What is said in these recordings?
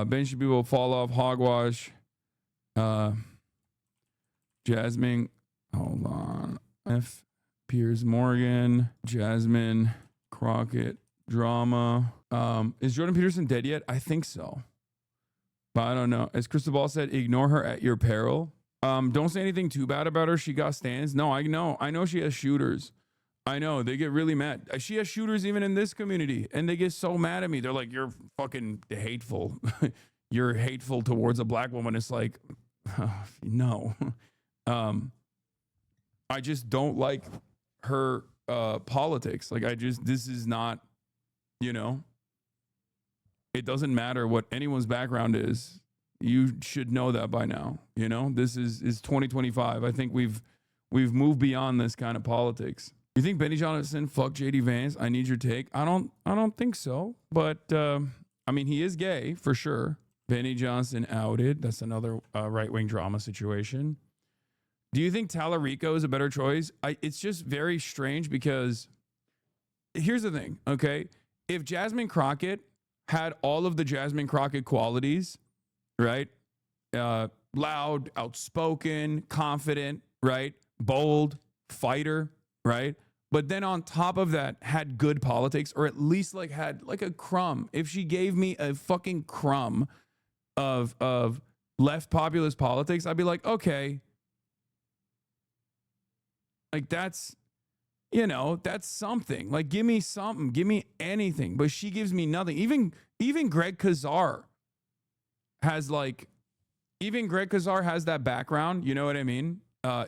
Ben should be able to fall off hogwash. Jasmine, hold on. F. Piers Morgan, Jasmine Crockett drama. Is Jordan Peterson dead yet? I think so, but I don't know. As Cristobal said, ignore her at your peril. Don't say anything too bad about her. She got stands. No, I know she has shooters. I know they get really mad. She has shooters even in this community, and they get so mad at me. They're like, "You're fucking hateful. You're hateful towards a black woman." It's like, no. I just don't like her politics. Like, this is not, it doesn't matter what anyone's background is. You should know that by now. This is 2025. I think we've moved beyond this kind of politics. You think Benny Johnson fucked JD Vance? I need your take. I don't think so. But I mean, he is gay for sure. Benny Johnson outed. That's another right-wing drama situation. Do you think Tallarico is a better choice? It's just very strange because here's the thing, okay? If Jasmine Crockett had all of the Jasmine Crockett qualities, right? Loud, outspoken, confident, right? Bold, fighter, right? But then on top of that, had good politics, or at least had a crumb. If she gave me a fucking crumb of left populist politics, I'd be like, okay. That's something. Give me something. Give me anything. But she gives me nothing. Even Greg Kazar has that background. You know what I mean?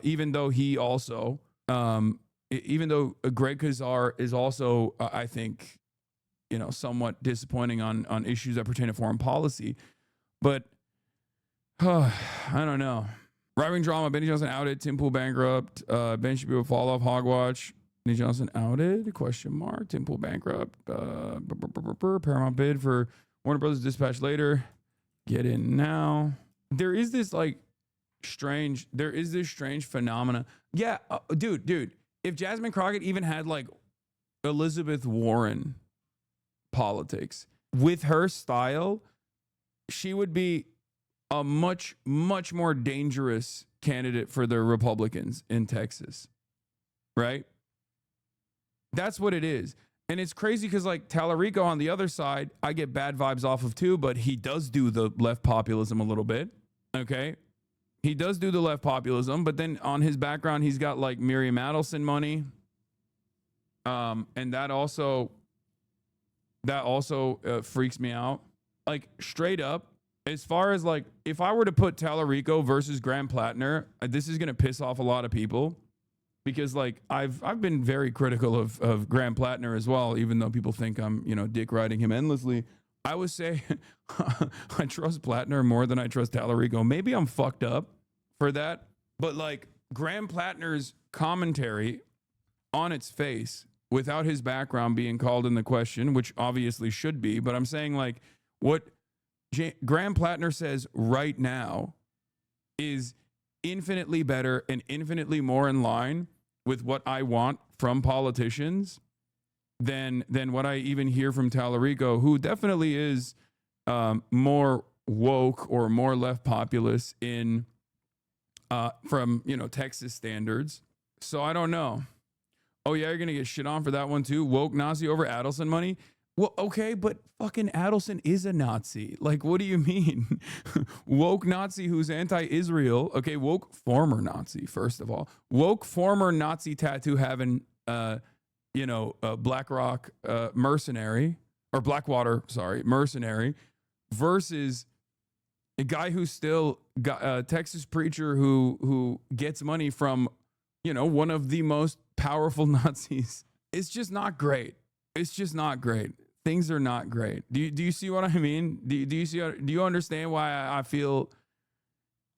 Even though he also, even though Greg Kazar is also, I think, somewhat disappointing on issues that pertain to foreign policy. But I don't know. Right-wing drama, Benny Johnson outed, Tim Pool bankrupt, Ben should be able to fall off hogwash. Benny Johnson outed, question mark, Tim Pool bankrupt, Paramount bid for Warner Brothers dispatch later. Get in now. There is this strange phenomena. Yeah, dude, if Jasmine Crockett even had Elizabeth Warren politics, with her style, she would be a much, much more dangerous candidate for the Republicans in Texas, right? That's what it is. And it's crazy because Tallarico on the other side, I get bad vibes off of too, but he does do the left populism a little bit, okay? He does do the left populism, but then on his background, he's got Miriam Adelson money. And that also freaks me out. Straight up, as far as if I were to put Tallarico versus Graham Plattner, this is going to piss off a lot of people because I've been very critical of Graham Plattner as well, even though people think I'm, dick riding him endlessly. I would say I trust Plattner more than I trust Tallarico. Maybe I'm fucked up for that, but Graham Plattner's commentary on its face without his background being called in the question, which obviously should be, but I'm saying what Graham Plattner says right now is infinitely better and infinitely more in line with what I want from politicians than what I even hear from Tallarico, who definitely is more woke or more left populist in from Texas standards. So I don't know. Oh yeah, you're gonna get shit on for that one too. Woke Nazi over Adelson money. Well, okay, but fucking Adelson is a Nazi. What do you mean? Woke Nazi who's anti-Israel. Okay, woke former Nazi, first of all. Woke former Nazi tattoo having, BlackRock mercenary, or Blackwater, mercenary, versus a guy who's still got a Texas preacher who gets money from, one of the most powerful Nazis. It's just not great. It's just not great. Things are not great. Do you see what I mean? Do you understand why I feel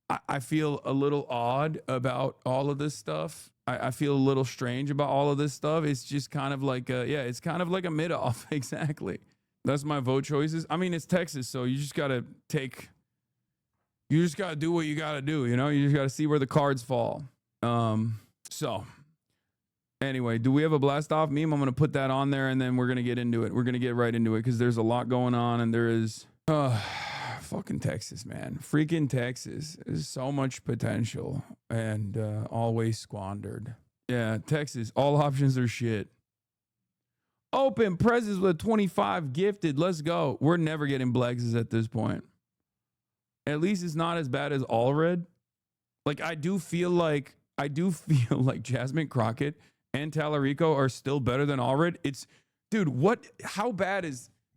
a little odd about all of this stuff? I feel a little strange about all of this stuff. It's just kind of it's kind of like a mid-off. Exactly. That's my vote choices. I mean, it's Texas, so you just got to do what you got to do. You just got to see where the cards fall. So anyway, do we have a blast off meme? I'm going to put that on there and then we're going to get into it. We're going to get right into it because there's a lot going on and there is fucking Texas, man. Freaking Texas. There's so much potential and always squandered. Yeah, Texas. All options are shit. Open presses with 25 gifted. Let's go. We're never getting Blexes at this point. At least it's not as bad as Allred. Like, I do feel like Jasmine Crockett and Tallarico are still better than Allred. It's, dude, how bad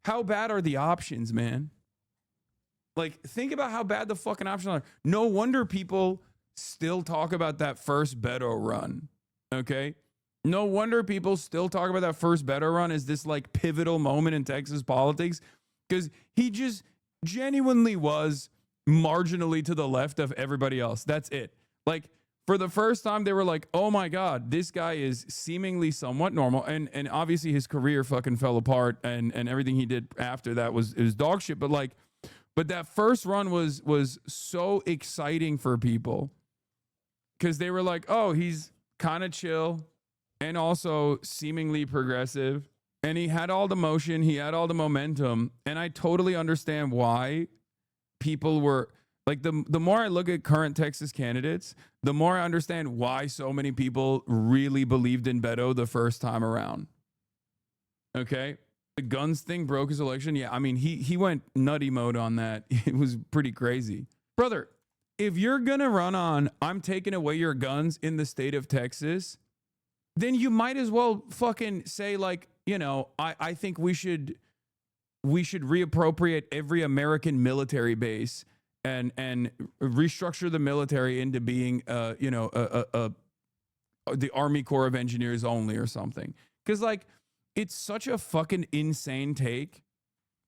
are the options, man? Like, think about how bad the fucking options are. No wonder people still talk about that first Beto run. Okay? No wonder people still talk about that first Beto run as this like pivotal moment in Texas politics, because he just genuinely was marginally to the left of everybody else. That's it. Like, for the first time, they were like, oh my God, this guy is seemingly somewhat normal. And obviously his career fucking fell apart and everything he did after that was dog shit. But that first run was so exciting for people because they were like, oh, he's kind of chill and also seemingly progressive. And he had all the motion, he had all the momentum. And I totally understand why people were like, the more I look at current Texas candidates, the more I understand why so many people really believed in Beto the first time around. Okay? The guns thing broke his election. Yeah, I mean, he went nutty mode on that. It was pretty crazy. Brother, if you're going to run on, I'm taking away your guns in the state of Texas, then you might as well fucking say, like, you know, I think we should reappropriate every American military base and restructure the military into being, the Army Corps of Engineers only or something. Because, like, it's such a fucking insane take.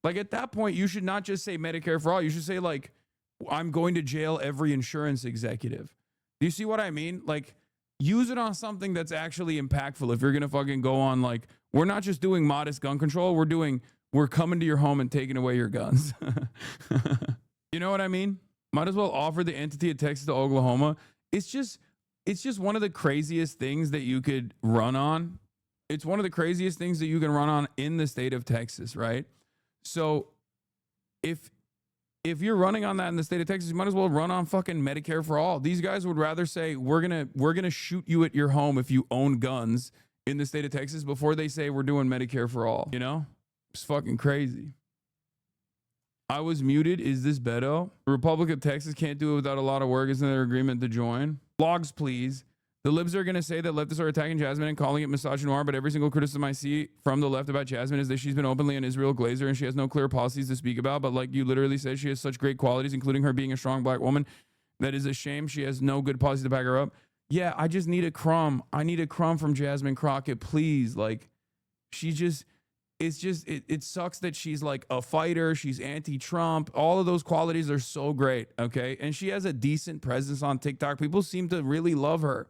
Like, at that point, you should not just say Medicare for all. You should say, like, I'm going to jail every insurance executive. Do you see what I mean? Like, use it on something that's actually impactful. If you're going to fucking go on, like, we're not just doing modest gun control. We're coming to your home and taking away your guns. You know what I mean? Might as well offer the entity of Texas to Oklahoma. It's just one of the craziest things that you could run on. It's one of the craziest things that you can run on in the state of Texas, right? So if you're running on that in the state of Texas, you might as well run on fucking Medicare for all. These guys would rather say we're gonna shoot you at your home if you own guns in the state of Texas before they say we're doing Medicare for all. You know? It's fucking crazy. I was muted. Is this Beto? The Republic of Texas can't do it without a lot of work. Isn't there agreement to join? Logs, please. The libs are going to say that leftists are attacking Jasmine and calling it misogynoir, but every single criticism I see from the left about Jasmine is that she's been openly an Israel glazer and she has no clear policies to speak about. But like you literally said, she has such great qualities, including her being a strong black woman. That is a shame. She has no good policies to back her up. Yeah, I just need a crumb. I need a crumb from Jasmine Crockett, please. Like, it sucks that she's like a fighter. She's anti-Trump. All of those qualities are so great. Okay. And she has a decent presence on TikTok. People seem to really love her,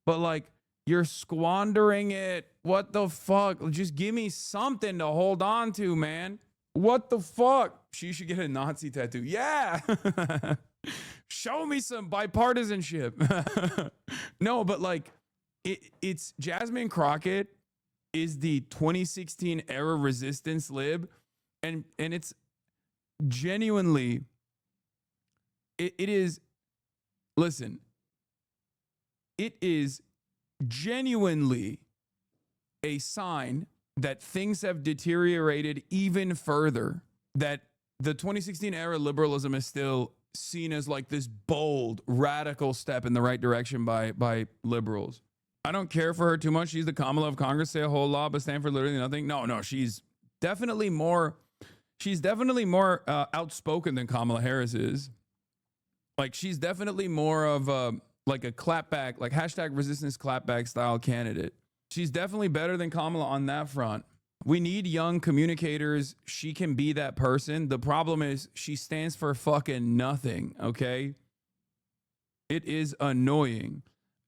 but like, you're squandering it. What the fuck? Just give me something to hold on to, man. What the fuck? She should get a Nazi tattoo. Yeah. Show me some bipartisanship. No, but like it's Jasmine Crockett is the 2016 era resistance lib, and it's genuinely it is genuinely a sign that things have deteriorated even further, that the 2016 era liberalism is still seen as like this bold radical step in the right direction by liberals. I don't care for her too much. She's the Kamala of Congress, say a whole lot, but stand for literally nothing. No, she's definitely more outspoken than Kamala Harris is. Like, she's definitely more of like a clapback, like hashtag resistance clapback style candidate. She's definitely better than Kamala on that front. We need young communicators. She can be that person. The problem is she stands for fucking nothing, okay? It is annoying.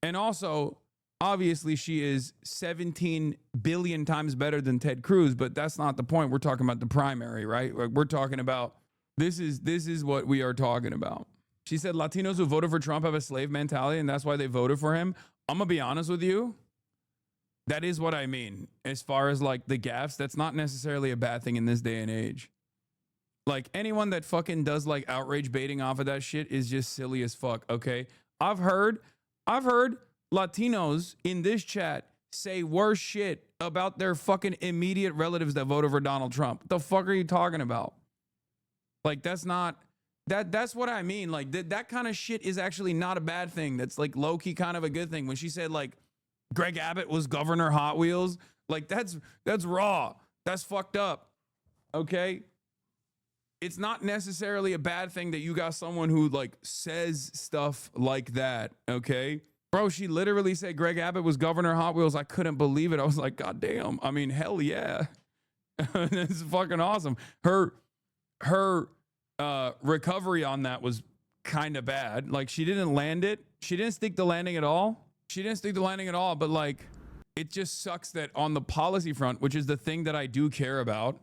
And also, obviously, she is 17 billion times better than Ted Cruz, but that's not the point. We're talking about the primary, right? Like, we're talking about, this is what we are talking about. She said Latinos who voted for Trump have a slave mentality, and that's why they voted for him. I'm going to be honest with you. That is what I mean. As far as like the gaffes, that's not necessarily a bad thing in this day and age. Like anyone that fucking does like outrage baiting off of that shit is just silly as fuck. Okay. I've heard Latinos in this chat say worse shit about their fucking immediate relatives that voted for Donald Trump. What the fuck are you talking about? Like that's what I mean. Like that kind of shit is actually not a bad thing. That's like low key kind of a good thing. When she said like Greg Abbott was Governor Hot Wheels, like that's raw. That's fucked up. Okay? It's not necessarily a bad thing that you got someone who like says stuff like that, okay? Bro, she literally said Greg Abbott was Governor Hot Wheels. I couldn't believe it. I was like, God damn. I mean, hell yeah. It's fucking awesome. Her recovery on that was kind of bad. Like she didn't land it. She didn't stick the landing at all. But like it just sucks that on the policy front, which is the thing that I do care about,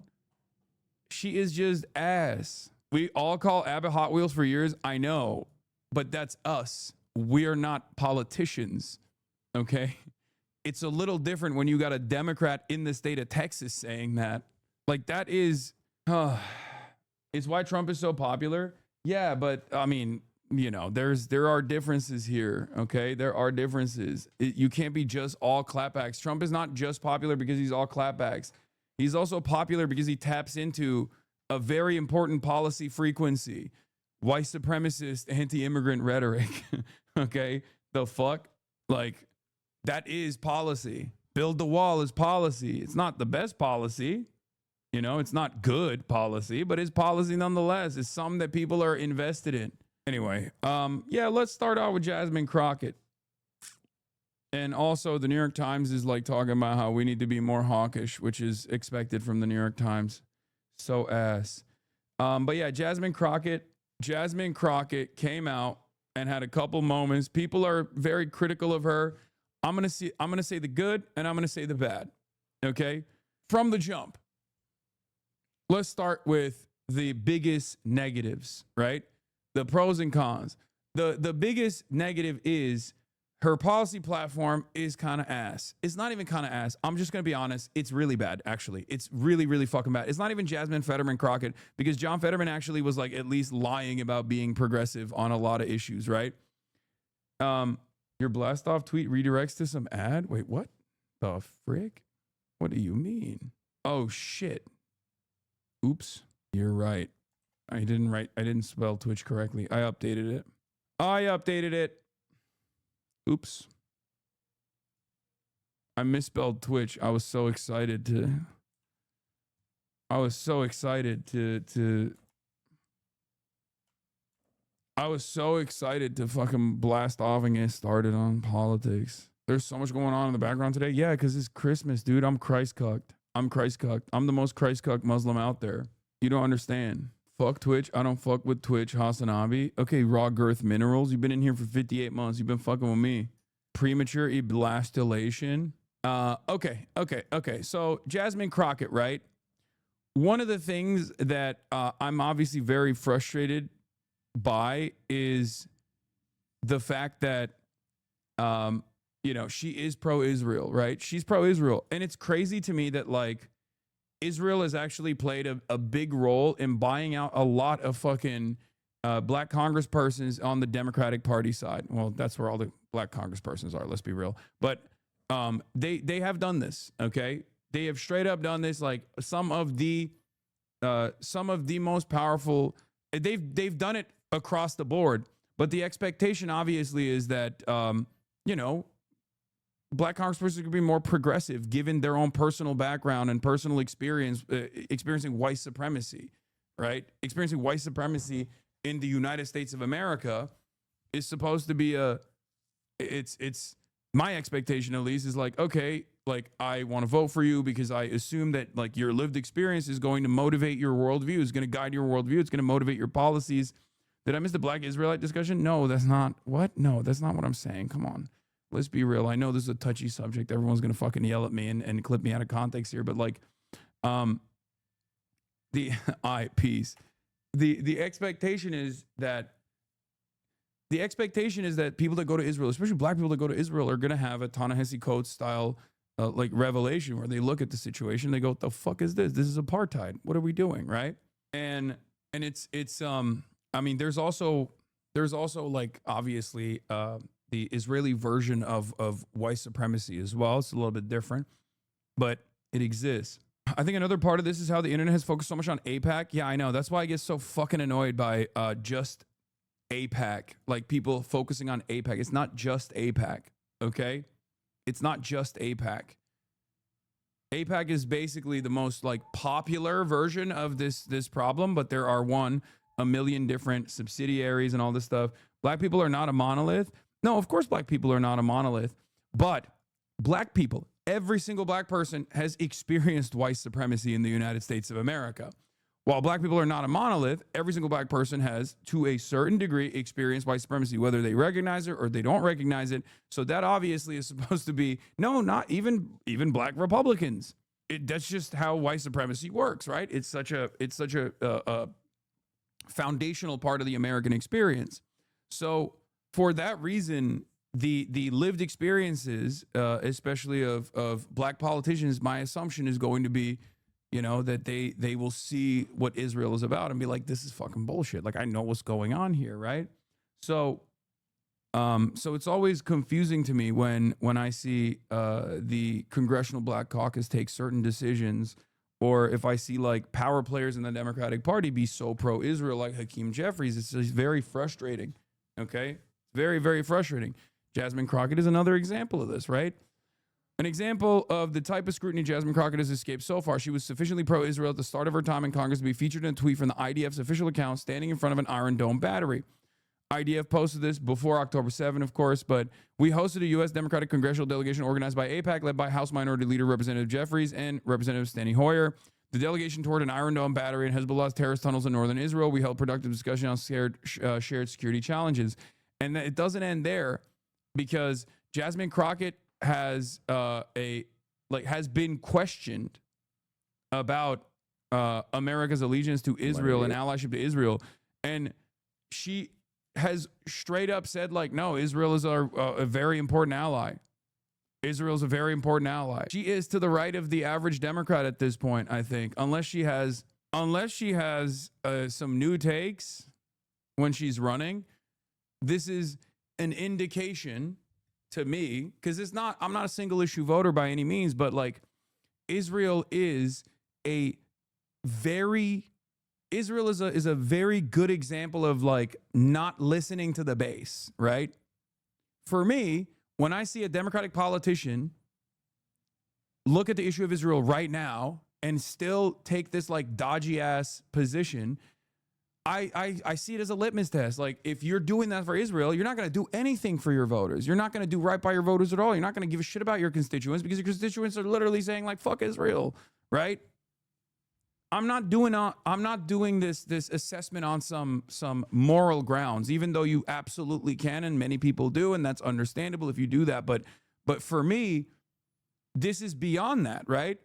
she is just ass. We all call Abbott Hot Wheels for years. I know, but that's us. We're not politicians. Okay. It's a little different when you got a Democrat in the state of Texas saying that. Like that is, it's why Trump is so popular. Yeah. But I mean, you know, there are differences here. Okay. There are differences. You can't be just all clapbacks. Trump is not just popular because he's all clapbacks. He's also popular because he taps into a very important policy frequency, white supremacist, anti-immigrant rhetoric. Okay, the fuck? Like, that is policy. Build the wall is policy. It's not the best policy. You know, it's not good policy, but it's policy nonetheless. It's something that people are invested in. Anyway, yeah, let's start out with Jasmine Crockett. And also, the New York Times is like talking about how we need to be more hawkish, which is expected from the New York Times. So ass. But yeah, Jasmine Crockett came out and had a couple moments. People are very critical of her. I'm gonna say the good and I'm gonna say the bad. Okay, from the jump. Let's start with the biggest negatives, right? The pros and cons. The biggest negative is her policy platform is kind of ass. It's not even kind of ass. I'm just going to be honest. It's really bad, actually. It's really, really fucking bad. It's not even Jasmine Fetterman Crockett because John Fetterman actually was like at least lying about being progressive on a lot of issues, right? Your blast off tweet redirects to some ad? Wait, what the frick? What do you mean? Oh, shit. Oops. You're right. I didn't spell Twitch correctly. I updated it. Oops. I misspelled Twitch. I was so excited to fucking blast off and get started on politics. There's so much going on in the background today. Yeah, because it's Christmas, dude. I'm Christ cucked. I'm the most Christ cucked Muslim out there. You don't understand. Fuck Twitch. I don't fuck with Twitch. Hasanabi. Okay, Raw Girth Minerals. You've been in here for 58 months. You've been fucking with me. Premature eblastulation. Okay. So Jasmine Crockett, right? One of the things that I'm obviously very frustrated by is the fact that, you know, she is pro-Israel, right? She's pro-Israel. And it's crazy to me that, like, Israel has actually played a big role in buying out a lot of fucking black congresspersons on the Democratic Party side. Well, that's where all the black congresspersons are, let's be real. But they have done this, okay? They have straight up done this. Like some of the most powerful, they've done it across the board. But the expectation obviously is that, you know, black congresspersons could be more progressive given their own personal background and personal experience, experiencing white supremacy, right? Experiencing white supremacy in the United States of America is supposed to be it's my expectation at least is like, okay, like I want to vote for you because I assume that like your lived experience is going to motivate your worldview, is going to guide your worldview, it's going to motivate your policies. Did I miss the Black Israelite discussion? No, that's not what? No, that's not what I'm saying. Come on. Let's be real. I know this is a touchy subject. Everyone's going to fucking yell at me and clip me out of context here, but like, the expectation is that people that go to Israel, especially black people that go to Israel, are going to have a Ta-Nehisi Coates style, like revelation where they look at the situation. They go, what the fuck is this? This is apartheid. What are we doing? Right. And And it's I mean, there's also like obviously the Israeli version of white supremacy as well. It's a little bit different, but it exists. I think another part of this is how the internet has focused so much on APAC. Yeah, I know. That's why I get so fucking annoyed by just APAC, like people focusing on APAC. It's not just APAC, okay? It's not just APAC. APAC is basically the most like popular version of this problem, but there are a million different subsidiaries and all this stuff. Black people are not a monolith. No, of course black people are not a monolith, but black people, every single black person has experienced white supremacy in the United States of America. While black people are not a monolith, every single black person has, to a certain degree, experienced white supremacy, whether they recognize it or they don't recognize it. So that obviously is supposed to be, no, not even black Republicans. That's just how white supremacy works, right? It's such a foundational part of the American experience. So for that reason, the lived experiences, especially of black politicians, my assumption is going to be, that they will see what Israel is about and be like, this is fucking bullshit. Like, I know what's going on here, right? So it's always confusing to me when I see the Congressional Black Caucus take certain decisions, or if I see like power players in the Democratic Party be so pro-Israel like Hakeem Jeffries. It's just very frustrating, okay? Very, very frustrating. Jasmine Crockett is another example of this, right? An example of the type of scrutiny Jasmine Crockett has escaped so far. She was sufficiently pro-Israel at the start of her time in Congress to be featured in a tweet from the IDF's official account standing in front of an Iron Dome battery. IDF posted this before October 7, of course, but we hosted a U.S. Democratic congressional delegation organized by AIPAC, led by House Minority Leader Representative Jeffries and Representative Steny Hoyer. The delegation toured an Iron Dome battery and Hezbollah's terrorist tunnels in northern Israel. We held productive discussion on shared security challenges. And it doesn't end there, because Jasmine Crockett has been questioned about America's allegiance to Israel and allyship to Israel, and she has straight up said, like, no, Israel is a very important ally. Israel's a very important ally. She is to the right of the average Democrat at this point, I think, unless she has some new takes when she's running. This is an indication to me, because I'm not a single issue voter by any means, but like Israel is a very good example of like not listening to the base, right? For me, when I see a Democratic politician look at the issue of Israel right now and still take this like dodgy ass position, I see it as a litmus test. Like, if you're doing that for Israel, you're not going to do anything for your voters. You're not going to do right by your voters at all. You're not going to give a shit about your constituents, because your constituents are literally saying like, fuck Israel, right? I'm not doing this assessment on some moral grounds, even though you absolutely can, and many people do, and that's understandable if you do that. But for me, this is beyond that, right?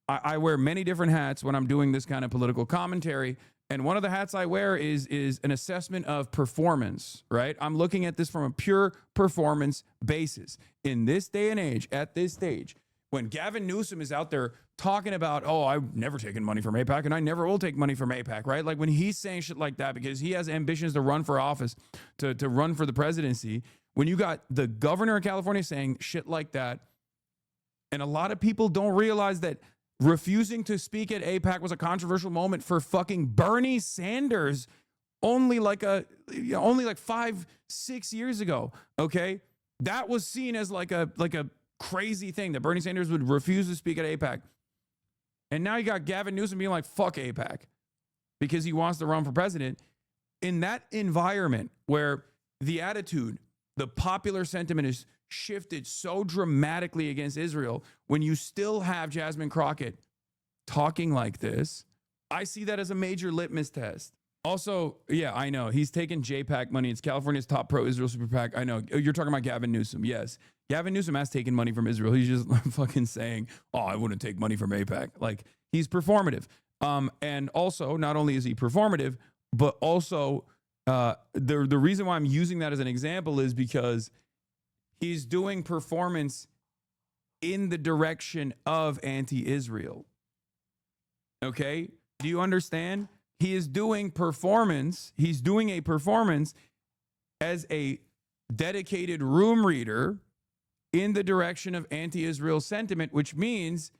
I wear many different hats when I'm doing this kind of political commentary. And one of the hats I wear is an assessment of performance, right? I'm looking at this from a pure performance basis. In this day and age, at this stage, when Gavin Newsom is out there talking about, oh, I've never taken money from AIPAC and I never will take money from AIPAC, right? Like, when he's saying shit like that because he has ambitions to run for office, to run for the presidency, when you got the governor of California saying shit like that, and a lot of people don't realize that refusing to speak at AIPAC was a controversial moment for fucking Bernie Sanders only like 5-6 years ago. Okay. That was seen as like a crazy thing that Bernie Sanders would refuse to speak at AIPAC. And now you got Gavin Newsom being like, fuck AIPAC, because he wants to run for president. In that environment where the attitude, the popular sentiment is shifted so dramatically against Israel, when you still have Jasmine Crockett talking like this, I see that as a major litmus test. Also, yeah, I know he's taking JPAC money. It's California's top pro-Israel super PAC. I know you're talking about Gavin Newsom. Yes, Gavin Newsom has taken money from Israel. He's just fucking saying, "Oh, I wouldn't take money from AIPAC." Like, he's performative. And also, not only is he performative, but also the reason why I'm using that as an example is because he's doing performance in the direction of anti-Israel. Okay? Do you understand? he is doing performance. He's doing a performance as a dedicated room reader in the direction of anti-Israel sentiment, which means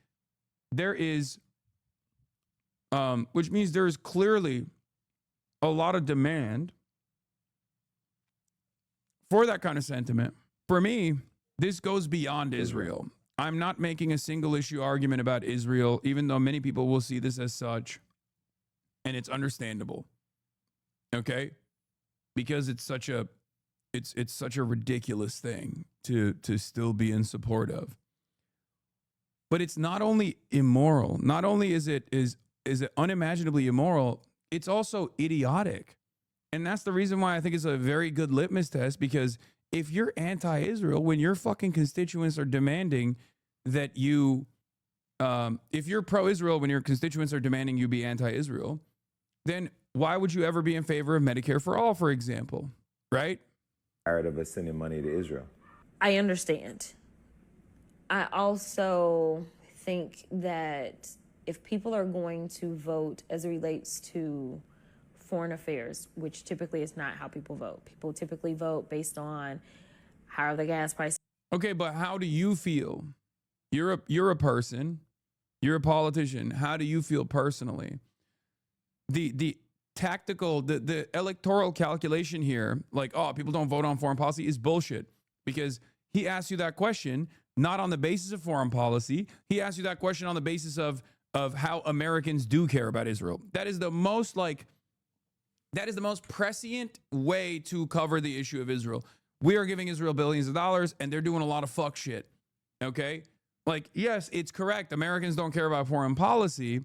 there is clearly a lot of demand for that kind of sentiment. For me, this goes beyond Israel. I'm not making a single issue argument about Israel, even though many people will see this as such, and it's understandable. Okay? Because it's such a ridiculous thing to still be in support of. But it's not only immoral, not only is it unimaginably immoral, it's also idiotic. And that's the reason why I think it's a very good litmus test, because if you're anti-Israel, when your fucking constituents are demanding that you, if you're pro-Israel, when your constituents are demanding you be anti-Israel, then why would you ever be in favor of Medicare for all, for example, right? Tired of us sending money to Israel. I understand. I also think that if people are going to vote as it relates to foreign affairs, which typically is not how people vote. People typically vote based on how are the gas prices. Okay, but how do you feel? You're a person. You're a politician. How do you feel personally? The tactical, the electoral calculation here, like, oh, people don't vote on foreign policy, is bullshit. Because he asked you that question not on the basis of foreign policy. He asked you that question on the basis of how Americans do care about Israel. That is the most prescient way to cover the issue of Israel. We are giving Israel billions of dollars, and they're doing a lot of fuck shit. Okay? Like, yes, it's correct. Americans don't care about foreign policy,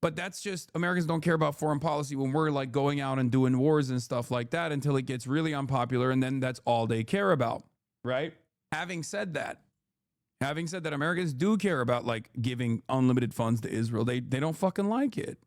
but that's just, Americans don't care about foreign policy when we're like going out and doing wars and stuff like that until it gets really unpopular, and then that's all they care about, right? Having said that, Americans do care about like giving unlimited funds to Israel. They don't fucking like it.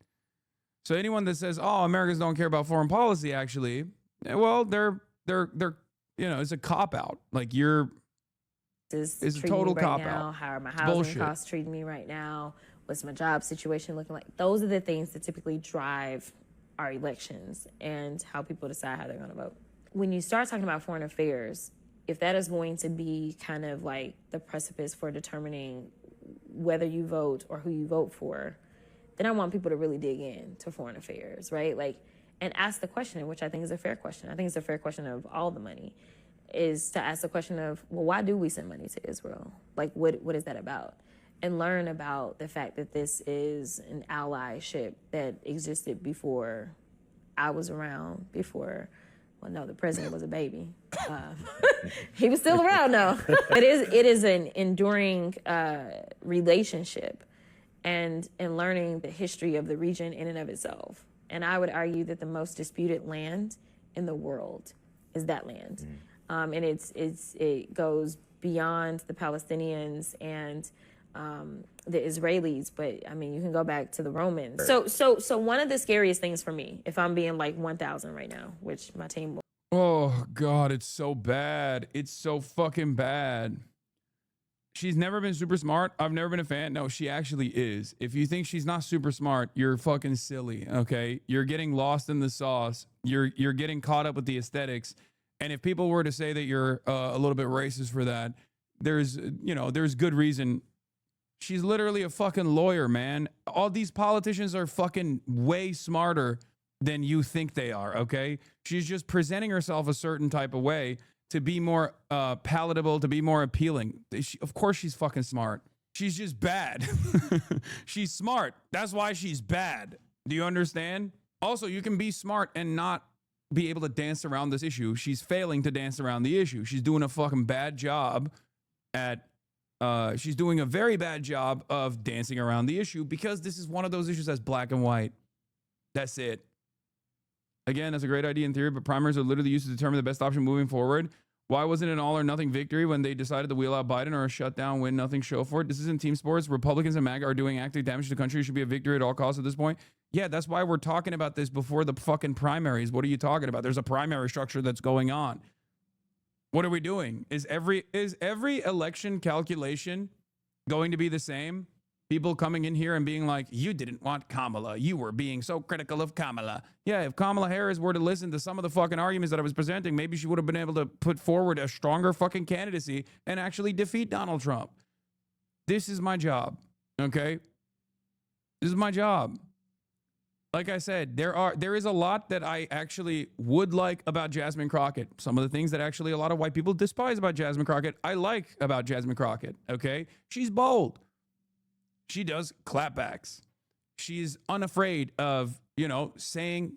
So anyone that says, "Oh, Americans don't care about foreign policy," actually, well, they're it's a cop out. Like it's a total cop out. How are my housing costs treating me right now? What's my job situation looking like? Those are the things that typically drive our elections and how people decide how they're going to vote. When you start talking about foreign affairs, if that is going to be kind of like the precipice for determining whether you vote or who you vote for, then I want people to really dig in to foreign affairs, right? Like, and ask the question, which I think is a fair question. I think it's a fair question of all the money, is to ask the question of, well, why do we send money to Israel? Like, what is that about? And learn about the fact that this is an allyship that existed before I was around, well, no, the president was a baby. He was still around, though. It is an enduring relationship, and learning the history of the region in and of itself. And I would argue that the most disputed land in the world is that land. And it goes beyond the Palestinians and the Israelis, but I mean, you can go back to the Romans. So one of the scariest things for me, if I'm being like 1,000 right now, which my team will. Oh God, it's so bad. It's so fucking bad. She's never been super smart. I've never been a fan. No, she actually is. If you think she's not super smart, you're fucking silly. Okay, you're getting lost in the sauce. You're getting caught up with the aesthetics. And if people were to say that you're a little bit racist for that, there's good reason. She's literally a fucking lawyer, man. All these politicians are fucking way smarter than you think they are, okay? She's just presenting herself a certain type of way to be more palatable, to be more appealing. Of course she's fucking smart. She's just bad. She's smart. That's why she's bad. Do you understand? Also, you can be smart and not be able to dance around this issue. She's failing to dance around the issue. She's doing a fucking bad job at she's doing a very bad job of dancing around the issue, because this is one of those issues that's black and white. That's it. Again, that's a great idea in theory, but primaries are literally used to determine the best option moving forward. Why wasn't it an all or nothing victory when they decided to wheel out Biden, or a shutdown, win nothing, show for it? This isn't team sports. Republicans and MAGA are doing active damage to the country. It should be a victory at all costs at this point. Yeah, that's why we're talking about this before the fucking primaries. What are you talking about? There's a primary structure that's going on. What are we doing? Is every election calculation going to be the same? People coming in here and being like, you didn't want Kamala. You were being so critical of Kamala. Yeah, if Kamala Harris were to listen to some of the fucking arguments that I was presenting, maybe she would have been able to put forward a stronger fucking candidacy and actually defeat Donald Trump. This is my job, okay? This is my job. Like I said, there is a lot that I actually would like about Jasmine Crockett. Some of the things that actually a lot of white people despise about Jasmine Crockett, I like about Jasmine Crockett, okay? She's bold. She does clapbacks. She's unafraid of, saying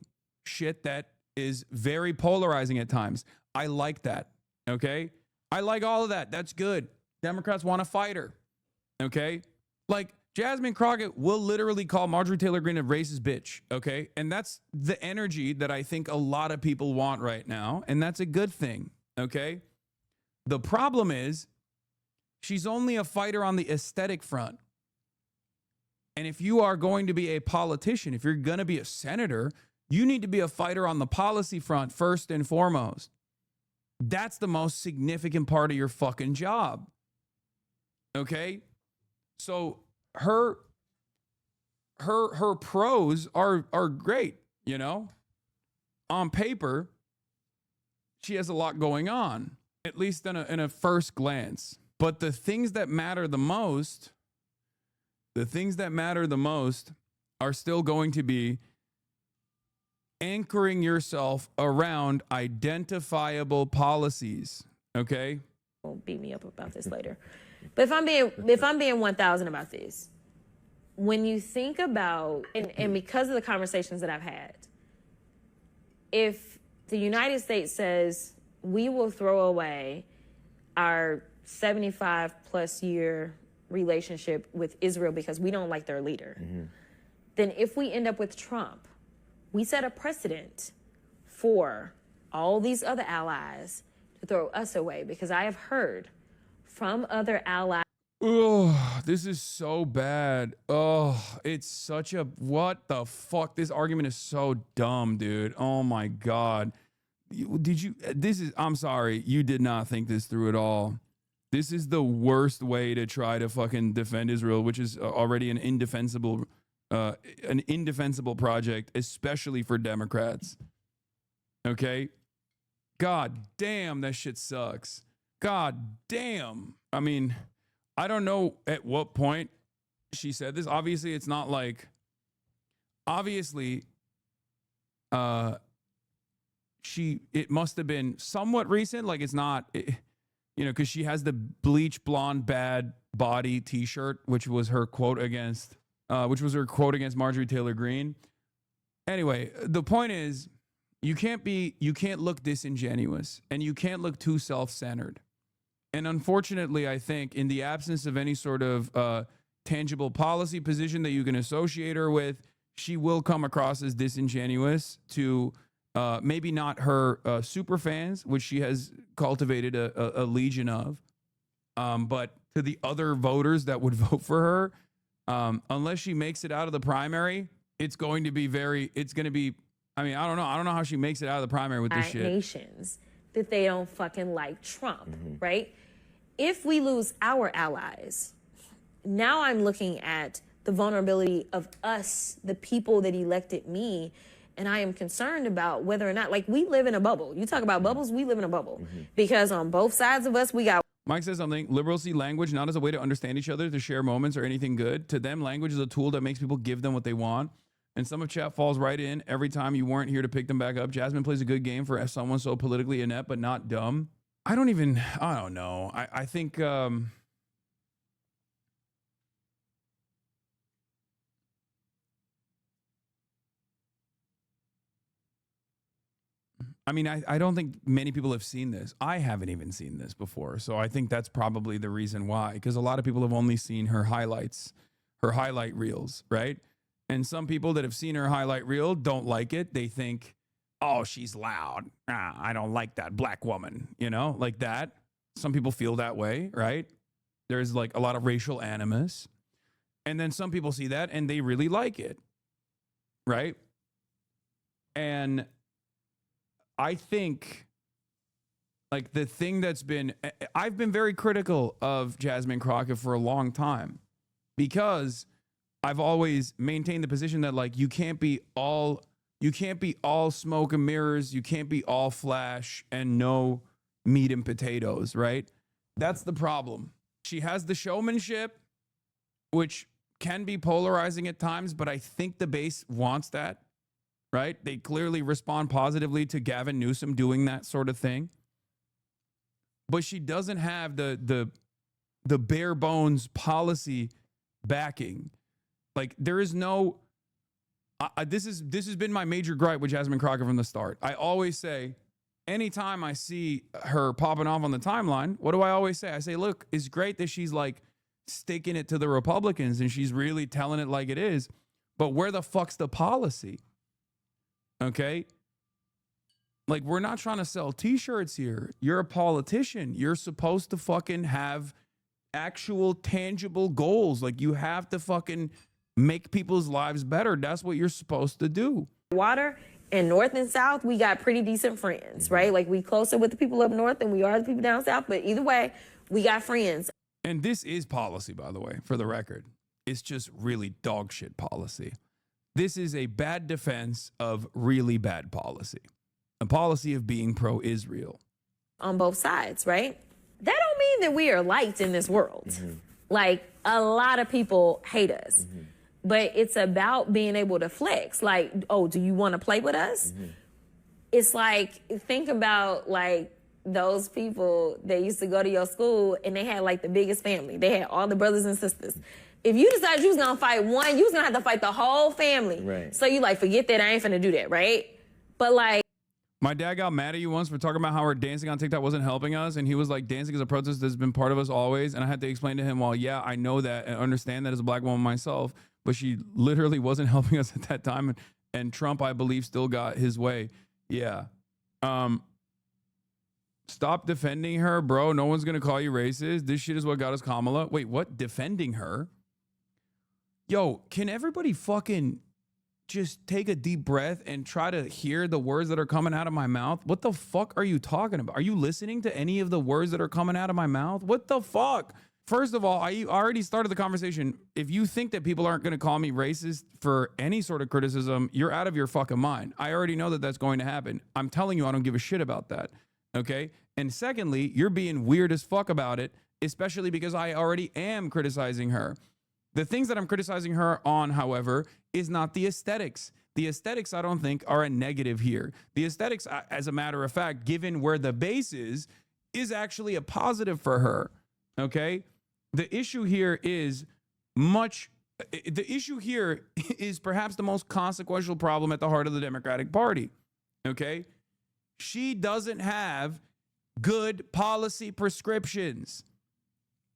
shit that is very polarizing at times. I like that, okay? I like all of that. That's good. Democrats want to fight her, okay? Like, Jasmine Crockett will literally call Marjorie Taylor Greene a racist bitch, okay? And that's the energy that I think a lot of people want right now, and that's a good thing, okay? The problem is she's only a fighter on the aesthetic front. And if you are going to be a politician, if you're going to be a senator, you need to be a fighter on the policy front first and foremost. That's the most significant part of your fucking job. Okay? So her pros are great, On paper, she has a lot going on, at least in a first glance. But the things that matter the most are still going to be anchoring yourself around identifiable policies, okay? Won't beat me up about this later. But if I'm being 1,000 about this, when you think about, and because of the conversations that I've had, if the United States says we will throw away our 75 plus year relationship with Israel because we don't like their leader, then if we end up with Trump, we set a precedent for all these other allies to throw us away, because I have heard from other allies. Oh, this is so bad. Oh, it's such a, what the fuck? This argument is so dumb, dude. Oh my God. I'm sorry. You did not think this through at all. This is the worst way to try to fucking defend Israel, which is already an indefensible project, especially for Democrats. Okay? God damn, that shit sucks. God damn. I mean, I don't know at what point she said this. Obviously, it's not like, it must have been somewhat recent. Like, it's not, because she has the bleach blonde bad body t-shirt, which was her quote against Marjorie Taylor Greene. Anyway, the point is, you can't look disingenuous, and you can't look too self-centered. And unfortunately, I think in the absence of any sort of tangible policy position that you can associate her with, she will come across as disingenuous to maybe not her super fans, which she has cultivated a legion of, but to the other voters that would vote for her. Unless she makes it out of the primary, I don't know how she makes it out of the primary with this shit. Nations that they don't fucking like Trump, right? If we lose our allies, now I'm looking at the vulnerability of us, the people that elected me, and I am concerned about whether or not, like, we live in a bubble. You talk about bubbles, we live in a bubble. Because on both sides of us, we got... Mike says something. Liberals see language not as a way to understand each other, to share moments or anything good. To them, language is a tool that makes people give them what they want. And some of chat falls right in every time you weren't here to pick them back up. Jasmine plays a good game for someone so politically inept but not dumb. I don't know. I think... I don't think many people have seen this. I haven't even seen this before. So I think that's probably the reason why. Because a lot of people have only seen her highlights, her highlight reels, right? And some people that have seen her highlight reel don't like it. They think, oh, she's loud. I don't like that black woman, like that. Some people feel that way, right? There's like a lot of racial animus. And then some people see that and they really like it, right? And I think, like, the thing I've been very critical of Jasmine Crockett for a long time. because I've always maintained the position that like you can't be all smoke and mirrors, you can't be all flash and no meat and potatoes, right? That's the problem. She has the showmanship, which can be polarizing at times, but I think the base wants that, right? They clearly respond positively to Gavin Newsom doing that sort of thing. But she doesn't have the bare bones policy backing. Like there is no this has been my major gripe with Jasmine Crockett from the start. I always say, anytime I see her popping off on the timeline, what do I always say? I say, look, it's great that she's like sticking it to the Republicans and she's really telling it like it is, but where the fuck's the policy? Okay? Like, we're not trying to sell t-shirts here. You're a politician. You're supposed to fucking have actual tangible goals. Like, you have to fucking make people's lives better. That's what you're supposed to do. Water and North and South, we got pretty decent friends, right? Like, we closer with the people up north than we are the people down south, but either way, we got friends. And this is policy, by the way, for the record. It's just really dog shit policy. This is a bad defense of really bad policy. A policy of being pro-Israel. On both sides, right? That don't mean that we are liked in this world. Mm-hmm. Like, a lot of people hate us. Mm-hmm. But it's about being able to flex. Like, oh, do you want to play with us? Mm-hmm. It's like, think about, like, those people that used to go to your school and they had, like, the biggest family. They had all the brothers and sisters. If you decided you was going to fight one, you was going to have to fight the whole family. Right. So you, like, forget that. I ain't finna do that, right? But, like, my dad got mad at you once for talking about how our dancing on TikTok wasn't helping us. And he was like, dancing is a protest that's been part of us always. And I had to explain to him, well, yeah, I know that and understand that as a black woman myself, but she literally wasn't helping us at that time. And Trump, I believe, still got his way. Yeah. Stop defending her, bro. No one's going to call you racist. This shit is what got us Kamala. Wait, what? Defending her? Yo, can everybody fucking just take a deep breath and try to hear the words that are coming out of my mouth? What the fuck are you talking about? Are you listening to any of the words that are coming out of my mouth? What the fuck? First of all, I already started the conversation. If you think that people aren't going to call me racist for any sort of criticism, you're out of your fucking mind. I already know that that's going to happen. I'm telling you, I don't give a shit about that. Okay? And secondly, you're being weird as fuck about it, especially because I already am criticizing her. The things that I'm criticizing her on, however, is not the aesthetics. The aesthetics, I don't think, are a negative here. The aesthetics, as a matter of fact, given where the base is actually a positive for her. Okay? The issue here is perhaps the most consequential problem at the heart of the Democratic Party. Okay? She doesn't have good policy prescriptions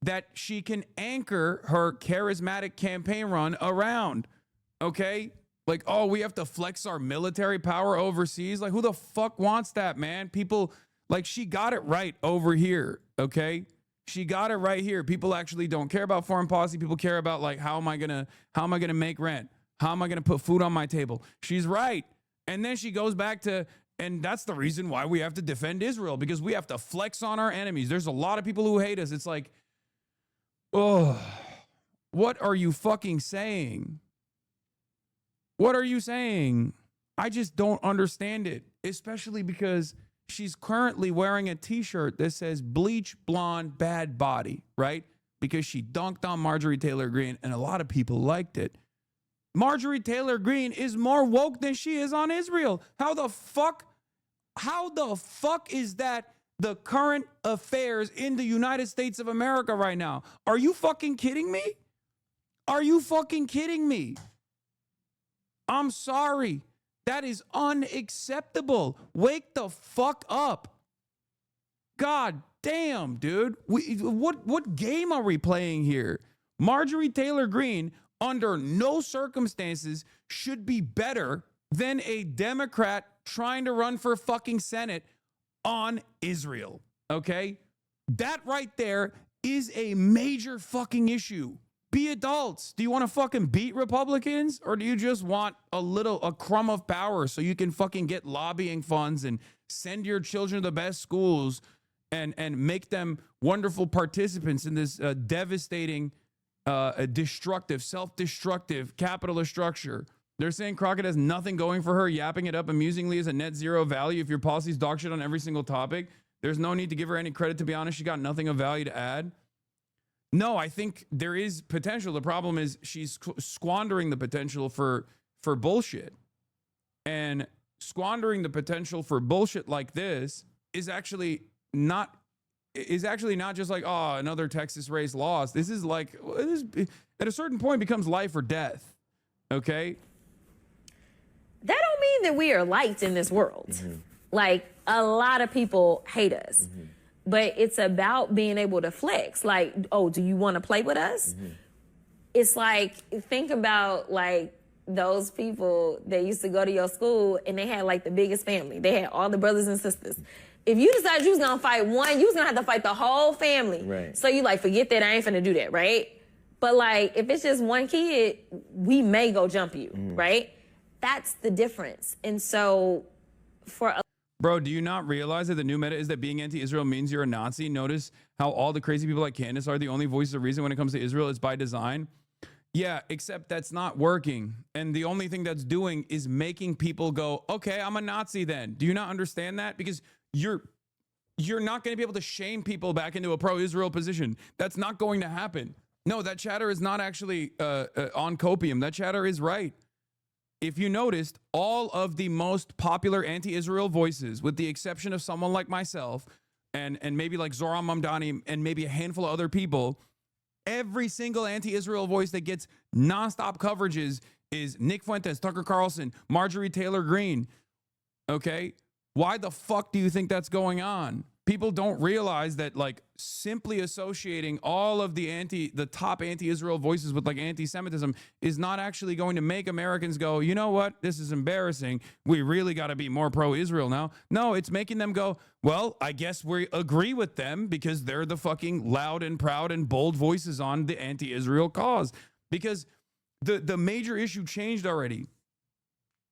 that she can anchor her charismatic campaign run around. Okay? Like, oh, we have to flex our military power overseas. Like, who the fuck wants that, man? People, like, she got it right over here. Okay? She got it right here. People actually don't care about foreign policy. People care about, like, how am I gonna make rent? How am I gonna put food on my table? She's right. And then she goes back to, and that's the reason why we have to defend Israel, because we have to flex on our enemies. There's a lot of people who hate us. It's like, oh, what are you fucking saying? What are you saying? I just don't understand it, especially because she's currently wearing a t-shirt that says bleach blonde bad body, right? Because she dunked on Marjorie Taylor Greene and a lot of people liked it. Marjorie Taylor Greene is more woke than she is on Israel. How the fuck is that the current affairs in the United States of America right now? Are you fucking kidding me? Are you fucking kidding me? I'm sorry. That is unacceptable. Wake the fuck up. God damn, dude. What game are we playing here? Marjorie Taylor Greene, under no circumstances, should be better than a Democrat trying to run for fucking Senate on Israel. Okay? That right there is a major fucking issue. Be adults. Do you want to fucking beat Republicans, or do you just want a crumb of power so you can fucking get lobbying funds and send your children to the best schools and make them wonderful participants in this devastating a destructive, self-destructive capitalist structure. They're saying Crockett has nothing going for her, yapping it up amusingly as a net zero value. If your policy's dog shit on every single topic, there's no need to give her any credit. To be honest, she got nothing of value to add. No, I think there is potential. The problem is she's squandering the potential for bullshit. And squandering the potential for bullshit like this is actually not just like, oh, another Texas race lost. This is like, at a certain point becomes life or death. Okay? That don't mean that we are liked in this world. Like, a lot of people hate us. But it's about being able to flex. Like, oh, do you want to play with us? It's like, think about, like, those people that used to go to your school and they had, like, the biggest family. They had all the brothers and sisters. If you decided you was going to fight one, you was going to have to fight the whole family. Right. So you, like, forget that. I ain't finna do that, right? But, like, if it's just one kid, we may go jump you, right? That's the difference. And so for a Bro, do you not realize that the new meta is that being anti-Israel means you're a Nazi? Notice how all the crazy people like Candace are the only voices of reason when it comes to Israel. It's by design. Yeah, except that's not working. And the only thing that's doing is making people go, okay, I'm a Nazi then. Do you not understand that? Because you're not going to be able to shame people back into a pro-Israel position. That's not going to happen. No, that chatter is not actually on copium. That chatter is right. If you noticed, all of the most popular anti-Israel voices, with the exception of someone like myself and maybe like Zoran Mamdani and maybe a handful of other people, every single anti-Israel voice that gets nonstop coverages is Nick Fuentes, Tucker Carlson, Marjorie Taylor Greene. Okay? Why the fuck do you think that's going on? People don't realize that, like, simply associating all of the top anti-Israel voices with like anti-Semitism is not actually going to make Americans go, you know what? This is embarrassing. We really got to be more pro-Israel now. No, it's making them go, well, I guess we agree with them because they're the fucking loud and proud and bold voices on the anti-Israel cause. Because the major issue changed already.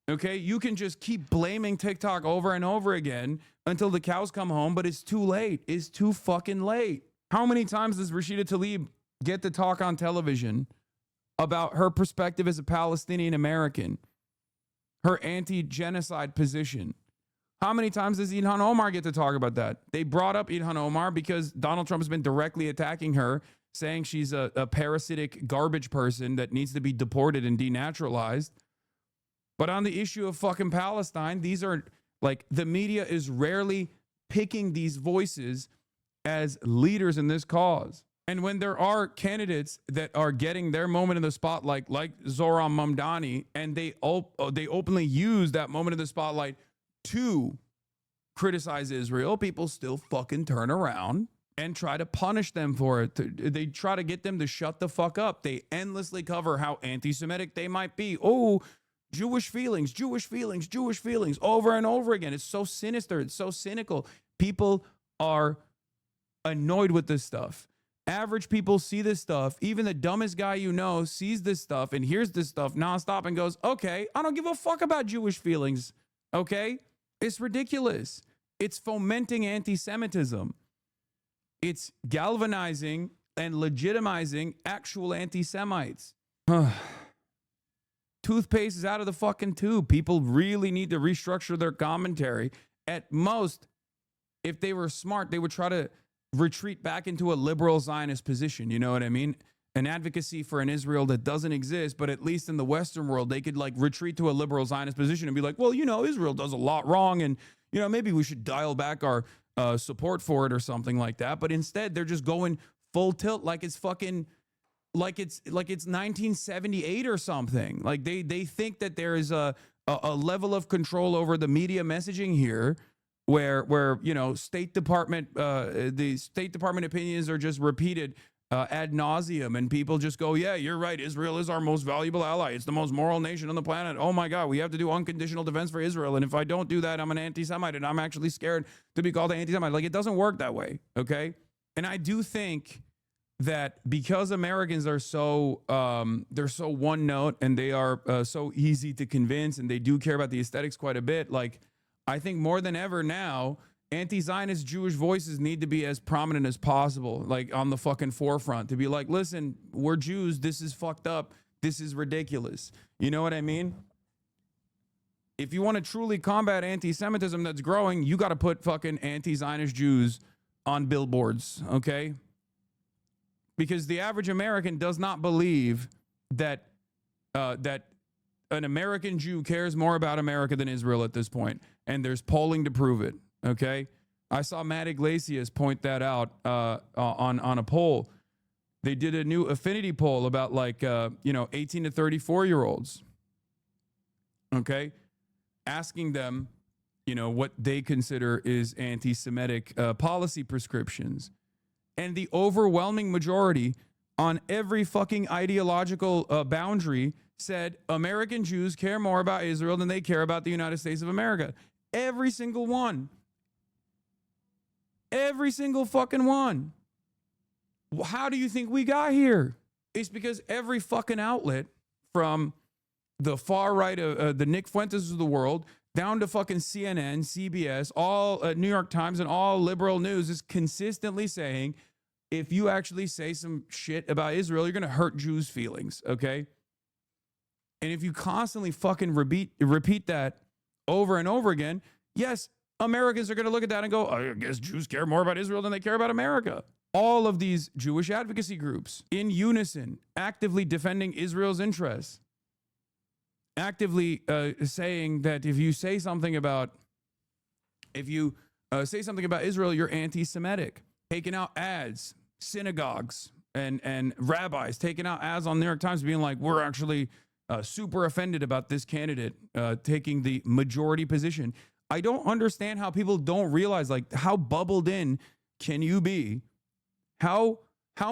Okay, you can just keep blaming TikTok over and over again until the cows come home, but it's too late. It's too fucking late. How many times does Rashida Tlaib get to talk on television about her perspective as a Palestinian American, her anti-genocide position? How many times does Ilhan Omar get to talk about that? They brought up Ilhan Omar because Donald Trump has been directly attacking her, saying she's a parasitic garbage person that needs to be deported and denaturalized. But on the issue of fucking Palestine, these are like, the media is rarely picking these voices as leaders in this cause. And when there are candidates that are getting their moment in the spotlight, like Zoran Mamdani, and they openly use that moment in the spotlight to criticize Israel, people still fucking turn around and try to punish them for it. They try to get them to shut the fuck up. They endlessly cover how anti-Semitic they might be. Oh, Jewish feelings, Jewish feelings, Jewish feelings, over and over again. It's so sinister. It's so cynical. People are annoyed with this stuff. Average people see this stuff. Even the dumbest guy you know sees this stuff and hears this stuff nonstop and goes, okay, I don't give a fuck about Jewish feelings. Okay? It's ridiculous. It's fomenting anti-Semitism. It's galvanizing and legitimizing actual anti-Semites. Toothpaste is out of the fucking tube. People really need to restructure their commentary. At most, if they were smart, they would try to retreat back into a liberal Zionist position. You know what I mean? An advocacy for an Israel that doesn't exist, but at least in the Western world, they could like retreat to a liberal Zionist position and be like, well, you know, Israel does a lot wrong, and, you know, maybe we should dial back our support for it or something like that. But instead, they're just going full tilt like it's fucking... Like it's 1978 or something. Like they think that there is a level of control over the media messaging here, where you know, the State Department opinions are just repeated ad nauseum, and people just go, yeah, you're right. Israel is our most valuable ally. It's the most moral nation on the planet. Oh my God, we have to do unconditional defense for Israel, and if I don't do that, I'm an anti-Semite, and I'm actually scared to be called an anti-Semite. Like, it doesn't work that way. Okay, and I do think that because Americans are so they're so one note, and they are so easy to convince, and they do care about the aesthetics quite a bit. Like, I think more than ever now, anti-Zionist Jewish voices need to be as prominent as possible, like on the fucking forefront, to be like, listen, we're Jews. This is fucked up. This is ridiculous. You know what I mean? If you want to truly combat anti-Semitism that's growing, you got to put fucking anti-Zionist Jews on billboards, okay? Because the average American does not believe that that an American Jew cares more about America than Israel at this point, and there's polling to prove it. Okay, I saw Matt Iglesias point that out on a poll. They did a new affinity poll about 18 to 34-year-olds. Okay, asking them, what they consider is anti-Semitic policy prescriptions, and the overwhelming majority on every fucking ideological boundary said American Jews care more about Israel than they care about the United States of America. Every single one. Every single fucking one. How do you think we got here? It's because every fucking outlet, from the far right, the Nick Fuentes of the world, down to fucking CNN, CBS, all New York Times, and all liberal news, is consistently saying, if you actually say some shit about Israel, you're going to hurt Jews' feelings, okay? And if you constantly fucking repeat that over and over again, yes, Americans are going to look at that and go, I guess Jews care more about Israel than they care about America. All of these Jewish advocacy groups, in unison, actively defending Israel's interests, actively saying that if you say something about Israel, you're anti-Semitic. Taking out ads, synagogues and rabbis taking out ads on New York Times, being like, we're actually super offended about this candidate taking the majority position. I don't understand how people don't realize, like, how bubbled in can you be? How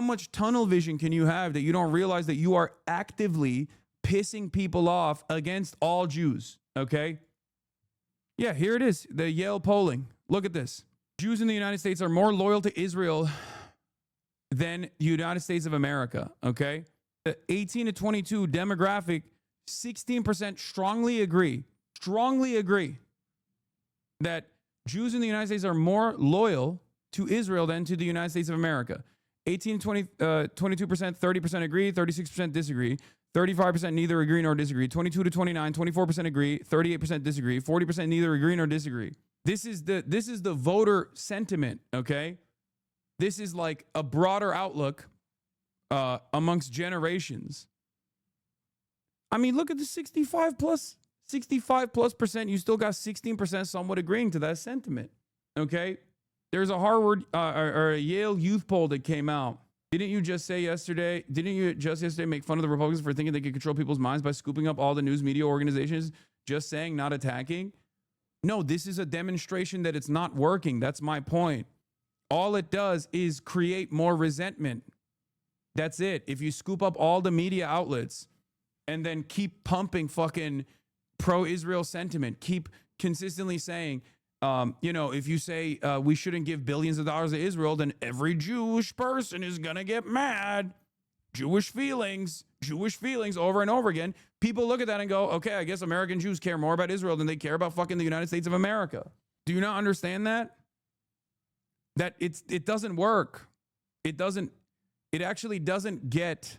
much tunnel vision can you have that you don't realize that you are actively pissing people off against all Jews? Okay. Yeah, here it is. The Yale polling. Look at this. Jews in the United States are more loyal to Israel than the United States of America. Okay. The 18 to 22 demographic, 16% strongly agree that Jews in the United States are more loyal to Israel than to the United States of America. 18 to 22%, 30% agree, 36% disagree, 35% neither agree nor disagree, 22 to 29, 24% agree, 38% disagree, 40% neither agree nor disagree. This is the voter sentiment, okay? This is like a broader outlook amongst generations. I mean, look at the 65 plus percent. You still got 16% somewhat agreeing to that sentiment, okay? There's a Harvard or a Yale youth poll that came out. Didn't you just yesterday make fun of the Republicans for thinking they could control people's minds by scooping up all the news media organizations, just saying, not attacking? No, this is a demonstration that it's not working. That's my point. All it does is create more resentment. That's it. If you scoop up all the media outlets and then keep pumping fucking pro-Israel sentiment, keep consistently saying, if you say we shouldn't give billions of dollars to Israel, then every Jewish person is going to get mad. Jewish feelings over and over again. People look at that and go, okay, I guess American Jews care more about Israel than they care about fucking the United States of America. Do you not understand that? That it doesn't work. It actually doesn't get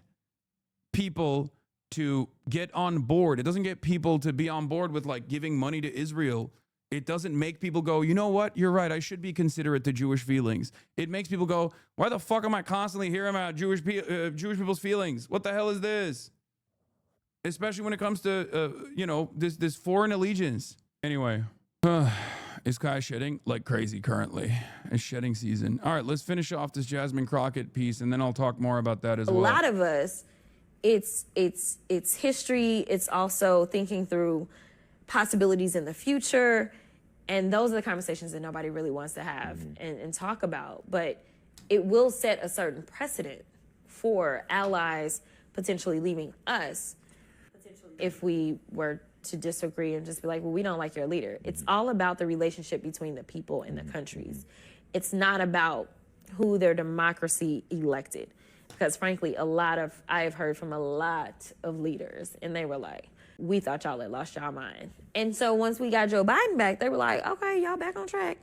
people to get on board. It doesn't get people to be on board with like giving money to Israel. It doesn't make people go, you know what? You're right. I should be considerate to Jewish feelings. It makes people go, why the fuck am I constantly hearing about Jewish people's feelings? What the hell is this? Especially when it comes to, this foreign allegiance. Anyway, is Kai shedding like crazy currently? It's shedding season. All right, let's finish off this Jasmine Crockett piece, and then I'll talk more about that as well. A lot of us, it's history. It's also thinking through possibilities in the future, and those are the conversations that nobody really wants to have and talk about. But it will set a certain precedent for allies potentially leaving us if we were to disagree and just be like, well, we don't like your leader. It's all about the relationship between the people and the countries. It's not about who their democracy elected, because frankly, I have heard from a lot of leaders, and they were like, we thought y'all had lost y'all mind. And so once we got Joe Biden back, they were like, okay, y'all back on track.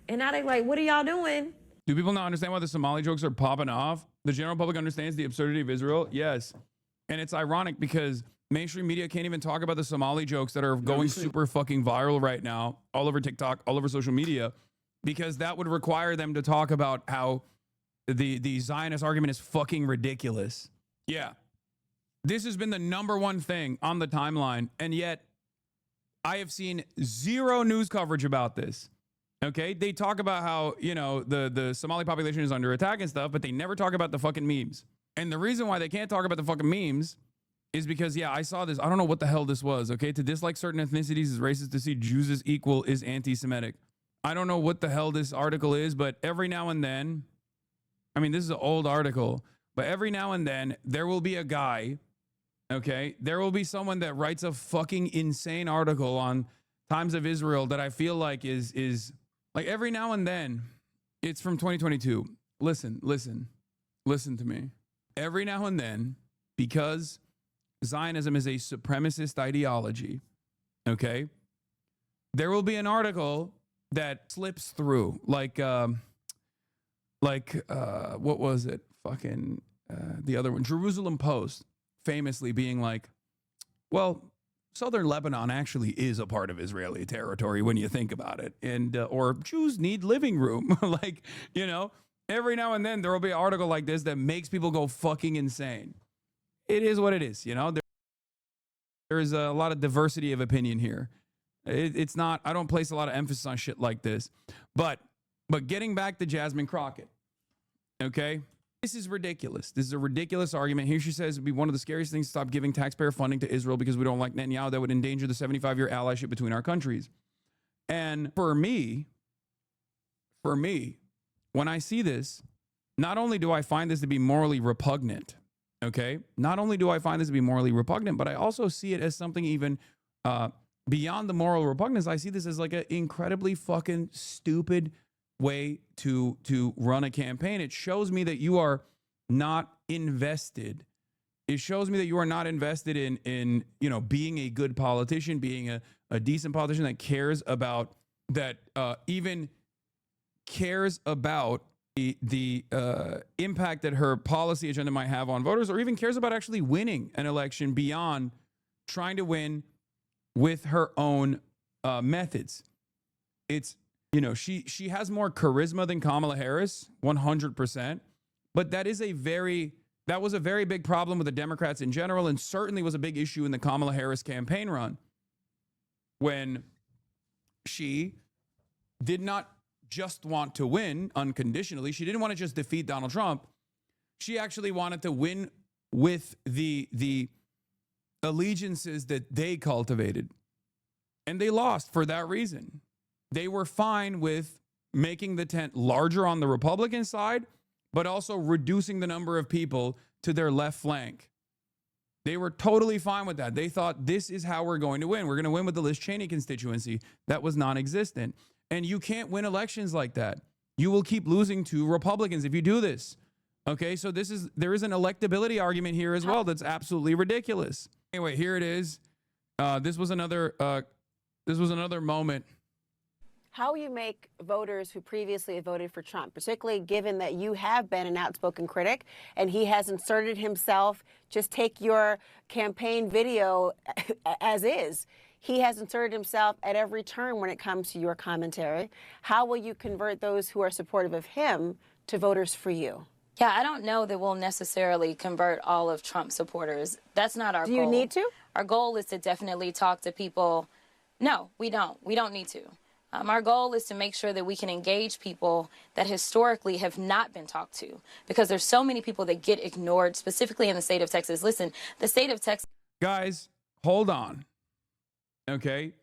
And now they like, what are y'all doing? Do people not understand why the Somali jokes are popping off? The general public understands the absurdity of Israel? Yes. And it's ironic because mainstream media can't even talk about the Somali jokes that are going super fucking viral right now, all over TikTok, all over social media, because that would require them to talk about how the Zionist argument is fucking ridiculous. Yeah. This has been the number one thing on the timeline, and yet I have seen zero news coverage about this. Okay? They talk about how, you know, the Somali population is under attack and stuff, but they never talk about the fucking memes. And the reason why they can't talk about the fucking memes is because, yeah, I saw this. I don't know what the hell this was, okay? To dislike certain ethnicities is racist. To see Jews as equal is anti-Semitic. I don't know what the hell this article is, but every now and then, I mean, this is an old article, but every now and then there will be a guy, okay? There will be someone that writes a fucking insane article on Times of Israel that I feel like is like every now and then. It's from 2022. Listen to me. Every now and then, because Zionism is a supremacist ideology, okay, there will be an article that slips through, like what was it? Fucking the other one, Jerusalem Post, famously being like, well, southern Lebanon actually is a part of Israeli territory when you think about it, and or Jews need living room. Like, you know, every now and then there will be an article like this that makes people go fucking insane. It is what it is, you know. There's a lot of diversity of opinion here. It's not, I don't place a lot of emphasis on shit like this. But getting back to Jasmine Crockett, okay? This is ridiculous. This is a ridiculous argument. Here she says it would be one of the scariest things to stop giving taxpayer funding to Israel because we don't like Netanyahu. That would endanger the 75-year allyship between our countries. And for me, when I see this, not only do I find this to be morally repugnant, okay? Not only do I find this to be morally repugnant, but I also see it as something even beyond the moral repugnance. I see this as like an incredibly fucking stupid way to run a campaign. It shows me that you are not invested. It shows me that you are not invested in you know, being a good politician, being a decent politician that cares about that, even cares about the impact that her policy agenda might have on voters, or even cares about actually winning an election beyond trying to win with her own methods. It's, you know, she has more charisma than Kamala Harris, 100%. But that was a very big problem with the Democrats in general, and certainly was a big issue in the Kamala Harris campaign run, when she did not just want to win unconditionally. She didn't want to just defeat Donald Trump. She actually wanted to win with the allegiances that they cultivated. And they lost for that reason. They were fine with making the tent larger on the Republican side, but also reducing the number of people to their left flank. They were totally fine with that. They thought, this is how we're going to win. We're going to win with the Liz Cheney constituency. That was non-existent. And you can't win elections like that. You will keep losing to Republicans if you do this. Okay, so there is an electability argument here as well that's absolutely ridiculous. Anyway, here it is. This was another moment. How will you make voters who previously voted for Trump, particularly given that you have been an outspoken critic and he has inserted himself, just take your campaign video as is. He has inserted himself at every turn when it comes to your commentary. How will you convert those who are supportive of him to voters for you? Yeah, I don't know that we'll necessarily convert all of Trump's supporters. That's not our goal. Do you need to? Our goal is to definitely talk to people. No, we don't. We don't need to. Our goal is to make sure that we can engage people that historically have not been talked to, because there's so many people that get ignored, specifically in the state of Texas. Listen, the state of Texas. Guys, hold on. Okay?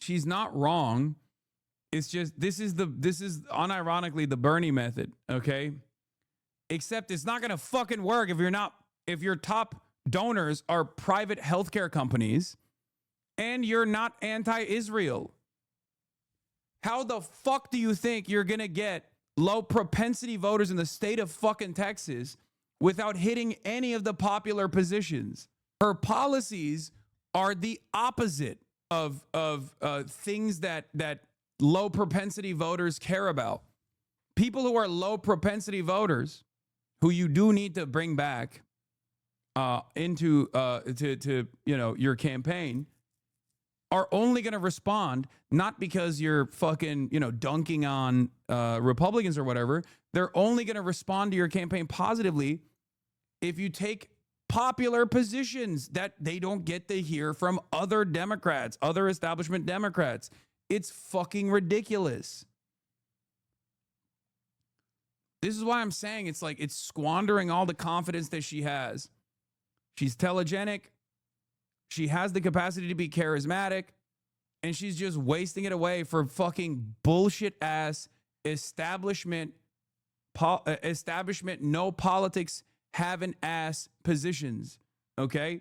She's not wrong. It's just, this is unironically the Bernie method, okay? Except it's not going to fucking work if your top donors are private healthcare companies and you're not anti-Israel. How the fuck do you think you're going to get low propensity voters in the state of fucking Texas without hitting any of the popular positions? Her policies are the opposite of things that low propensity voters care about. People who are low propensity voters, who you do need to bring back into your campaign, are only going to respond not because you're fucking dunking on Republicans or whatever. They're only going to respond to your campaign positively if you take popular positions that they don't get to hear from other Democrats, other establishment Democrats. It's fucking ridiculous. This is why I'm saying it's like it's squandering all the confidence that she has. She's telegenic. She has the capacity to be charismatic, and she's just wasting it away for fucking bullshit ass establishment, no politics, having ass positions. Okay.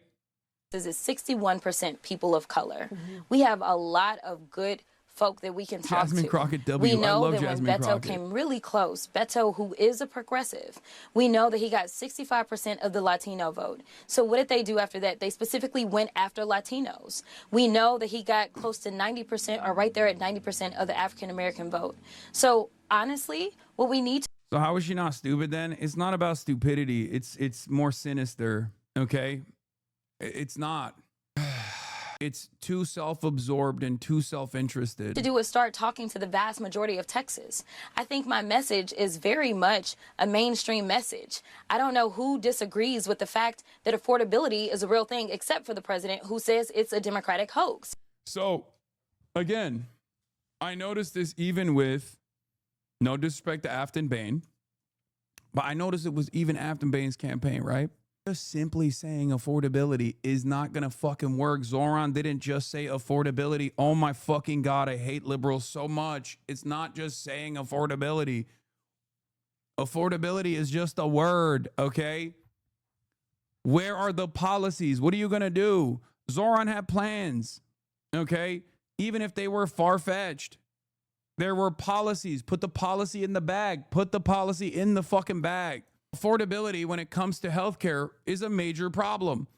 This is 61% people of color. We have a lot of good folk that we can talk Jasmine to. Crockett W. We know I love that Jasmine when Beto Crockett. came really close, Beto, who is a progressive, we know that he got 65% of the Latino vote. So what did they do after that? They specifically went after Latinos. We know that he got close to 90% or right there at 90% of the African American vote. So honestly, what we need to So how is she not stupid then? It's not about stupidity. It's more sinister. Okay. It's not. It's too self-absorbed and too self-interested. do is start talking to the vast majority of Texas. I think my message is very much a mainstream message. I don't know who disagrees with the fact that affordability is a real thing, except for the president, who says it's a Democratic hoax. So, again, I noticed this even with, no disrespect to Afton Bain, but I noticed it was even Afton Bain's campaign, right? Just simply saying affordability is not going to fucking work. Zoran didn't just say affordability. Oh my fucking God, I hate liberals so much. It's not just saying affordability. Affordability is just a word, okay? Where are the policies? What are you going to do? Zoran had plans, okay? Even if they were far-fetched. There were policies. Put the policy in the bag. Put the policy in the fucking bag. Affordability when it comes to healthcare is a major problem.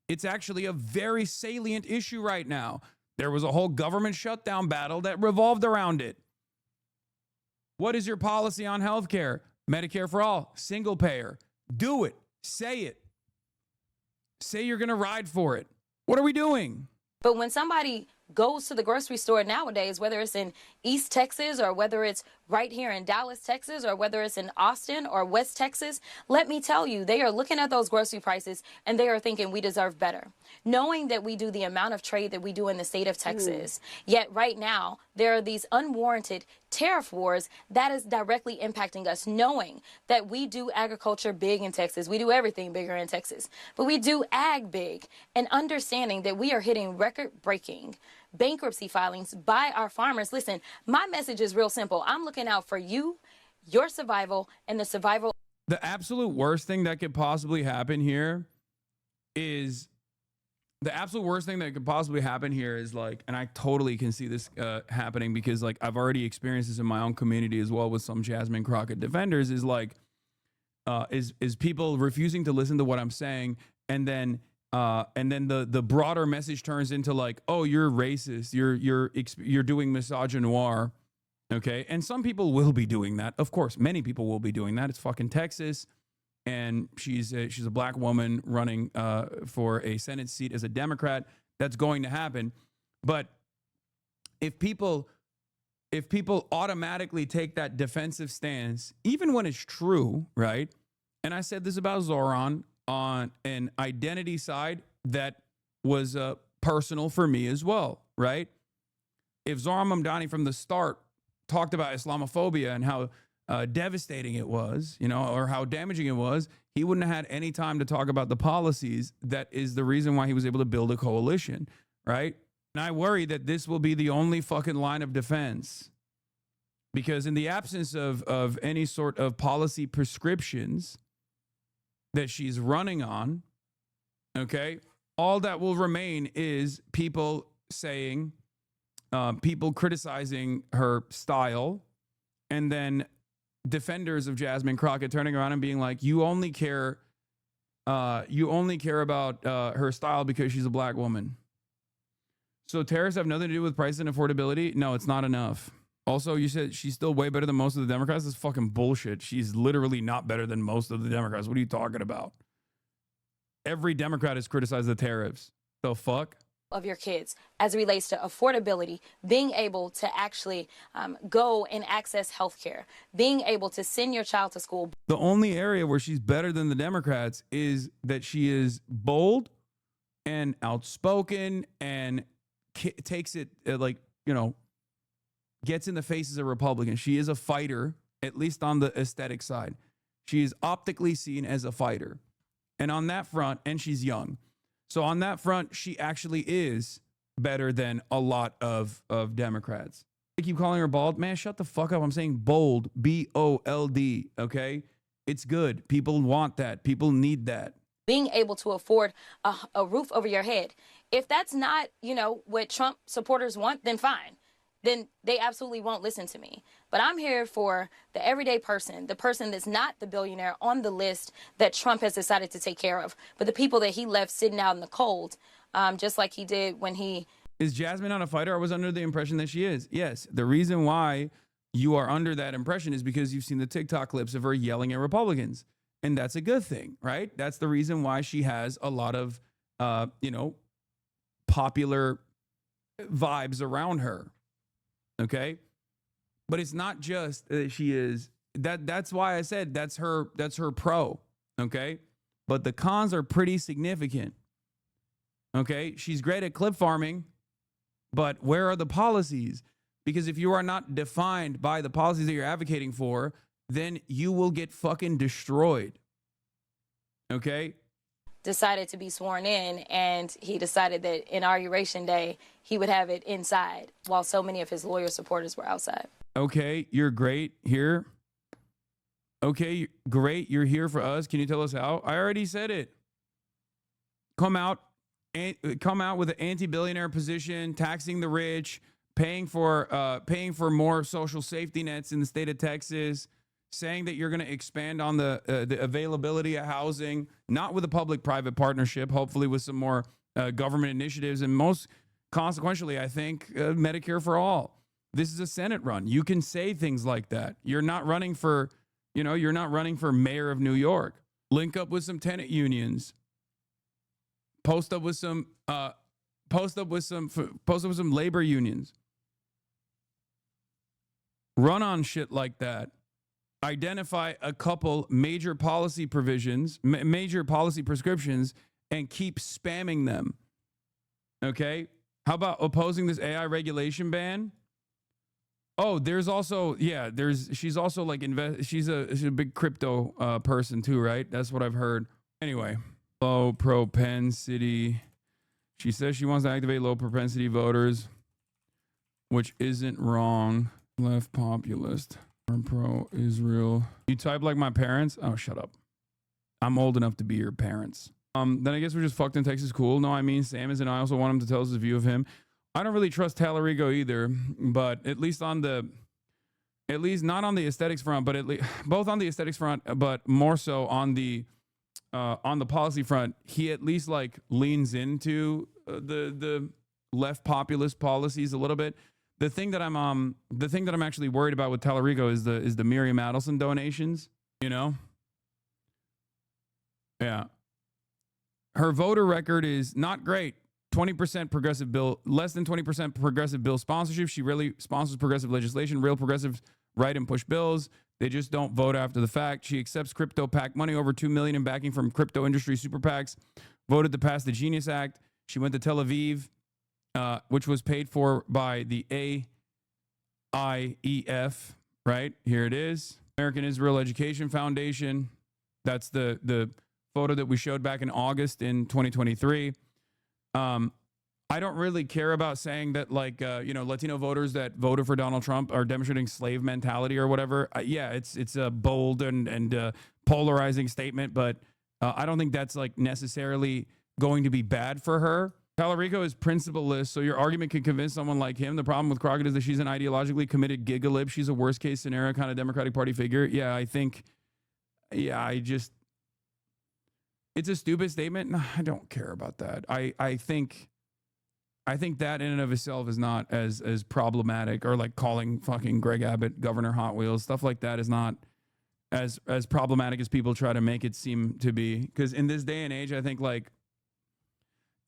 It's actually a very salient issue right now. There was a whole government shutdown battle that revolved around it. What is your policy on healthcare? Medicare for all, single payer. Do it. Say it. Say you're going to ride for it. What are we doing? But when somebody goes to the grocery store nowadays, whether it's in East Texas or whether it's right here in Dallas, Texas, or whether it's in Austin or West Texas, let me tell you, they are looking at those grocery prices and they are thinking we deserve better. Knowing that we do the amount of trade that we do in the state of Texas, yet right now there are these unwarranted tariff wars that is directly impacting us, knowing that we do agriculture big in Texas. We do everything bigger in Texas, but we do ag big, and understanding that we are hitting record-breaking bankruptcy filings by our farmers. Listen, my message is real simple. I'm looking out for you, your survival, and the survival. The absolute worst thing that could possibly happen here is like, and I totally can see this happening because like I've already experienced this in my own community as well with some Jasmine Crockett defenders, is like is people refusing to listen to what I'm saying, and then the broader message turns into like, oh, you're racist, you're doing misogynoir, okay? And some people will be doing that, of course. Many people will be doing that. It's fucking Texas, and she's a black woman running for a Senate seat as a Democrat. That's going to happen. But if people automatically take that defensive stance, even when it's true, right? And I said this about Zoran on an identity side that was personal for me as well, right? If Zoran Mamdani from the start talked about Islamophobia and how devastating it was, or how damaging it was, he wouldn't have had any time to talk about the policies that is the reason why he was able to build a coalition, right? And I worry that this will be the only fucking line of defense, because in the absence of any sort of policy prescriptions that she's running on, okay, all that will remain is people saying, people criticizing her style, and then defenders of Jasmine Crockett turning around and being like, you only care about her style because she's a black woman. So tariffs have nothing to do with price and affordability? No, it's not enough. Also, you said she's still way better than most of the Democrats. That's fucking bullshit. She's literally not better than most of the Democrats. What are you talking about? Every Democrat has criticized the tariffs. The fuck? Of your kids as it relates to affordability, being able to actually go and access healthcare, being able to send your child to school. The only area where she's better than the Democrats is that she is bold and outspoken and takes it gets in the faces of Republicans. She is a fighter, at least on the aesthetic side. She is optically seen as a fighter. And on that front, and she's young. So on that front, she actually is better than a lot of Democrats. I keep calling her bald. Man, shut the fuck up. I'm saying bold, B-O-L-D, okay? It's good. People want that. People need that. Being able to afford a roof over your head. If that's not, what Trump supporters want, then fine. Then they absolutely won't listen to me. But I'm here for the everyday person, the person that's not the billionaire on the list that Trump has decided to take care of, but the people that he left sitting out in the cold, just like he did when he... Is Jasmine not a fighter? I was under the impression that she is. Yes. The reason why you are under that impression is because you've seen the TikTok clips of her yelling at Republicans. And that's a good thing, right? That's the reason why she has a lot of, popular vibes around her. Okay. But it's not just that she is that's why I said that's her pro. Okay. But the cons are pretty significant. Okay. She's great at clip farming, but where are the policies? Because if you are not defined by the policies that you're advocating for, then you will get fucking destroyed. Okay. Decided to be sworn in, and he decided that Inauguration Day, he would have it inside while so many of his lawyer supporters were outside. Okay, you're great here. Okay, great. You're here for us. Can you tell us how? I already said it. Come out with an anti-billionaire position, taxing the rich, paying for more social safety nets in the state of Texas, saying that you're going to expand on the availability of housing, not with a public-private partnership, hopefully with some more government initiatives, and most consequentially, I think, Medicare for all. This is a Senate run. You can say things like that. You're not running for, mayor of New York. Link up with some tenant unions. Post up with some labor unions. Run on shit like that. Identify a couple major policy provisions, major policy prescriptions, and keep spamming them. Okay? How about opposing this AI regulation ban? Oh, there's also, she's also like, she's a big crypto person too, right? That's what I've heard. Anyway, low propensity. She says she wants to activate low propensity voters, which isn't wrong. Left populist. Pro-Israel. You type like my parents? Oh, shut up. I'm old enough to be your parents. Then I guess we're just fucked in Texas. Cool. No, I mean, Sam is, and I also want him to tell us his view of him. I don't really trust Talarico either, but at least not on the aesthetics front, but at least both on the aesthetics front, but more so on the policy front, he at least like leans into the left populist policies a little bit. The thing that I'm actually worried about with Talarico is the Miriam Adelson donations, Yeah. Her voter record is not great. 20% progressive bill, less than 20% progressive bill sponsorship. She really sponsors progressive legislation. Real progressives write and push bills. They just don't vote after the fact. She accepts crypto PAC money, over $2 million in backing from crypto industry super PACs. Voted to pass the Genius Act. She went to Tel Aviv, which was paid for by the AIEF, right? Here it is. American Israel Education Foundation. That's the photo that we showed back in August in 2023. I don't really care about saying that, like, Latino voters that voted for Donald Trump are demonstrating slave mentality or whatever. It's a bold and polarizing statement, but I don't think that's like necessarily going to be bad for her. Talarico is principleless, so your argument can convince someone like him. The problem with Crockett is that she's an ideologically committed gigalib. She's a worst case scenario kind of Democratic Party figure. It's a stupid statement. No, I don't care about that. I think I think that in and of itself is not as problematic, or like calling fucking Greg Abbott Governor Hot Wheels, stuff like that is not as problematic as people try to make it seem to be. Because in this day and age, I think like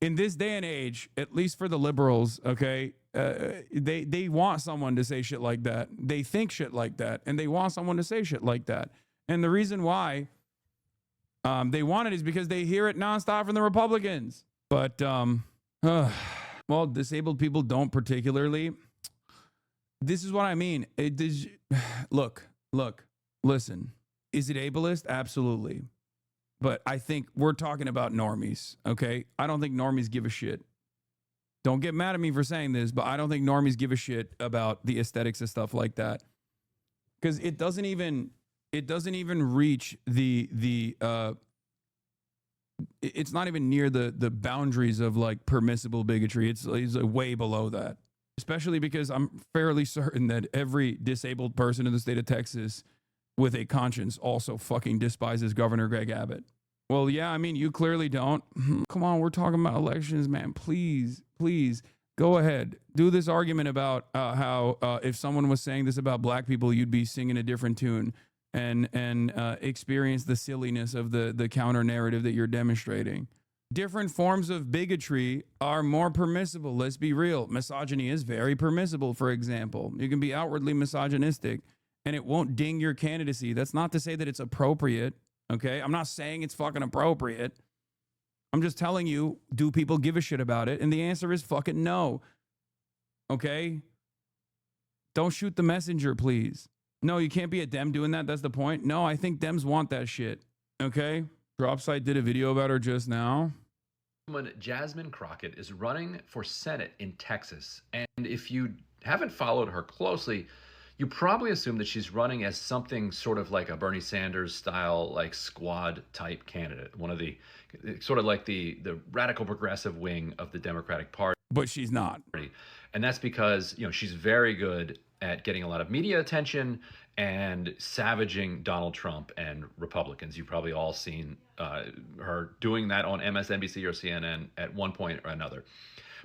in this day and age, at least for the liberals, okay, they want someone to say shit like that. They think shit like that, and they want someone to say shit like that. And the reason why they want it is because they hear it nonstop from the Republicans. But well, disabled people don't particularly. This is what I mean. Look, listen. Is it ableist? Absolutely. But I think we're talking about normies, okay? I don't think normies give a shit. Don't get mad at me for saying this, but I don't think normies give a shit about the aesthetics of stuff like that. Because it doesn't even reach it's not even near the boundaries of like permissible bigotry. It's way below that. Especially because I'm fairly certain that every disabled person in the state of Texas with a conscience also fucking despises Governor Greg Abbott. Well, yeah, I mean, you clearly don't. Come on, we're talking about elections, man. Please go ahead. Do this argument about how if someone was saying this about black people, you'd be singing a different tune. And experience the silliness of the counter narrative that you're demonstrating. Different forms of bigotry are more permissible. Let's be real. Misogyny is very permissible, for example. You can be outwardly misogynistic and it won't ding your candidacy. That's not to say that it's appropriate, okay? I'm not saying it's fucking appropriate. I'm just telling you, do people give a shit about it? And the answer is fucking no, okay? Don't shoot the messenger, please. No, you can't be a Dem doing that. That's the point. No, I think Dems want that shit. Okay? Dropsite did a video about her just now. Jasmine Crockett is running for Senate in Texas. And if you haven't followed her closely, you probably assume that she's running as something sort of like a Bernie Sanders style, like squad type candidate. One of the sort of like the radical progressive wing of the Democratic Party. But she's not. And that's because, she's very good at getting a lot of media attention and savaging Donald Trump and Republicans. You've probably all seen her doing that on MSNBC or CNN at one point or another.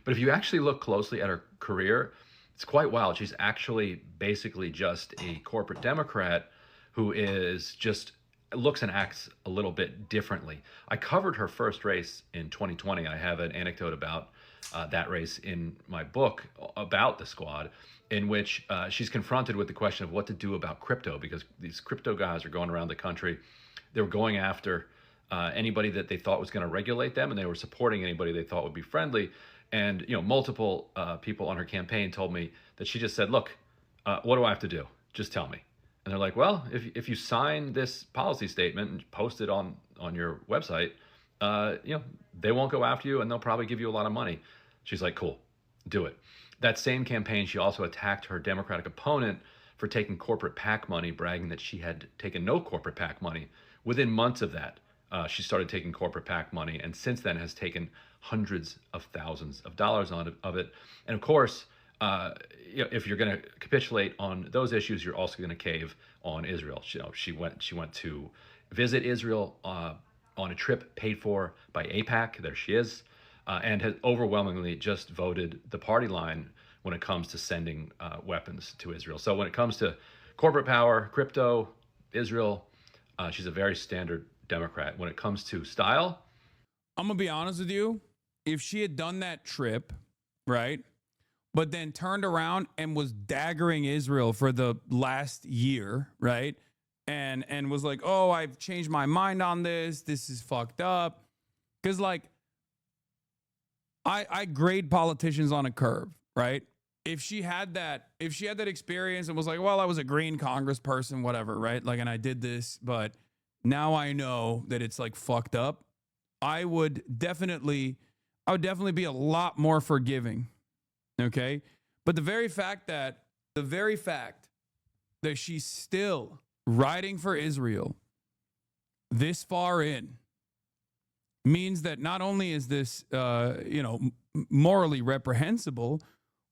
But if you actually look closely at her career, it's quite wild. She's actually basically just a corporate Democrat who is just looks and acts a little bit differently. I covered her first race in 2020. I have an anecdote about that race in my book about the squad, in which she's confronted with the question of what to do about crypto, because these crypto guys are going around the country. They were going after anybody that they thought was going to regulate them, and they were supporting anybody they thought would be friendly. And multiple people on her campaign told me that she just said, look, what do I have to do? Just tell me. And they're like, well, if you sign this policy statement and post it on your website, they won't go after you and they'll probably give you a lot of money. She's like, cool, do it. That same campaign, she also attacked her Democratic opponent for taking corporate PAC money, bragging that she had taken no corporate PAC money. Within months of that, she started taking corporate PAC money, and since then has taken hundreds of thousands of dollars of it. And of course, if you're going to capitulate on those issues, you're also going to cave on Israel. She went to visit Israel on a trip paid for by AIPAC. There she is. And has overwhelmingly just voted the party line when it comes to sending weapons to Israel. So when it comes to corporate power, crypto, Israel, she's a very standard Democrat. When it comes to style, I'm going to be honest with you. If she had done that trip, right, but then turned around and was daggering Israel for the last year, right, and was like, oh, I've changed my mind on this. This is fucked up. Because, like, I grade politicians on a curve, right? If she had that experience and was like, well, I was a green congressperson, whatever, right? Like, and I did this, but now I know that it's like fucked up. I would definitely be a lot more forgiving. Okay. But the very fact that she's still riding for Israel this far in means that not only is this, morally reprehensible,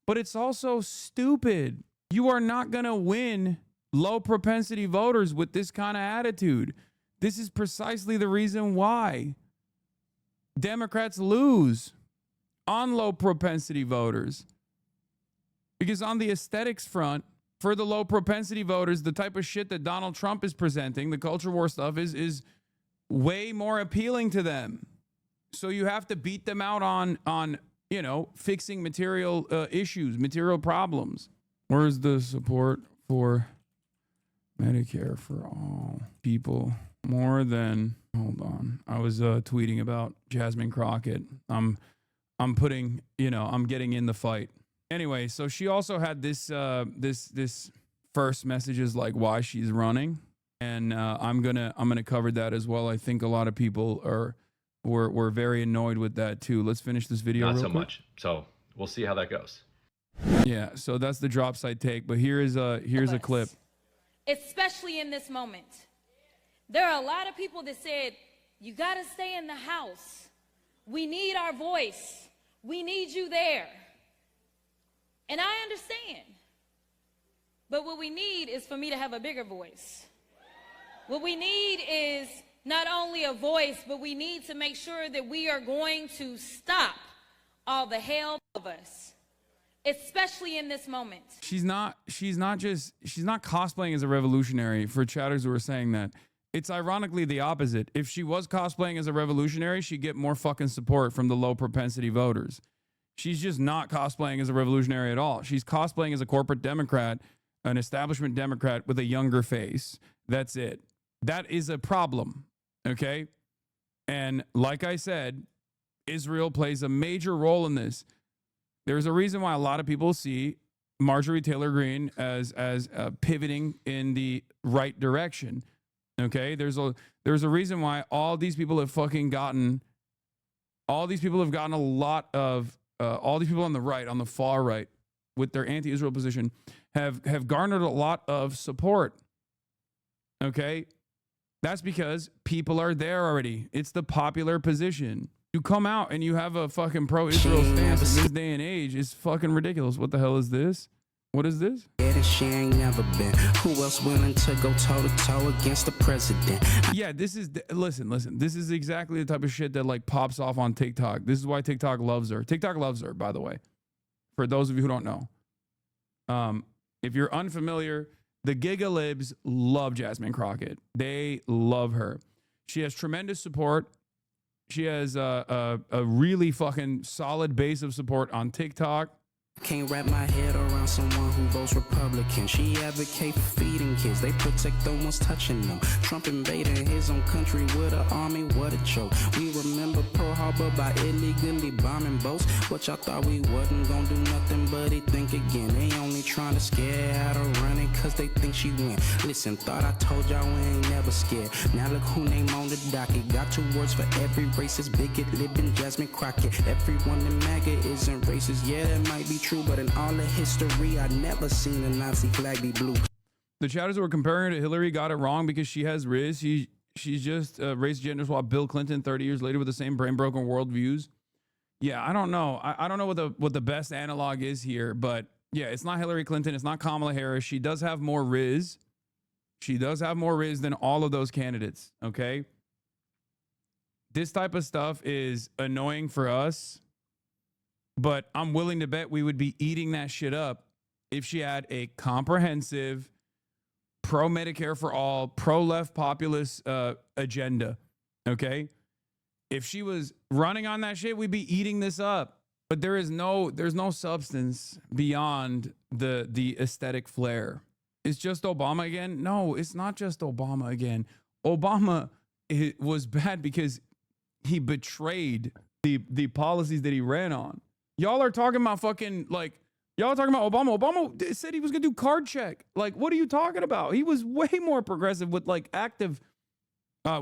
but it's also stupid. You are not going to win low propensity voters with this kind of attitude. This is precisely the reason why Democrats lose on low propensity voters. Because on the aesthetics front, for the low propensity voters, the type of shit that Donald Trump is presenting, the culture war stuff, is way more appealing to them. So you have to beat them out on you know, fixing material issues, material problems. Where's the support for Medicare for all people? More than, hold on. I was tweeting about Jasmine Crockett. I'm putting, you know, I'm getting in the fight. Anyway, so she also had this this first messages like why she's running, and I'm gonna cover that as well. I think a lot of people were very annoyed with that too. Let's finish this video. Not real so quick. much. So we'll see how that goes. Yeah, so that's the drop side take. But here's a clip. Especially in this moment. There are a lot of people that said, you got to stay in the house. We need our voice. We need you there. And I understand. But what we need is for me to have a bigger voice. What we need is not only a voice, but we need to make sure that we are going to stop all the hell of us. Especially in this moment. She's not cosplaying as a revolutionary, for chatters who are saying that. It's ironically the opposite. If she was cosplaying as a revolutionary, she'd get more fucking support from the low propensity voters. She's just not cosplaying as a revolutionary at all. She's cosplaying as a corporate Democrat, an establishment Democrat with a younger face. That's it. That is a problem. Okay? And like I said, Israel plays a major role in this. There's a reason why a lot of people see Marjorie Taylor Greene as pivoting in the right direction. Okay, there's a reason why all these people have gotten a lot of all these people on the right, on the far right, with their anti-Israel position, have garnered a lot of support. Okay, that's because people are there already. It's the popular position. You come out and you have a fucking pro-Israel stance in this day and age. It's fucking ridiculous. What the hell is this? What is this? She ain't never been. Who else willing to go toe to toe against the president? Yeah, this is, listen. This is exactly the type of shit that like pops off on TikTok. This is why TikTok loves her. TikTok loves her, by the way. For those of you who don't know. If you're unfamiliar, the Gigalibs love Jasmine Crockett. They love her. She has tremendous support. She has a really fucking solid base of support on TikTok. Can't wrap my head around someone who votes Republican. She advocate for feeding kids. They protect the ones touching them. Trump invading his own country with an army. What a joke. We remember Pearl Harbor by illegally bombing boats. What y'all thought we wasn't gonna do nothing but they think again. They only trying to scare out of running cause they think she win. Listen, thought I told y'all we ain't never scared. Now look who name on the docket. Got 2 words for every racist bigot living, Jasmine Crockett. Everyone in MAGA isn't racist. Yeah, that might be true, but in all of history, I never seen a Nazi flag be blue. The chatters who were comparing her to Hillary got it wrong because she has Riz. She's just race gender swap Bill Clinton 30 years later with the same brain broken worldviews. Yeah, I don't know. I don't know what the best analog is here, but yeah, it's not Hillary Clinton. It's not Kamala Harris. She does have more Riz. She does have more Riz than all of those candidates. Okay. This type of stuff is annoying for us. But I'm willing to bet we would be eating that shit up if she had a comprehensive pro-Medicare for all, pro-left populist agenda, okay? If she was running on that shit, we'd be eating this up. But there's no substance beyond the aesthetic flair. It's just Obama again? No, it's not just Obama again. Obama was bad because he betrayed the policies that he ran on. Y'all are talking about fucking, like, y'all are talking about Obama. Obama said he was going to do card check. Like, what are you talking about? He was way more progressive with, like, active,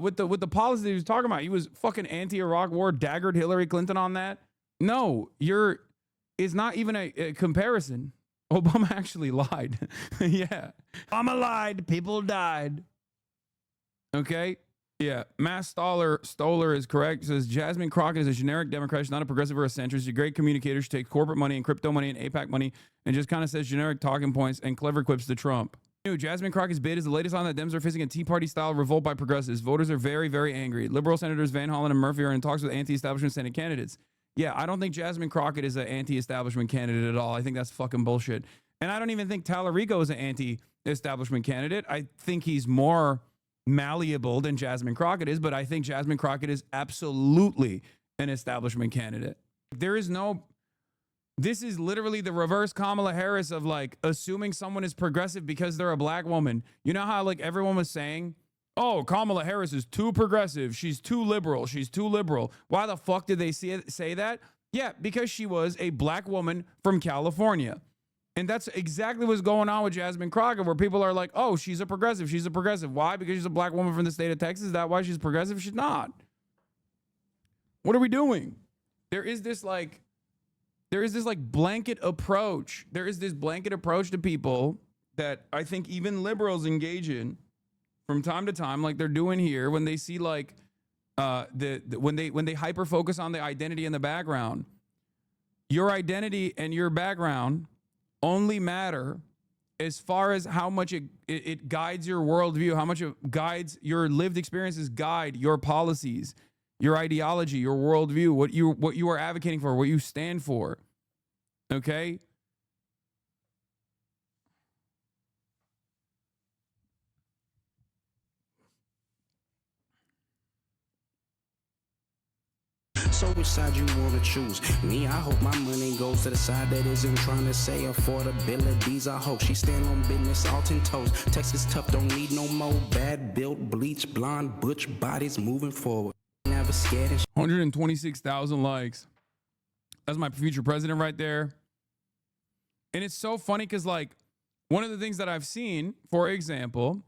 with the policy that he was talking about. He was fucking anti-Iraq war, daggered Hillary Clinton on that. No, it's not even a comparison. Obama actually lied. Yeah. Obama lied. People died. Okay. Yeah, Matt Stoller is correct. It says Jasmine Crockett is a generic Democrat. She's not a progressive or a centrist. She's a great communicator. She takes corporate money and crypto money and APAC money and just kind of says generic talking points and clever quips to Trump. Jasmine Crockett's bid is the latest on that Dems are facing a Tea Party-style revolt by progressives. Voters are very, very angry. Liberal Senators Van Hollen and Murphy are in talks with anti-establishment Senate candidates. Yeah, I don't think Jasmine Crockett is an anti-establishment candidate at all. I think that's fucking bullshit. And I don't even think Tallarico is an anti-establishment candidate. I think he's more malleable than Jasmine Crockett is, but I think Jasmine Crockett is absolutely an establishment candidate. There is no... This is literally the reverse Kamala Harris of like assuming someone is progressive because they're a black woman. You know how like everyone was saying, oh, Kamala Harris is too progressive. She's too liberal. She's too liberal. Why the fuck did they say that? Yeah, because she was a black woman from California. And that's exactly what's going on with Jasmine Crockett, where people are like, oh, she's a progressive. She's a progressive. Why? Because she's a black woman from the state of Texas. Is that why she's progressive? She's not. What are we doing? There is this blanket approach. There is this blanket approach to people that I think even liberals engage in from time to time, like they're doing here when they see like when they hyper focus on the identity in the background. Your identity and your background only matter as far as how much it guides your worldview, how much it guides your lived experiences, guide your policies, your ideology, your worldview, what you are advocating for, what you stand for. Okay? So which side you wanna choose? Me, I hope my money goes to the side that isn't trying to say affordabilities. I hope she stand on business, all 10 toes. Texas tough, don't need no more bad built, bleach, blonde, butch bodies moving forward. Never scared and 126,000 likes. That's my future president right there. And it's so funny because like one of the things that I've seen, for example,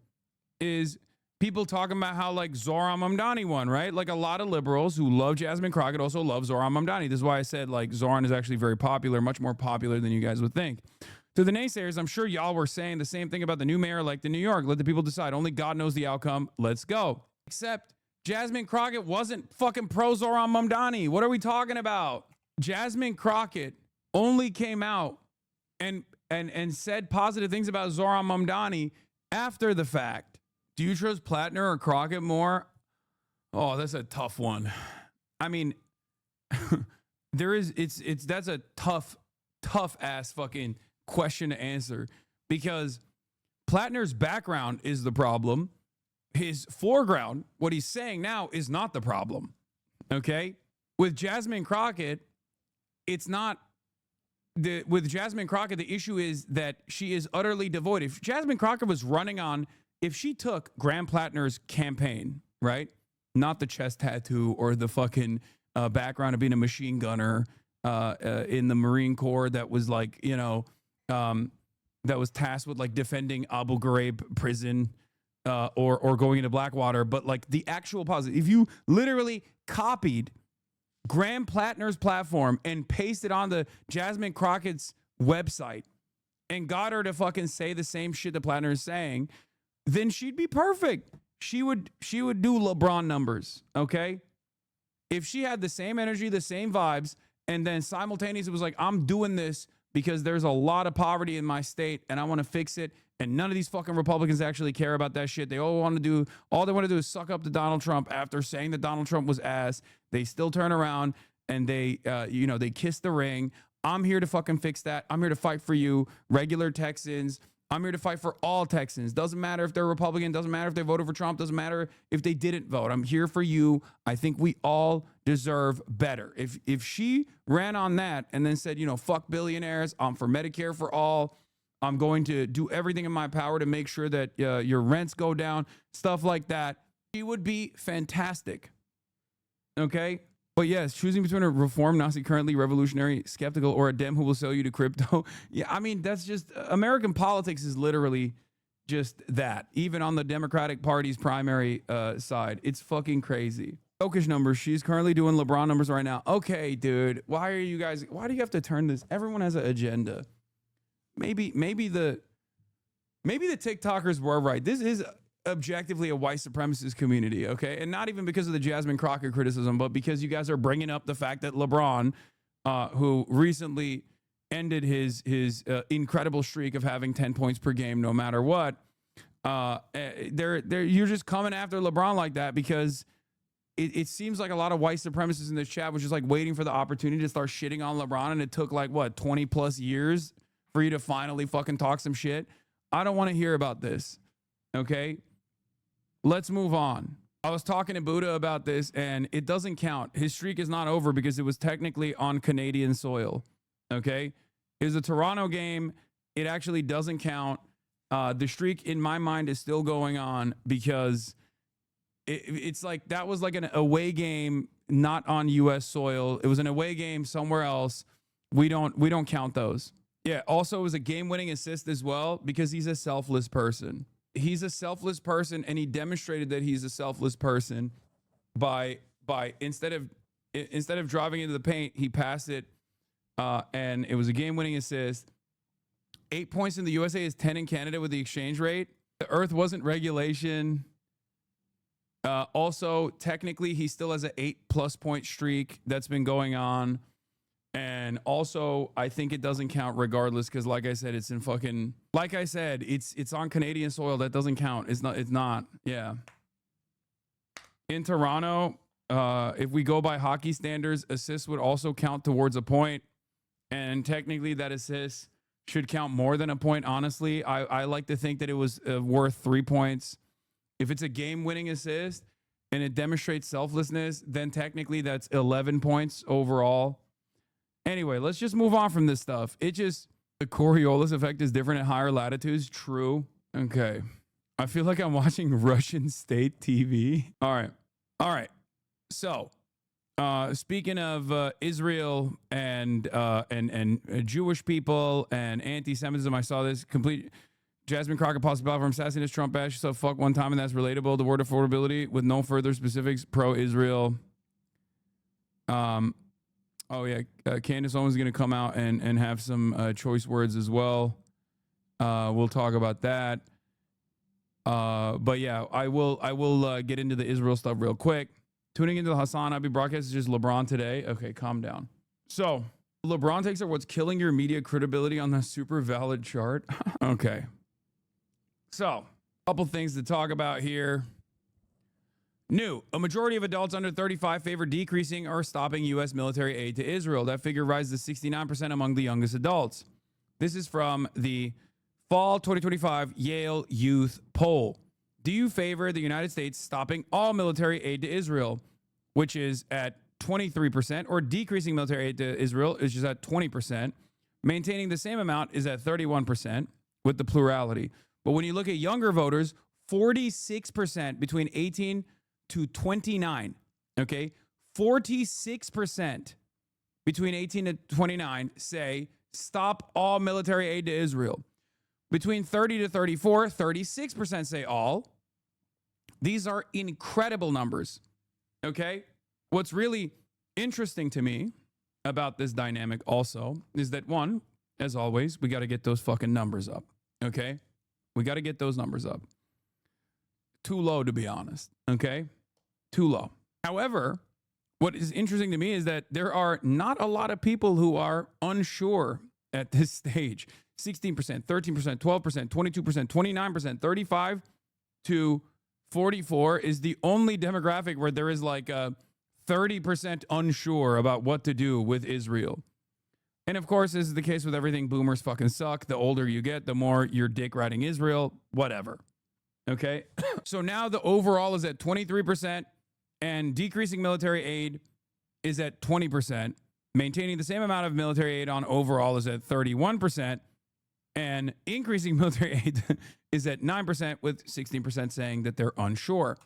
is people talking about how like Zohran Mamdani won, right? Like a lot of liberals who love Jasmine Crockett also love Zohran Mamdani. This is why I said like Zohran is actually very popular, much more popular than you guys would think. To the naysayers, I'm sure y'all were saying the same thing about the new mayor like in New York. Let the people decide. Only God knows the outcome. Let's go. Except Jasmine Crockett wasn't fucking pro Zohran Mamdani. What are we talking about? Jasmine Crockett only came out and said positive things about Zohran Mamdani after the fact. Do you trust Plattner or Crockett more? Oh, that's a tough one. I mean, that's a tough ass fucking question to answer because Plattner's background is the problem. His foreground, what he's saying now, is not the problem. Okay? With Jasmine Crockett, it's not with Jasmine Crockett, the issue is that she is utterly devoid. If Jasmine Crockett was running on, if she took Graham Plattner's campaign, right? Not the chest tattoo or the fucking background of being a machine gunner in the Marine Corps that was like, you know, that was tasked with like defending Abu Ghraib prison or going into Blackwater. But like the actual positive, if you literally copied Graham Plattner's platform and pasted on the Jasmine Crockett's website and got her to fucking say the same shit that Plattner is saying, then she'd be perfect. She would do LeBron numbers, okay? If she had the same energy, the same vibes, and then simultaneously was like, I'm doing this because there's a lot of poverty in my state and I want to fix it. And none of these fucking Republicans actually care about that shit. All they want to do is suck up to Donald Trump after saying that Donald Trump was ass. They still turn around and they kiss the ring. I'm here to fucking fix that. I'm here to fight for you, regular Texans. I'm here to fight for all Texans. Doesn't matter if they're Republican. Doesn't matter if they voted for Trump. Doesn't matter if they didn't vote. I'm here for you. I think we all deserve better. If she ran on that and then said, you know, fuck billionaires. I'm for Medicare for all. I'm going to do everything in my power to make sure that your rents go down. Stuff like that. She would be fantastic. Okay? But yes, choosing between a reformed Nazi, currently revolutionary, skeptical, or a Dem who will sell you to crypto. Yeah, I mean, that's just, American politics is literally just that. Even on the Democratic Party's primary side, it's fucking crazy. Focus numbers. She's currently doing LeBron numbers right now. Okay, dude, why do you have to turn this? Everyone has an agenda. Maybe the TikTokers were right. This is objectively a white supremacist community, okay? And not even because of the Jasmine Crockett criticism, but because you guys are bringing up the fact that LeBron, who recently ended his incredible streak of having 10 points per game no matter what, you're just coming after LeBron like that because it seems like a lot of white supremacists in this chat was just like waiting for the opportunity to start shitting on LeBron, and it took like what 20 plus years for you to finally fucking talk some shit. I don't want to hear about this. Okay, let's move on. I was talking to Buddha about this, and it doesn't count. His streak is not over because it was technically on Canadian soil. Okay, it was a Toronto game. It actually doesn't count. The streak in my mind is still going on because it's like that was like an away game, not on U.S. soil. It was an away game somewhere else. We don't count those. Yeah. Also, it was a game-winning assist as well because he's a selfless person. He's a selfless person, and he demonstrated that he's a selfless person by instead of driving into the paint, he passed it, and it was a game-winning assist. 8 points in the USA is 10 in Canada with the exchange rate. The Earth wasn't regulation. Also, technically, he still has an 8+ point streak that's been going on. And also, I think it doesn't count regardless because, like I said, it's in fucking... Like I said, it's on Canadian soil. That doesn't count. It's not. Yeah. In Toronto, if we go by hockey standards, assists would also count towards a point. And technically, that assist should count more than a point, honestly. I like to think that it was worth 3 points. If it's a game-winning assist and it demonstrates selflessness, then technically that's 11 points overall. Anyway, let's just move on from this stuff. The Coriolis effect is different at higher latitudes. True. Okay. I feel like I'm watching Russian state TV. All right. So, speaking of Israel and Jewish people and anti-Semitism, I saw this complete... Jasmine Crockett possible platform assassinate Trump bash. So fuck one time and that's relatable. The word affordability with no further specifics. Pro-Israel. Oh yeah, Candace Owens is going to come out and have some choice words as well. We'll talk about that. But yeah, I will get into the Israel stuff real quick. Tuning into the Hasanabi broadcast is just LeBron today. Okay, calm down. So LeBron takes over what's killing your media credibility on the super valid chart. Okay. So, a couple things to talk about here. New. A majority of adults under 35 favor decreasing or stopping U.S. military aid to Israel. That figure rises to 69% among the youngest adults. This is from the Fall 2025 Yale Youth Poll. Do you favor the United States stopping all military aid to Israel, which is at 23%, or decreasing military aid to Israel, which is at 20%? Maintaining the same amount is at 31% with the plurality. But when you look at younger voters, 46% between 18 to 29, okay? 46% between 18 to 29 say stop all military aid to Israel. Between 30 to 34, 36% say all. These are incredible numbers, okay? What's really interesting to me about this dynamic also is that, one, as always, we got to get those fucking numbers up, okay? We got to get those numbers up. Too low, to be honest. Okay? Too low. However, what is interesting to me is that there are not a lot of people who are unsure at this stage. 16%, 13%, 12%, 22%, 29%, 35 to 44 is the only demographic where there is like a 30% unsure about what to do with Israel. And of course, this is the case with everything. Boomers fucking suck. The older you get, the more you're dick riding Israel, whatever. Okay. So now the overall is at 23% and decreasing military aid is at 20%. Maintaining the same amount of military aid on overall is at 31%. And increasing military aid is at 9%, with 16% saying that they're unsure.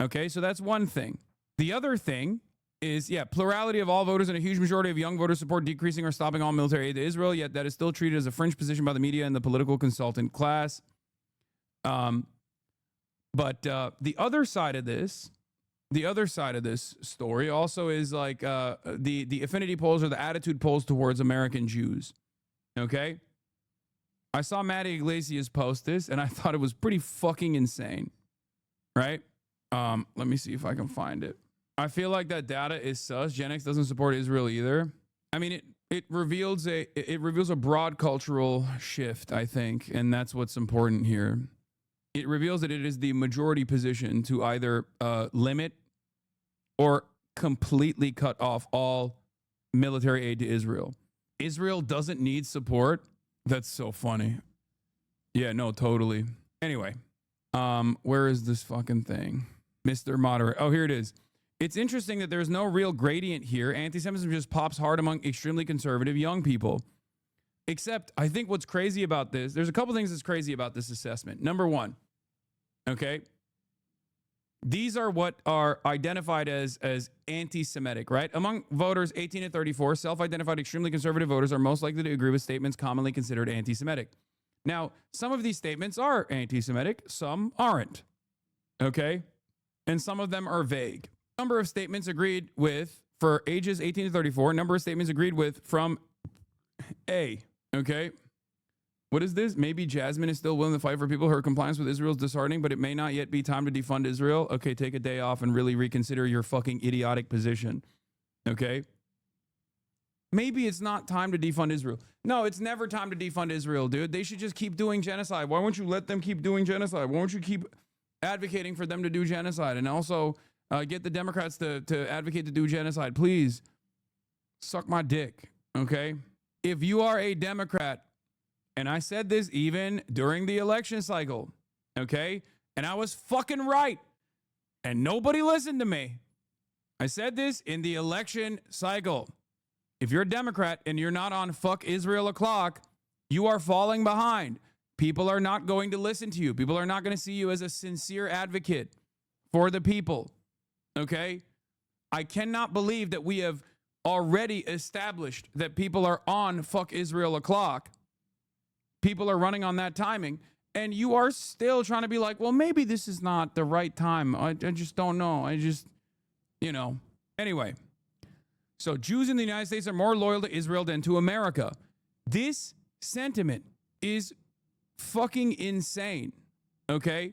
Okay. So that's one thing. The other thing is, plurality of all voters and a huge majority of young voters support decreasing or stopping all military aid to Israel, yet that is still treated as a fringe position by the media and the political consultant class. But the other side of this story also is like the affinity polls or the attitude polls towards American Jews. Okay? I saw Matty Iglesias post this, and I thought it was pretty fucking insane. Right? Let me see if I can find it. I feel like that data is sus. Gen X doesn't support Israel either. I mean, it reveals a broad cultural shift, I think, and that's what's important here. It reveals that it is the majority position to either limit or completely cut off all military aid to Israel. Israel doesn't need support. That's so funny. Yeah, no, totally. Anyway, where is this fucking thing? Mr. Moderator. Oh, here it is. It's interesting that there's no real gradient here. Anti-Semitism just pops hard among extremely conservative young people. Except, I think what's crazy about this, there's a couple things that's crazy about this assessment. Number one, okay, these are what are identified as anti-Semitic, right? Among voters 18 to 34, self-identified extremely conservative voters are most likely to agree with statements commonly considered anti-Semitic. Now, some of these statements are anti-Semitic, some aren't, okay? And some of them are vague. Number of statements agreed with for ages 18 to 34, number of statements agreed with from A, okay? What is this? Maybe Jasmine is still willing to fight for people who are compliance with Israel is disheartening, but it may not yet be time to defund Israel. Okay, take a day off and really reconsider your fucking idiotic position, okay? Maybe it's not time to defund Israel. No, it's never time to defund Israel, dude. They should just keep doing genocide. Why won't you let them keep doing genocide? Why won't you keep advocating for them to do genocide? And also get the Democrats to advocate to do genocide. Please suck my dick, okay? If you are a Democrat, and I said this even during the election cycle, okay? And I was fucking right. And nobody listened to me. I said this in the election cycle. If you're a Democrat and you're not on fuck Israel o'clock, you are falling behind. People are not going to listen to you. People are not going to see you as a sincere advocate for the people. Okay? I cannot believe that we have already established that people are on fuck Israel o'clock. People are running on that timing. And you are still trying to be like, well, maybe this is not the right time. I just don't know. Anyway. So Jews in the United States are more loyal to Israel than to America. This sentiment is fucking insane. Okay?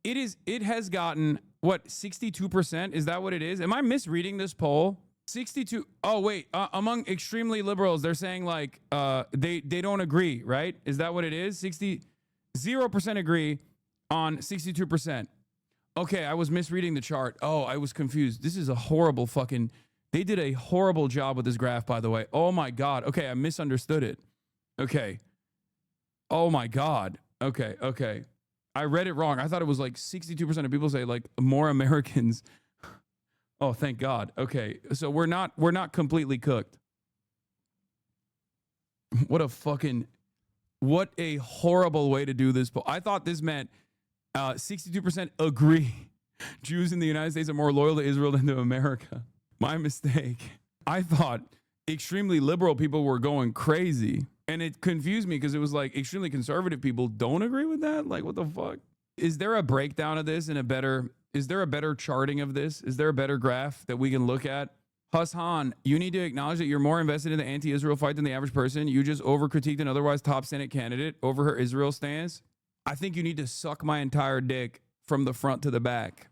It has gotten, what, 62%? Is that what it is? Am I misreading this poll? 62. Oh, wait. Among extremely liberals, they're saying like they don't agree, right? Is that what it is? 0% agree on 62%. Okay, I was misreading the chart. Oh, I was confused. This is a horrible fucking... They did a horrible job with this graph, by the way. Oh my God. Okay, I misunderstood it. Okay. Oh my God. Okay. I read it wrong. I thought it was like 62% of people say like more Americans. Oh, thank God. Okay. So we're not completely cooked. What a horrible way to do this. I thought this meant 62% agree Jews in the United States are more loyal to Israel than to America. My mistake. I thought extremely liberal people were going crazy. And it confused me because it was like extremely conservative people don't agree with that. Like, what the fuck? Is there a breakdown of this and is there a better charting of this? Is there a better graph that we can look at? Hassan, you need to acknowledge that you're more invested in the anti-Israel fight than the average person. You just over-critiqued an otherwise top Senate candidate over her Israel stance. I think you need to suck my entire dick from the front to the back.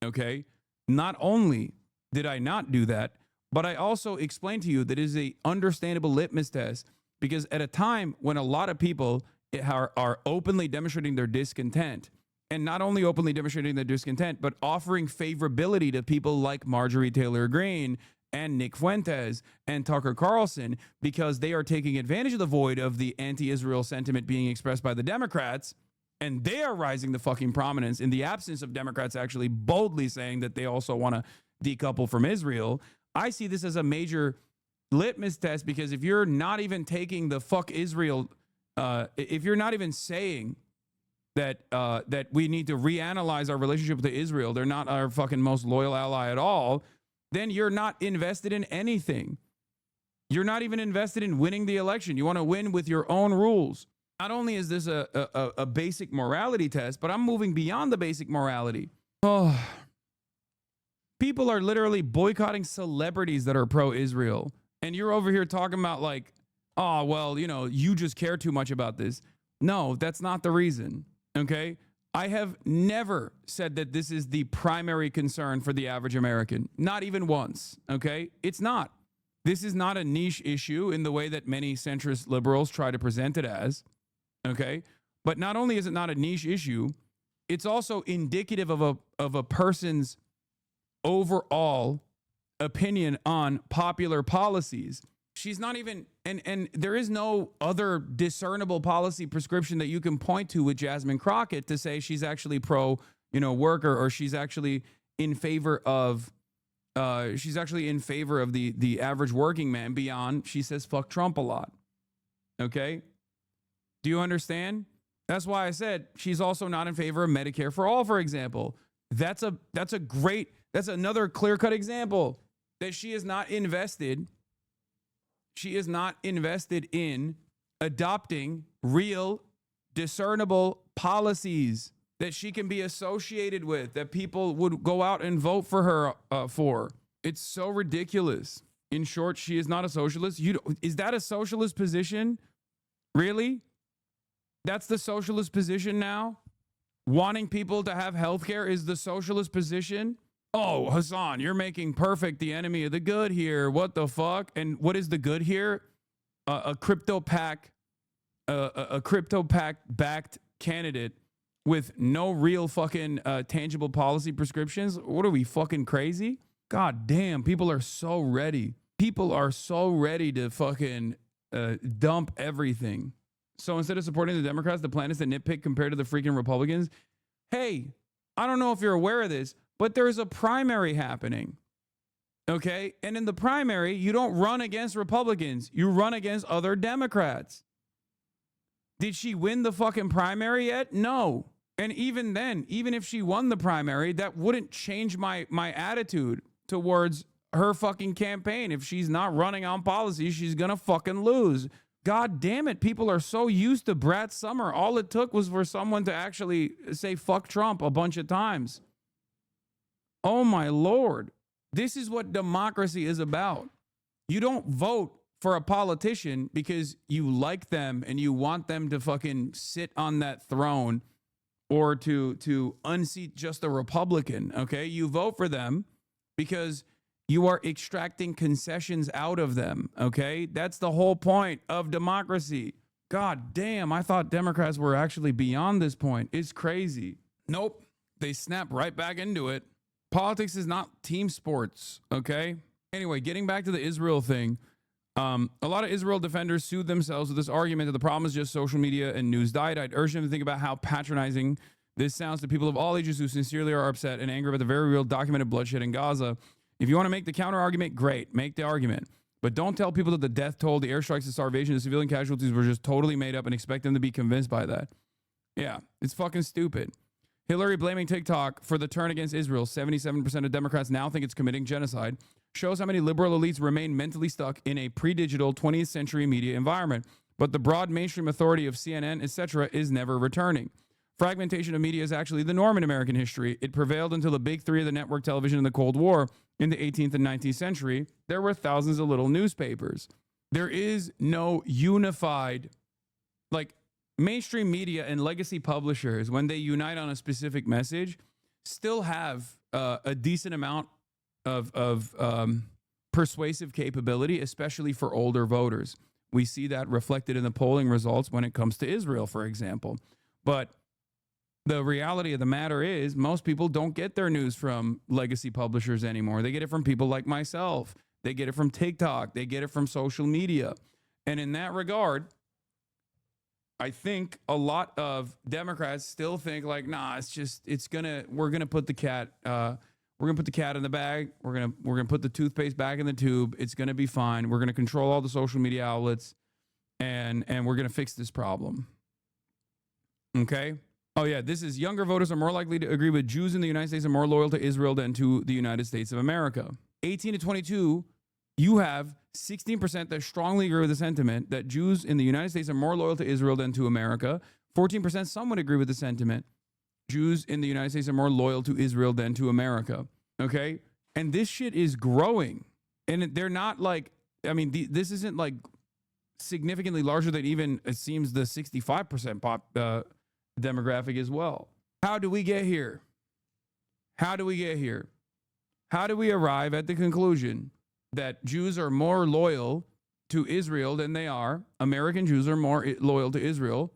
Okay? Not only did I not do that, but I also explained to you that it is a understandable litmus test because at a time when a lot of people are openly demonstrating their discontent, and not only openly demonstrating their discontent, but offering favorability to people like Marjorie Taylor Greene and Nick Fuentes and Tucker Carlson because they are taking advantage of the void of the anti-Israel sentiment being expressed by the Democrats, and they are rising to fucking prominence in the absence of Democrats actually boldly saying that they also want to decouple from Israel. I see this as a major litmus test because if you're not even taking the fuck Israel, if you're not even saying that we need to reanalyze our relationship with Israel, they're not our fucking most loyal ally at all, then you're not invested in anything. You're not even invested in winning the election. You want to win with your own rules. Not only is this a basic morality test, but I'm moving beyond the basic morality. Oh. People are literally boycotting celebrities that are pro-Israel. And you're over here talking about like, oh, well, you just care too much about this. No, that's not the reason. Okay? I have never said that this is the primary concern for the average American. Not even once. Okay? It's not. This is not a niche issue in the way that many centrist liberals try to present it as. Okay? But not only is it not a niche issue, it's also indicative of a person's overall opinion on popular policies. She's not even, and there is no other discernible policy prescription that you can point to with Jasmine Crockett to say she's actually pro, worker, or she's actually in favor of the average working man beyond she says fuck Trump a lot. Okay? Do you understand? That's why I said she's also not in favor of Medicare for all, for example. That's another clear-cut example that she is not invested in adopting real, discernible policies that she can be associated with, that people would go out and vote for her for. It's so ridiculous. In short, she is not a socialist. Is that a socialist position? Really? That's the socialist position now? Wanting people to have health care is the socialist position? Oh, Hassan, you're making perfect the enemy of the good here. What the fuck? And what is the good here? A crypto pack backed candidate with no real fucking tangible policy prescriptions. What are we, fucking crazy? God damn, people are so ready. People are so ready to fucking dump everything. So instead of supporting the Democrats, the plan is to nitpick compared to the freaking Republicans. Hey, I don't know if you're aware of this, but there's a primary happening. Okay? And in the primary, you don't run against Republicans. You run against other Democrats. Did she win the fucking primary yet? No. And even then, even if she won the primary, that wouldn't change my attitude towards her fucking campaign. If she's not running on policy, she's gonna fucking lose. God damn it. People are so used to Brad Summer. All it took was for someone to actually say fuck Trump a bunch of times. Oh my Lord. This is what democracy is about. You don't vote for a politician because you like them and you want them to fucking sit on that throne or to unseat just a Republican, okay? You vote for them because you are extracting concessions out of them, okay? That's the whole point of democracy. God damn, I thought Democrats were actually beyond this point. It's crazy. Nope, they snap right back into it. Politics is not team sports, okay? Anyway, getting back to the Israel thing, a lot of Israel defenders sued themselves with this argument that the problem is just social media and news diet. I'd urge them to think about how patronizing this sounds to people of all ages who sincerely are upset and angry about the very real documented bloodshed in Gaza. If you want to make the counter argument, great, make the argument. But don't tell people that the death toll, the airstrikes, the starvation, the civilian casualties were just totally made up and expect them to be convinced by that. Yeah, it's fucking stupid. Hillary blaming TikTok for the turn against Israel, 77% of Democrats now think it's committing genocide, shows how many liberal elites remain mentally stuck in a pre-digital 20th century media environment. But the broad mainstream authority of CNN, etc., is never returning. Fragmentation of media is actually the norm in American history. It prevailed until the big three of the network television in the Cold War in the 18th and 19th century. There were thousands of little newspapers. There is no unified, mainstream media and legacy publishers, when they unite on a specific message, still have a decent amount of persuasive capability, especially for older voters. We see that reflected in the polling results when it comes to Israel, for example. But the reality of the matter is most people don't get their news from legacy publishers anymore. They get it from people like myself. They get it from TikTok. They get it from social media. And in that regard, I think a lot of Democrats still think we're gonna put the cat in the bag. We're gonna put the toothpaste back in the tube. It's gonna be fine. We're gonna control all the social media outlets, and we're gonna fix this problem. Okay. Oh yeah, this is younger voters are more likely to agree with Jews in the United States and more loyal to Israel than to the United States of America. 18 to 22, you have 16% that strongly agree with the sentiment that Jews in the United States are more loyal to Israel than to America. 14% some would agree with the sentiment Jews in the United States are more loyal to Israel than to America. Okay? And this shit is growing. And they're not this isn't significantly larger than even, it seems, the 65% demographic as well. How do we get here? How do we get here? How do we arrive at the conclusion that Jews are more loyal to Israel than they are, American Jews are more loyal to Israel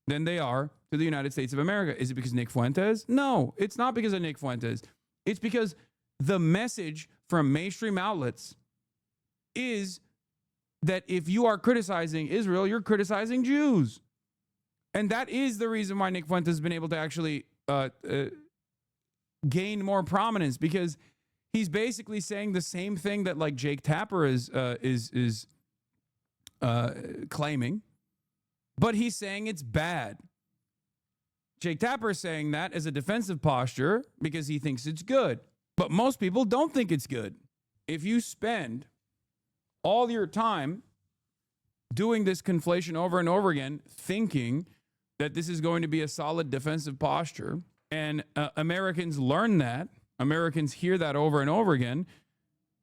than they are to the United States of America? Is it because Nick Fuentes? No, it's not because of Nick Fuentes. It's because the message from mainstream outlets is that if you are criticizing Israel, you're criticizing Jews. And that is the reason why Nick Fuentes has been able to actually gain more prominence, because he's basically saying the same thing that like Jake Tapper is claiming, but he's saying it's bad. Jake Tapper is saying that as a defensive posture because he thinks it's good, but most people don't think it's good. If you spend all your time doing this conflation over and over again, thinking that this is going to be a solid defensive posture, and Americans learn that, Americans hear that over and over again,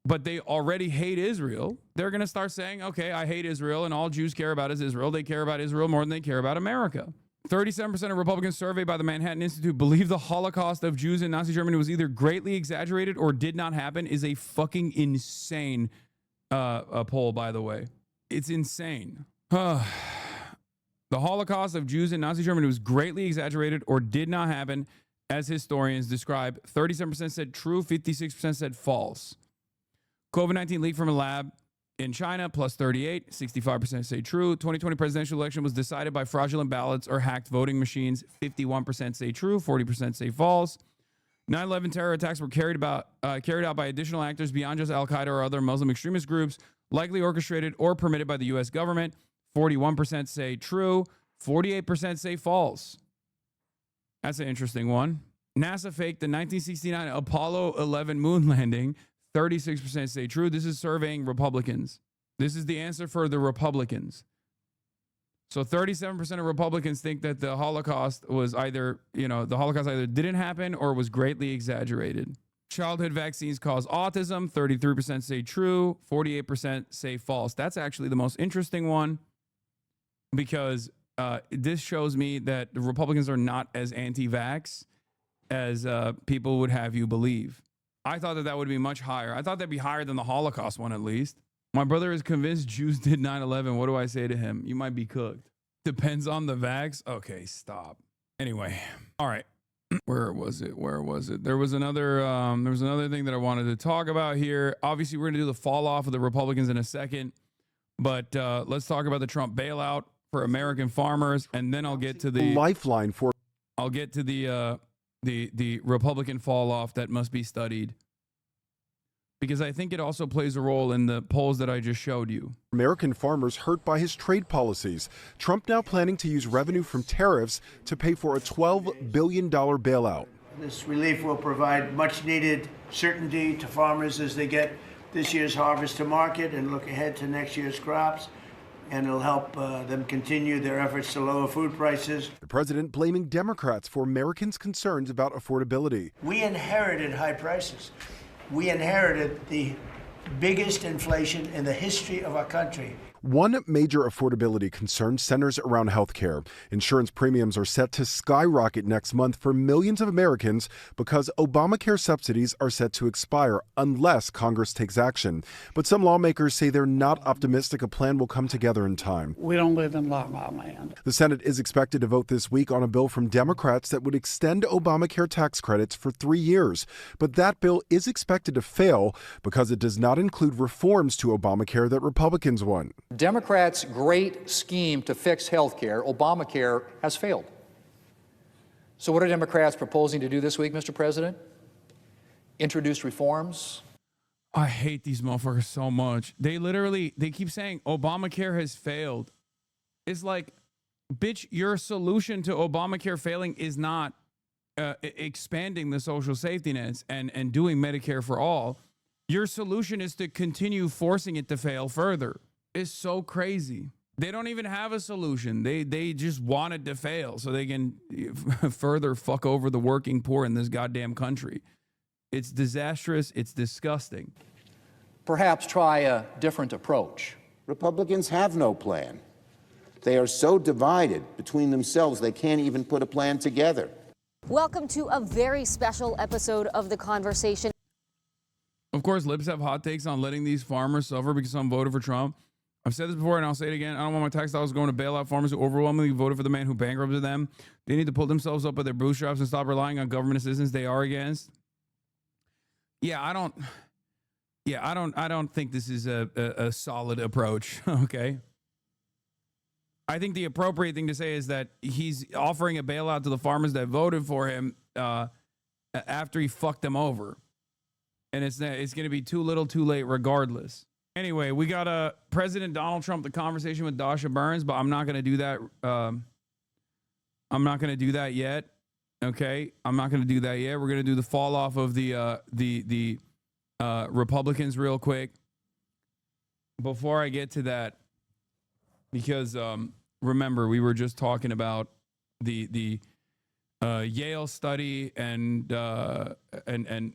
but they already hate Israel, they're going to start saying, okay, I hate Israel, and all Jews care about is Israel. They care about Israel more than they care about America. 37% of Republicans surveyed by the Manhattan Institute believe the Holocaust of Jews in Nazi Germany was either greatly exaggerated or did not happen. Is a fucking insane poll, by the way. It's insane. The Holocaust of Jews in Nazi Germany was greatly exaggerated or did not happen, as historians describe. 37% said true, 56% said false. COVID-19 leaked from a lab in China, plus 38, 65% say true. 2020 presidential election was decided by fraudulent ballots or hacked voting machines. 51% say true, 40% say false. 9/11 terror attacks were carried out by additional actors beyond just Al-Qaeda or other Muslim extremist groups, likely orchestrated or permitted by the U.S. government. 41% say true, 48% say false. That's an interesting one. NASA faked the 1969 Apollo 11 moon landing. 36% say true. This is surveying Republicans. This is the answer for the Republicans. So 37% of Republicans think that the Holocaust was either, the Holocaust either didn't happen or was greatly exaggerated. Childhood vaccines cause autism. 33% say true. 48% say false. That's actually the most interesting one, because this shows me that the Republicans are not as anti-vax as people would have you believe. I thought that would be much higher. I thought that'd be higher than the Holocaust one, at least. My brother is convinced Jews did 9/11. What do I say to him? You might be cooked. Depends on the vax. Okay, stop. Anyway, all right. Where was it? There was another thing that I wanted to talk about here. Obviously, we're going to do the fall off of the Republicans in a second, but let's talk about the Trump bailout for American farmers, and then I'll get to the lifeline for. I'll get to the Republican fall off that must be studied, because I think it also plays a role in the polls that I just showed you. American farmers hurt by his trade policies. Trump now planning to use revenue from tariffs to pay for a $12 billion bailout. This relief will provide much needed certainty to farmers as they get this year's harvest to market and look ahead to next year's crops. And it'll help them continue their efforts to lower food prices. The president blaming Democrats for Americans' concerns about affordability. We inherited high prices. We inherited the biggest inflation in the history of our country. One major affordability concern centers around health care. Insurance premiums are set to skyrocket next month for millions of Americans because Obamacare subsidies are set to expire unless Congress takes action. But some lawmakers say they're not optimistic a plan will come together in time. We don't live in La La Land. The Senate is expected to vote this week on a bill from Democrats that would extend Obamacare tax credits for 3 years. But that bill is expected to fail because it does not include reforms to Obamacare that Republicans want. Democrats' great scheme to fix health care, Obamacare, has failed. So what are Democrats proposing to do this week, Mr. President? Introduce reforms? I hate these motherfuckers so much. They keep saying Obamacare has failed. It's like, bitch, your solution to Obamacare failing is not expanding the social safety nets and doing Medicare for all. Your solution is to continue forcing it to fail further. It's so crazy. They don't even have a solution. They just want it to fail so they can further fuck over the working poor in this goddamn country. It's disastrous. It's disgusting. Perhaps try a different approach. Republicans have no plan. They are so divided between themselves they can't even put a plan together. Welcome to a very special episode of The Conversation. Of course, libs have hot takes on letting these farmers suffer because some voted for Trump. I've said this before and I'll say it again. I don't want my tax dollars going to bail out farmers who overwhelmingly voted for the man who bankrupted them. They need to pull themselves up by their bootstraps and stop relying on government assistance they are against. Yeah, I don't think this is a solid approach. Okay. I think the appropriate thing to say is that he's offering a bailout to the farmers that voted for him after he fucked them over. And it's going to be too little too late regardless. Anyway, we got President Donald Trump, the conversation with Dasha Burns, but I'm not going to do that. I'm not going to do that yet. Okay. I'm not going to do that yet. We're going to do the fall off of the Republicans real quick before I get to that, because remember, we were just talking about the Yale study and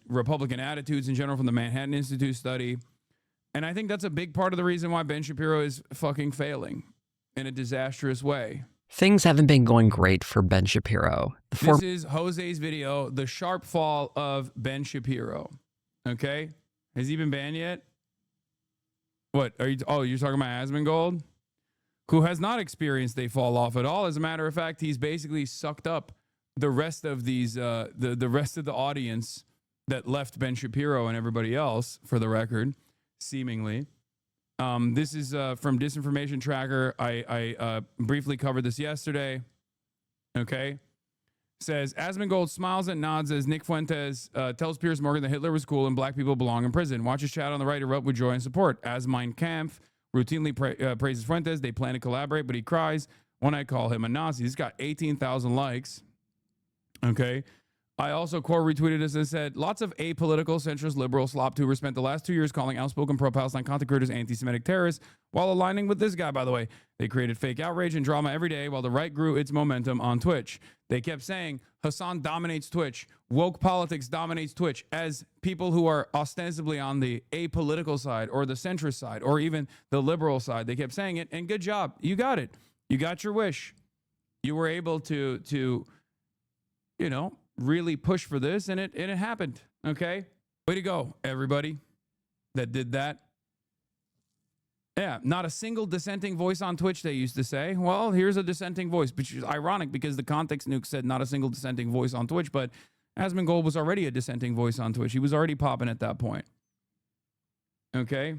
Republican attitudes in general from the Manhattan Institute study. And I think that's a big part of the reason why Ben Shapiro is fucking failing in a disastrous way. Things haven't been going great for Ben Shapiro. This is Jose's video, The Sharp Fall of Ben Shapiro. Okay? Has he been banned yet? What? You're talking about Asmongold? Who has not experienced a fall off at all. As a matter of fact, he's basically sucked up the rest of these, the rest of the audience that left Ben Shapiro and everybody else, for the record, seemingly. This is from Disinformation Tracker. I briefly covered this yesterday. Okay. Says, Asmongold smiles and nods as Nick Fuentes tells Piers Morgan that Hitler was cool and black people belong in prison. Watch his chat on the right erupt with joy and support. As Mein Kampf routinely praises Fuentes. They plan to collaborate, but he cries when I call him a Nazi. He's got 18,000 likes. Okay. I also quote retweeted this and said, lots of apolitical centrist liberal slop tubers spent the last 2 years calling outspoken pro-Palestine content creators anti-Semitic terrorists while aligning with this guy, by the way. They created fake outrage and drama every day while the right grew its momentum on Twitch. They kept saying Hassan dominates Twitch. Woke politics dominates Twitch, as people who are ostensibly on the apolitical side or the centrist side or even the liberal side. They kept saying it, and good job. You got it. You got your wish. You were able to really push for this, and it happened. Okay, way to go, everybody that did that. Yeah, not a single dissenting voice on Twitch, they used to say. Well, here's a dissenting voice, which is ironic because the context nuke said not a single dissenting voice on Twitch, but Asmongold was already a dissenting voice on Twitch. He was already popping at that point. Okay,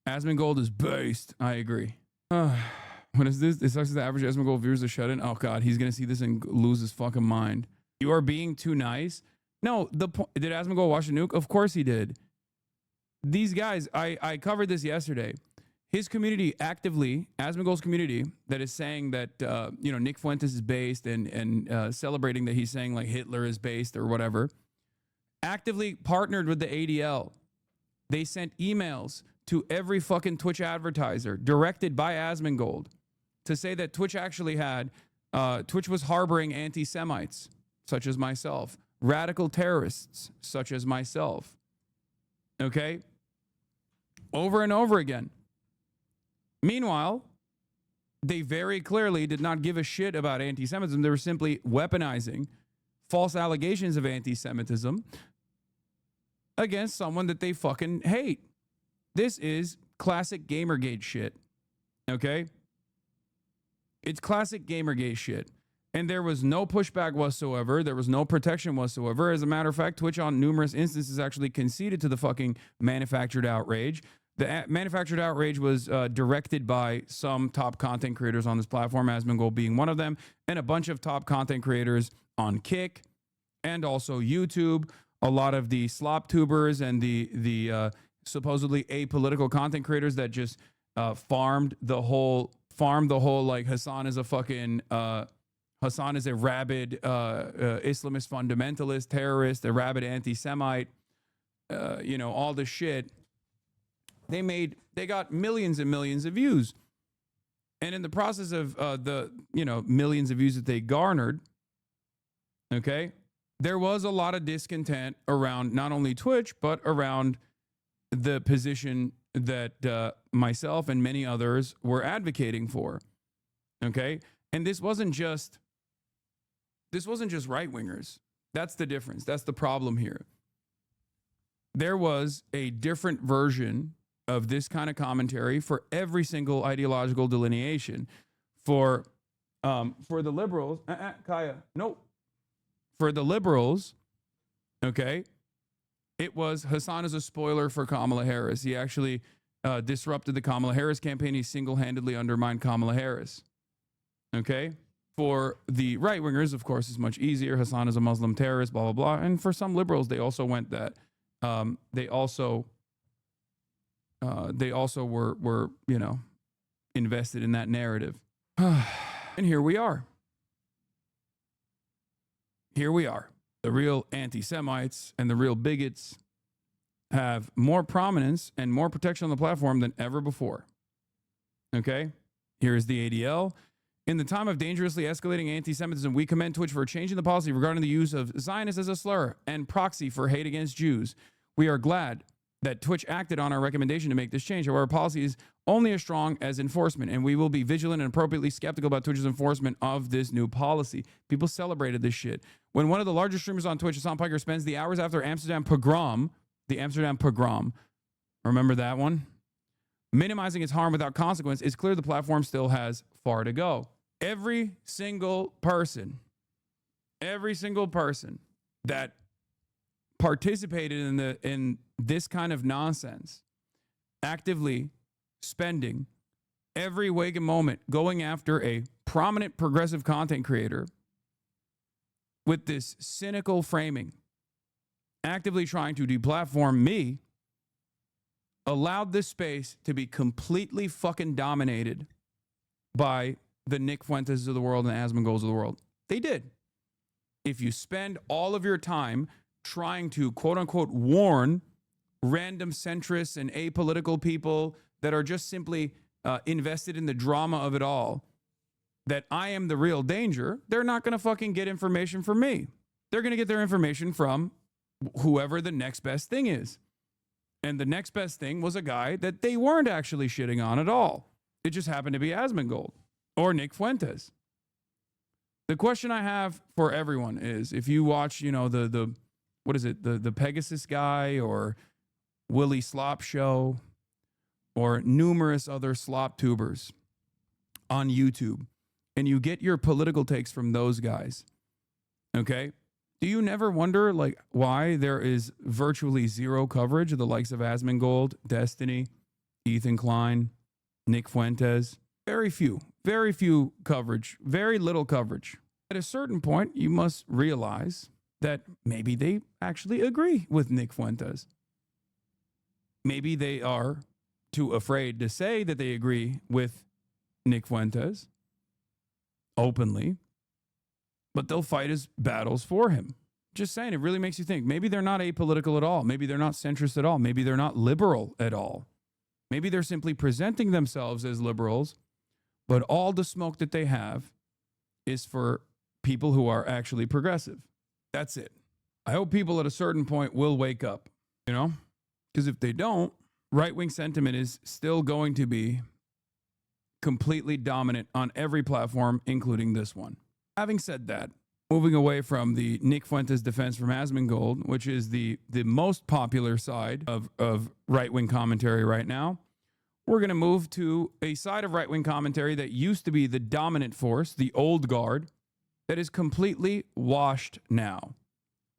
Asmongold is based. I agree. What is this? It sucks that the average Asmongold viewers are shut in. Oh God, he's gonna see this and lose his fucking mind. You are being too nice. No, did Asmongold watch the nuke? Of course he did. These guys, I covered this yesterday. His community actively, Asmongold's community, that is saying that Nick Fuentes is based and celebrating that he's saying like Hitler is based or whatever, actively partnered with the ADL. They sent emails to every fucking Twitch advertiser directed by Asmongold to say that Twitch actually had, Twitch was harboring anti-Semites, such as myself, radical terrorists, such as myself. Okay? Over and over again. Meanwhile, they very clearly did not give a shit about anti-Semitism. They were simply weaponizing false allegations of anti-Semitism against someone that they fucking hate. This is classic Gamergate shit. Okay? It's classic Gamergate shit. And there was no pushback whatsoever. There was no protection whatsoever. As a matter of fact, Twitch on numerous instances actually conceded to the fucking manufactured outrage. The manufactured outrage was directed by some top content creators on this platform, Asmongold being one of them, and a bunch of top content creators on Kick and also YouTube. A lot of the slop tubers and the supposedly apolitical content creators that just farmed the whole like Hassan is a fucking Hassan is a rabid Islamist fundamentalist, terrorist, a rabid anti-Semite, all this shit. They got millions and millions of views. And in the process of the millions of views that they garnered, okay, there was a lot of discontent around not only Twitch, but around the position that myself and many others were advocating for. Okay? And this wasn't just right-wingers. That's the difference. That's the problem here. There was a different version of this kind of commentary for every single ideological delineation. For the liberals, Kaya, no. For the liberals, okay, It was Hassan is a spoiler for Kamala Harris. He actually disrupted the Kamala Harris campaign. He single-handedly undermined Kamala Harris. Okay? For the right-wingers, of course, it's much easier. Hassan is a Muslim terrorist, blah, blah, blah. And for some liberals, they also went that. They also were, you know, invested in that narrative. And here we are. Here we are. The real anti-Semites and the real bigots have more prominence and more protection on the platform than ever before. Okay? Here's the ADL. In the time of dangerously escalating anti-Semitism, we commend Twitch for changing the policy regarding the use of Zionist as a slur and proxy for hate against Jews. We are glad that Twitch acted on our recommendation to make this change. However, policy is only as strong as enforcement, and we will be vigilant and appropriately skeptical about Twitch's enforcement of this new policy. People celebrated this shit. When one of the largest streamers on Twitch, Hassan Piker, spends the hours after Amsterdam pogrom, the Amsterdam pogrom, remember that one? Minimizing its harm without consequence, it's clear the platform still has far to go. Every single person that participated in this kind of nonsense, actively spending every waking moment going after a prominent progressive content creator with this cynical framing, actively trying to deplatform me, allowed this space to be completely fucking dominated by the Nick Fuentes of the world and the Asmongols of the world. They did. If you spend all of your time trying to, quote unquote, warn random centrists and apolitical people that are just simply invested in the drama of it all, that I am the real danger, they're not going to fucking get information from me. They're going to get their information from whoever the next best thing is. And the next best thing was a guy that they weren't actually shitting on at all. It just happened to be Asmongold or Nick Fuentes. The question I have for everyone is, if you watch, you know, the Pegasus guy or Willie Slop Show or numerous other slop tubers on YouTube, and you get your political takes from those guys, okay? Do you never wonder, like, why there is virtually zero coverage of the likes of Asmongold, Destiny, Ethan Klein, Nick Fuentes? Very few coverage, very little coverage. At a certain point, you must realize that maybe they actually agree with Nick Fuentes. Maybe they are too afraid to say that they agree with Nick Fuentes openly, but they'll fight his battles for him. Just saying, it really makes you think. Maybe they're not apolitical at all. Maybe they're not centrist at all. Maybe they're not liberal at all. Maybe they're simply presenting themselves as liberals, but all the smoke that they have is for people who are actually progressive. That's it. I hope people at a certain point will wake up, you know? Because if they don't, right-wing sentiment is still going to be completely dominant on every platform, including this one. Having said that, moving away from the Nick Fuentes defense from Asmongold, which is the most popular side of right-wing commentary right now, we're going to move to a side of right-wing commentary that used to be the dominant force, the old guard, that is completely washed now.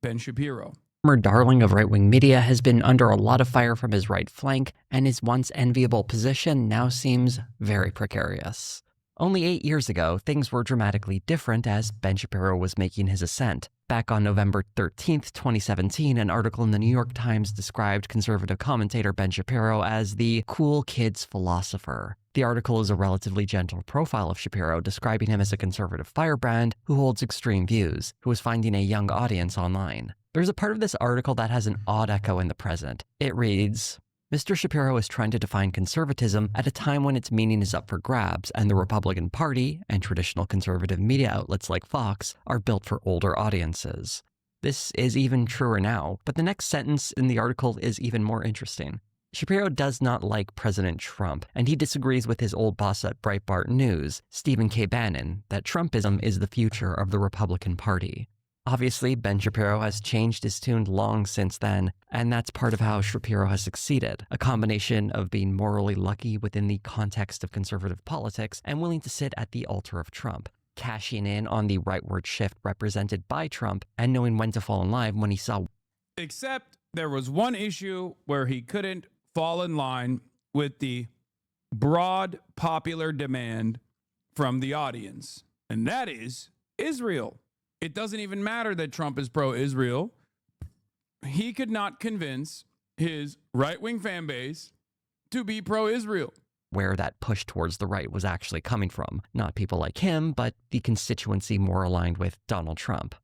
Ben Shapiro. Former darling of right-wing media has been under a lot of fire from his right flank, and his once enviable position now seems very precarious. Only 8 years ago, things were dramatically different as Ben Shapiro was making his ascent. Back on November 13th, 2017, an article in the New York Times described conservative commentator Ben Shapiro as the cool kids philosopher. The article is a relatively gentle profile of Shapiro, describing him as a conservative firebrand who holds extreme views, who is finding a young audience online. There's a part of this article that has an odd echo in the present. It reads, Mr. Shapiro is trying to define conservatism at a time when its meaning is up for grabs, and the Republican Party and traditional conservative media outlets like Fox are built for older audiences. This is even truer now, but the next sentence in the article is even more interesting. Shapiro does not like President Trump, and he disagrees with his old boss at Breitbart News, Stephen K. Bannon, that Trumpism is the future of the Republican Party. Obviously, Ben Shapiro has changed his tune long since then, and that's part of how Shapiro has succeeded, a combination of being morally lucky within the context of conservative politics and willing to sit at the altar of Trump, cashing in on the rightward shift represented by Trump and knowing when to fall in line when he saw. Except there was one issue where he couldn't fall in line with the broad popular demand from the audience, and that is Israel. It doesn't even matter that Trump is pro-Israel. He could not convince his right-wing fan base to be pro-Israel. Where that push towards the right was actually coming from. Not people like him, but the constituency more aligned with Donald Trump.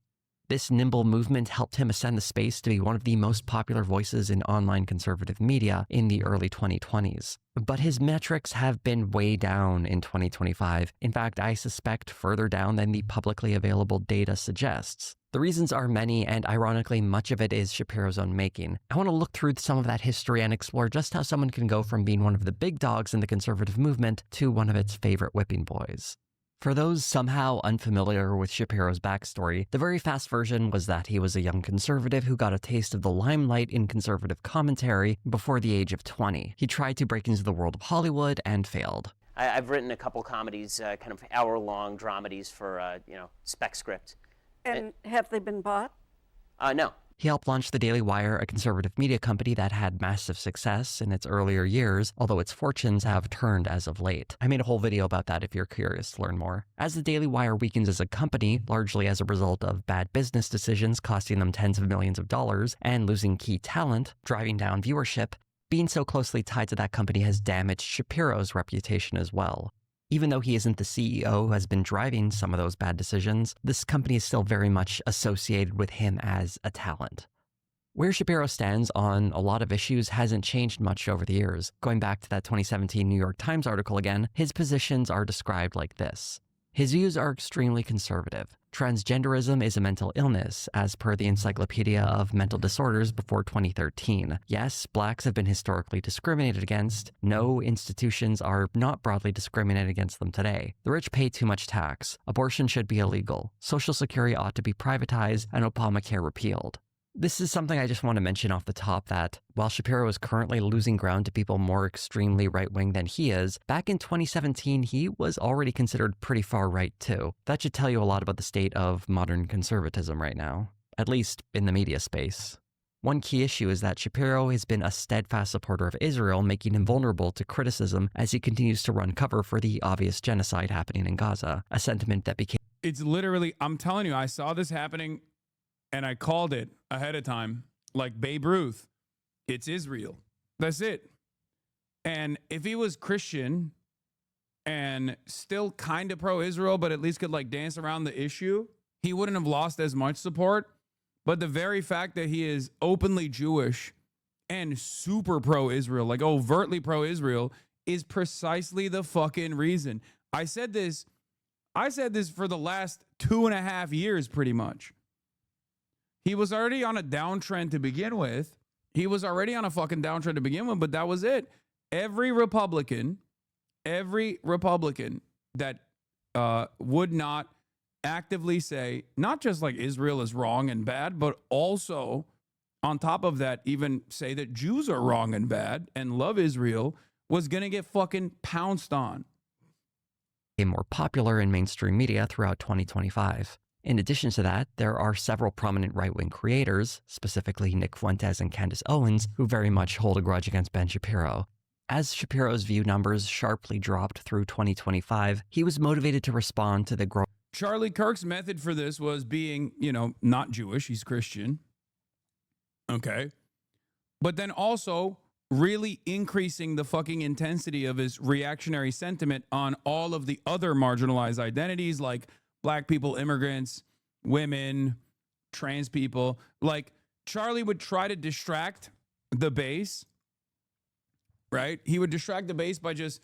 This nimble movement helped him ascend the space to be one of the most popular voices in online conservative media in the early 2020s. But his metrics have been way down in 2025. In fact, I suspect further down than the publicly available data suggests. The reasons are many, and ironically, much of it is Shapiro's own making. I want to look through some of that history and explore just how someone can go from being one of the big dogs in the conservative movement to one of its favorite whipping boys. For those somehow unfamiliar with Shapiro's backstory, the very fast version was that he was a young conservative who got a taste of the limelight in conservative commentary before the age of 20. He tried to break into the world of Hollywood and failed. I've written a couple comedies, kind of hour-long dramedies for, spec script. And have they been bought? No. He helped launch The Daily Wire, a conservative media company that had massive success in its earlier years, although its fortunes have turned as of late. I made a whole video about that if you're curious to learn more. As The Daily Wire weakens as a company, largely as a result of bad business decisions costing them tens of millions of dollars and losing key talent, driving down viewership, being so closely tied to that company has damaged Shapiro's reputation as well. Even though he isn't the CEO who has been driving some of those bad decisions, this company is still very much associated with him as a talent. Where Shapiro stands on a lot of issues hasn't changed much over the years. Going back to that 2017 New York Times article again, his positions are described like this. His views are extremely conservative. Transgenderism is a mental illness, as per the Encyclopedia of Mental Disorders before 2013. Yes, blacks have been historically discriminated against. No, institutions are not broadly discriminated against them today. The rich pay too much tax. Abortion should be illegal. Social Security ought to be privatized and Obamacare repealed. This is something I just want to mention off the top that, while Shapiro is currently losing ground to people more extremely right-wing than he is, back in 2017 he was already considered pretty far-right too. That should tell you a lot about the state of modern conservatism right now, at least in the media space. One key issue is that Shapiro has been a steadfast supporter of Israel, making him vulnerable to criticism as he continues to run cover for the obvious genocide happening in Gaza, a sentiment that became... It's literally, I'm telling you, I saw this happening and I called it ahead of time, like Babe Ruth. It's Israel. That's it. And if he was Christian and still kind of pro-Israel, but at least could like dance around the issue, he wouldn't have lost as much support. But the very fact that he is openly Jewish and super pro-Israel, like overtly pro-Israel, is precisely the fucking reason. I said this for the last 2.5 years, pretty much. He was already on a downtrend to begin with. He was already on a fucking downtrend to begin with, but that was it. Every Republican that would not actively say, not just like Israel is wrong and bad, but also on top of that, even say that Jews are wrong and bad and love Israel, was going to get fucking pounced on. More popular in mainstream media throughout 2025. In addition to that, there are several prominent right-wing creators, specifically Nick Fuentes and Candace Owens, who very much hold a grudge against Ben Shapiro. As Shapiro's view numbers sharply dropped through 2025, he was motivated to respond to the growth. Charlie Kirk's method for this was being, not Jewish, he's Christian. Okay. But then also really increasing the fucking intensity of his reactionary sentiment on all of the other marginalized identities like Black people, immigrants, women, trans people. Like, Charlie would try to distract the base, right? He would distract the base by just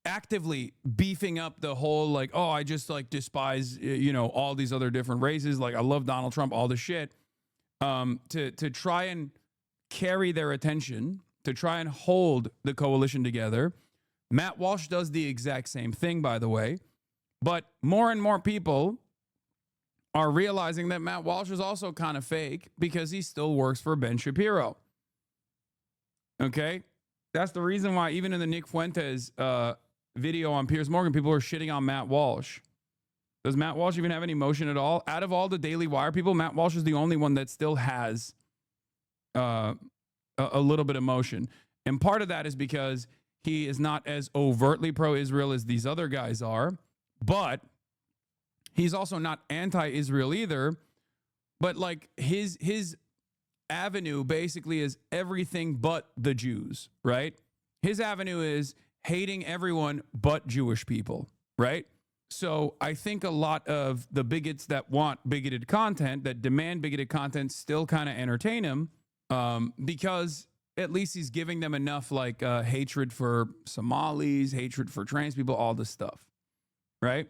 actively beefing up the whole, like, oh, I just, like, despise, all these other different races. Like, I love Donald Trump, all the shit. To try and carry their attention, to try and hold the coalition together. Matt Walsh does the exact same thing, by the way. But more and more people are realizing that Matt Walsh is also kind of fake because he still works for Ben Shapiro. Okay? That's the reason why even in the Nick Fuentes video on Piers Morgan, people are shitting on Matt Walsh. Does Matt Walsh even have any motion at all? Out of all the Daily Wire people, Matt Walsh is the only one that still has a little bit of motion. And part of that is because he is not as overtly pro-Israel as these other guys are, but he's also not anti-Israel either. But like his avenue basically is everything but the Jews, right? His avenue is hating everyone but Jewish people, right? So I think a lot of the bigots that want bigoted content, that demand bigoted content, still kind of entertain him, because at least he's giving them enough like hatred for Somalis, hatred for trans people, all this stuff, right?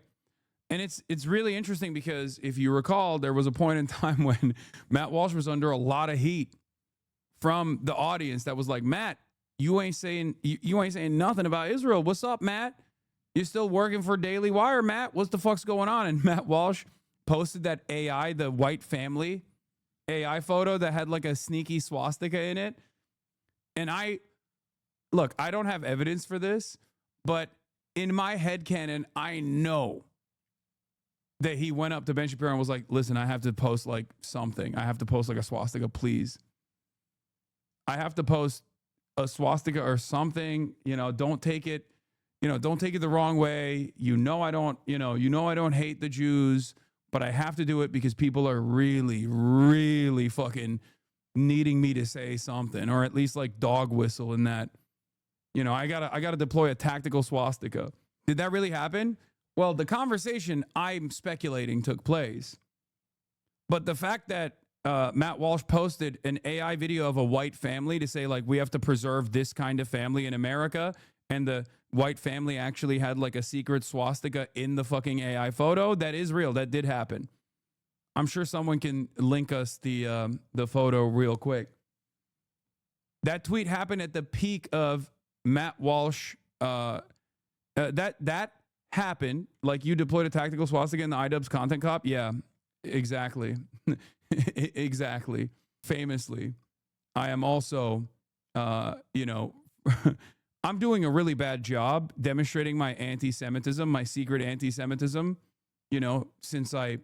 And it's really interesting because if you recall, there was a point in time when Matt Walsh was under a lot of heat from the audience that was like, Matt, you ain't saying nothing about Israel. What's up, Matt? You're still working for Daily Wire, Matt? What the fuck's going on? And Matt Walsh posted that AI, the white family AI photo that had like a sneaky swastika in it. And I don't have evidence for this, but in my headcanon, I know that he went up to Ben Shapiro and was like, listen, I have to post like something. I have to post like a swastika, please. I have to post a swastika or something, don't take it, don't take it the wrong way. I don't hate the Jews, but I have to do it because people are really, really fucking needing me to say something, or at least like dog whistle in that, I gotta deploy a tactical swastika. Did that really happen? Well, the conversation I'm speculating took place, but the fact that Matt Walsh posted an AI video of a white family to say like, we have to preserve this kind of family in America, and the white family actually had like a secret swastika in the fucking AI photo, that is real. That did happen. I'm sure someone can link us the photo real quick. That tweet happened at the peak of Matt Walsh. That happened. Like, you deployed a tactical swastika in the iDubbbz content cop. Yeah, exactly. Exactly. Famously, I am also, I'm doing a really bad job demonstrating my anti-Semitism, my secret anti-Semitism, since I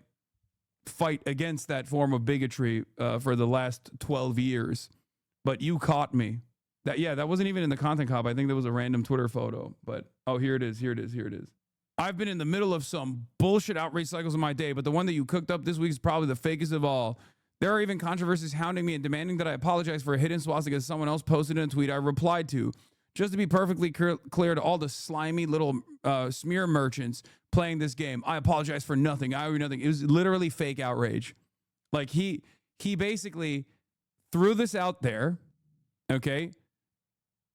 fight against that form of bigotry for the last 12 years. But you caught me. That wasn't even in the content cop. I think there was a random Twitter photo. But, oh, here it is. I've been in the middle of some bullshit outrage cycles in my day, but the one that you cooked up this week is probably the fakest of all. There are even controversies hounding me and demanding that I apologize for a hidden swastika someone else posted in a tweet I replied to. Just to be perfectly clear to all the slimy little smear merchants playing this game, I apologize for nothing. I owe you nothing. It was literally fake outrage. Like, he basically threw this out there, okay?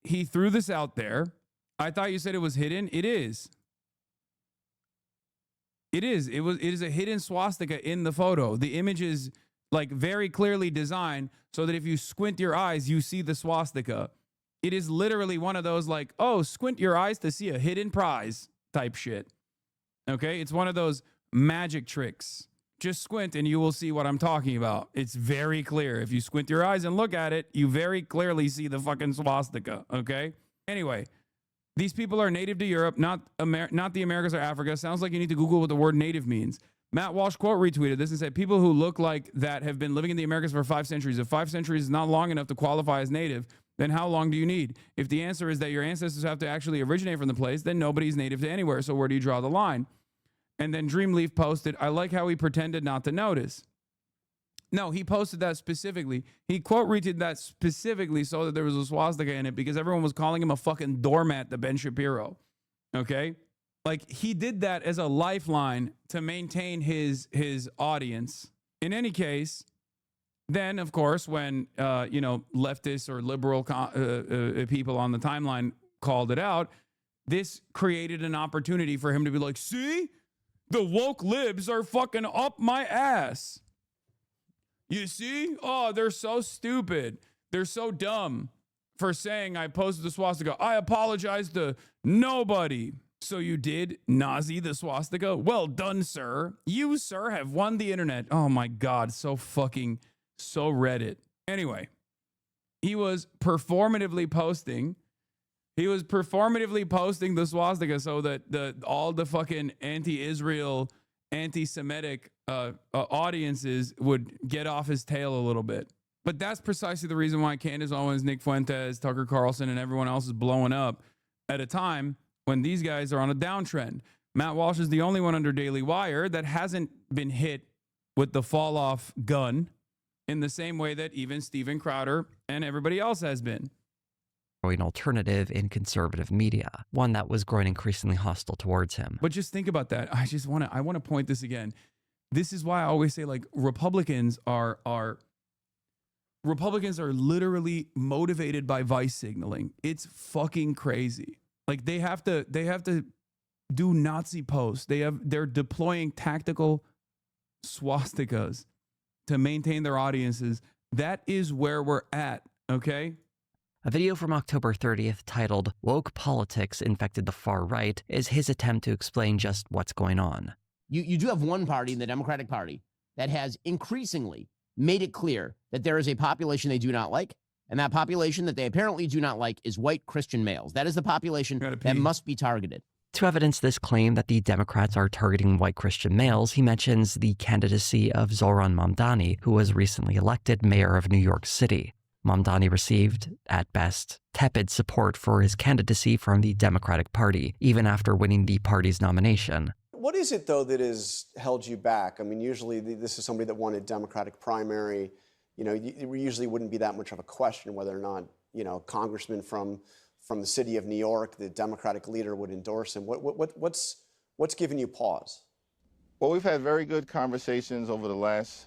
He threw this out there. I thought you said it was hidden. It is. It is. It is a hidden swastika in the photo. The image is like very clearly designed so that if you squint your eyes, you see the swastika. It is literally one of those like, oh, squint your eyes to see a hidden prize type shit. Okay? It's one of those magic tricks. Just squint and you will see what I'm talking about. It's very clear. If you squint your eyes and look at it, you very clearly see the fucking swastika. Okay? Anyway, these people are native to Europe, not the Americas or Africa. Sounds like you need to Google what the word native means. Matt Walsh quote retweeted this and said, people who look like that have been living in the Americas for 5 centuries. If 5 centuries is not long enough to qualify as native, then how long do you need? If the answer is that your ancestors have to actually originate from the place, then nobody's native to anywhere. So where do you draw the line? And then Dreamleaf posted, I like how he pretended not to notice. No, he posted that specifically. He quote retweeted that specifically so that there was a swastika in it because everyone was calling him a fucking doormat to Ben Shapiro. Okay? Like, he did that as a lifeline to maintain his audience. In any case, then, of course, when, leftists or liberal people on the timeline called it out, this created an opportunity for him to be like, see? The woke libs are fucking up my ass. You see? Oh, they're so stupid. They're so dumb for saying I posted the swastika. I apologize to nobody. So you did Nazi the swastika? Well done, sir. You, sir, have won the internet. Oh my God, so Reddit. Anyway, he was performatively posting the swastika so that all the fucking anti-Israel, anti-Semitic audiences would get off his tail a little bit. But that's precisely the reason why Candace Owens, Nick Fuentes, Tucker Carlson, and everyone else is blowing up at a time when these guys are on a downtrend. Matt Walsh is the only one under Daily Wire that hasn't been hit with the fall off gun in the same way that even Steven Crowder and everybody else has been. An alternative in conservative media, one that was growing increasingly hostile towards him. But just think about that. I want to point this again. This is why I always say, like, Republicans are literally motivated by vice signaling. It's fucking crazy. Like, they have to do Nazi posts. They're deploying tactical swastikas to maintain their audiences. That is where we're at, okay? A video from October 30th titled "Woke Politics Infected the Far Right" is his attempt to explain just what's going on. You do have one party, the Democratic Party, that has increasingly made it clear that there is a population they do not like, and that population that they apparently do not like is white Christian males. That is the population that must be targeted. To evidence this claim that the Democrats are targeting white Christian males, he mentions the candidacy of Zohran Mamdani, who was recently elected mayor of New York City. Mamdani received, at best, tepid support for his candidacy from the Democratic Party, even after winning the party's nomination. What is it, though, that has held you back? I mean, usually this is somebody that won a Democratic primary. You know, it usually wouldn't be that much of a question whether or not, you know, a congressman from the city of New York, the Democratic leader, would endorse him. What's given you pause? Well, we've had very good conversations over the last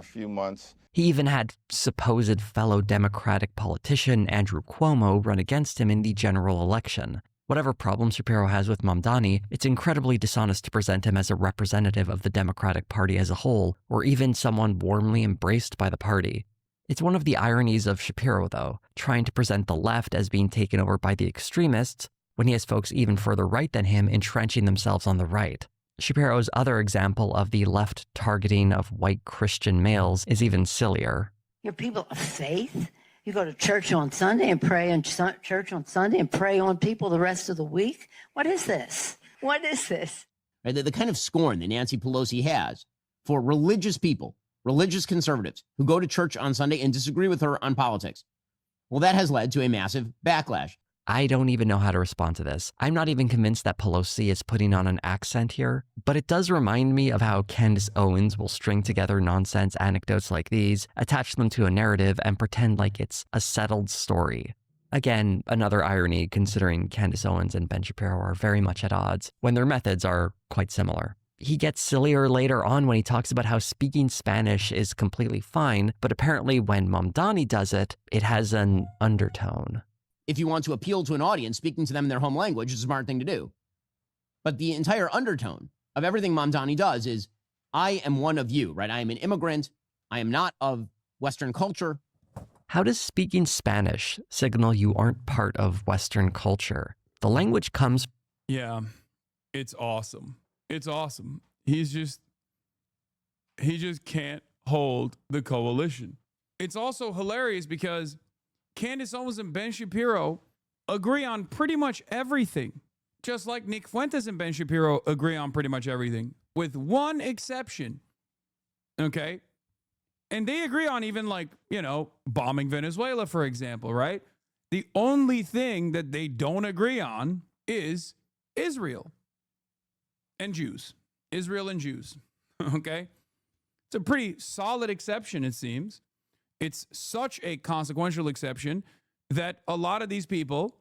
few months. He even had supposed fellow Democratic politician Andrew Cuomo run against him in the general election. Whatever problem Shapiro has with Mamdani, it's incredibly dishonest to present him as a representative of the Democratic Party as a whole, or even someone warmly embraced by the party. It's one of the ironies of Shapiro, though, trying to present the left as being taken over by the extremists, when he has folks even further right than him entrenching themselves on the right. Shapiro's other example of the left targeting of white Christian males is even sillier. You're people of faith? You go to church on Sunday and pray in church on Sunday and pray on people the rest of the week? What is this? What is this? Right, the kind of scorn that Nancy Pelosi has for religious people, religious conservatives who go to church on Sunday and disagree with her on politics. Well, that has led to a massive backlash. I don't even know how to respond to this. I'm not even convinced that Pelosi is putting on an accent here, but it does remind me of how Candace Owens will string together nonsense anecdotes like these, attach them to a narrative, and pretend like it's a settled story. Again, another irony considering Candace Owens and Ben Shapiro are very much at odds when their methods are quite similar. He gets sillier later on when he talks about how speaking Spanish is completely fine, but apparently when Mamdani does it, it has an undertone. If you want to appeal to an audience, speaking to them in their home language is a smart thing to do. But the entire undertone of everything Mamdani does is, I am one of you, right? I am an immigrant. I am not of Western culture. How does speaking Spanish signal you aren't part of Western culture? The language comes... Yeah, it's awesome. It's awesome. He just can't hold the coalition. It's also hilarious because Candace Owens and Ben Shapiro agree on pretty much everything, just like Nick Fuentes and Ben Shapiro agree on pretty much everything, with one exception. Okay? And they agree on even, like, you know, bombing Venezuela, for example, right? The only thing that they don't agree on is Israel and Jews. Israel and Jews. Okay? It's a pretty solid exception, it seems. It's such a consequential exception that a lot of these people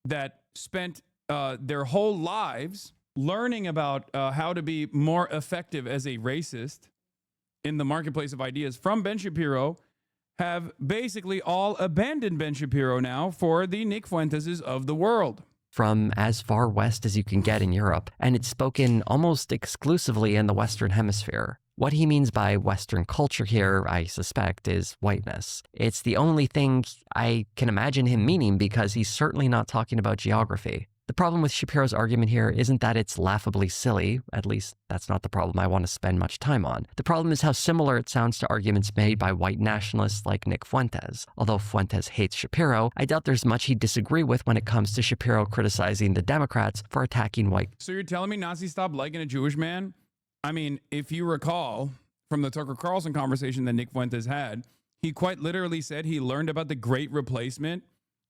that spent their whole lives learning about how to be more effective as a racist in the marketplace of ideas from Ben Shapiro have basically all abandoned Ben Shapiro now for the Nick Fuenteses of the world. From as far west as you can get in Europe, and it's spoken almost exclusively in the Western Hemisphere. What he means by Western culture here, I suspect, is whiteness. It's the only thing I can imagine him meaning because he's certainly not talking about geography. The problem with Shapiro's argument here isn't that it's laughably silly, at least that's not the problem I want to spend much time on. The problem is how similar it sounds to arguments made by white nationalists like Nick Fuentes. Although Fuentes hates Shapiro, I doubt there's much he'd disagree with when it comes to Shapiro criticizing the Democrats for attacking white. So you're telling me Nazis stopped liking a Jewish man? I mean, if you recall from the Tucker Carlson conversation that Nick Fuentes had, He quite literally said he learned about the Great Replacement,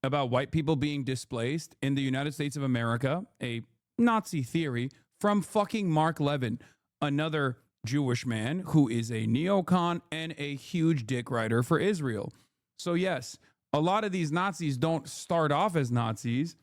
about white people being displaced in the United States of America, a Nazi theory, from fucking Mark Levin, another Jewish man who is a neocon and a huge dick rider for Israel. So yes, a lot of these Nazis don't start off as Nazis,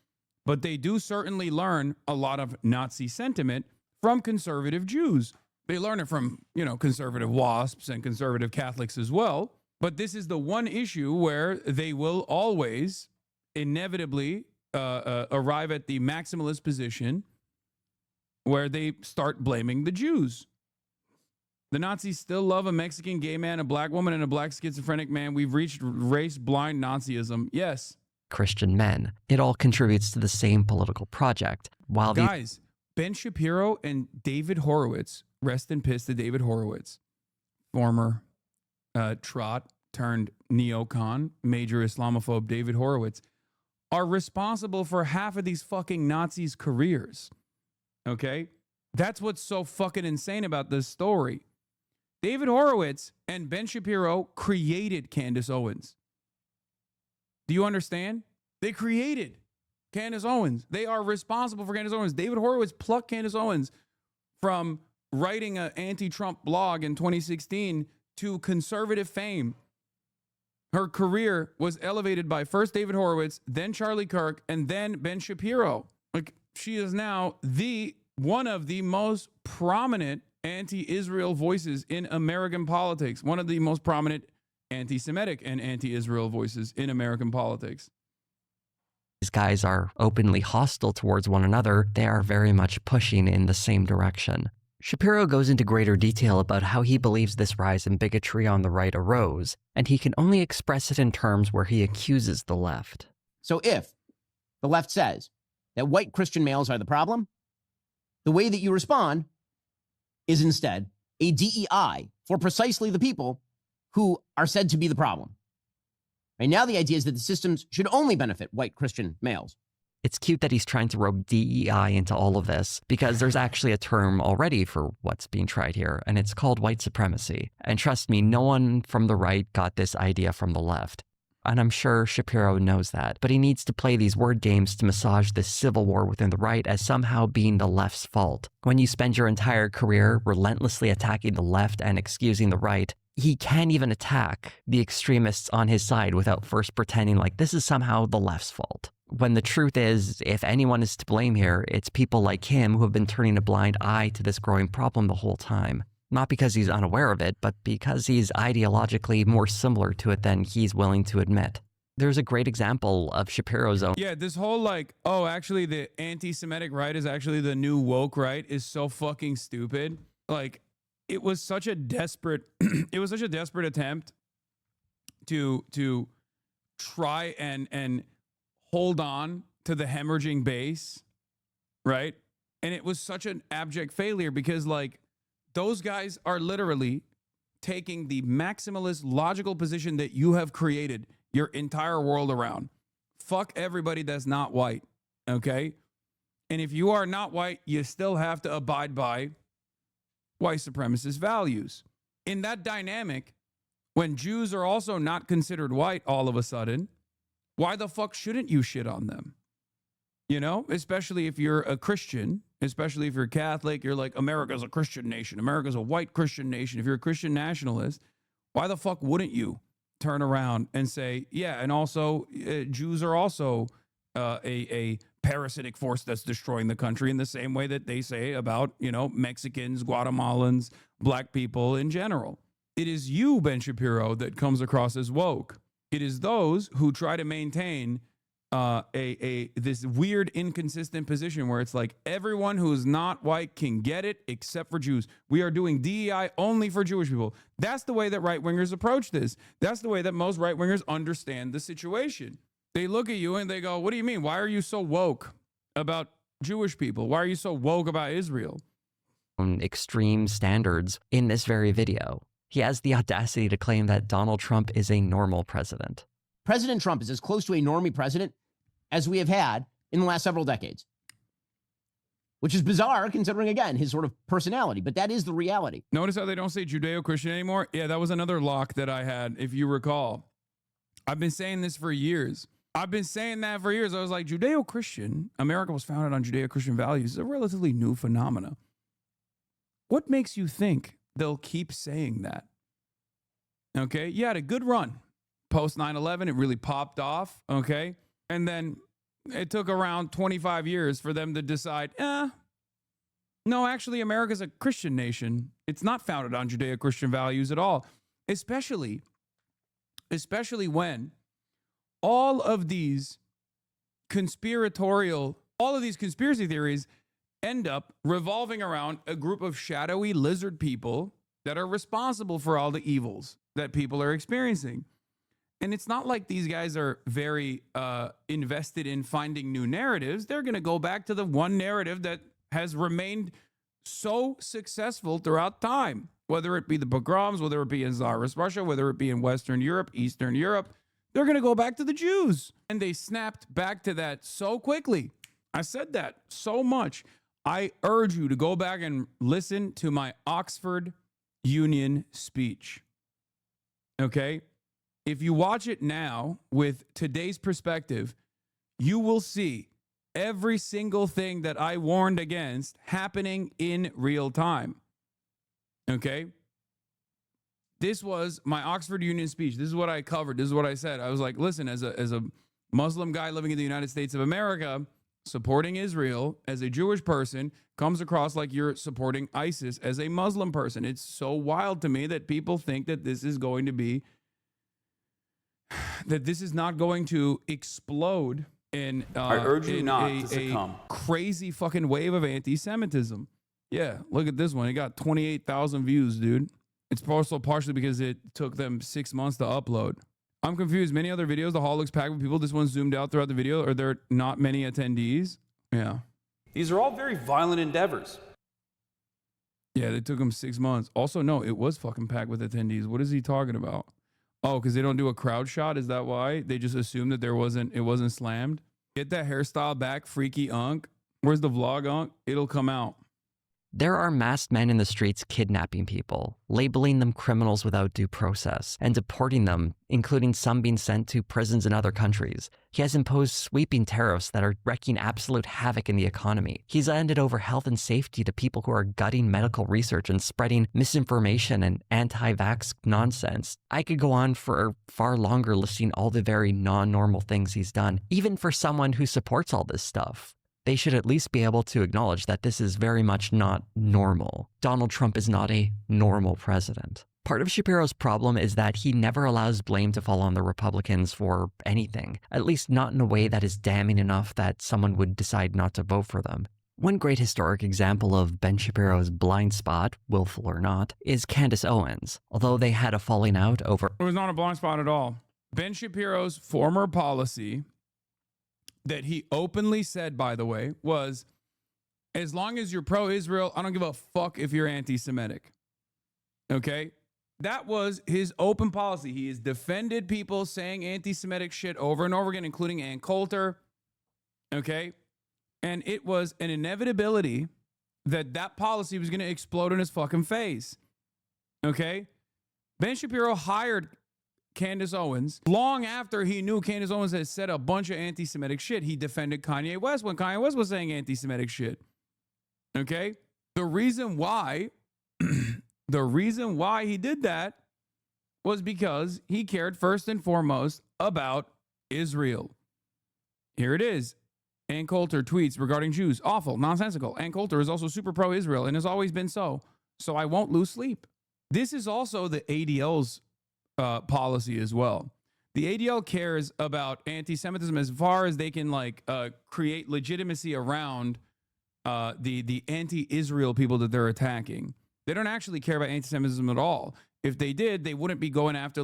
but they do certainly learn a lot of Nazi sentiment from conservative Jews. They learn it from, conservative WASPs and conservative Catholics as well. But this is the one issue where they will always inevitably arrive at the maximalist position where they start blaming the Jews. The Nazis still love a Mexican gay man, a black woman, and a black schizophrenic man. We've reached race-blind Nazism. Yes. Christian men. It all contributes to the same political project. While Guys, Ben Shapiro and David Horowitz, rest in piss to David Horowitz, former trot turned neocon, major Islamophobe David Horowitz, are responsible for half of these fucking Nazis' careers. Okay? That's what's so fucking insane about this story. David Horowitz and Ben Shapiro created Candace Owens. Do you understand? They created Candace Owens. They are responsible for Candace Owens. David Horowitz plucked Candace Owens from writing an anti-Trump blog in 2016 to conservative fame. Her career was elevated by first David Horowitz, then Charlie Kirk, and then Ben Shapiro. Like, she is now one of the most prominent anti-Israel voices in American politics, one of the most prominent anti-Semitic and anti-Israel voices in American politics. these guys are openly hostile towards one another, they are very much pushing in the same direction. Shapiro goes into greater detail about how he believes this rise in bigotry on the right arose, and he can only express it in terms where he accuses the left. So if the left says that white Christian males are the problem, the way that you respond is instead a DEI for precisely the people who are said to be the problem. Right now, the idea is that the systems should only benefit white Christian males. It's cute that he's trying to rope DEI into all of this, because there's actually a term already for what's being tried here, and it's called white supremacy. And trust me, no one from the right got this idea from the left. And I'm sure Shapiro knows that, but he needs to play these word games to massage this civil war within the right as somehow being the left's fault. When you spend your entire career relentlessly attacking the left and excusing the right, he can't even attack the extremists on his side without first pretending like this is somehow the left's fault. When the truth is, if anyone is to blame here, it's people like him who have been turning a blind eye to this growing problem the whole time. Not because he's unaware of it, but because he's ideologically more similar to it than he's willing to admit. There's a great example of Shapiro's own. Yeah, this whole actually the anti-Semitic right is actually the new woke right is so fucking stupid. It was such a desperate attempt to try and hold on to the hemorrhaging base, right? And it was such an abject failure because those guys are literally taking the maximalist logical position that you have created your entire world around. Fuck everybody that's not white, okay? And if you are not white, you still have to abide by white supremacist values. In that dynamic, when Jews are also not considered white all of a sudden, why the fuck shouldn't you shit on them? You know, especially if you're a Christian, especially if you're Catholic, you're like, America's a Christian nation. America's a white Christian nation. If you're a Christian nationalist, why the fuck wouldn't you turn around and say, yeah, and also Jews are also a parasitic force that's destroying the country in the same way that they say about, Mexicans, Guatemalans, black people in general. It is you, Ben Shapiro, that comes across as woke. It is those who try to maintain this weird inconsistent position where it's like everyone who's not white can get it except for Jews. We are doing DEI only for Jewish people. That's the way that right-wingers approach this. That's the way that most right-wingers understand the situation. They look at you and they go, what do you mean? Why are you so woke about Jewish people? Why are you so woke about Israel? Extreme standards in this very video. He has the audacity to claim that Donald Trump is a normal president. President Trump is as close to a normie president as we have had in the last several decades. which is bizarre considering, again, his sort of personality. But that is the reality. Notice how they don't say Judeo-Christian anymore? Yeah, that was another lock that I had, if you recall. I've been saying this for years. I was like, Judeo-Christian, America was founded on Judeo-Christian values. It's a relatively new phenomena. What makes you think they'll keep saying that? Okay, you had a good run. Post 9/11, it really popped off, okay? And then it took around 25 years for them to decide, no, actually, America's a Christian nation. It's not founded on Judeo-Christian values at all, especially when all of these conspiracy theories end up revolving around a group of shadowy lizard people that are responsible for all the evils that people are experiencing. And it's not like these guys are very invested in finding new narratives. They're going to go back to the one narrative that has remained so successful throughout time, whether it be the pogroms, whether it be in Tsarist Russia, whether it be in Western Europe, Eastern Europe. They're going to go back to the Jews. And they snapped back to that so quickly. I said that so much. I urge you to go back and listen to my Oxford Union speech. Okay? If you watch it now with today's perspective, you will see every single thing that I warned against happening in real time. Okay? This was my Oxford Union speech. This is what I covered. This is what I said. I was like, listen, as a Muslim guy living in the United States of America, supporting Israel as a Jewish person comes across like you're supporting ISIS as a Muslim person. It's so wild to me that people think that this is going to be, that this is not going to explode in I urge you not to succumb. Crazy fucking wave of anti-Semitism. Yeah, look at this one. It got 28,000 views, dude. It's also partially because it took them 6 months to upload. I'm confused. Many other videos, the hall looks packed with people. This one's zoomed out throughout the video. Are there not many attendees? Yeah. These are all very violent endeavors. Yeah, they took them 6 months. Also, no, it was fucking packed with attendees. What is he talking about? Oh, because they don't do a crowd shot? Is that why? They just assume that it wasn't slammed? Get that hairstyle back, freaky unk. Where's the vlog, unk? It'll come out. There are masked men in the streets kidnapping people, labeling them criminals without due process, and deporting them, including some being sent to prisons in other countries. He has imposed sweeping tariffs that are wreaking absolute havoc in the economy. He's handed over health and safety to people who are gutting medical research and spreading misinformation and anti-vax nonsense. I could go on for far longer listing all the very non-normal things he's done, even for someone who supports all this stuff. They should at least be able to acknowledge that this is very much not normal. Donald Trump is not a normal president. Part of Shapiro's problem is that he never allows blame to fall on the Republicans for anything, at least not in a way that is damning enough that someone would decide not to vote for them. One great historic example of Ben Shapiro's blind spot, willful or not, is Candace Owens, although they had a falling out over... It was not a blind spot at all. Ben Shapiro's former policy that he openly said, by the way, was, as long as you're pro-Israel, I don't give a fuck if you're anti-Semitic. Okay? That was his open policy. He has defended people saying anti-Semitic shit over and over again, including Ann Coulter. Okay? And it was an inevitability that that policy was going to explode in his fucking face. Okay? Ben Shapiro hired Candace Owens long after he knew Candace Owens had said a bunch of anti-Semitic shit. He defended Kanye West when Kanye West was saying anti-Semitic shit. Okay? The reason why he did that was because he cared first and foremost about Israel. Here it is. Ann Coulter tweets regarding Jews. Awful, nonsensical. Ann Coulter is also super pro-Israel and has always been so. So I won't lose sleep. This is also the ADL's policy as well. The ADL cares about anti-Semitism as far as they can create legitimacy around the anti-Israel people that they're attacking. They don't actually care about anti-Semitism at all. If they did, they wouldn't be going after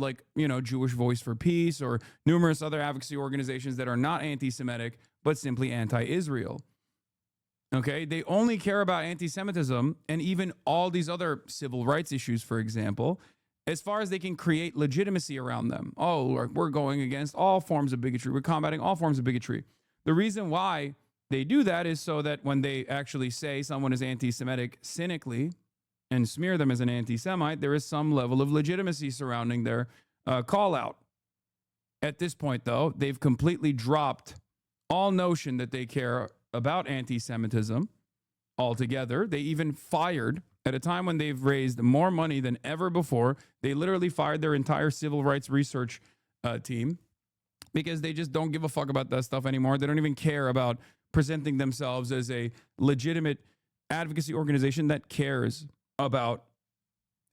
Jewish Voice for Peace or numerous other advocacy organizations that are not anti-Semitic, but simply anti-Israel. Okay? They only care about anti-Semitism and even all these other civil rights issues, for example, as far as they can create legitimacy around them. Oh, we're going against all forms of bigotry. We're combating all forms of bigotry. The reason why they do that is so that when they actually say someone is anti-Semitic cynically and smear them as an anti-Semite, there is some level of legitimacy surrounding their call out. At this point, though, they've completely dropped all notion that they care about anti-Semitism altogether. They even fired, at a time when they've raised more money than ever before, they literally fired their entire civil rights research team because they just don't give a fuck about that stuff anymore. They don't even care about presenting themselves as a legitimate advocacy organization that cares about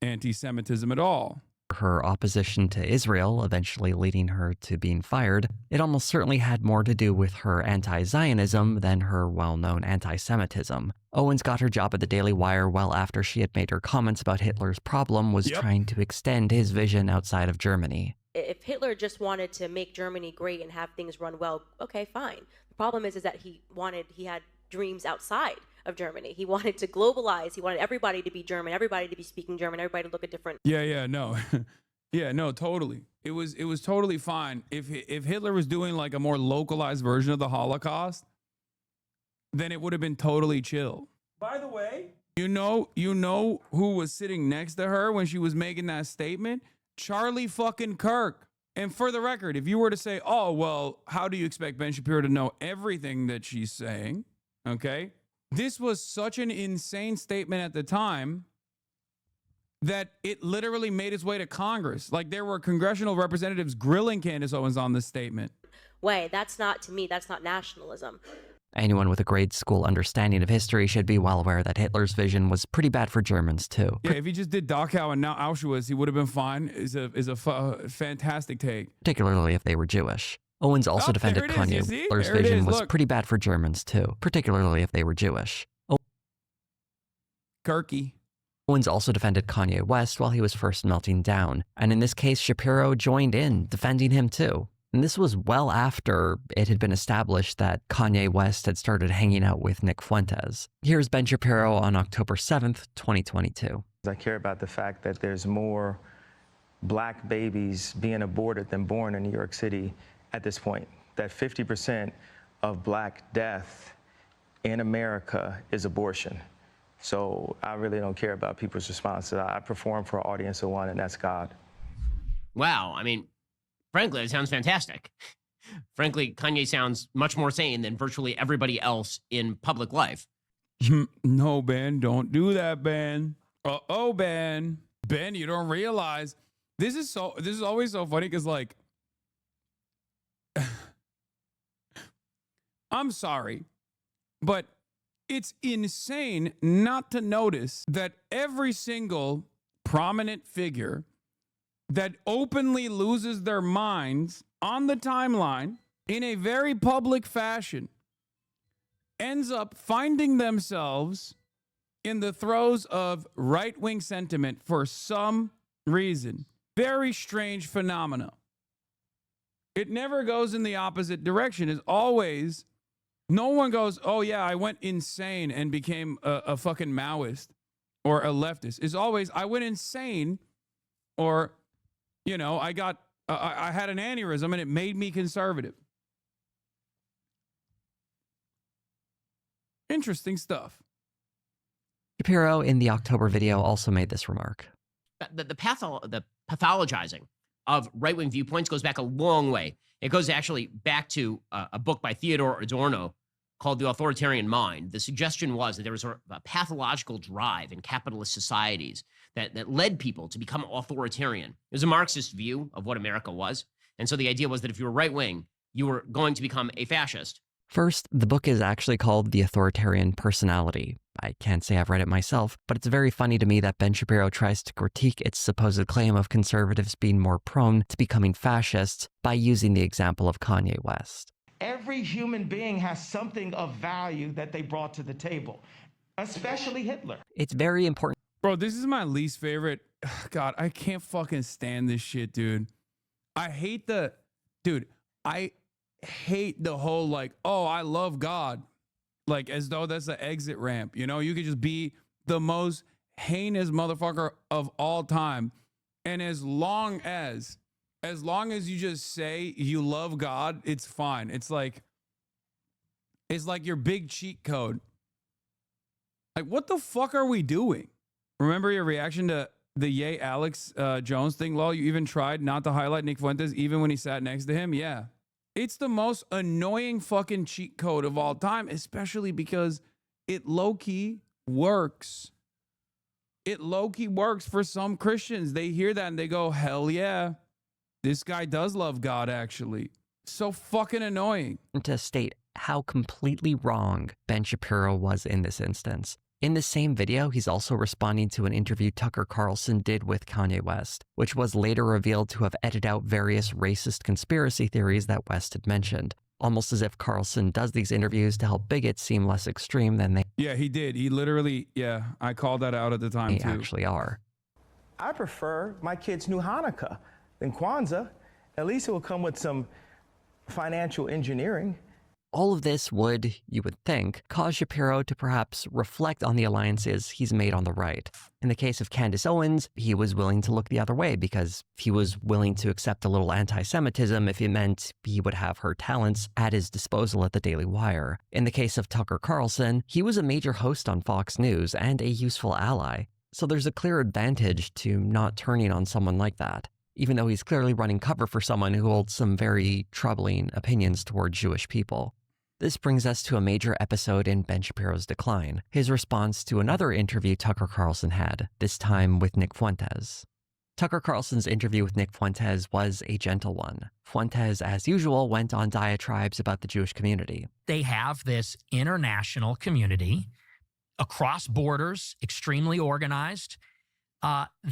anti-Semitism at all. Her opposition to Israel eventually leading her to being fired, it almost certainly had more to do with her anti-Zionism than her well-known anti-Semitism. Owens got her job at the Daily Wire well after she had made her comments about Hitler's problem was trying to extend his vision outside of Germany. If Hitler just wanted to make Germany great and have things run well, okay, fine. The problem is that he had dreams outside of Germany. He wanted to globalize. He wanted everybody to be German, everybody to be speaking German, everybody to look at different. No. No, totally. It was totally fine. If Hitler was doing like a more localized version of the Holocaust, then it would have been totally chill. By the way, you know who was sitting next to her when she was making that statement? Charlie fucking Kirk. And for the record, if you were to say, oh, well, how do you expect Ben Shapiro to know everything that she's saying? Okay. This was such an insane statement at the time that it literally made its way to Congress. Like, there were congressional representatives grilling Candace Owens on this statement. Way, that's not, to me, that's not nationalism. Anyone with a grade school understanding of history should be well aware that Hitler's vision was pretty bad for Germans, too. Yeah, if he just did Dachau and now Auschwitz, he would have been fine. Is a fantastic take. Particularly if they were Jewish. Owens also defended Kanye. Hitler's vision was pretty bad for Germans, too. Particularly if they were Jewish. Kirky. Owens also defended Kanye West while he was first melting down. And in this case, Shapiro joined in, defending him, too. And this was well after it had been established that Kanye West had started hanging out with Nick Fuentes. Here's Ben Shapiro on October 7th, 2022. I care about the fact that there's more black babies being aborted than born in New York City at this point. That 50% of black death in America is abortion. So I really don't care about people's responses. I perform for an audience of one, and that's God. Wow, I mean, frankly, it sounds fantastic. Frankly, Kanye sounds much more sane than virtually everybody else in public life. No, Ben, don't do that, Ben. Uh-oh, Ben. Ben, you don't realize. This is always so funny because, like, I'm sorry, but it's insane not to notice that every single prominent figure that openly loses their minds on the timeline in a very public fashion ends up finding themselves in the throes of right-wing sentiment for some reason. Very strange phenomena. It never goes in the opposite direction. It's always, no one goes, oh yeah, I went insane and became a fucking Maoist or a leftist. It's always, I went insane, or, you know, I had an aneurysm and it made me conservative. Interesting stuff. Shapiro in the October video also made this remark. The pathologizing of right-wing viewpoints goes back a long way. It goes actually back to a book by Theodore Adorno called The Authoritarian Mind. The suggestion was that there was a pathological drive in capitalist societies that led people to become authoritarian. It was a Marxist view of what America was. And so the idea was that if you were right-wing, you were going to become a fascist. First, the book is actually called The Authoritarian Personality. I can't say I've read it myself, but it's very funny to me that Ben Shapiro tries to critique its supposed claim of conservatives being more prone to becoming fascists by using the example of Kanye West. Every human being has something of value that they brought to the table, especially Hitler. It's very important. Bro, this is my least favorite. God, I can't fucking stand this shit, dude. I hate the whole, like, oh, I love God. Like, as though that's the exit ramp. You know, you could just be the most heinous motherfucker of all time. And as long as you just say you love God, it's fine. It's like, is like your big cheat code. Like, what the fuck are we doing? Remember your reaction to the Yay Alex Jones thing, lol? You even tried not to highlight Nick Fuentes even when he sat next to him? Yeah. It's the most annoying fucking cheat code of all time, especially because it low-key works. It low-key works for some Christians. They hear that and they go, hell yeah. This guy does love God, actually. So fucking annoying. To state how completely wrong Ben Shapiro was in this instance. In the same video, he's also responding to an interview Tucker Carlson did with Kanye West, which was later revealed to have edited out various racist conspiracy theories that West had mentioned, almost as if Carlson does these interviews to help bigots seem less extreme than they Yeah, he did. He literally, I called that out at the time too. actually are. I prefer my kids knew Hanukkah than Kwanzaa. At least it will come with some financial engineering. All of this would, you would think, cause Shapiro to perhaps reflect on the alliances he's made on the right. In the case of Candace Owens, he was willing to look the other way because he was willing to accept a little anti-Semitism if it meant he would have her talents at his disposal at the Daily Wire. In the case of Tucker Carlson, he was a major host on Fox News and a useful ally. So there's a clear advantage to not turning on someone like that, even though he's clearly running cover for someone who holds some very troubling opinions toward Jewish people. This brings us to a major episode in Ben Shapiro's decline, his response to another interview Tucker Carlson had, this time with Nick Fuentes. Tucker Carlson's interview with Nick Fuentes was a gentle one. Fuentes, as usual, went on diatribes about the Jewish community. They have this international community across borders, extremely organized,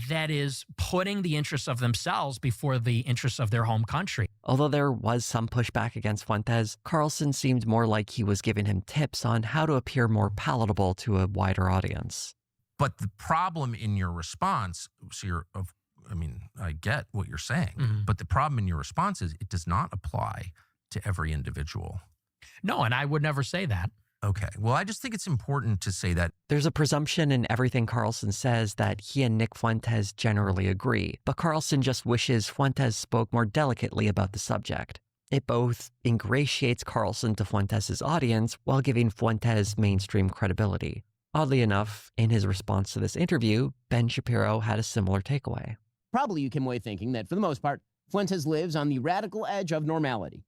that is putting the interests of themselves before the interests of their home country. Although there was some pushback against Fuentes, Carlson seemed more like he was giving him tips on how to appear more palatable to a wider audience. But the problem in your response, I get what you're saying, but the problem in your response is it does not apply to every individual. No, and I would never say that. Okay. Well, I just think it's important to say that. There's a presumption in everything Carlson says that he and Nick Fuentes generally agree, but Carlson just wishes Fuentes spoke more delicately about the subject. It both ingratiates Carlson to Fuentes' audience while giving Fuentes mainstream credibility. Oddly enough, in his response to this interview, Ben Shapiro had a similar takeaway. Probably you came away thinking that, for the most part, Fuentes lives on the radical edge of normality.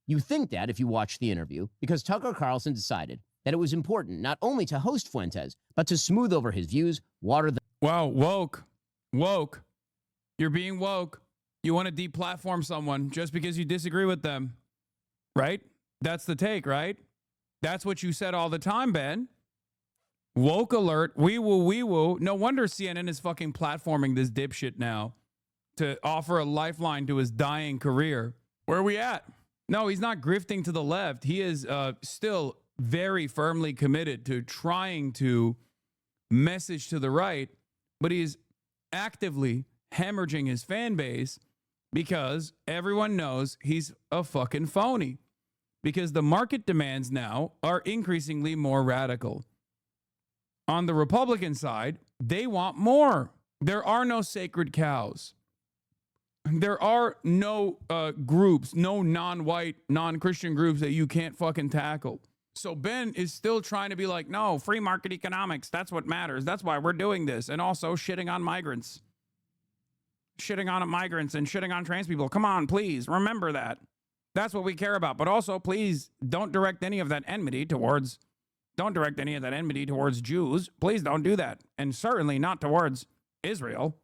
You think that if you watch the interview, because Tucker Carlson decided that it was important not only to host Fuentes, but to smooth over his views, water them. Wow, woke. You're being woke. You want to deplatform someone just because you disagree with them, right? That's the take, right? That's what you said all the time, Ben. Woke alert, wee woo. No wonder CNN is fucking platforming this dipshit now to offer a lifeline to his dying career. Where are we at? No, he's not grifting to the left. He is still very firmly committed to trying to message to the right, but he's actively hemorrhaging his fan base because everyone knows he's a fucking phony. Because the market demands now are increasingly more radical. On the Republican side, they want more. There are no sacred cows. There are no groups, no non-white, non-Christian groups that you can't fucking tackle. So Ben is still trying to be like, no, free market economics, that's what matters. That's why we're doing this. And also shitting on migrants. Shitting on migrants and shitting on trans people. Come on, please, remember that. That's what we care about. But also, please, don't direct any of that enmity towards Jews. Please don't do that. And certainly not towards Israel.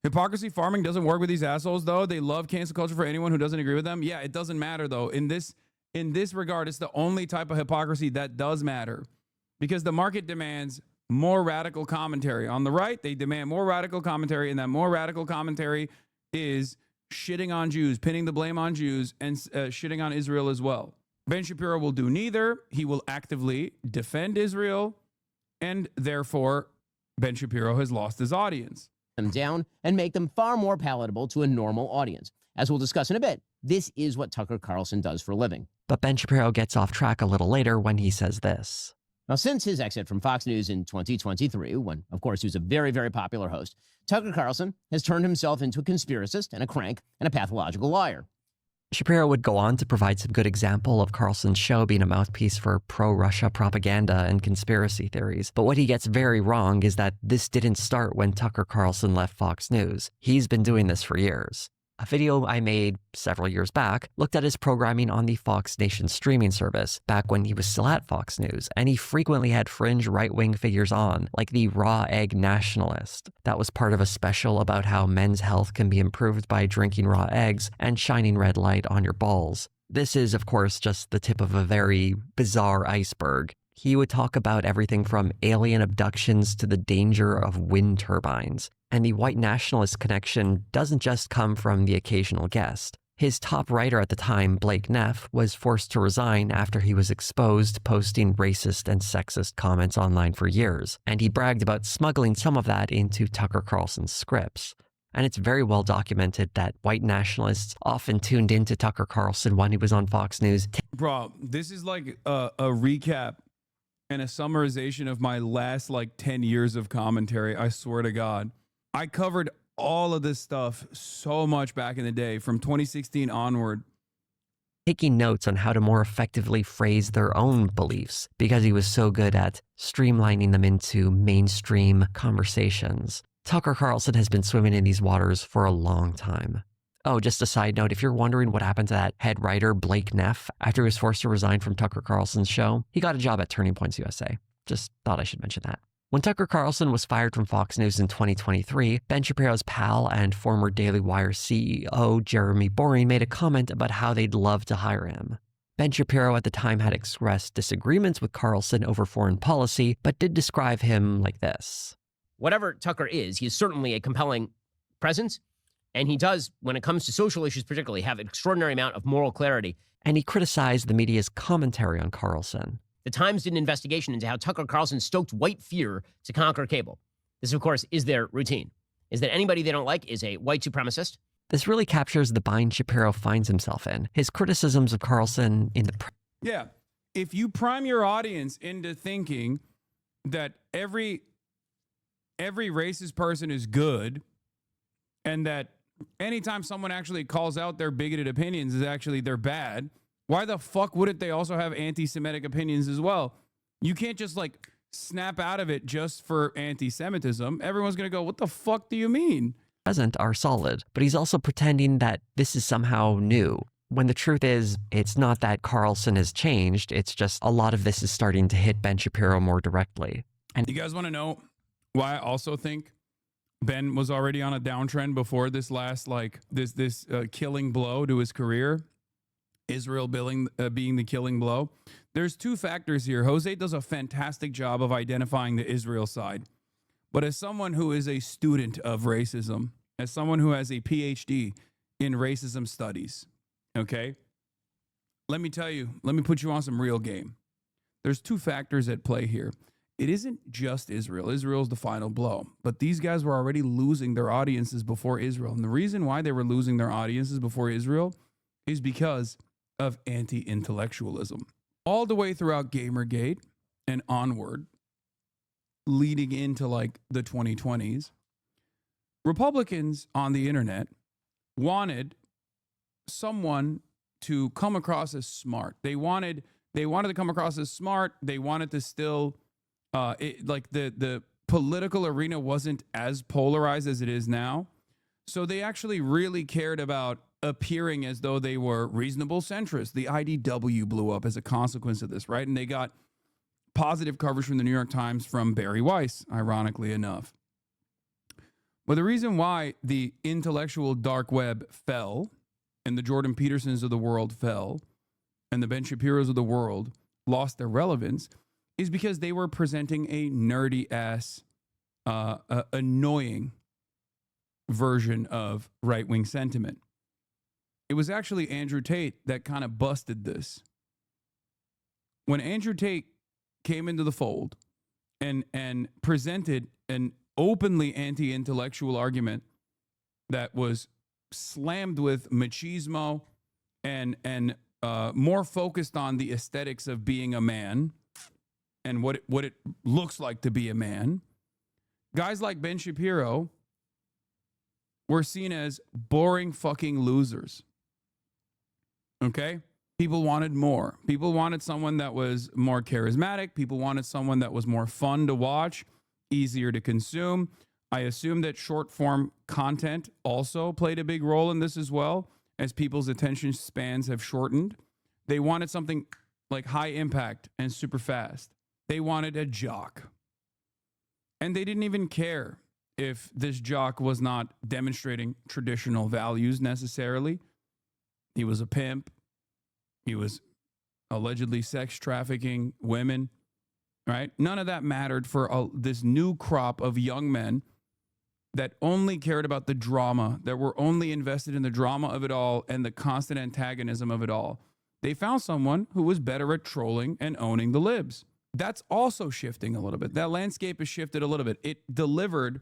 Hypocrisy farming doesn't work with these assholes, though. They love cancel culture for anyone who doesn't agree with them. Yeah, it doesn't matter, though. In this regard, it's the only type of hypocrisy that does matter. Because the market demands more radical commentary. On the right, they demand more radical commentary, and that more radical commentary is shitting on Jews, pinning the blame on Jews, and shitting on Israel as well. Ben Shapiro will do neither. He will actively defend Israel, and therefore, Ben Shapiro has lost his audience. Them down and make them far more palatable to a normal audience. As we'll discuss in a bit, this is what Tucker Carlson does for a living. But Ben Shapiro gets off track a little later when he says this. Now, since his exit from Fox News in 2023, when, of course, he was a very, very popular host, Tucker Carlson has turned himself into a conspiracist and a crank and a pathological liar. Shapiro would go on to provide some good example of Carlson's show being a mouthpiece for pro-Russia propaganda and conspiracy theories. But what he gets very wrong is that this didn't start when Tucker Carlson left Fox News. He's been doing this for years. A video I made several years back looked at his programming on the Fox Nation streaming service back when he was still at Fox News, and he frequently had fringe right-wing figures on, like the raw egg nationalist. That was part of a special about how men's health can be improved by drinking raw eggs and shining red light on your balls. This is, of course, just the tip of a very bizarre iceberg. He would talk about everything from alien abductions to the danger of wind turbines. And the white nationalist connection doesn't just come from the occasional guest. His top writer at the time, Blake Neff, was forced to resign after he was exposed posting racist and sexist comments online for years, and he bragged about smuggling some of that into Tucker Carlson's scripts. And it's very well documented that white nationalists often tuned into Tucker Carlson when he was on Fox News. Bro, this is like a recap and a summarization of my last 10 years of commentary, I swear to God. I covered all of this stuff so much back in the day from 2016 onward. Taking notes on how to more effectively phrase their own beliefs because he was so good at streamlining them into mainstream conversations. Tucker Carlson has been swimming in these waters for a long time. Oh, just a side note, if you're wondering what happened to that head writer, Blake Neff, after he was forced to resign from Tucker Carlson's show, he got a job at Turning Points USA. Just thought I should mention that. When Tucker Carlson was fired from Fox News in 2023, Ben Shapiro's pal and former Daily Wire CEO Jeremy Boring made a comment about how they'd love to hire him. Ben Shapiro at the time had expressed disagreements with Carlson over foreign policy, but did describe him like this. Whatever Tucker is, he is certainly a compelling presence, and he does, when it comes to social issues particularly, have an extraordinary amount of moral clarity. And he criticized the media's commentary on Carlson. The Times did an investigation into how Tucker Carlson stoked white fear to conquer cable. This, of course, is their routine, is that anybody they don't like is a white supremacist. This really captures the bind Shapiro finds himself in. His criticisms of Carlson in the... Yeah. If you prime your audience into thinking that every racist person is good and that anytime someone actually calls out their bigoted opinions is actually they're bad, why the fuck wouldn't they also have anti-Semitic opinions as well? You can't just snap out of it just for anti-Semitism. Everyone's going to go, what the fuck do you mean? Present are solid, but he's also pretending that this is somehow new. When the truth is, it's not that Carlson has changed. It's just a lot of this is starting to hit Ben Shapiro more directly. And you guys want to know why I also think Ben was already on a downtrend before this last this killing blow to his career? Israel being the killing blow. There's two factors here. Jose does a fantastic job of identifying the Israel side. But as someone who is a student of racism, as someone who has a PhD in racism studies, okay, let me tell you, let me put you on some real game. There's two factors at play here. It isn't just Israel. Israel's the final blow. But these guys were already losing their audiences before Israel. And the reason why they were losing their audiences before Israel is because of anti-intellectualism. All the way throughout Gamergate and onward, leading into the 2020s, Republicans on the internet wanted someone to come across as smart. They wanted to come across as smart. They wanted to still, the political arena wasn't as polarized as it is now. So they actually really cared about appearing as though they were reasonable centrists. The IDW blew up as a consequence of this, right? And they got positive coverage from the New York Times from Barry Weiss, ironically enough. But the reason why the intellectual dark web fell and the Jordan Petersons of the world fell and the Ben Shapiros of the world lost their relevance is because they were presenting a nerdy ass, annoying version of right-wing sentiment. It was actually Andrew Tate that kind of busted this. When Andrew Tate came into the fold and presented an openly anti-intellectual argument that was slammed with machismo and more focused on the aesthetics of being a man and what it looks like to be a man, guys like Ben Shapiro were seen as boring fucking losers. Okay? People wanted more. People wanted someone that was more charismatic. People wanted someone that was more fun to watch, easier to consume. I assume that short form content also played a big role in this as well, as people's attention spans have shortened. They wanted something like high impact and super fast. They wanted a jock. And they didn't even care if this jock was not demonstrating traditional values necessarily. He was a pimp. He was allegedly sex trafficking women, right? None of that mattered for this new crop of young men that only cared about the drama, that were only invested in the drama of it all and the constant antagonism of it all. They found someone who was better at trolling and owning the libs. That's also shifting a little bit. That landscape has shifted a little bit. It delivered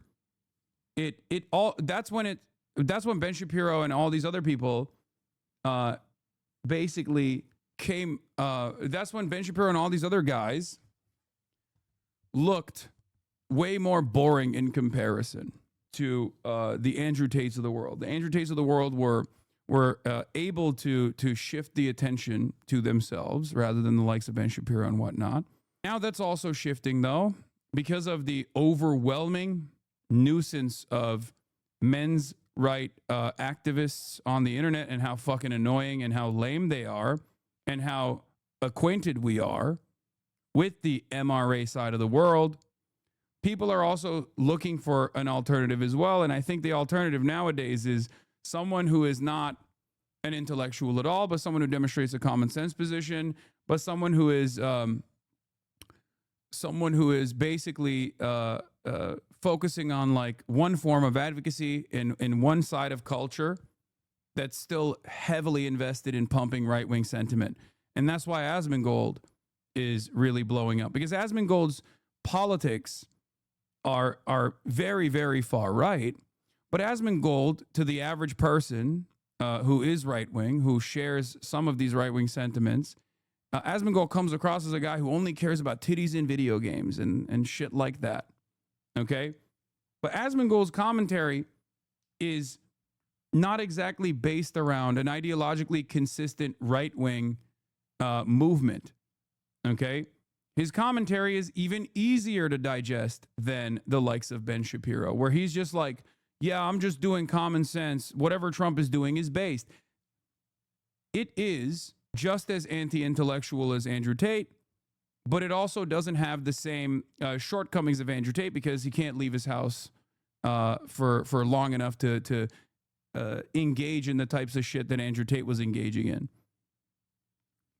that's when Ben Shapiro and all these other people basically came, that's when Ben Shapiro and all these other guys looked way more boring in comparison to the Andrew Tates of the world. The Andrew Tates of the world were able to shift the attention to themselves rather than the likes of Ben Shapiro and whatnot. Now that's also shifting, though, because of the overwhelming nuisance of men's right activists on the internet and how fucking annoying and how lame they are and how acquainted we are with the MRA side of the world. People are also looking for an alternative as well. And I think the alternative nowadays is someone who is not an intellectual at all, but someone who demonstrates a common sense position, but someone who is basically focusing on like one form of advocacy in one side of culture that's still heavily invested in pumping right-wing sentiment. And that's why Asmongold is really blowing up, because Asmongold's politics are very, very far right. But Asmongold, to the average person who is right-wing, who shares some of these right-wing sentiments, Asmongold comes across as a guy who only cares about titties in video games and shit like that. Okay? But Asmongold's commentary is not exactly based around an ideologically consistent right-wing movement. Okay? His commentary is even easier to digest than the likes of Ben Shapiro, where he's just like, yeah, I'm just doing common sense. Whatever Trump is doing is based. It is just as anti-intellectual as Andrew Tate, but it also doesn't have the same shortcomings of Andrew Tate because he can't leave his house for long enough to engage in the types of shit that Andrew Tate was engaging in.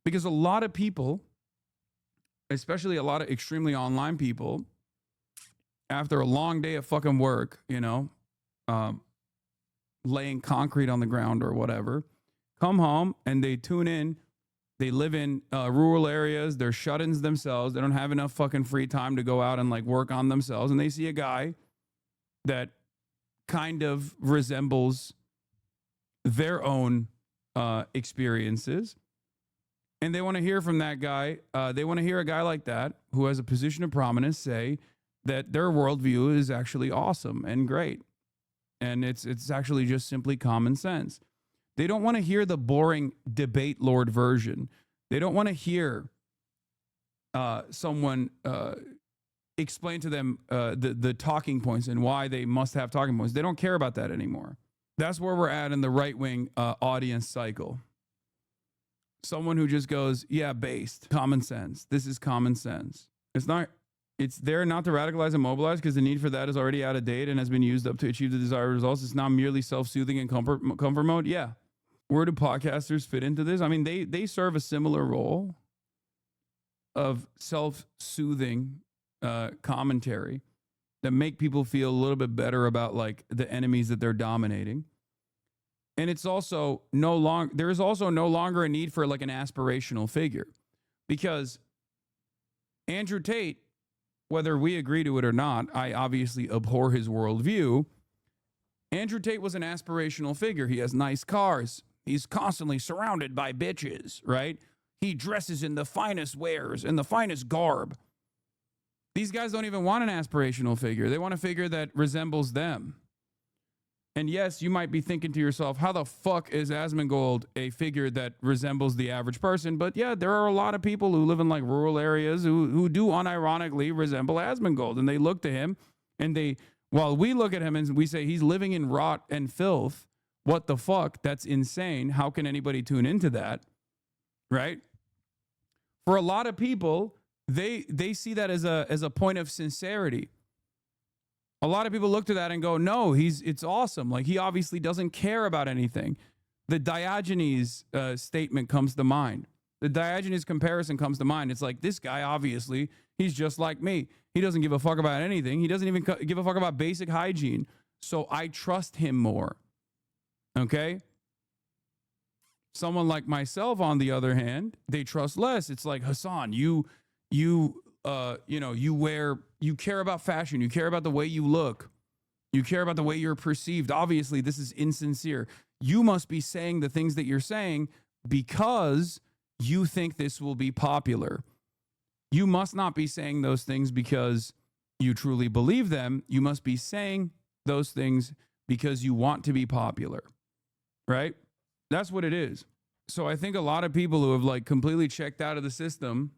Because a lot of people, especially a lot of extremely online people, after a long day of fucking work, laying concrete on the ground or whatever, come home and they tune in. They live in rural areas. They're shut-ins themselves. They don't have enough fucking free time to go out and like work on themselves. And they see a guy that kind of resembles their own experiences. And they want to hear from that guy. They want to hear a guy like that who has a position of prominence say that their worldview is actually awesome and great. And it's actually just simply common sense. They don't want to hear the boring debate lord version. They don't want to hear someone explain to them the talking points and why they must have talking points. They don't care about that anymore. That's where we're at in the right-wing audience cycle. Someone who just goes, yeah, based, common sense. This is common sense. It's there not to radicalize and mobilize because the need for that is already out of date and has been used up to achieve the desired results. It's not merely self-soothing and comfort mode. Yeah. Where do podcasters fit into this? I mean, they serve a similar role of self-soothing commentary that make people feel a little bit better about like the enemies that they're dominating. And it's also there is also no longer a need for like an aspirational figure, because Andrew Tate, whether we agree to it or not, I obviously abhor his worldview. Andrew Tate was an aspirational figure. He has nice cars. He's constantly surrounded by bitches, right? He dresses in the finest wares and the finest garb. These guys don't even want an aspirational figure. They want a figure that resembles them. And yes, you might be thinking to yourself, how the fuck is Asmongold a figure that resembles the average person? But yeah, there are a lot of people who live in like rural areas who do unironically resemble Asmongold. And they look to him and while we look at him and we say he's living in rot and filth, what the fuck? That's insane. How can anybody tune into that? Right? For a lot of people, they see that as a point of sincerity. A lot of people look to that and go, no, it's awesome. Like, he obviously doesn't care about anything. The Diogenes statement comes to mind. The Diogenes comparison comes to mind. It's like, this guy, obviously, he's just like me. He doesn't give a fuck about anything. He doesn't even give a fuck about basic hygiene. So I trust him more. Okay? Someone like myself, on the other hand, they trust less. It's like, Hassan, you care about fashion. You care about the way you look. You care about the way you're perceived. Obviously, this is insincere. You must be saying the things that you're saying because you think this will be popular. You must not be saying those things because you truly believe them. You must be saying those things because you want to be popular, right? That's what it is. So I think a lot of people who have like completely checked out of the system,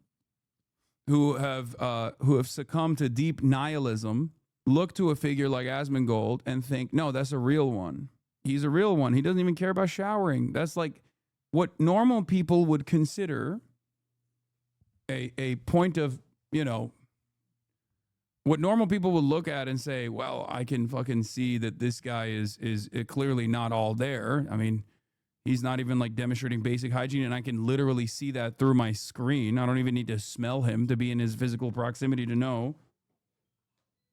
who have succumbed to deep nihilism, look to a figure like Asmongold and think, no, that's a real one. He's a real one. He doesn't even care about showering. That's like what normal people would consider a point of, what normal people would look at and say, well, I can fucking see that this guy is clearly not all there. I mean, he's not even like demonstrating basic hygiene, and I can literally see that through my screen. I don't even need to smell him to be in his physical proximity to know.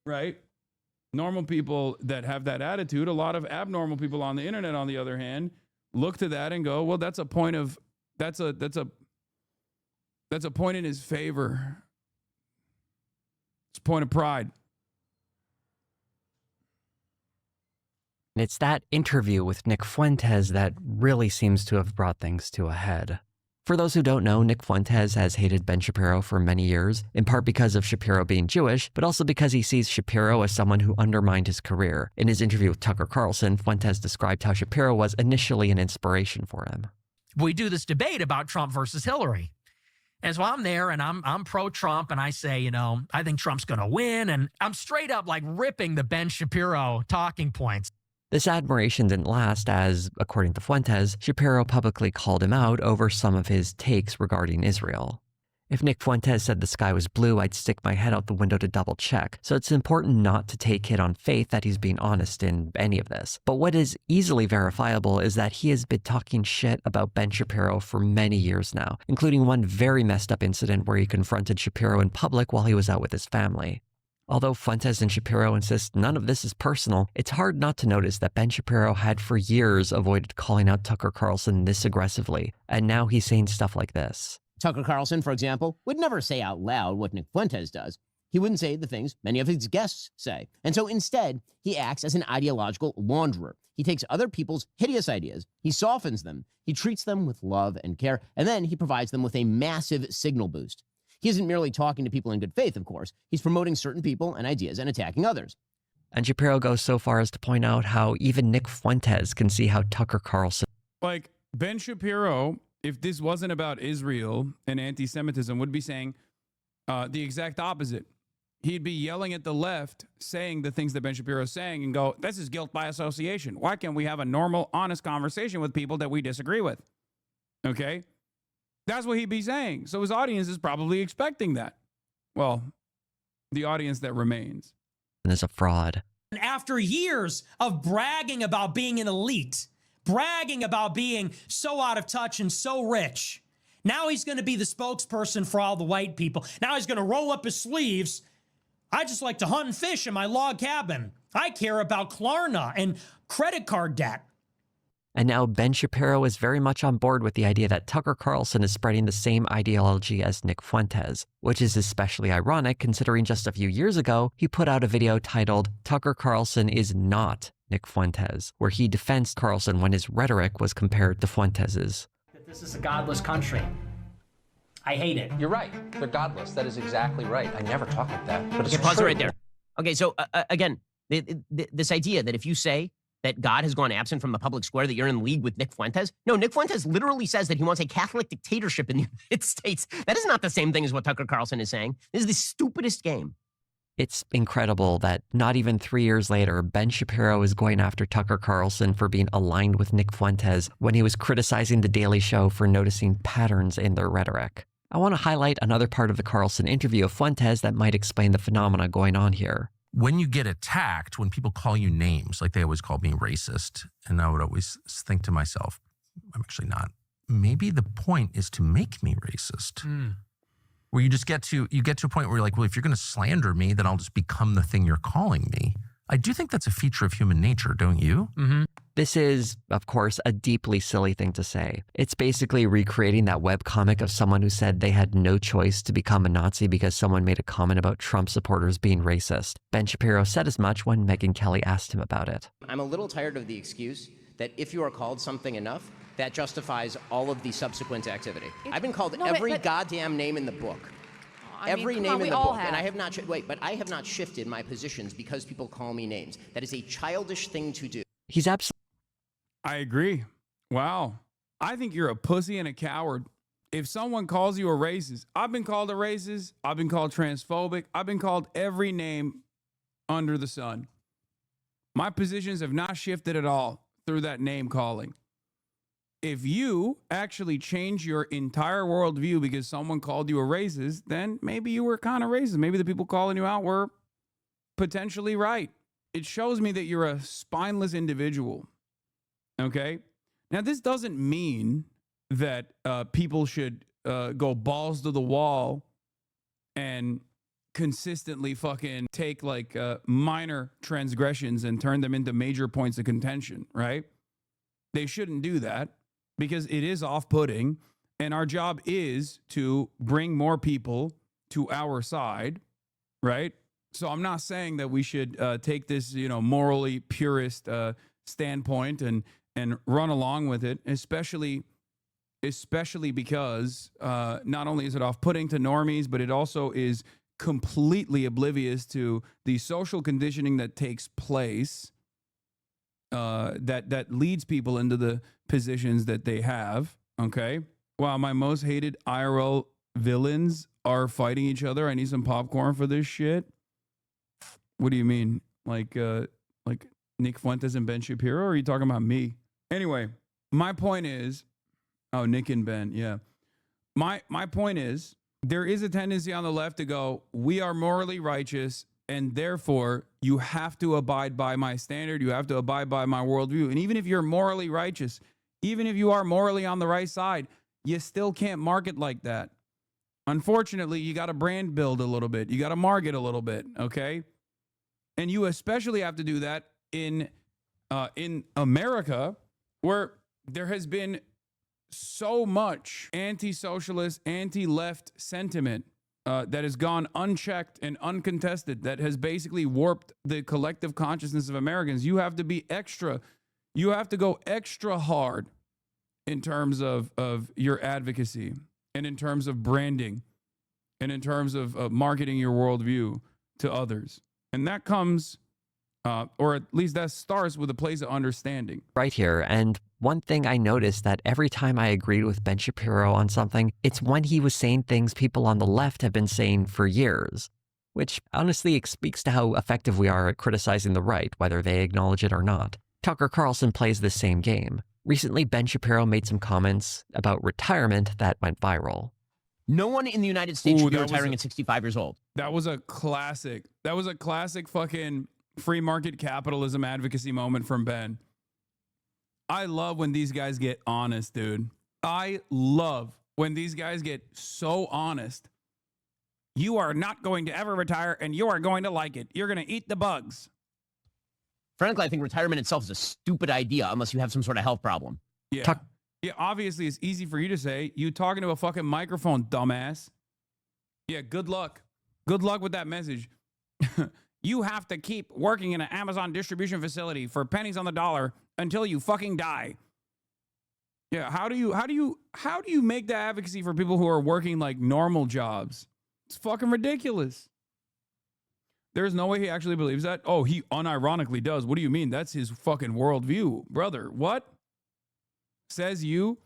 Right? Normal people that have that attitude, a lot of abnormal people on the internet, on the other hand, look to that and go, well, that's a point in his favor. It's a point of pride. And it's that interview with Nick Fuentes that really seems to have brought things to a head. For those who don't know, Nick Fuentes has hated Ben Shapiro for many years, in part because of Shapiro being Jewish, but also because he sees Shapiro as someone who undermined his career. In his interview with Tucker Carlson, Fuentes described how Shapiro was initially an inspiration for him. We do this debate about Trump versus Hillary. And so I'm there and I'm pro-Trump, and I say, I think Trump's going to win. And I'm straight up like ripping the Ben Shapiro talking points. This admiration didn't last as, according to Fuentes, Shapiro publicly called him out over some of his takes regarding Israel. If Nick Fuentes said the sky was blue, I'd stick my head out the window to double check, so it's important not to take it on faith that he's being honest in any of this. But what is easily verifiable is that he has been talking shit about Ben Shapiro for many years now, including one very messed up incident where he confronted Shapiro in public while he was out with his family. Although Fuentes and Shapiro insist none of this is personal, it's hard not to notice that Ben Shapiro had for years avoided calling out Tucker Carlson this aggressively, and now he's saying stuff like this. Tucker Carlson, for example, would never say out loud what Nick Fuentes does. He wouldn't say the things many of his guests say. And so instead, he acts as an ideological launderer. He takes other people's hideous ideas, he softens them, he treats them with love and care, and then he provides them with a massive signal boost. He isn't merely talking to people in good faith, of course. He's promoting certain people and ideas and attacking others. And Shapiro goes so far as to point out how even Nick Fuentes can see how Tucker Carlson... Like, Ben Shapiro, if this wasn't about Israel and anti-Semitism, would be saying the exact opposite. He'd be yelling at the left, saying the things that Ben Shapiro is saying, and go, this is guilt by association. Why can't we have a normal, honest conversation with people that we disagree with? Okay? That's what he'd be saying. So his audience is probably expecting that. Well, the audience that remains. ...is a fraud. And after years of bragging about being an elite, bragging about being so out of touch and so rich, now he's going to be the spokesperson for all the white people. Now he's going to roll up his sleeves. I just like to hunt and fish in my log cabin. I care about Klarna and credit card debt. And now Ben Shapiro is very much on board with the idea that Tucker Carlson is spreading the same ideology as Nick Fuentes, which is especially ironic considering just a few years ago, he put out a video titled, Tucker Carlson is not Nick Fuentes, where he defends Carlson when his rhetoric was compared to Fuentes's. This is a godless country. I hate it. You're right. They're godless. That is exactly right. I never talk like that. But okay, pause it right there. Okay, so again, this idea that if you say that God has gone absent from the public square, that you're in league with Nick Fuentes? No, Nick Fuentes literally says that he wants a Catholic dictatorship in the United States. That is not the same thing as what Tucker Carlson is saying. This is the stupidest game. It's incredible that not even 3 years later, Ben Shapiro is going after Tucker Carlson for being aligned with Nick Fuentes when he was criticizing The Daily Show for noticing patterns in their rhetoric. I want to highlight another part of the Carlson interview of Fuentes that might explain the phenomena going on here. When you get attacked, when people call you names, like they always called me racist, and I would always think to myself, I'm actually not. Maybe the point is to make me racist. Where you just get to a point where you're like, well, if you're going to slander me, then I'll just become the thing you're calling me. I do think that's a feature of human nature, don't you? This is, of course, a deeply silly thing to say. It's basically recreating that webcomic of someone who said they had no choice to become a Nazi because someone made a comment about Trump supporters being racist. Ben Shapiro said as much when Megyn Kelly asked him about it. I'm a little tired of the excuse that if you are called something enough, that justifies all of the subsequent activity. I've been called every goddamn name in the book. Every name in the book. And I have not, but I have not shifted my positions because people call me names. That is a childish thing to do. He's absolutely... I agree. Wow. I think you're a pussy and a coward. If someone calls you a racist, I've been called a racist. I've been called transphobic. I've been called every name under the sun. My positions have not shifted at all through that name calling. If you actually change your entire worldview because someone called you a racist, then maybe you were kind of racist. Maybe the people calling you out were potentially right. It shows me that you're a spineless individual. Okay? Now, this doesn't mean that people should go balls to the wall and consistently fucking take like minor transgressions and turn them into major points of contention, right? They shouldn't do that because it is off-putting, and our job is to bring more people to our side, right? So I'm not saying that we should take this, morally purist standpoint and run along with it, especially because not only is it off-putting to normies, but it also is completely oblivious to the social conditioning that takes place that leads people into the positions that they have. Okay. Wow, my most hated IRL villains are fighting each other. I need some popcorn for this shit. What do you mean? Like Nick Fuentes and Ben Shapiro? Or are you talking about me? Anyway, my point is, Nick and Ben, yeah. My point is, there is a tendency on the left to go, we are morally righteous, and therefore you have to abide by my standard. You have to abide by my worldview. And even if you're morally righteous, even if you are morally on the right side, you still can't market like that. Unfortunately, you got to brand build a little bit. You got to market a little bit, okay? And you especially have to do that in America, where there has been so much anti-socialist, anti-left sentiment that has gone unchecked and uncontested, that has basically warped the collective consciousness of Americans. You have to be you have to go extra hard in terms of your advocacy and in terms of branding and in terms of marketing your worldview to others. And that comes, or at least that starts with a place of understanding. Right here. And one thing I noticed that every time I agreed with Ben Shapiro on something, it's when he was saying things people on the left have been saying for years, which honestly speaks to how effective we are at criticizing the right, whether they acknowledge it or not. Tucker Carlson plays the same game. Recently, Ben Shapiro made some comments about retirement that went viral. No one in the United States should be retiring at 65 years old. That was a classic. That was a classic fucking free market capitalism advocacy moment from Ben. I love when these guys get honest, dude. I love when these guys get so honest. You are not going to ever retire, and you are going to like it. You're going to eat the bugs. Frankly, I think retirement itself is a stupid idea unless you have some sort of health problem. Yeah. Yeah, obviously, it's easy for you to say. You talking to a fucking microphone, dumbass. Yeah, good luck. Good luck with that message. You have to keep working in an Amazon distribution facility for pennies on the dollar until you fucking die. Yeah, how do you make that advocacy for people who are working like normal jobs? It's fucking ridiculous. There's no way he actually believes that. Oh, he unironically does. What do you mean? That's his fucking worldview, brother. What? Says you?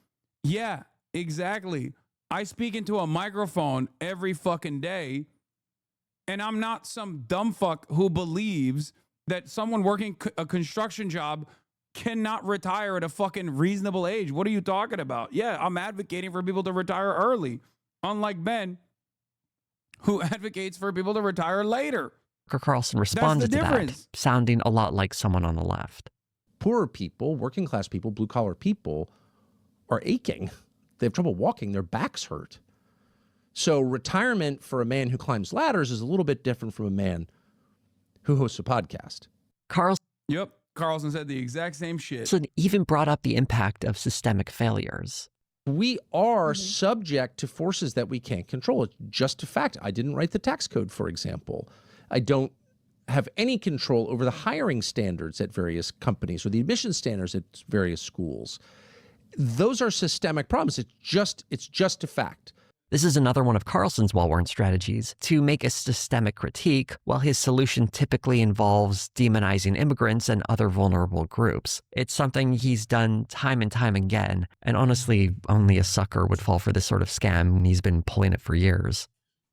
Yeah, exactly. I speak into a microphone every fucking day, and I'm not some dumb fuck who believes that someone working a construction job cannot retire at a fucking reasonable age. What are you talking about? Yeah, I'm advocating for people to retire early, unlike Ben, who advocates for people to retire later. Tucker Carlson responded to that, sounding a lot like someone on the left. Poorer people, working class people, blue collar people are aching. They have trouble walking. Their backs hurt. So retirement for a man who climbs ladders is a little bit different from a man who hosts a podcast. Yep. Carlson said the exact same shit. Carlson even brought up the impact of systemic failures. We are subject to forces that we can't control. It's just a fact. I didn't write the tax code, for example. I don't have any control over the hiring standards at various companies or the admission standards at various schools. Those are systemic problems. It's just a fact. This is another one of Carlson's well-worn strategies, to make a systemic critique, while his solution typically involves demonizing immigrants and other vulnerable groups. It's something he's done time and time again, and honestly, only a sucker would fall for this sort of scam, and he's been pulling it for years.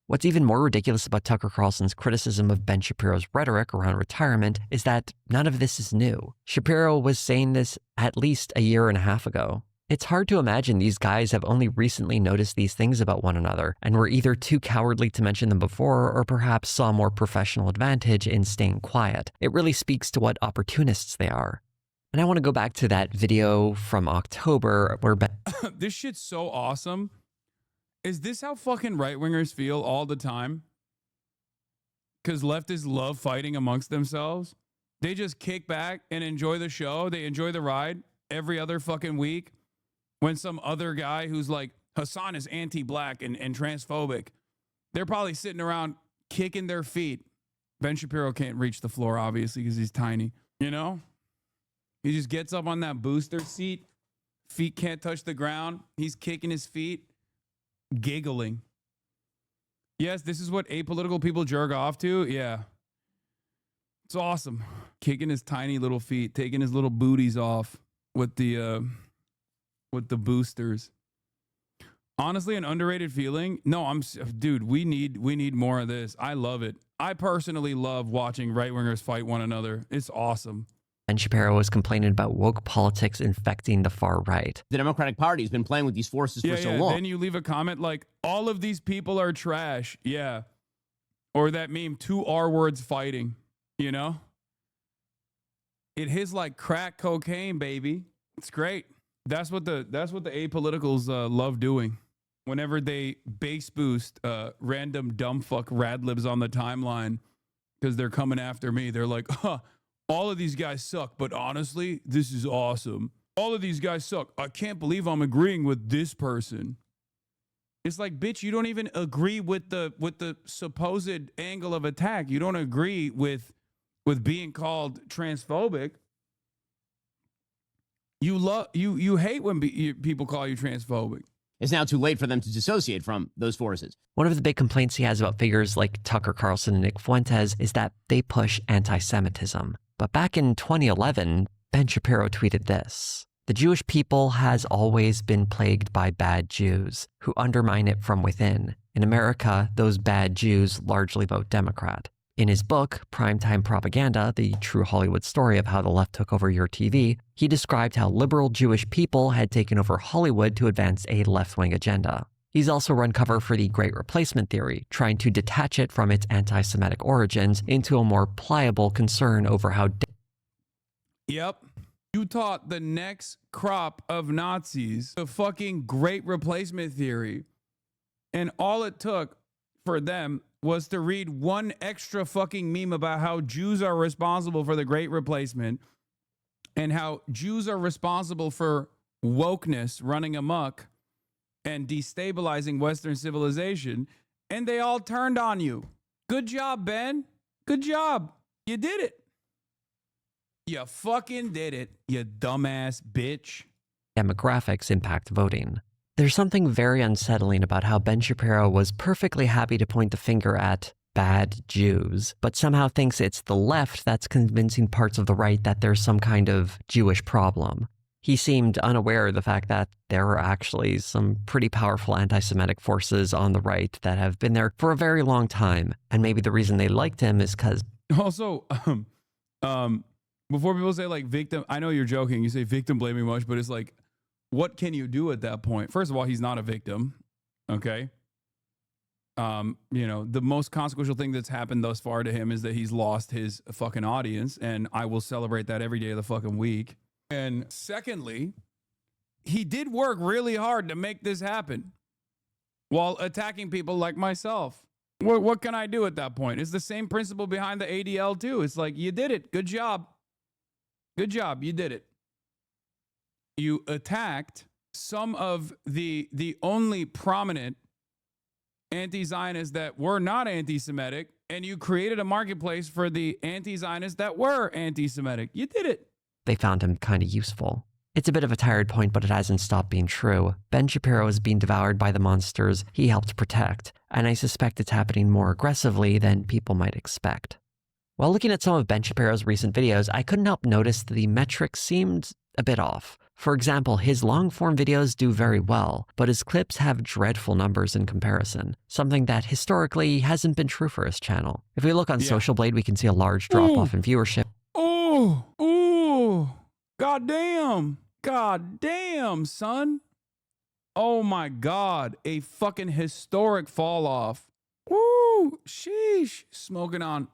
What's even more ridiculous about Tucker Carlson's criticism of Ben Shapiro's rhetoric around retirement is that none of this is new. Shapiro was saying this at least a year and a half ago. It's hard to imagine these guys have only recently noticed these things about one another and were either too cowardly to mention them before or perhaps saw more professional advantage in staying quiet. It really speaks to what opportunists they are. And I want to go back to that video from October where Ben... This shit's so awesome. Is this how fucking right-wingers feel all the time? Because leftists love fighting amongst themselves. They just kick back and enjoy the show. They enjoy the ride every other fucking week. When some other guy who's like, Hassan is anti-black and transphobic, they're probably sitting around kicking their feet. Ben Shapiro can't reach the floor, obviously, because he's tiny. You know? He just gets up on that booster seat. Feet can't touch the ground. He's kicking his feet, giggling. Yes, this is what apolitical people jerk off to. Yeah. It's awesome. Kicking his tiny little feet, taking his little booties off with the boosters. Honestly, an underrated feeling. No, dude, we need more of this. I love it. I personally love watching right-wingers fight one another. It's awesome. Ben Shapiro was complaining about woke politics infecting the far right. The Democratic Party has been playing with these forces for so long. Then you leave a comment like, all of these people are trash. Yeah. Or that meme, 2 R words fighting, you know? It hits like crack cocaine, baby. It's great. That's what the apoliticals love doing. Whenever they base boost random dumb fuck radlibs on the timeline because they're coming after me. They're like, all of these guys suck, but honestly, this is awesome. All of these guys suck. I can't believe I'm agreeing with this person. It's like, bitch, you don't even agree with the supposed angle of attack. You don't agree with being called transphobic. You hate when people call you transphobic. It's now too late for them to dissociate from those forces. One of the big complaints he has about figures like Tucker Carlson and Nick Fuentes is that they push anti-Semitism. But back in 2011, Ben Shapiro tweeted this: "The Jewish people has always been plagued by bad Jews who undermine it from within. In America, those bad Jews largely vote Democrat." In his book, Primetime Propaganda, the true Hollywood story of how the left took over your TV, he described how liberal Jewish people had taken over Hollywood to advance a left-wing agenda. He's also run cover for the Great Replacement theory, trying to detach it from its anti-Semitic origins into a more pliable concern over how... Yep. You taught the next crop of Nazis the fucking Great Replacement theory. And all it took for them was to read one extra fucking meme about how Jews are responsible for the Great Replacement and how Jews are responsible for wokeness running amok and destabilizing Western civilization, and they all turned on you. Good job, Ben. Good job. You did it. You fucking did it, you dumbass bitch. Demographics impact voting. There's something very unsettling about how Ben Shapiro was perfectly happy to point the finger at bad Jews, but somehow thinks it's the left that's convincing parts of the right that there's some kind of Jewish problem. He seemed unaware of the fact that there are actually some pretty powerful anti-Semitic forces on the right that have been there for a very long time. And maybe the reason they liked him is because... Also, before people say like victim, I know you're joking, you say victim blaming much, but it's like, what can you do at that point? First of all, he's not a victim, okay? The most consequential thing that's happened thus far to him is that he's lost his fucking audience, and I will celebrate that every day of the fucking week. And secondly, he did work really hard to make this happen while attacking people like myself. What can I do at that point? It's the same principle behind the ADL too. It's like, you did it. Good job. Good job. You did it. You attacked some of the only prominent anti-Zionists that were not anti-Semitic, and you created a marketplace for the anti-Zionists that were anti-Semitic. You did it. They found him kind of useful. It's a bit of a tired point, but it hasn't stopped being true. Ben Shapiro is being devoured by the monsters he helped protect, and I suspect it's happening more aggressively than people might expect. While looking at some of Ben Shapiro's recent videos, I couldn't help notice that the metrics seemed a bit off. For example, his long-form videos do very well, but his clips have dreadful numbers in comparison, something that historically hasn't been true for his channel. If we look on Social Blade, we can see a large drop-off in viewership. Ooh, goddamn, son. Oh my God, a fucking historic fall off. Woo, sheesh, smoking on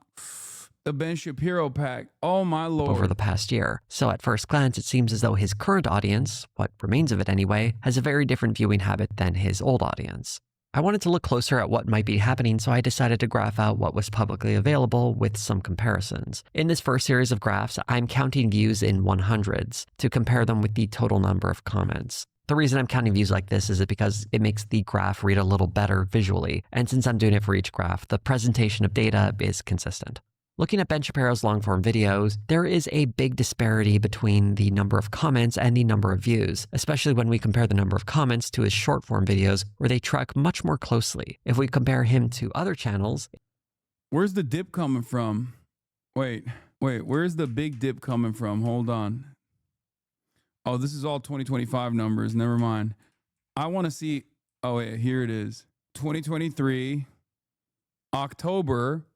the Ben Shapiro pack. Oh my Lord. Over the past year. So at first glance, it seems as though his current audience, what remains of it anyway, has a very different viewing habit than his old audience. I wanted to look closer at what might be happening, so I decided to graph out what was publicly available with some comparisons. In this first series of graphs, I'm counting views in 100s to compare them with the total number of comments. The reason I'm counting views like this is because it makes the graph read a little better visually, and since I'm doing it for each graph, the presentation of data is consistent. Looking at Ben Shapiro's long-form videos, there is a big disparity between the number of comments and the number of views, especially when we compare the number of comments to his short-form videos, where they track much more closely. If we compare him to other channels... Where's the dip coming from? Wait, where's the big dip coming from? Hold on. Oh, this is all 2025 numbers. Never mind. I want to see... Oh, wait, here it is. 2023, October...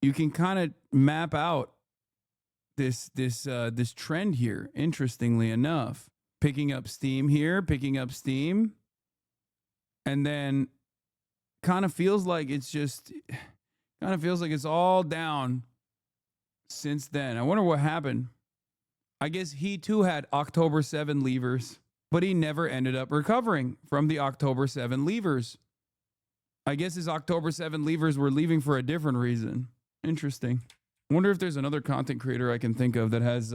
You can kind of map out this trend here, interestingly enough. Picking up steam here, picking up steam. And then kind of feels like it's all down since then. I wonder what happened. I guess he too had October 7 levers, but he never ended up recovering from the October 7 levers. I guess his October 7 levers were leaving for a different reason. Interesting. I wonder if there's another content creator I can think of that has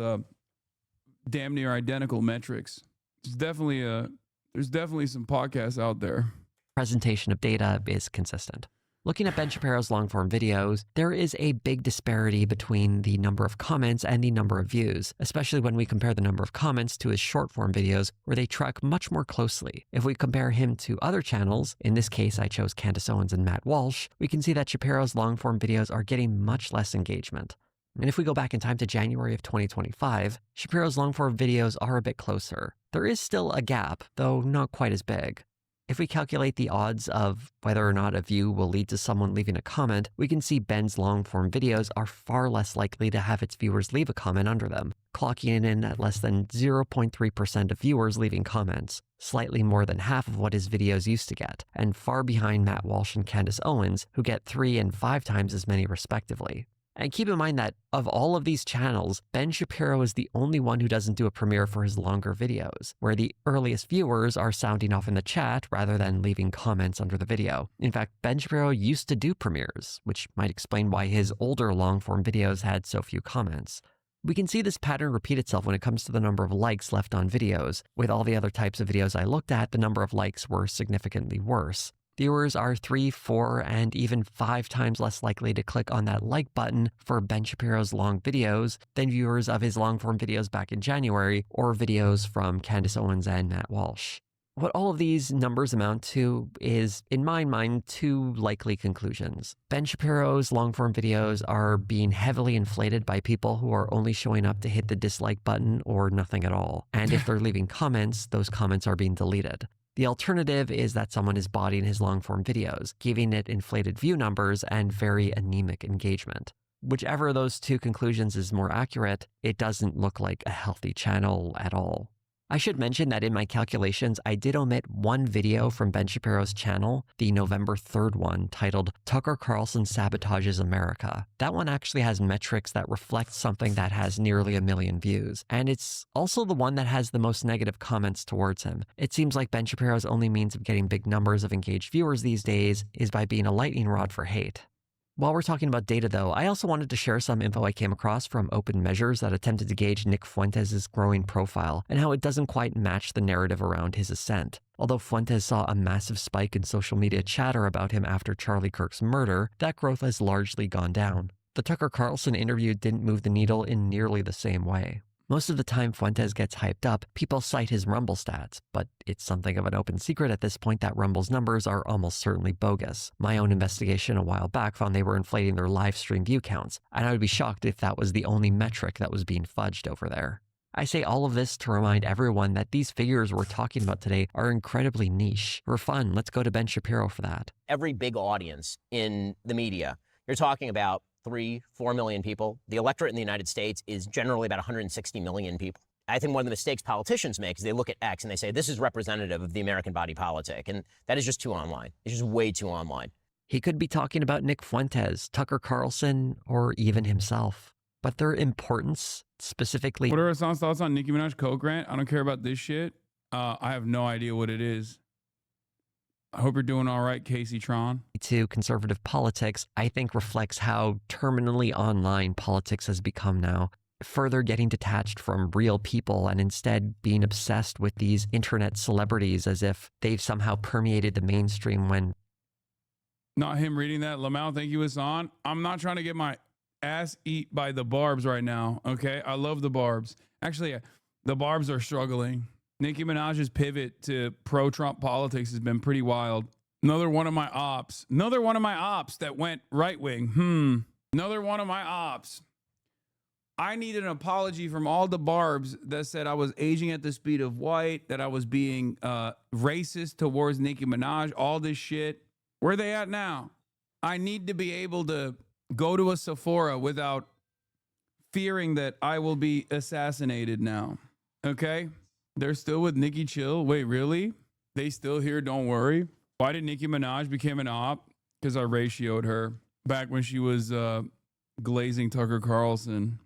damn near identical metrics. There's definitely some podcasts out there. Presentation of data is consistent. Looking at Ben Shapiro's long-form videos, there is a big disparity between the number of comments and the number of views, especially when we compare the number of comments to his short-form videos, where they track much more closely. If we compare him to other channels, in this case I chose Candace Owens and Matt Walsh, we can see that Shapiro's long-form videos are getting much less engagement. And if we go back in time to January of 2025, Shapiro's long-form videos are a bit closer. There is still a gap, though not quite as big. If we calculate the odds of whether or not a view will lead to someone leaving a comment, we can see Ben's long-form videos are far less likely to have its viewers leave a comment under them, clocking in at less than 0.3% of viewers leaving comments, slightly more than half of what his videos used to get, and far behind Matt Walsh and Candace Owens, who get 3 and 5 times as many respectively. And keep in mind that of all of these channels, Ben Shapiro is the only one who doesn't do a premiere for his longer videos, where the earliest viewers are sounding off in the chat rather than leaving comments under the video. In fact, Ben Shapiro used to do premieres, which might explain why his older long-form videos had so few comments. We can see this pattern repeat itself when it comes to the number of likes left on videos. With all the other types of videos I looked at, the number of likes were significantly worse. Viewers are 3, 4, and even 5 times less likely to click on that like button for Ben Shapiro's long videos than viewers of his long-form videos back in January or videos from Candace Owens and Matt Walsh. What all of these numbers amount to is, in my mind, two likely conclusions. Ben Shapiro's long-form videos are being heavily inflated by people who are only showing up to hit the dislike button or nothing at all. And if they're leaving comments, those comments are being deleted. The alternative is that someone is bodying his long-form videos, giving it inflated view numbers and very anemic engagement. Whichever of those two conclusions is more accurate, it doesn't look like a healthy channel at all. I should mention that in my calculations, I did omit one video from Ben Shapiro's channel, the November 3rd one, titled Tucker Carlson Sabotages America. That one actually has metrics that reflect something that has nearly 1 million views, and it's also the one that has the most negative comments towards him. It seems like Ben Shapiro's only means of getting big numbers of engaged viewers these days is by being a lightning rod for hate. While we're talking about data, though, I also wanted to share some info I came across from Open Measures that attempted to gauge Nick Fuentes' growing profile and how it doesn't quite match the narrative around his ascent. Although Fuentes saw a massive spike in social media chatter about him after Charlie Kirk's murder, that growth has largely gone down. The Tucker Carlson interview didn't move the needle in nearly the same way. Most of the time Fuentes gets hyped up, people cite his Rumble stats, but it's something of an open secret at this point that Rumble's numbers are almost certainly bogus. My own investigation a while back found they were inflating their live stream view counts, and I would be shocked if that was the only metric that was being fudged over there. I say all of this to remind everyone that these figures we're talking about today are incredibly niche. For fun, let's go to Ben Shapiro for that. Every big audience in the media, you're talking about 3-4 million people. The electorate in the United States is generally about 160 million people. I think one of the mistakes politicians make is they look at X and they say, this is representative of the American body politic. And that is just too online. It's just way too online. He could be talking about Nick Fuentes, Tucker Carlson, or even himself. But their importance, specifically... What are Hassan's thoughts on Nicki Minaj Coke rant? I don't care about this shit. I have no idea what it is. I hope you're doing all right, Casey Tron. To conservative politics, I think reflects how terminally online politics has become now, further getting detached from real people and instead being obsessed with these internet celebrities as if they've somehow permeated the mainstream when... Not him reading that. Lamau, thank you, Hassan. I'm not trying to get my ass eat by the Barbs right now, okay? I love the Barbs. Actually, the Barbs are struggling. Nicki Minaj's pivot to pro-Trump politics has been pretty wild. Another one of my ops that went right-wing. Another one of my ops. I need an apology from all the Barbs that said I was aging at the speed of white, that I was being racist towards Nicki Minaj, all this shit. Where are they at now? I need to be able to go to a Sephora without fearing that I will be assassinated now. Okay? They're still with Nicki Chill. Wait, really? They still here, don't worry. Why did Nicki Minaj become an op? Because I ratioed her back when she was glazing Tucker Carlson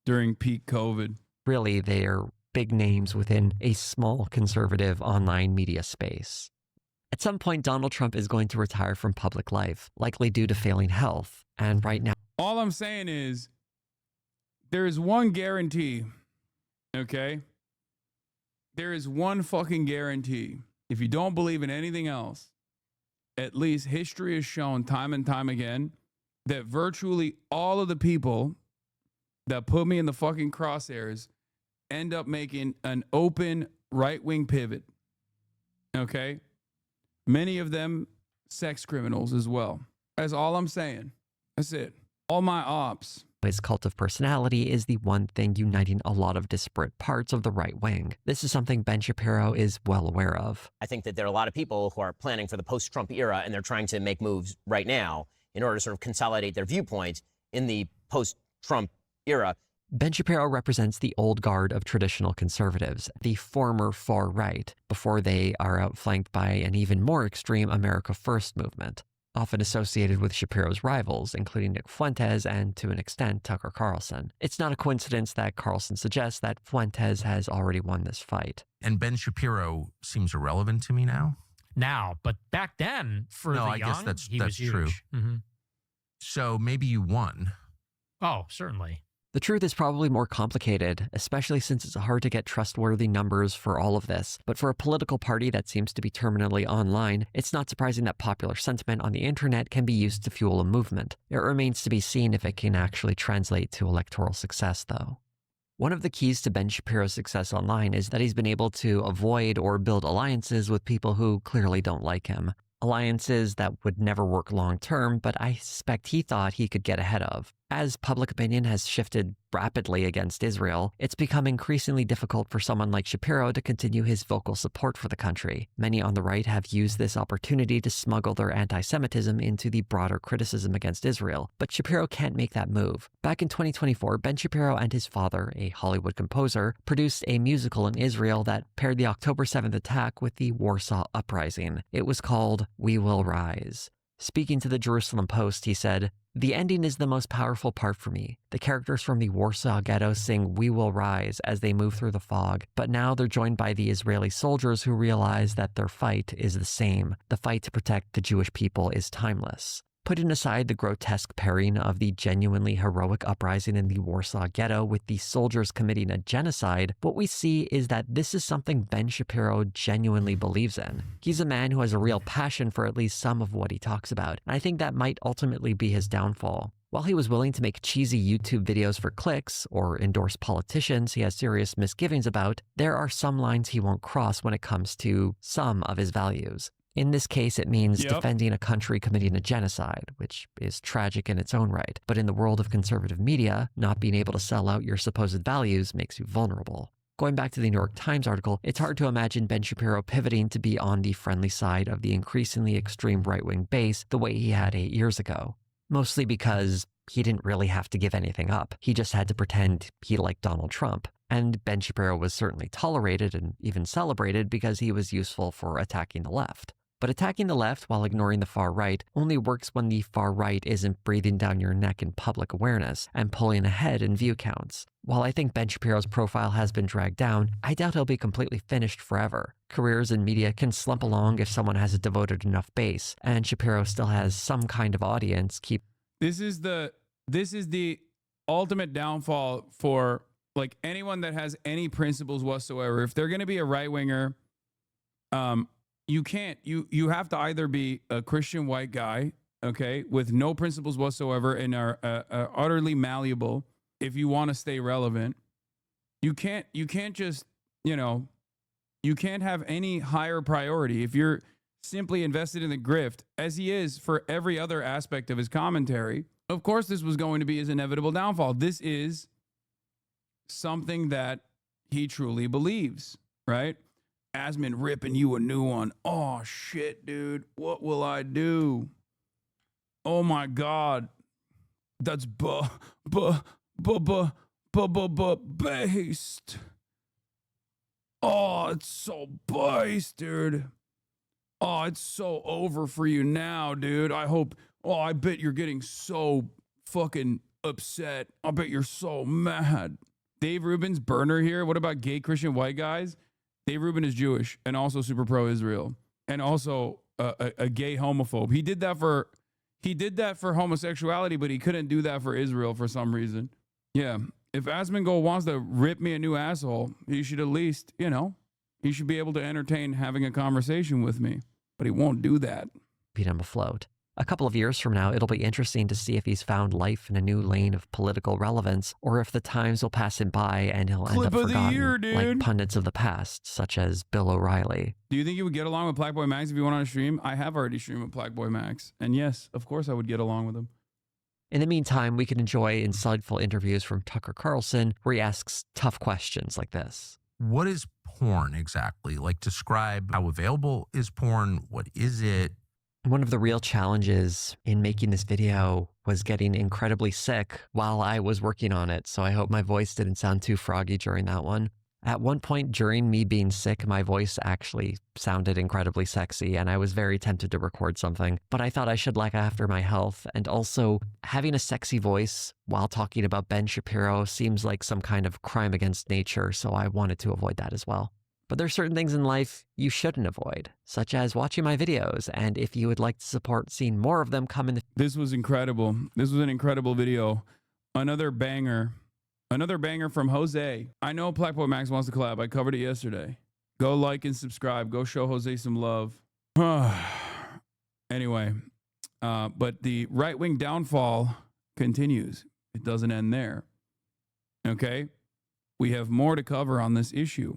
during peak COVID. Really, they are big names within a small conservative online media space. At some point, Donald Trump is going to retire from public life, likely due to failing health. And right now... All I'm saying is, there is one guarantee, okay? There is one fucking guarantee. If you don't believe in anything else, at least history has shown time and time again that virtually all of the people that put me in the fucking crosshairs end up making an open right-wing pivot. Okay? Many of them sex criminals as well. That's all I'm saying. That's it. All my ops. His cult of personality is the one thing uniting a lot of disparate parts of the right wing. This is something Ben Shapiro is well aware of. I think that there are a lot of people who are planning for the post-Trump era, and they're trying to make moves right now in order to sort of consolidate their viewpoint in the post-Trump era. Ben Shapiro represents the old guard of traditional conservatives, the former far right, before they are outflanked by an even more extreme America First movement, often associated with Shapiro's rivals, including Nick Fuentes and, to an extent, Tucker Carlson. It's not a coincidence that Carlson suggests that Fuentes has already won this fight. And Ben Shapiro seems irrelevant to me now? Now, but back then, for the young, I guess that's was huge. true. Mm-hmm. So maybe you won. Oh, certainly. The truth is probably more complicated, especially since it's hard to get trustworthy numbers for all of this. But for a political party that seems to be terminally online, it's not surprising that popular sentiment on the internet can be used to fuel a movement. It remains to be seen if it can actually translate to electoral success, though. One of the keys to Ben Shapiro's success online is that he's been able to avoid or build alliances with people who clearly don't like him. Alliances that would never work long term, but I suspect he thought he could get ahead of. As public opinion has shifted rapidly against Israel, it's become increasingly difficult for someone like Shapiro to continue his vocal support for the country. Many on the right have used this opportunity to smuggle their anti-Semitism into the broader criticism against Israel, but Shapiro can't make that move. Back in 2024, Ben Shapiro and his father, a Hollywood composer, produced a musical in Israel that paired the October 7th attack with the Warsaw Uprising. It was called We Will Rise. Speaking to the Jerusalem Post, he said, "The ending is the most powerful part for me. The characters from the Warsaw Ghetto sing 'We Will Rise' as they move through the fog, but now they're joined by the Israeli soldiers who realize that their fight is the same. The fight to protect the Jewish people is timeless." Putting aside the grotesque pairing of the genuinely heroic uprising in the Warsaw Ghetto with the soldiers committing a genocide, what we see is that this is something Ben Shapiro genuinely believes in. He's a man who has a real passion for at least some of what he talks about, and I think that might ultimately be his downfall. While he was willing to make cheesy YouTube videos for clicks or endorse politicians he has serious misgivings about, there are some lines he won't cross when it comes to some of his values. In this case, it means defending a country committing a genocide, which is tragic in its own right. But in the world of conservative media, not being able to sell out your supposed values makes you vulnerable. Going back to the New York Times article, it's hard to imagine Ben Shapiro pivoting to be on the friendly side of the increasingly extreme right-wing base the way he had 8 years ago. Mostly because he didn't really have to give anything up. He just had to pretend he liked Donald Trump. And Ben Shapiro was certainly tolerated and even celebrated because he was useful for attacking the left. But attacking the left while ignoring the far right only works when the far right isn't breathing down your neck in public awareness and pulling ahead in view counts. While I think Ben Shapiro's profile has been dragged down, I doubt he'll be completely finished forever. Careers in media can slump along if someone has a devoted enough base, and Shapiro still has some kind of audience. This is the ultimate downfall for like anyone that has any principles whatsoever. If they're going to be a right winger, you can't. You have to either be a Christian white guy, okay, with no principles whatsoever and are utterly malleable. If you want to stay relevant, you can't just you can't have any higher priority if you're simply invested in the grift, as he is for every other aspect of his commentary. Of course, this was going to be his inevitable downfall. This is something that he truly believes, right? Asman ripping you a new one. Oh, shit, dude. What will I do? Oh, my God. That's based. Oh, it's so based, dude. Oh, it's so over for you now, dude. I bet you're getting so fucking upset. I bet you're so mad. Dave Rubin's burner here. What about gay Christian white guys? Dave Rubin is Jewish and also super pro-Israel and also a gay homophobe. He did that for homosexuality, but he couldn't do that for Israel for some reason. Yeah. If Asmongold wants to rip me a new asshole, he should at least, he should be able to entertain having a conversation with me, but he won't do that. Beat him afloat. A couple of years from now, it'll be interesting to see if he's found life in a new lane of political relevance, or if the times will pass him by and he'll end up forgotten, like pundits of the past, such as Bill O'Reilly. Do you think you would get along with Black Boy Max if you went on a stream? I have already streamed with Black Boy Max, and yes, of course I would get along with him. In the meantime, we can enjoy insightful interviews from Tucker Carlson, where he asks tough questions like this. What is porn exactly? Like, describe how available is porn? What is it? One of the real challenges in making this video was getting incredibly sick while I was working on it, so I hope my voice didn't sound too froggy during that one. At one point during me being sick, my voice actually sounded incredibly sexy, and I was very tempted to record something, but I thought I should look after my health, and also having a sexy voice while talking about Ben Shapiro seems like some kind of crime against nature, so I wanted to avoid that as well. But there's certain things in life you shouldn't avoid, such as watching my videos, and if you would like to support seeing more of them come in the... This was incredible. This was an incredible video. Another banger from Jose. I know Black Boy Max wants to collab. I covered it yesterday. Go like and subscribe. Go show Jose some love. Anyway, but the right-wing downfall continues. It doesn't end there. Okay? we have more to cover on this issue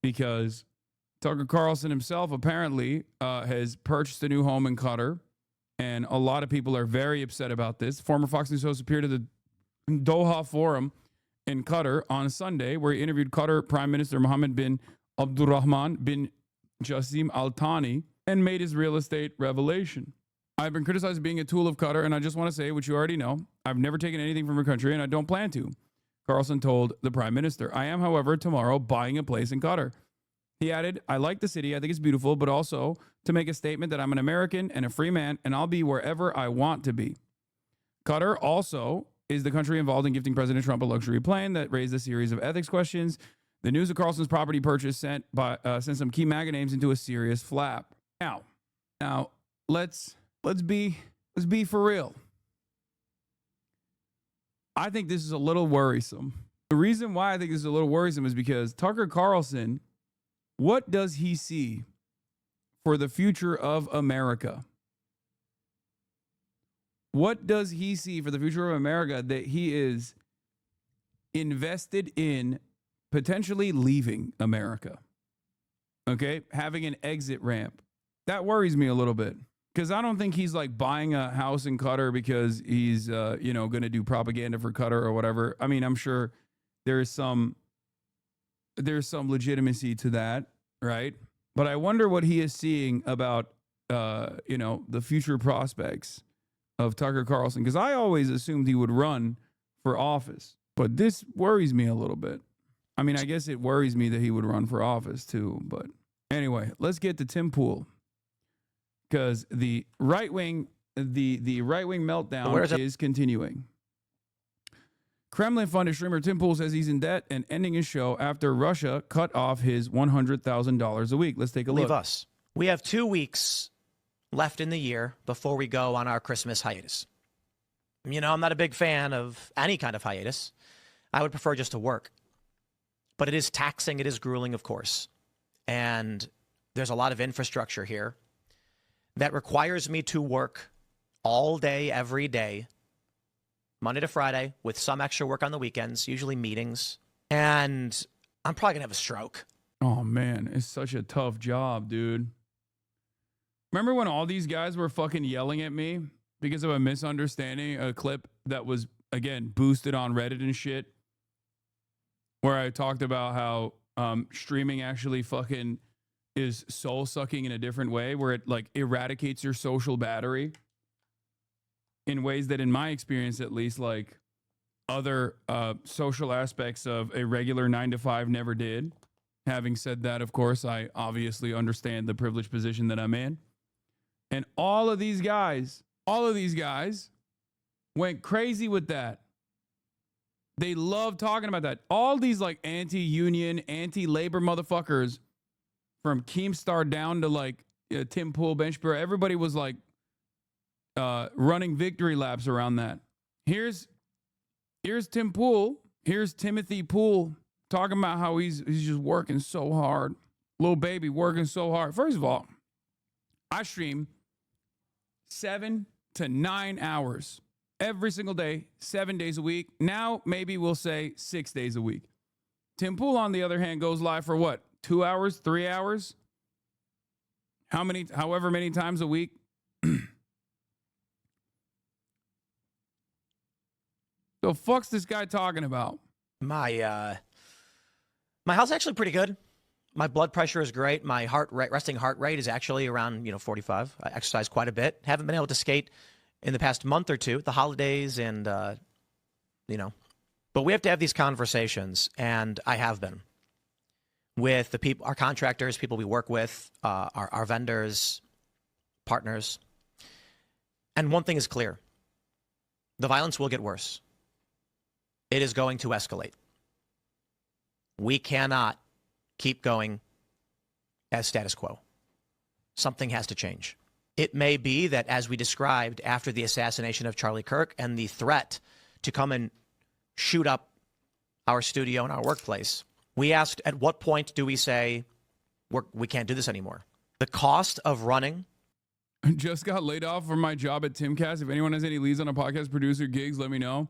because Tucker Carlson himself apparently has purchased a new home in Qatar, and a lot of people are very upset about this. Former Fox News host appeared at the Doha Forum in Qatar on Sunday, where he interviewed Qatar Prime Minister Mohammed bin Abdulrahman bin Jassim Al Thani and made his real estate revelation. I've been criticized as being a tool of Qatar, and I just want to say, which you already know, I've never taken anything from your country, and I don't plan to, Carlson told the Prime Minister. I am, however, tomorrow buying a place in Qatar. He added, I like the city, I think it's beautiful, but also to make a statement that I'm an American and a free man, and I'll be wherever I want to be. Qatar also is the country involved in gifting President Trump a luxury plane that raised a series of ethics questions. The news of Carlson's property purchase sent some key MAGA names into a serious flap. Now, let's be for real. I think this is a little worrisome. The reason why I think this is a little worrisome is because Tucker Carlson, what does he see for the future of America? What does he see for the future of America that he is invested in potentially leaving America? Okay, having an exit ramp. That worries me a little bit because I don't think he's like buying a house in Qatar because he's, going to do propaganda for Qatar or whatever. I mean, I'm sure there's some legitimacy to that, right? But I wonder what he is seeing about, the future prospects of Tucker Carlson, because I always assumed he would run for office. But this worries me a little bit. I mean, I guess it worries me that he would run for office too. But anyway, let's get to Tim Pool, because the right wing meltdown is continuing. Kremlin-funded streamer Tim Pool says he's in debt and ending his show after Russia cut off his $100,000 a week. Let's take a look. Leave us. We have 2 weeks left in the year before we go on our Christmas hiatus. I'm not a big fan of any kind of hiatus. I would prefer just to work. But it is taxing. It is grueling, of course. And there's a lot of infrastructure here that requires me to work all day, every day, Monday to Friday, with some extra work on the weekends, usually meetings. And I'm probably going to have a stroke. Oh, man. It's such a tough job, dude. Remember when all these guys were fucking yelling at me because of a misunderstanding, a clip that was, again, boosted on Reddit and shit, where I talked about how streaming actually fucking is soul sucking in a different way, where it like eradicates your social battery in ways that, in my experience at least, like other social aspects of a regular 9-to-5 never did. Having said that, of course, I obviously understand the privileged position that I'm in. And all of these guys went crazy with that. They love talking about that. All these like anti-union, anti-labor motherfuckers, from Keemstar down to like Tim Pool, Ben Shapiro, everybody was like running victory laps around that. Here's Tim Pool. Here's Timothy Pool talking about how he's just working so hard. Little baby working so hard. First of all, I stream 7 to 9 hours every single day, 7 days a week. Now, maybe we'll say 6 days a week. Tim Pool, on the other hand, goes live for what? 2 hours, 3 hours? However many times a week? The fuck's this guy talking about? My health's actually pretty good. My blood pressure is great. My resting heart rate is actually around 45. I exercise quite a bit. Haven't been able to skate in the past month or two, the holidays, and but we have to have these conversations, and I have been with the people, our contractors, people we work with, our vendors, partners. And one thing is clear: the violence will get worse. It is going to escalate. We cannot keep going as status quo. Something has to change. It may be that, as we described after the assassination of Charlie Kirk and the threat to come and shoot up our studio and our workplace, we asked, at what point do we say we can't do this anymore? The cost of running. Just got laid off from my job at Timcast. If anyone has any leads on a podcast producer gigs, let me know.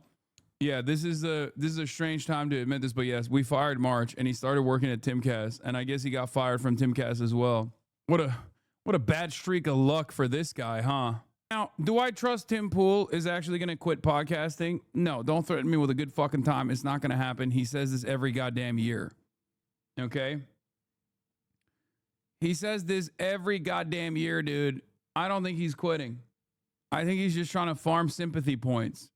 Yeah, this is a strange time to admit this, but yes, we fired March, and he started working at Timcast, and I guess he got fired from Timcast as well. What a bad streak of luck for this guy, huh? Now, do I trust Tim Pool is actually going to quit podcasting? No, don't threaten me with a good fucking time. It's not going to happen. He says this every goddamn year. Okay? He says this every goddamn year, dude. I don't think he's quitting. I think he's just trying to farm sympathy points.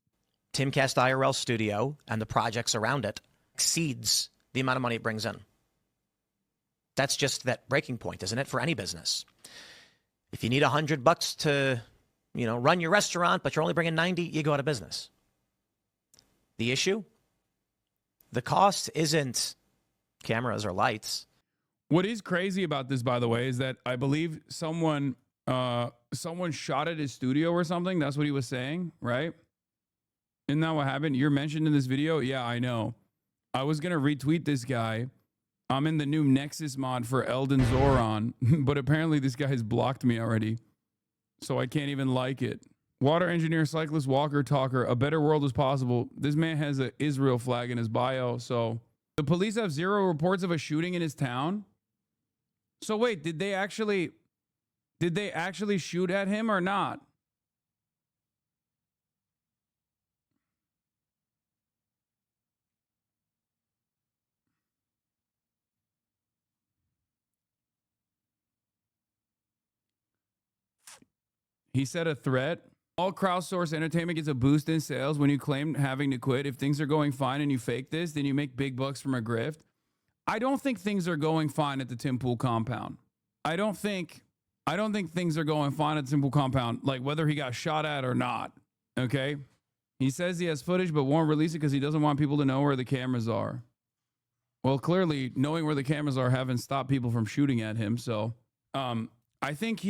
Timcast IRL studio and the projects around it exceeds the amount of money it brings in. That's just that breaking point, isn't it, for any business? If you need $100 to, run your restaurant, but you're only bringing 90, you go out of business. The issue? The cost isn't cameras or lights. What is crazy about this, by the way, is that I believe someone shot at his studio or something. That's what he was saying, right? Isn't that what happened? You're mentioned in this video? Yeah, I know. I was going to retweet this guy. I'm in the new Nexus mod for Elden Zoran, but apparently this guy has blocked me already. So I can't even like it. Water engineer, cyclist, walker, talker. A better world is possible. This man has an Israel flag in his bio. So the police have 0 reports of a shooting in his town. So wait, did they actually shoot at him or not? He said a threat. All crowdsourced entertainment gets a boost in sales when you claim having to quit. If things are going fine and you fake this, then you make big bucks from a grift. I don't think things are going fine at the Tim Pool compound. I don't think things are going fine at the Tim Pool compound, like whether he got shot at or not. Okay? He says he has footage but won't release it because he doesn't want people to know where the cameras are. Well, clearly knowing where the cameras are haven't stopped people from shooting at him. So I think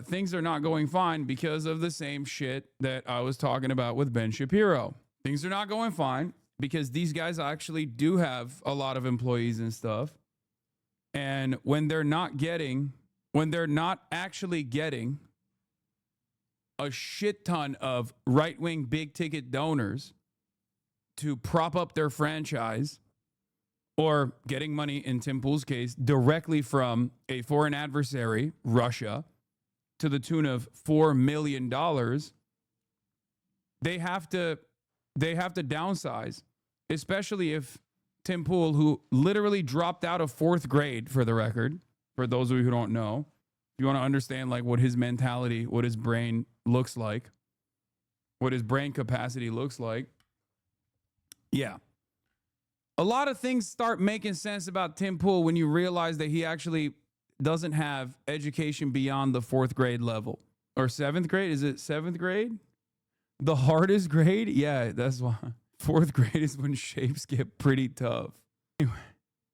things are not going fine because of the same shit that I was talking about with Ben Shapiro. Things are not going fine because these guys actually do have a lot of employees and stuff. And when they're not actually getting a shit ton of right-wing big ticket donors to prop up their franchise, or getting money, in Tim Pool's case, directly from a foreign adversary, Russia, to the tune of $4 million, they have to downsize, especially if Tim Pool, who literally dropped out of 4th grade, for the record, for those of you who don't know, if you want to understand like what his mentality, what his brain looks like, what his brain capacity looks like. Yeah. A lot of things start making sense about Tim Pool when you realize that he actually doesn't have education beyond the 4th grade level. Or 7th grade? Is it 7th grade? The hardest grade? Yeah, that's why. 4th grade is when shapes get pretty tough.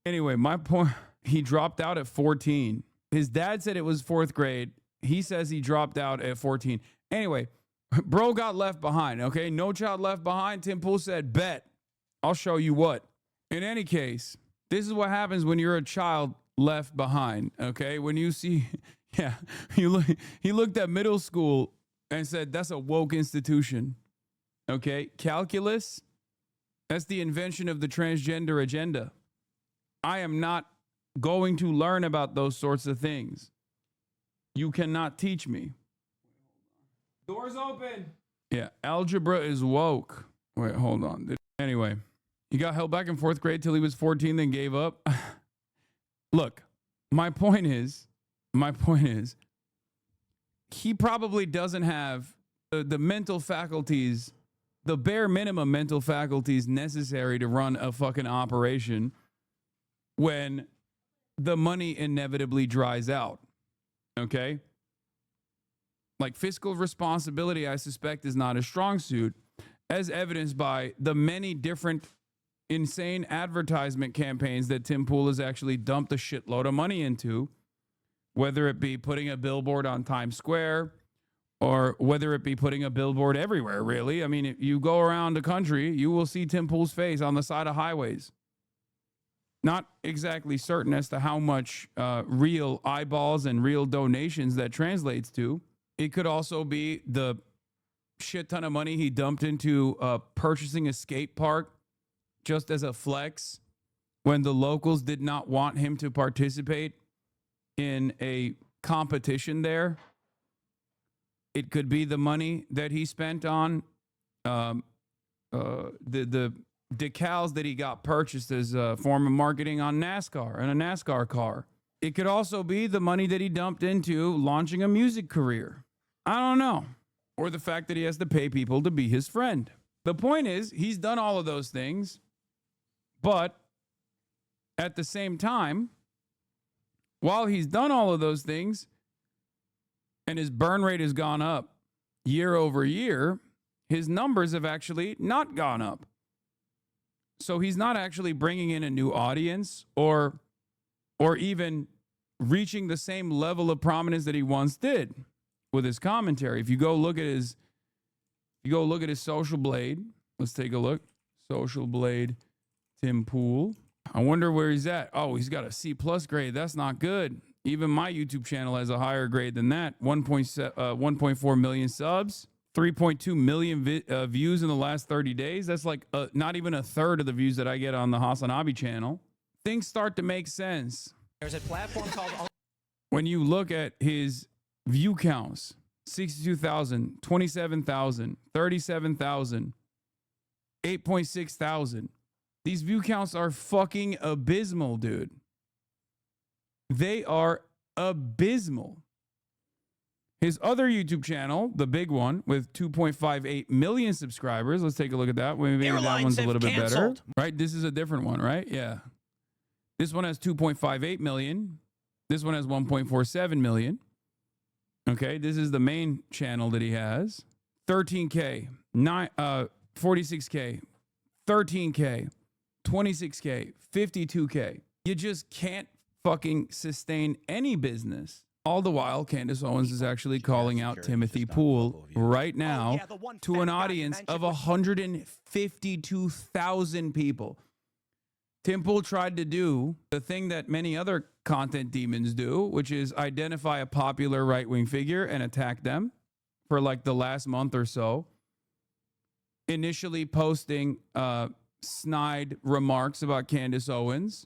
Anyway, my point, he dropped out at 14. His dad said it was 4th grade. He says he dropped out at 14. Anyway, bro got left behind, okay? No child left behind. Tim Pool said, bet. I'll show you what. In any case, this is what happens when you're a child left behind, okay? When you see, yeah, he looked at middle school and said, that's a woke institution, okay? Calculus, that's the invention of the transgender agenda. I am not going to learn about those sorts of things. You cannot teach me. Doors open. Yeah, algebra is woke. Wait, hold on. Anyway. He got held back in 4th grade till he was 14, then gave up. Look, my point is, he probably doesn't have the mental faculties, the bare minimum mental faculties necessary to run a fucking operation when the money inevitably dries out. Okay? Like fiscal responsibility, I suspect, is not a strong suit, as evidenced by the many different insane advertisement campaigns that Tim Pool has actually dumped a shitload of money into, whether it be putting a billboard on Times Square or whether it be putting a billboard everywhere, really. I mean, if you go around the country, you will see Tim Pool's face on the side of highways. Not exactly certain as to how much real eyeballs and real donations that translates to. It could also be the shit ton of money he dumped into purchasing a skate park just as a flex when the locals did not want him to participate in a competition there. It could be the money that he spent on the decals that he got purchased as a form of marketing on NASCAR and a NASCAR car. It could also be the money that he dumped into launching a music career. I don't know. Or the fact that he has to pay people to be his friend. The point is, he's done all of those things, but at the same time, while he's done all of those things and his burn rate has gone up year over year, his numbers have actually not gone up. So he's not actually bringing in a new audience or even reaching the same level of prominence that he once did with his commentary. If you go look at his Social Blade, let's take a look. Social Blade, Tim Pool. I wonder where he's at. Oh, he's got a C+ grade. That's not good. Even my YouTube channel has a higher grade than that. 1.4 million subs, 3.2 million views in the last 30 days. That's like not even a third of the views that I get on the Hasanabi channel. Things start to make sense. There's a platform called... When you look at his view counts, 62,000, 27,000, 37,000, 8.6 thousand. These view counts are fucking abysmal, dude. They are abysmal. His other YouTube channel, the big one with 2.58 million subscribers. Let's take a look at that. Maybe that one's a little bit better. Right? This is a different one, right? Yeah. This one has 2.58 million. This one has 1.47 million. Okay, this is the main channel that he has. 13K, 46K, 13K, 26K, 52K. You just can't fucking sustain any business. All the while, Candace Owens is actually calling out Timothy Pool right now to an audience of 152,000 people. Tim Pool tried to do the thing that many other content demons do, which is identify a popular right-wing figure and attack them for like the last month or so. Initially posting snide remarks about Candace Owens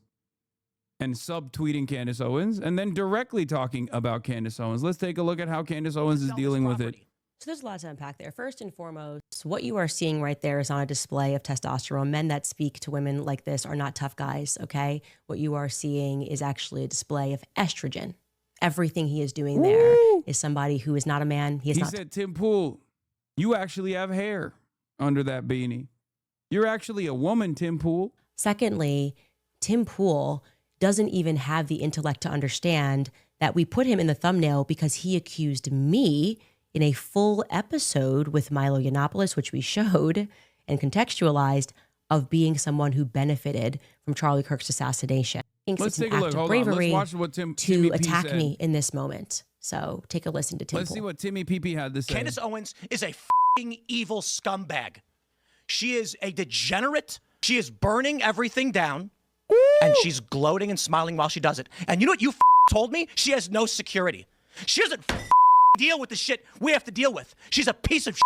and subtweeting Candace Owens, and then directly talking about Candace Owens. Let's take a look at how Candace Owens is dealing with it. So there's a lot to unpack there. First and foremost, what you are seeing right there is on a display of testosterone. Men that speak to women like this are not tough guys, okay? What you are seeing is actually a display of estrogen. Everything he is doing there is somebody who is not a man. He said, Tim Pool, you actually have hair under that beanie. You're actually a woman, Tim Pool. Secondly, Tim Pool doesn't even have the intellect to understand that we put him in the thumbnail because he accused me in a full episode with Milo Yiannopoulos, which we showed and contextualized, of being someone who benefited from Charlie Kirk's assassination. It's an act of bravery to attack me in this moment. So take a listen to Tim Let's Pool. see what Timmy PP had to say. Candace Owens is a f***ing evil scumbag. She is a degenerate. She is burning everything down. And she's gloating and smiling while she does it. And you know what you told me? She has no security. She doesn't deal with the shit we have to deal with. She's a piece of shit.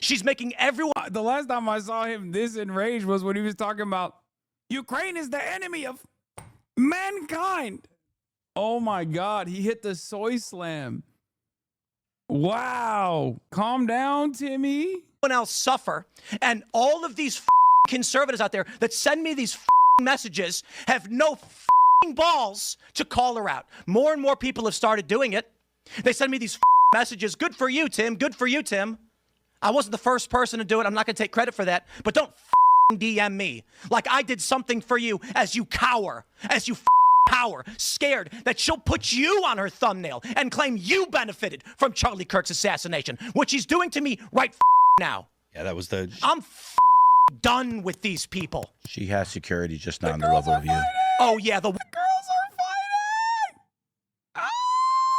She's making everyone... The last time I saw him this enraged was when he was talking about Ukraine is the enemy of mankind. Oh my God, he hit the soy slam. Wow. Calm down, Timmy. Everyone else suffer. And all of these conservatives out there that send me these messages have no balls to call her out. More and more people have started doing it. They send me these messages. Good for you, Tim. Good for you, Tim. I wasn't the first person to do it. I'm not going to take credit for that. But don't DM me like I did something for you as you cower, scared that she'll put you on her thumbnail and claim you benefited from Charlie Kirk's assassination, which he's doing to me right now. Yeah, that was the... I'm done with these people. She has security, just not on the level of you. Oh, yeah, the girls are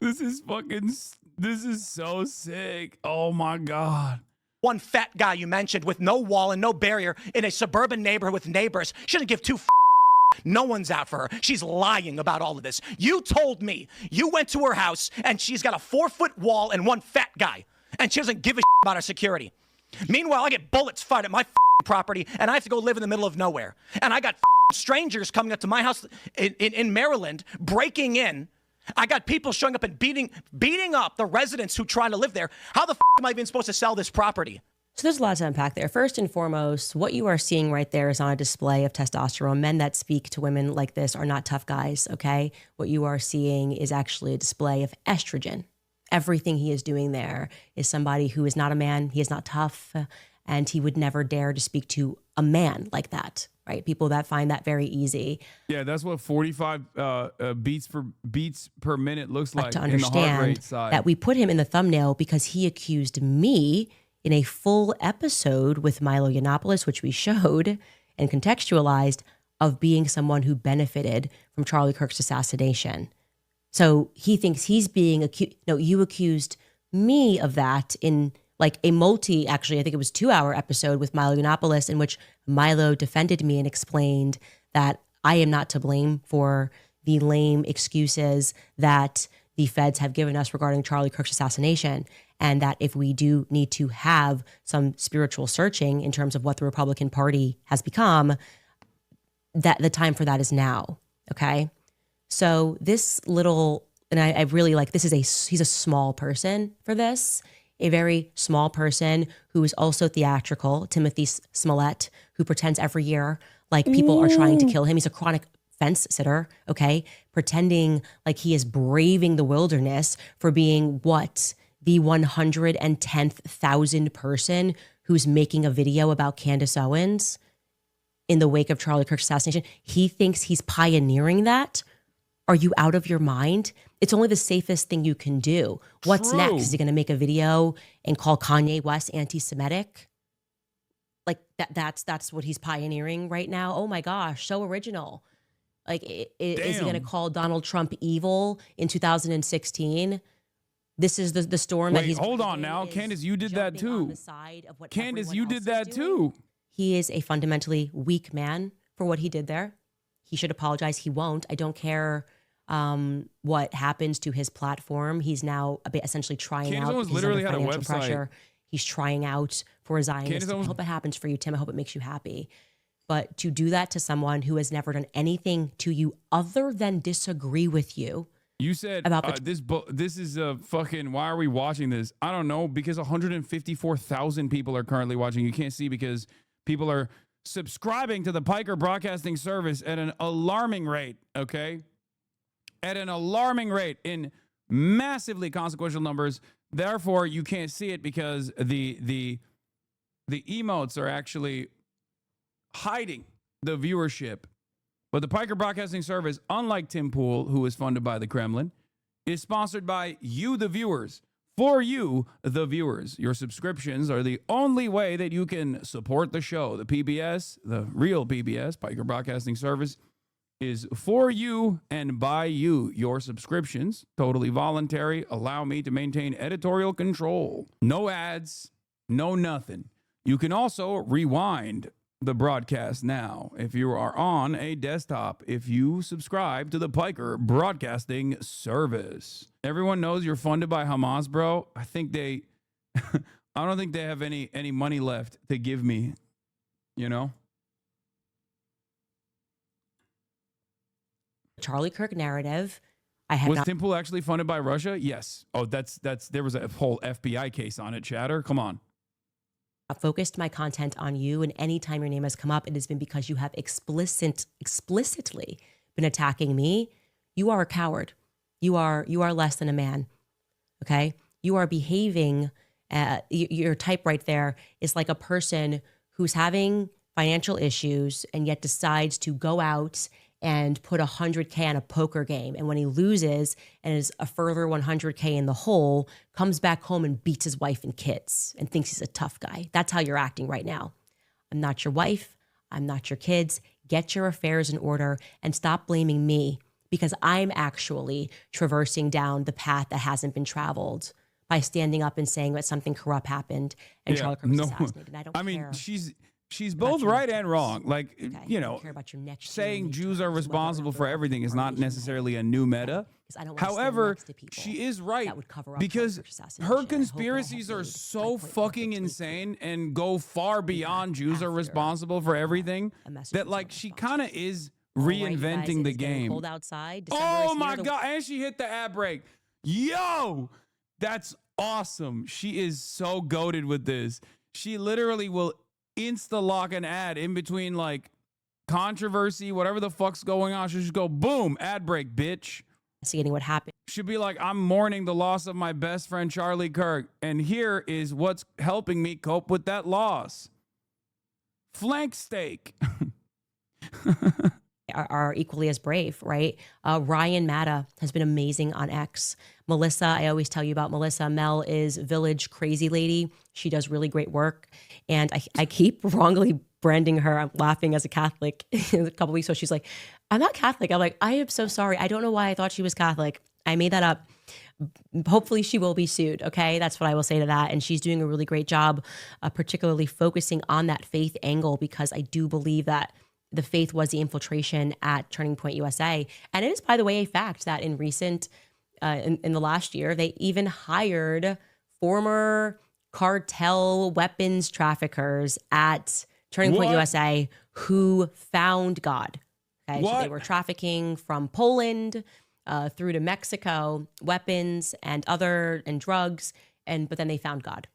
fighting! This is so sick. Oh, my God. One fat guy you mentioned with no wall and no barrier in a suburban neighborhood with neighbors shouldn't give two no one's out for her. She's lying about all of this. You told me you went to her house and she's got a 4-foot wall and one fat guy. and she doesn't give a about our security. Meanwhile, I get bullets fired at my property, and I have to go live in the middle of nowhere. And I got strangers coming up to my house in Maryland, breaking in. I got people showing up and beating up the residents who trying to live there. How the am I even supposed to sell this property? So there's a lot to unpack there. First and foremost, what you are seeing right there is on a display of testosterone. Men that speak to women like this are not tough guys, okay? What you are seeing is actually a display of estrogen. Everything he is doing there is somebody who is not a man, he is not tough, and he would never dare to speak to a man like that, right? People that find that very easy. Yeah, that's what 45 beats per minute looks like To in the heart understand rate side. that we put him in the thumbnail because he accused me in a full episode with Milo Yiannopoulos, which we showed and contextualized, of being someone who benefited from Charlie Kirk's assassination. So he thinks he's being accused. No, you accused me of that in like a actually, I think it was 2-hour episode with Milo Yiannopoulos, in which Milo defended me and explained that I am not to blame for the lame excuses that the feds have given us regarding Charlie Kirk's assassination. And that if we do need to have some spiritual searching in terms of what the Republican Party has become, that the time for that is now. Okay. So this little, and I really like, he's a small person for this, a very small person who is also theatrical, Timothy Smollett, who pretends every year like people are trying to kill him. He's a chronic fence sitter, okay? Pretending like he is braving the wilderness for being what? The 110,000th person who's making a video about Candace Owens in the wake of Charlie Kirk's assassination. He thinks he's pioneering that. Are you out of your mind? It's only the safest thing you can do. What's True. next? Is he going to make a video and call Kanye West anti-Semitic? Like that's what he's pioneering right now. Oh my gosh, so original. Like, is he going to call Donald Trump evil in 2016? This is the storm that Wait, he's. hold on now. Candace, you did that too. Candace, you did that too. He is a fundamentally weak man for what he did there. He should apologize. He won't. I don't care what happens to his platform. He's now essentially trying Candace out. Owens He's literally under had a financial website. pressure. He's trying out for a Zionist. Candace I Owens- hope it happens for you, Tim. I hope it makes you happy. But to do that to someone who has never done anything to you other than disagree with you. You said about this is a fucking, why are we watching this? I don't know, because 154,000 people are currently watching. You can't see because people are subscribing to the Piker Broadcasting Service at an alarming rate, okay? At an alarming rate in massively consequential numbers. Therefore, you can't see it because the emotes are actually hiding the viewership. But the Piker Broadcasting Service, unlike Tim Pool, who is funded by the Kremlin, is sponsored by you, the viewers. For you, the viewers. Your subscriptions are the only way that you can support the show. The PBS, the real PBS, Piker Broadcasting Service, is for you and by you. Your subscriptions, totally voluntary, allow me to maintain editorial control. No ads, no nothing. You can also rewind the broadcast now if you are on a desktop, if you subscribe to the Piker Broadcasting Service. Everyone knows you're funded by Hamas, bro. I think they I don't think they have any money left to give me, you know? Charlie Kirk narrative. I have Was not Tim Pool actually funded by Russia? Yes. Oh, that's there was a whole FBI case on it, Chatter. Come on. focused my content on you, and anytime your name has come up, it has been because you have explicitly been attacking me. You are a coward. You are less than a man. Okay? You are behaving, your type right there is like a person who's having financial issues and yet decides to go out and put 100K on a poker game. And when he loses and is a further 100K in the hole, comes back home and beats his wife and kids and thinks he's a tough guy. That's how you're acting right now. I'm not your wife. I'm not your kids. Get your affairs in order and stop blaming me, because I'm actually traversing down the path that hasn't been traveled by standing up and saying that something corrupt happened and Charlie Kirk was assassinated. And I don't care. She's both right and wrong. Like, you know, care about your next saying Jews are responsible for everything is not necessarily a new meta. I don't wanna stand However, next to people she is right that would cover up because Charlie Kirk's assassination. her conspiracies are so fucking insane and go far beyond Jews are responsible for everything that like she kind of is reinventing the game. Cold outside. December Oh is my here. God. And she hit the ad break. Yo, that's awesome. She is so goated with this. She literally will insta lock an ad in between like controversy, whatever the fuck's going on. She'll just go, boom, ad break, bitch. Investigating what happened. She'll be like, I'm mourning the loss of my best friend, Charlie Kirk. And here is what's helping me cope with that loss. Flank steak. Are equally as brave, right? Ryan Matta has been amazing on X. Melissa, I always tell you about Melissa. Mel is Village Crazy Lady. She does really great work. And I keep wrongly branding her. I'm laughing as a Catholic. A couple weeks ago, she's like, I'm not Catholic. I'm like, I am so sorry. I don't know why I thought she was Catholic. I made that up. Hopefully she will be sued. Okay. That's what I will say to that. And she's doing a really great job, particularly focusing on that faith angle, because I do believe that the faith was the infiltration at Turning Point USA. And it is, by the way, a fact that in recent, in the last year, they even hired former cartel weapons traffickers at Turning Point USA who found God. Okay, so they were trafficking from Poland through to Mexico, weapons and drugs, but then they found God.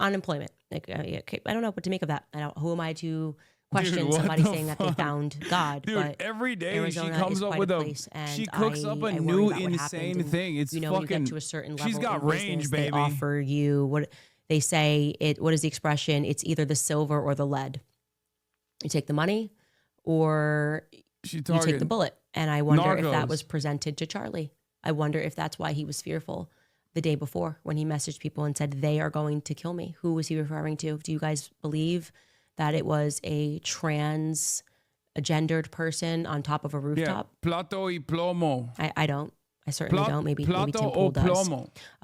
Unemployment. Like, I don't know what to make of that. Who am I to question somebody saying that they found God? Dude, but every day Arizona she comes is up quite with place, she and cooks up a I new worry about what insane happened. And, thing. It's when you fucking, get to a certain level she's got in range, business, baby. They offer you what they say. What is the expression? It's either the silver or the lead. You take the money, or you take the bullet. And I wonder if that was presented to Charlie. I wonder if that's why he was fearful the day before when he messaged people and said, they are going to kill me. Who was he referring to? Do you guys believe that it was a gendered person on top of a rooftop? Yeah, plato y plomo. I don't. I certainly don't. Maybe Tim Pool does.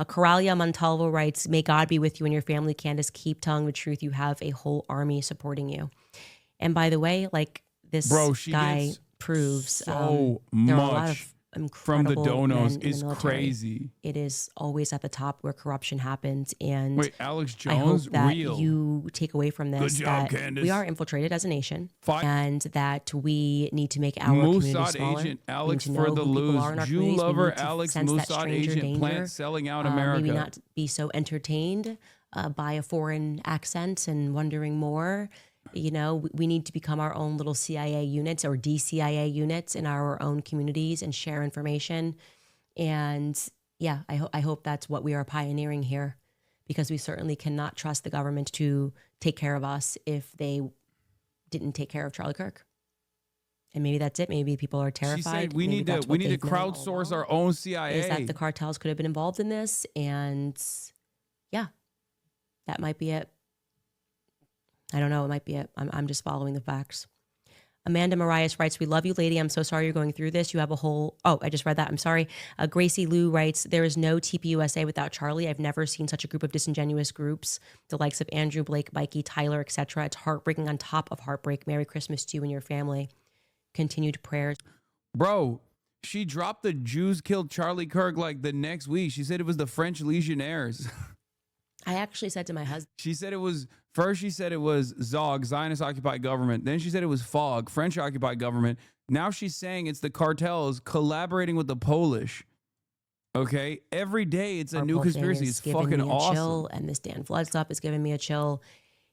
Coralia Montalvo writes, may God be with you and your family, Candace. Keep telling the truth. You have a whole army supporting you. And by the way, like this guy proves so there are a lot of from the incredible donos men in is the military. crazy. It is always at the top where corruption happens. And wait, Alex I hope Jones, that real. you take away from this Good job, that Candace. we are infiltrated as a nation, and that we need to make our community Mossad smaller. agent We Alex need to know for the who people lose. are in our Jew communities. We lover need to Alex sense that Mossad stranger agent danger. plant selling out America. Maybe not be so entertained by a foreign accent and wondering more. You know, we need to become our own little CIA units or DCIA units in our own communities and share information. And yeah, I hope that's what we are pioneering here, because we certainly cannot trust the government to take care of us if they didn't take care of Charlie Kirk. And maybe that's it. Maybe people are terrified. She said we Maybe need to that's what they've known all crowdsource along, our own CIA. is that the cartels could have been involved in this. And yeah, that might be it. I don't know. It might be it. I'm just following the facts. Amanda Marias writes, we love you, lady. I'm so sorry you're going through this. You have a whole... Oh, I just read that. I'm sorry. Gracie Lou writes, there is no TPUSA without Charlie. I've never seen such a group of disingenuous groups, the likes of Andrew, Blake, Mikey, Tyler, etc. It's heartbreaking on top of heartbreak. Merry Christmas to you and your family. Continued prayers. Bro, she dropped the Jews killed Charlie Kirk like the next week. She said it was the French Legionnaires. I actually said to my husband... She said it was... First, she said it was Zog, Zionist-occupied government. Then she said it was FOG, French-occupied government. Now she's saying it's the cartels collaborating with the Polish. Okay? Every day it's a new conspiracy. It's fucking awesome. Chill, and this Dan Flood stuff is giving me a chill.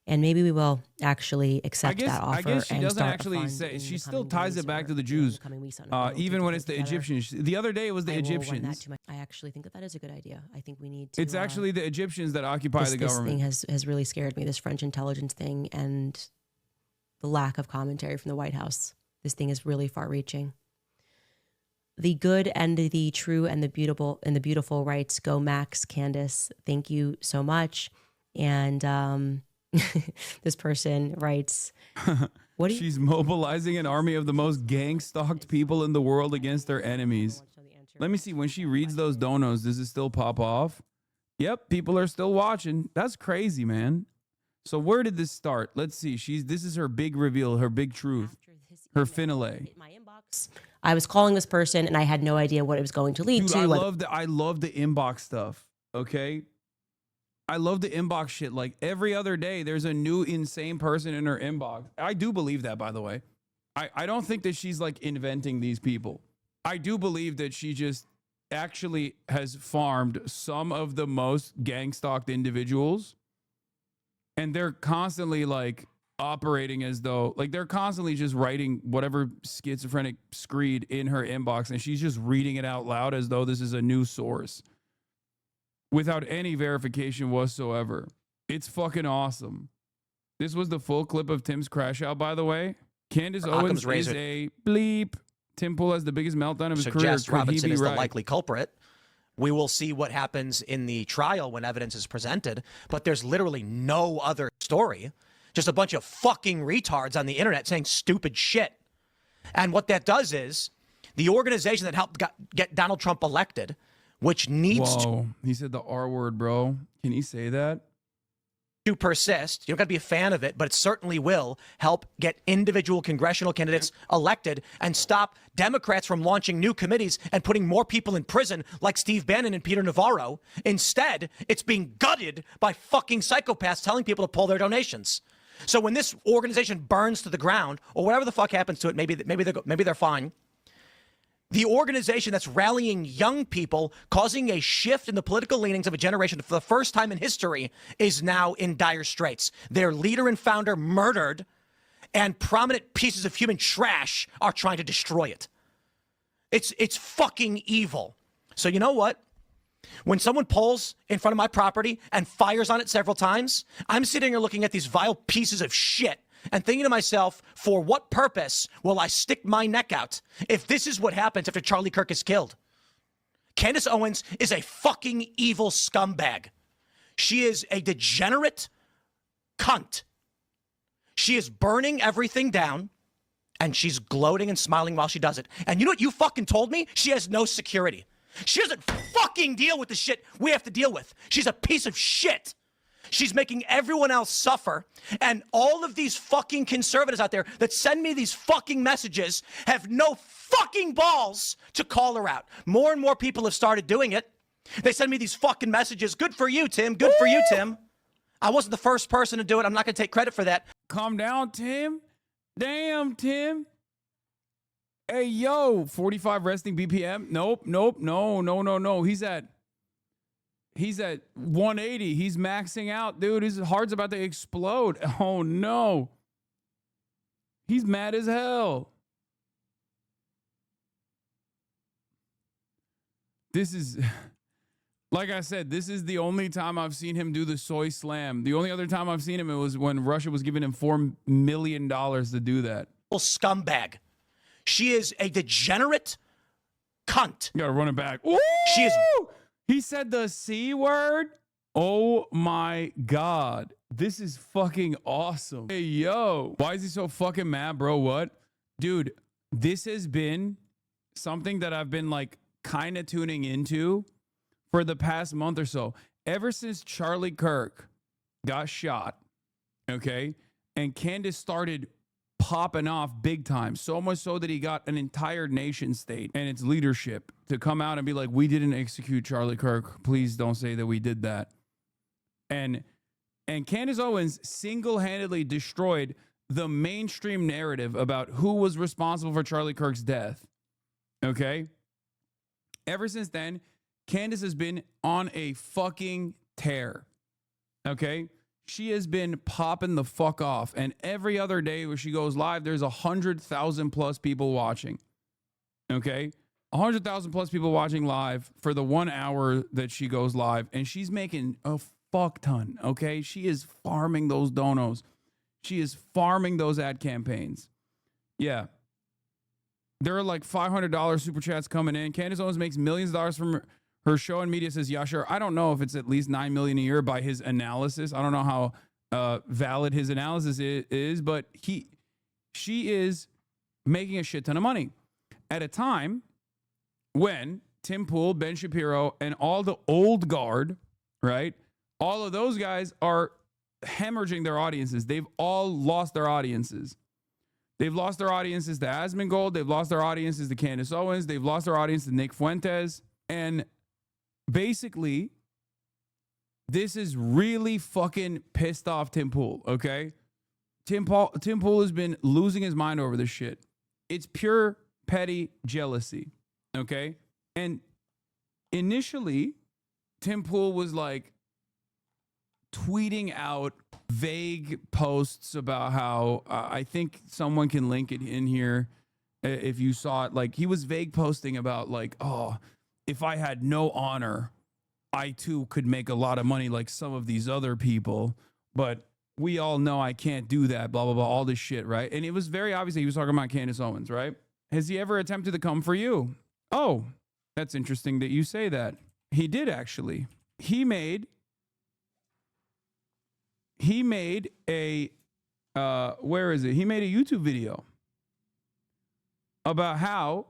And maybe we will actually accept that offer. I guess she and doesn't start a actually fund say. in She the still coming ties days it back or to the in Jews, coming weeks. even when it's the together. Egyptians. The other day it was the I will run that Egyptians. to I actually think that is a good idea. I think we need to. It's actually the Egyptians that occupy the government. This thing has really scared me. This French intelligence thing and the lack of commentary from the White House. This thing is really far-reaching. The good and the true and the beautiful writes, go Max, Candace. Thank you so much. And this person writes, what do you... She's mobilizing an army of the most gang-stalked people in the world against their enemies. Let me see. When she reads those donos, does it still pop off? Yep, people are still watching. That's crazy, man. So where did this start? Let's see. This is her big reveal, her big truth, her finale. My inbox. I was calling this person and I had no idea what it was going to lead Dude, to. I love the inbox stuff. Okay. I love the inbox shit. Like every other day, there's a new insane person in her inbox. I do believe that, by the way. I don't think that she's like inventing these people. I do believe that she just actually has farmed some of the most gang-stalked individuals. And they're constantly like operating as though, like they're constantly just writing whatever schizophrenic screed in her inbox. And she's just reading it out loud as though this is a news source without any verification whatsoever. It's fucking awesome. This was the full clip of Tim's crash out, by the way. Candace Owens is a bleep. Tim Pool has the biggest meltdown of his career. Suggest Robinson is the likely culprit. We will see what happens in the trial when evidence is presented, but there's literally no other story. Just a bunch of fucking retards on the internet saying stupid shit. And what that does is the organization that helped get Donald Trump elected, which needs Whoa, he said the R word, bro. Can he say that? To persist. You don't got to be a fan of it, but it certainly will help get individual congressional candidates elected and stop Democrats from launching new committees and putting more people in prison like Steve Bannon and Peter Navarro. Instead, it's being gutted by fucking psychopaths telling people to pull their donations. So when this organization burns to the ground or whatever the fuck happens to it, maybe they're fine. The organization that's rallying young people, causing a shift in the political leanings of a generation for the first time in history, is now in dire straits. Their leader and founder murdered, and prominent pieces of human trash are trying to destroy it. It's fucking evil. So you know what? When someone pulls in front of my property and fires on it several times, I'm sitting here looking at these vile pieces of shit and thinking to myself, for what purpose will I stick my neck out if this is what happens after Charlie Kirk is killed? Candace Owens is a fucking evil scumbag. She is a degenerate cunt. She is burning everything down, and she's gloating and smiling while she does it. And you know what you fucking told me? She has no security. She doesn't fucking deal with the shit we have to deal with. She's a piece of shit. She's making everyone else suffer. And all of these fucking conservatives out there that send me these fucking messages have no fucking balls to call her out. More and more people have started doing it. They send me these fucking messages. Good for you, Tim. Good for you, Tim. I wasn't the first person to do it. I'm not going to take credit for that. Calm down, Tim. Damn, Tim. Hey, yo, 45 resting BPM. Nope. No. He's at 180. He's maxing out, dude. His heart's about to explode. Oh, no. He's mad as hell. This is, like I said, this is the only time I've seen him do the soy slam. The only other time I've seen him, it was when Russia was giving him $4 million to do that. Scumbag. She is a degenerate cunt. You gotta run it back. Ooh! She is. He said the C word. Oh my God. This is fucking awesome. Hey, yo. Why is he so fucking mad, bro? What? Dude, this has been something that I've been like kind of tuning into for the past month or so. Ever since Charlie Kirk got shot, okay, and Candace started popping off big time, so much so that he got an entire nation state and its leadership to come out and be like, we didn't execute Charlie Kirk. Please don't say that we did that. And Candace Owens single-handedly destroyed the mainstream narrative about who was responsible for Charlie Kirk's death. Okay? Ever since then, Candace has been on a fucking tear. Okay? She has been popping the fuck off. And every other day where she goes live, there's 100,000 plus people watching. Okay? 100,000 plus people watching live for the 1 hour that she goes live. And she's making a fuck ton. Okay? She is farming those donos. She is farming those ad campaigns. Yeah. There are like $500 super chats coming in. Candace Owens makes millions of dollars from her show and media, says Yasher. I don't know if it's at least $9 million a year by his analysis. I don't know how valid his analysis is, but she is making a shit ton of money at a time when Tim Pool, Ben Shapiro, and all the old guard, right? All of those guys are hemorrhaging their audiences. They've all lost their audiences. They've lost their audiences to Asmongold. They've lost their audiences to Candace Owens. They've lost their audience to Nick Fuentes. And basically, this is really fucking pissed off Tim Pool, okay? Tim Pool has been losing his mind over this shit. It's pure petty jealousy, okay? And initially, Tim Pool was like tweeting out vague posts about how I think someone can link it in here if you saw it. Like, he was vague posting about like, oh, if I had no honor, I too could make a lot of money like some of these other people, but we all know I can't do that, blah, blah, blah, all this shit, right? And it was very obvious that he was talking about Candace Owens, right? Has he ever attempted to come for you? Oh, that's interesting that you say that. He did, actually. He made a, where is it? He made a YouTube video about how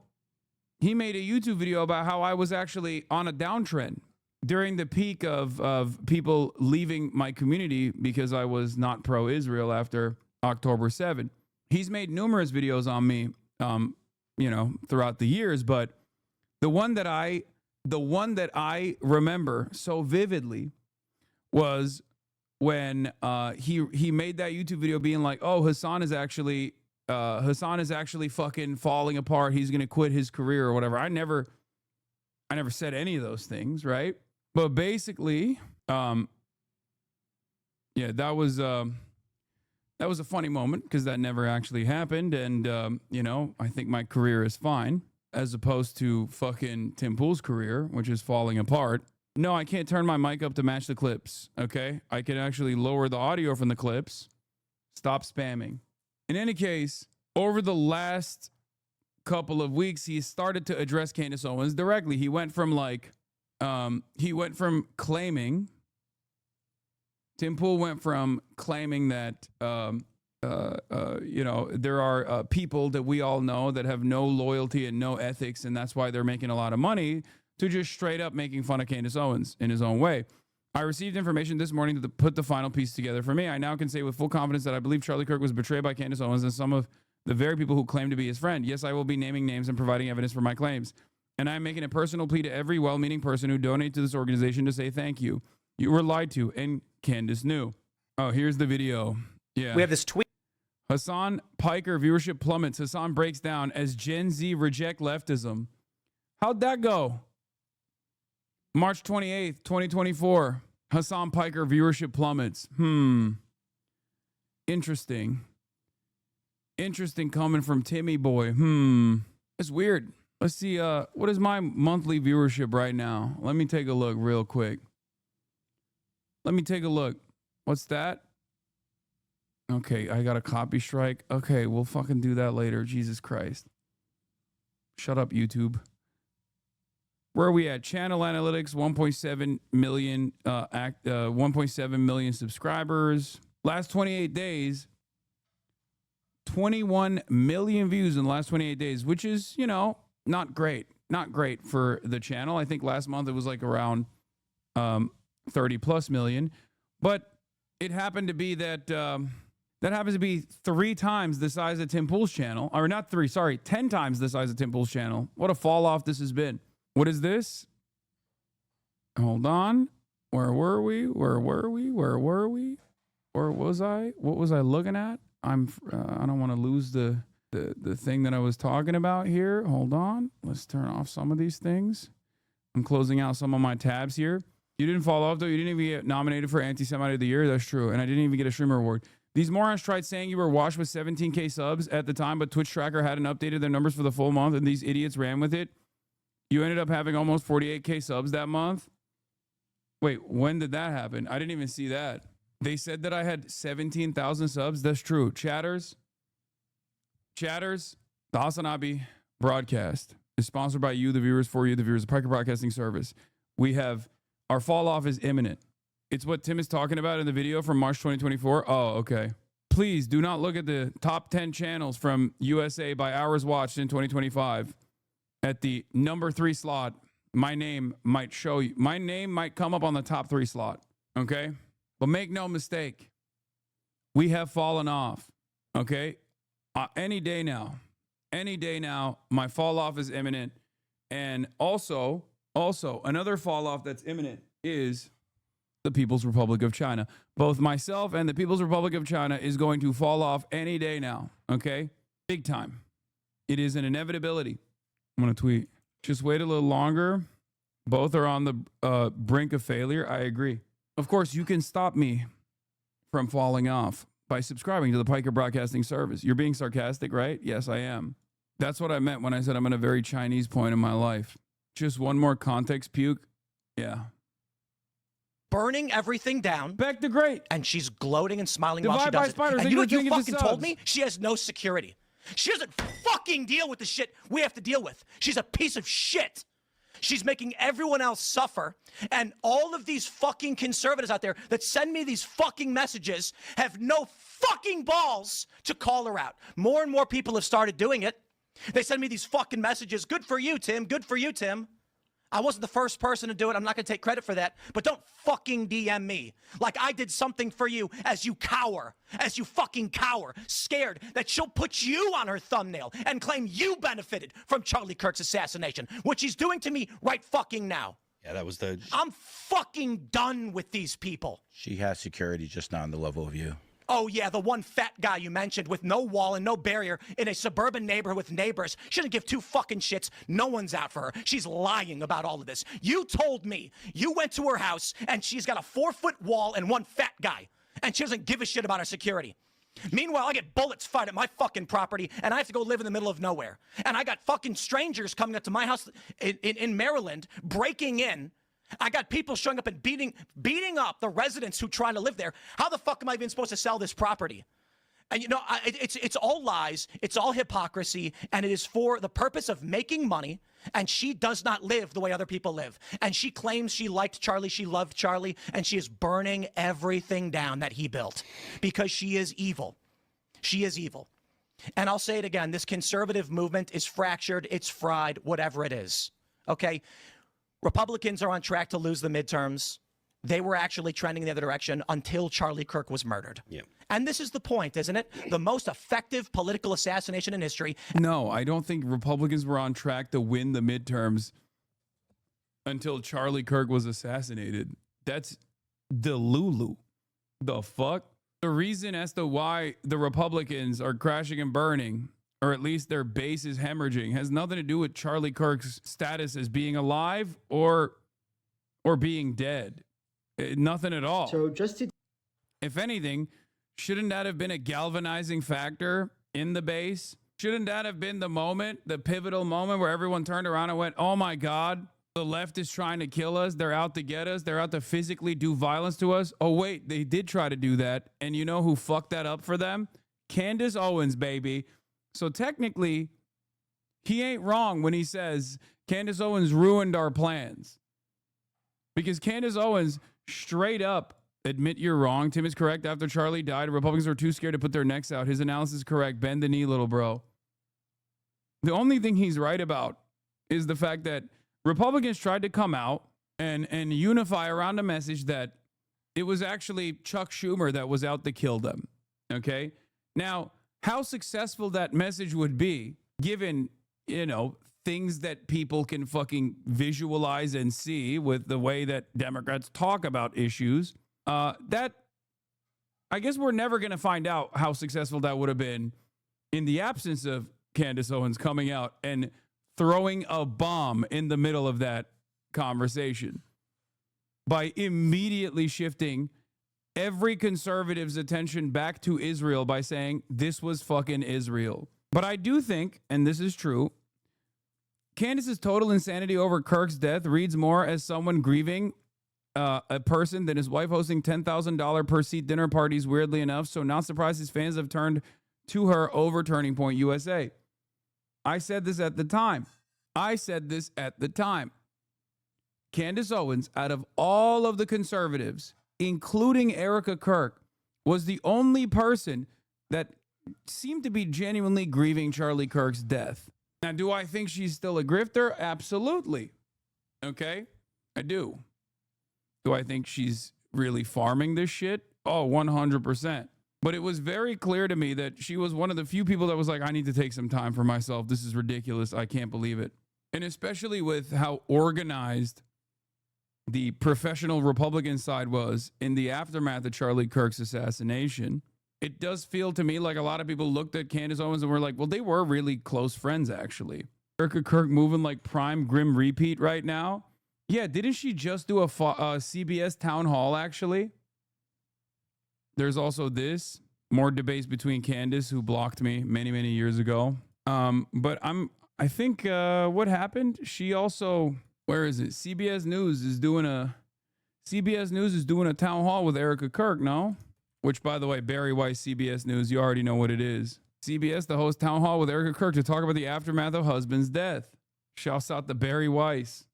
I was actually on a downtrend during the peak of people leaving my community because I was not pro-Israel after October 7. He's made numerous videos on me, throughout the years, but the one that I remember so vividly was when he made that YouTube video being like, oh, Hassan is actually fucking falling apart. He's gonna quit his career or whatever. I never said any of those things, right? But basically, that was a funny moment because that never actually happened. And, I think my career is fine as opposed to fucking Tim Pool's career, which is falling apart. No, I can't turn my mic up to match the clips, okay? I can actually lower the audio from the clips. Stop spamming. In any case, over the last couple of weeks, he started to address Candace Owens directly. He went from claiming, Tim Pool went from claiming that, there are people that we all know that have no loyalty and no ethics, and that's why they're making a lot of money, to just straight up making fun of Candace Owens in his own way. I received information this morning to put the final piece together for me. I now can say with full confidence that I believe Charlie Kirk was betrayed by Candace Owens and some of the very people who claim to be his friend. Yes, I will be naming names and providing evidence for my claims. And I'm making a personal plea to every well-meaning person who donated to this organization to say thank you. You were lied to, and Candace knew. Oh, here's the video. Yeah. We have this tweet. Hassan Piker viewership plummets. Hassan breaks down as Gen Z reject leftism. How'd that go? March 28th, 2024. Hassan Piker viewership plummets. Interesting. Interesting coming from Timmy Boy. It's weird. Let's see, what is my monthly viewership right now? Let me take a look real quick. Let me take a look. What's that? Okay, I got a copy strike. Okay, we'll fucking do that later. Jesus Christ. Shut up, YouTube. Where are we at? Channel Analytics, 1.7 million, 1.7 million subscribers. Last 28 days, 21 million views in the last 28 days, which is, not great. Not great for the channel. I think last month it was like around 30 plus million. But it happened to be that that happens to be 3 times the size of Tim Pool's channel. Or not 3, sorry, 10 times the size of Tim Pool's channel. What a fall off this has been. What is this? Hold on. Where were we? Where was I? What was I looking at? I don't want to lose the thing that I was talking about here. Hold on. Let's turn off some of these things. I'm closing out some of my tabs here. You didn't fall off, though. You didn't even get nominated for Anti-Semite of the Year. That's true. And I didn't even get a streamer award. These morons tried saying you were washed with 17K subs at the time, but Twitch Tracker hadn't updated their numbers for the full month, and these idiots ran with it. You ended up having almost 48K subs that month. Wait, when did that happen? I didn't even see that. They said that I had 17,000 subs. That's true. Chatters, the Hasanabi broadcast is sponsored by you, the viewers, for you, the viewers, the Piker Broadcasting Service. We have, our fall off is imminent. It's what Tim is talking about in the video from March 2024. Oh, okay. Please do not look at the top 10 channels from USA by hours watched in 2025. At the number 3 slot, my name might show you. My name might come up on the top 3 slot. Okay? But make no mistake, we have fallen off. Okay? Any day now, my fall off is imminent. And also another fall off that's imminent is the People's Republic of China. Both myself and the People's Republic of China is going to fall off any day now. Okay? Big time. It is an inevitability. I'm going to tweet. Just wait a little longer. Both are on the brink of failure. I agree. Of course, you can stop me from falling off by subscribing to the Piker Broadcasting Service. You're being sarcastic, right? Yes, I am. That's what I meant when I said I'm at a very Chinese point in my life. Just one more context puke. Yeah. Burning everything down. Beck the Great. And she's gloating and smiling while Divide she by does it. spiders, And you know what you think of the fucking told subs. me? She has no security. She doesn't fucking deal with the shit we have to deal with. She's a piece of shit. She's making everyone else suffer. And all of these fucking conservatives out there that send me these fucking messages have no fucking balls to call her out. More and more people have started doing it. They send me these fucking messages. Good for you, Tim. Good for you, Tim. I wasn't the first person to do it. I'm not going to take credit for that. But don't fucking DM me like I did something for you as you cower, as you fucking cower, scared that she'll put you on her thumbnail and claim you benefited from Charlie Kirk's assassination, which he's doing to me right fucking now. Yeah, that was the... I'm fucking done with these people. She has security, just not on the level of you. Oh, yeah, the one fat guy you mentioned with no wall and no barrier in a suburban neighborhood with neighbors. She doesn't give two fucking shits. No one's out for her. She's lying about all of this. You told me you went to her house and she's got a 4-foot wall and one fat guy. And she doesn't give a shit about her security. Meanwhile, I get bullets fired at my fucking property and I have to go live in the middle of nowhere. And I got fucking strangers coming up to my house in Maryland, breaking in. I got people showing up and beating up the residents who try to live there. How the fuck am I even supposed to sell this property? And you know, it's all lies. It's all hypocrisy. And it is for the purpose of making money. And she does not live the way other people live. And she claims she liked Charlie. She loved Charlie. And she is burning everything down that he built because she is evil. She is evil. And I'll say it again. This conservative movement is fractured. It's fried, whatever it is. Okay. Republicans are on track to lose the midterms. They were actually trending the other direction until Charlie Kirk was murdered. Yeah. And this is the point, isn't it? The most effective political assassination in history. No, I don't think Republicans were on track to win the midterms until Charlie Kirk was assassinated. That's Delulu. The fuck? The reason as to why the Republicans are crashing and burning, or at least their base is hemorrhaging, has nothing to do with Charlie Kirk's status as being alive or being dead. Nothing at all. So just to... If anything, shouldn't that have been a galvanizing factor in the base? Shouldn't that have been the moment, the pivotal moment where everyone turned around and went, oh my God, the left is trying to kill us. They're out to get us. They're out to physically do violence to us. Oh wait, they did try to do that. And you know who fucked that up for them? Candace Owens, baby. So technically, he ain't wrong when he says Candace Owens ruined our plans. Because Candace Owens straight up admit you're wrong. Tim is correct. After Charlie died, Republicans were too scared to put their necks out. His analysis is correct. Bend the knee, little bro. The only thing he's right about is the fact that Republicans tried to come out and unify around a message that it was actually Chuck Schumer that was out to kill them. Okay? Now, how successful that message would be, given, you know, things that people can fucking visualize and see with the way that Democrats talk about issues, that I guess we're never going to find out how successful that would have been in the absence of Candace Owens coming out and throwing a bomb in the middle of that conversation by immediately shifting every conservative's attention back to Israel by saying this was fucking Israel. But I do think, and this is true, Candace's total insanity over Kirk's death reads more as someone grieving a person than his wife hosting $10,000 per seat dinner parties, weirdly enough. So not surprised his fans have turned to her over Turning Point USA. I said this at the time. Candace Owens, out of all of the conservatives, including Erica Kirk, was the only person that seemed to be genuinely grieving Charlie Kirk's death. Now, do I think she's still a grifter? Absolutely. Okay, I do. Do I think she's really farming this shit? Oh, 100%. But it was very clear to me that she was one of the few people that was like, I need to take some time for myself. This is ridiculous. I can't believe it. And especially with how organized the professional Republican side was in the aftermath of Charlie Kirk's assassination, it does feel to me like a lot of people looked at Candace Owens and were like, well, they were really close friends, actually. Erica Kirk moving like prime Grim Repeat right now. Yeah, didn't she just do a CBS town hall, actually? There's also this. More debates between Candace, who blocked me many, many years ago. But I think what happened, she also, where is it? CBS News is doing a town hall with Erica Kirk, no? Which, by the way, Barry Weiss, CBS News, you already know what it is. CBS, the host town hall with Erica Kirk to talk about the aftermath of husband's death. Shouts out to Barry Weiss.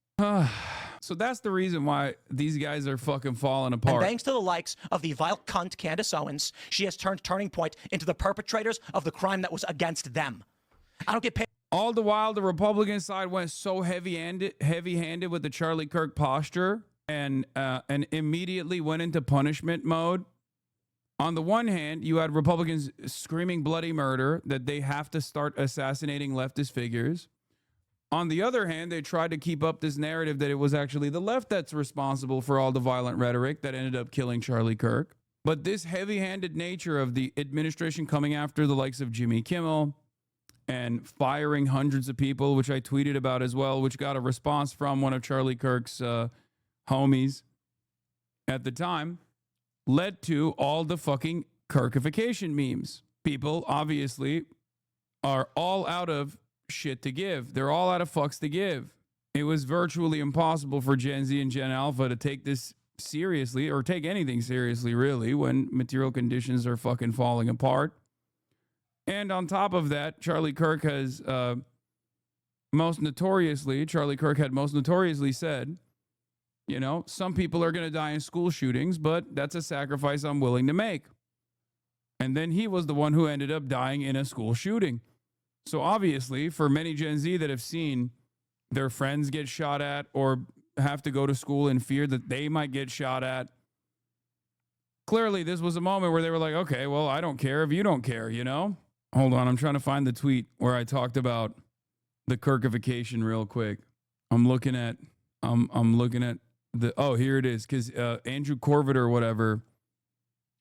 So that's the reason why these guys are fucking falling apart. And thanks to the likes of the vile cunt Candace Owens, she has turned Turning Point into the perpetrators of the crime that was against them. I don't get paid. All the while, the Republican side went so heavy-handed with the Charlie Kirk posture and immediately went into punishment mode. On the one hand, you had Republicans screaming bloody murder, that they have to start assassinating leftist figures. On the other hand, they tried to keep up this narrative that it was actually the left that's responsible for all the violent rhetoric that ended up killing Charlie Kirk. But this heavy-handed nature of the administration coming after the likes of Jimmy Kimmel and firing hundreds of people, which I tweeted about as well, which got a response from one of Charlie Kirk's homies at the time, led to all the fucking Kirkification memes. People obviously are all out of shit to give. They're all out of fucks to give. It was virtually impossible for Gen Z and Gen Alpha to take this seriously, or take anything seriously, really, when material conditions are fucking falling apart. And on top of that, Charlie Kirk had most notoriously said, you know, some people are going to die in school shootings, but that's a sacrifice I'm willing to make. And then he was the one who ended up dying in a school shooting. So obviously, for many Gen Z that have seen their friends get shot at or have to go to school in fear that they might get shot at, clearly this was a moment where they were like, okay, well, I don't care if you don't care, you know? Hold on, I'm trying to find the tweet where I talked about the Kirkification real quick. I'm looking at the, oh, here it is, because Andrew Corvitt or whatever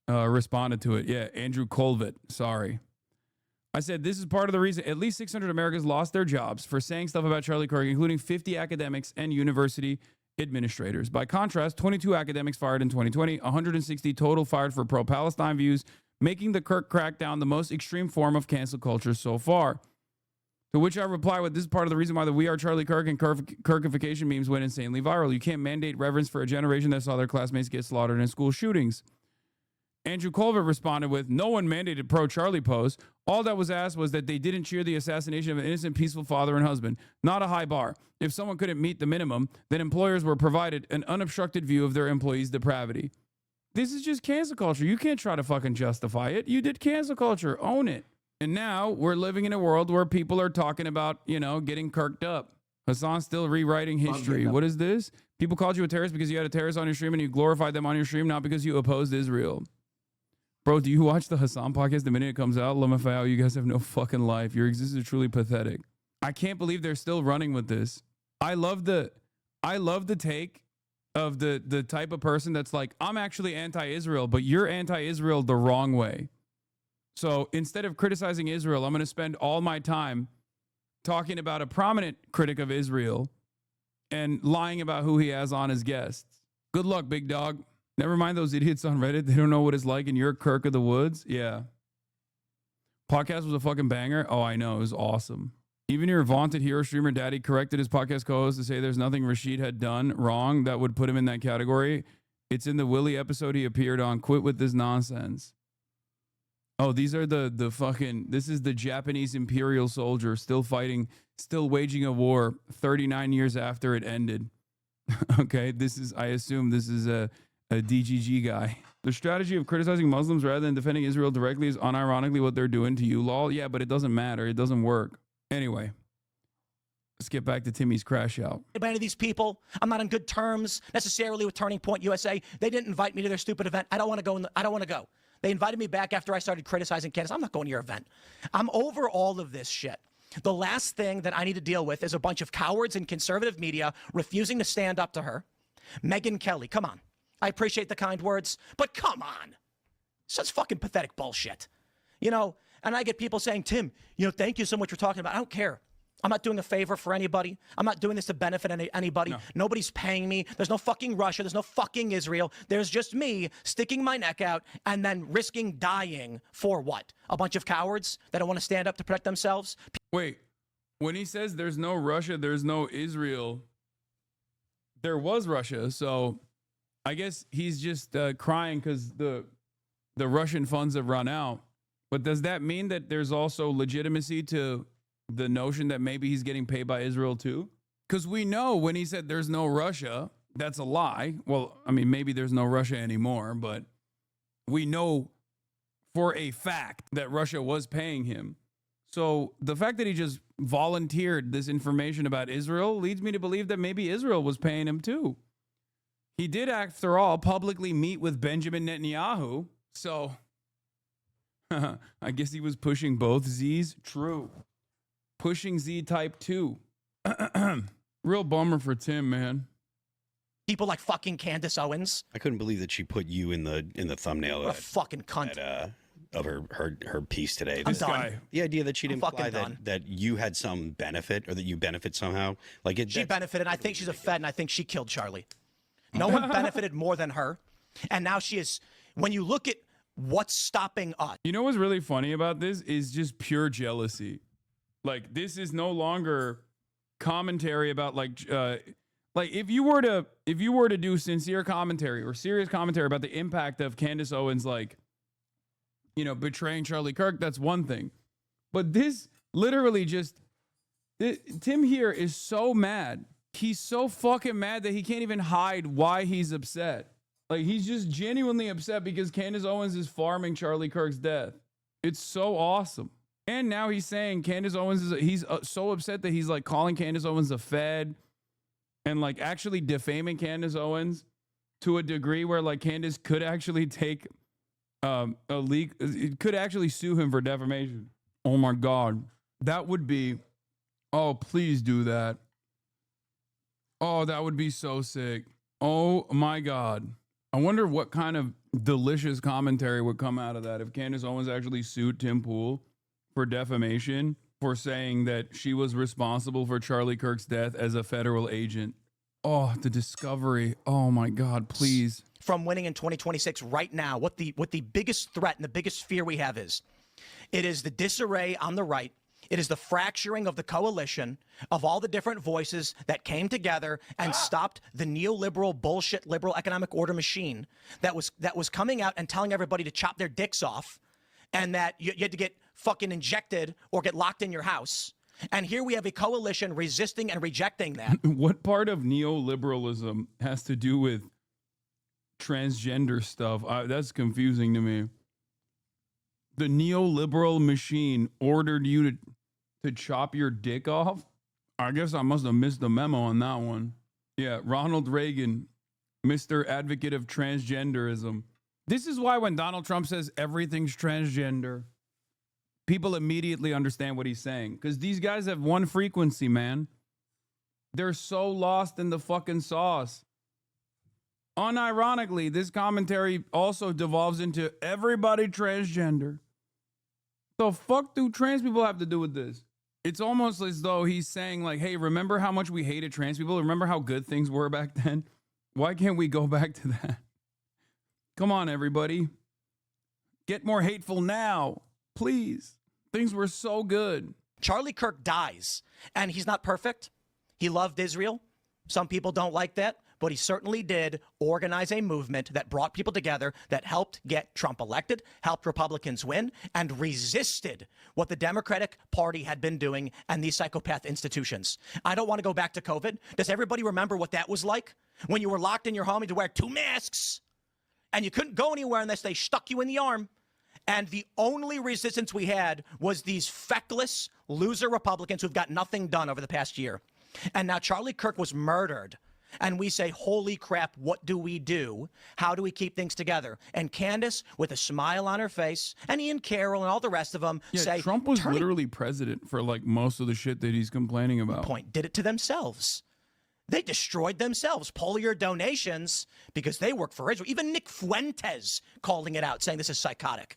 responded to it. Yeah, Andrew Colvett, sorry. I said, this is part of the reason at least 600 Americans lost their jobs for saying stuff about Charlie Kirk, including 50 academics and university administrators. By contrast, 22 academics fired in 2020, 160 total fired for pro-Palestine views, making the Kirk crackdown the most extreme form of cancel culture so far. To which I reply with, this is part of the reason why the We Are Charlie Kirk and Kirkification memes went insanely viral. You can't mandate reverence for a generation that saw their classmates get slaughtered in school shootings. Andrew Colvert responded with, no one mandated pro-Charlie posts. All that was asked was that they didn't cheer the assassination of an innocent, peaceful father and husband. Not a high bar. If someone couldn't meet the minimum, then employers were provided an unobstructed view of their employees' depravity. This is just cancel culture. You can't try to fucking justify it. You did cancel culture. Own it. And now we're living in a world where people are talking about, you know, getting kirked up. Hassan's still rewriting history. What is this? People called you a terrorist because you had a terrorist on your stream and you glorified them on your stream, not because you opposed Israel. Bro, do you watch the Hassan podcast the minute it comes out? Lamafao, you guys have no fucking life. Your existence is truly pathetic. I can't believe they're still running with this. I love the take of the type of person that's like, I'm actually anti-Israel, but you're anti-Israel the wrong way. So instead of criticizing Israel, I'm going to spend all my time talking about a prominent critic of Israel and lying about who he has on as guests. Good luck, big dog. Never mind those idiots on Reddit. They don't know what it's like in your Kirk of the Woods. Yeah. Podcast was a fucking banger. Oh, I know. It was awesome. Even your vaunted hero streamer daddy corrected his podcast co-host to say there's nothing Rashid had done wrong that would put him in that category. It's in the Willie episode he appeared on. Quit with this nonsense. Oh, these are the fucking, this is the Japanese imperial soldier still fighting, still waging a war 39 years after it ended. Okay, this is, I assume this is a DGG guy. The strategy of criticizing Muslims rather than defending Israel directly is unironically what they're doing to you, lol. Yeah, but it doesn't matter. It doesn't work. Anyway, let's get back to Timmy's crash out. By any of these people, I'm not on good terms necessarily with Turning Point USA. They didn't invite me to their stupid event. I don't want to go. I don't want to go. They invited me back after I started criticizing Candace. I'm not going to your event. I'm over all of this shit. The last thing that I need to deal with is a bunch of cowards in conservative media refusing to stand up to her. Megyn Kelly, come on. I appreciate the kind words, but come on. Such fucking pathetic bullshit. You know, and I get people saying, Tim, you know, thank you so much for talking about it. I don't care. I'm not doing a favor for anybody. I'm not doing this to benefit anybody. No. Nobody's paying me. There's no fucking Russia. There's no fucking Israel. There's just me sticking my neck out and then risking dying for what? A bunch of cowards that don't want to stand up to protect themselves? Wait, when he says there's no Russia, there's no Israel, there was Russia. So I guess he's just crying because the Russian funds have run out. But does that mean that there's also legitimacy to the notion that maybe he's getting paid by Israel too? Because we know when he said there's no Russia, that's a lie. Well, I mean, maybe there's no Russia anymore, but we know for a fact that Russia was paying him. So the fact that he just volunteered this information about Israel leads me to believe that maybe Israel was paying him too. He did, after all, publicly meet with Benjamin Netanyahu. So I guess he was pushing both Z's. True. Pushing Z type 2. Real bummer for Tim, man. People like fucking Candace Owens. I couldn't believe that she put you in the thumbnail. What a fucking cunt. Of her piece today. I'm done. The idea that she'd imply that you had some benefit or that you benefit somehow. Like she benefited. I think she's a Fed, and I think she killed Charlie. No one benefited more than her. And now she is, when you look at what's stopping us. You know what's really funny about this is just pure jealousy. Like, this is no longer commentary about like if you were to do sincere commentary or serious commentary about the impact of Candace Owens, like, you know, betraying Charlie Kirk, that's one thing. But this literally just, Tim here is so mad. He's so fucking mad that he can't even hide why he's upset. Like, he's just genuinely upset because Candace Owens is farming Charlie Kirk's death. It's so awesome. And now he's saying Candace Owens he's so upset that he's like calling Candace Owens a Fed and like actually defaming Candace Owens to a degree where like Candace could actually take could actually sue him for defamation. Oh my God. That would be, oh, please do that. Oh, that would be so sick. Oh my God. I wonder what kind of delicious commentary would come out of that if Candace Owens actually sued Tim Pool for defamation for saying that she was responsible for Charlie Kirk's death as a federal agent. Oh, the discovery. Oh my God, please. From winning in 2026 right now, what the biggest threat and the biggest fear we have is, it is the disarray on the right. It is the fracturing of the coalition of all the different voices that came together and stopped the neoliberal bullshit liberal economic order machine that was coming out and telling everybody to chop their dicks off and that you had to get fucking injected or get locked in your house. And here we have a coalition resisting and rejecting that. What part of neoliberalism has to do with transgender stuff? That's confusing to me. The neoliberal machine ordered you to chop your dick off? I guess I must have missed the memo on that one. Yeah, Ronald Reagan, Mr. Advocate of Transgenderism. This is why when Donald Trump says everything's transgender, people immediately understand what he's saying. Because these guys have one frequency, man. They're so lost in the fucking sauce. Unironically, this commentary also devolves into everybody transgender. The fuck do trans people have to do with this? It's almost as though he's saying like, hey, remember how much we hated trans people? Remember how good things were back then? Why can't we go back to that? Come on, everybody. Get more hateful now, please. Things were so good. Charlie Kirk dies, and he's not perfect. He loved Israel. Some people don't like that, but he certainly did organize a movement that brought people together, that helped get Trump elected, helped Republicans win, and resisted what the Democratic Party had been doing and these psychopath institutions. I don't want to go back to COVID. Does everybody remember what that was like? When you were locked in your home, you had to wear 2 masks, and you couldn't go anywhere unless they stuck you in the arm. And the only resistance we had was these feckless loser Republicans who've got nothing done over the past year. And now Charlie Kirk was murdered and we say, holy crap, what do we do? How do we keep things together? And Candace, with a smile on her face, and Ian Carroll and all the rest of them say, Trump was literally president for like most of the shit that he's complaining about. Did it to themselves. They destroyed themselves. Pull your donations because they work for Israel. Even Nick Fuentes calling it out, saying this is psychotic.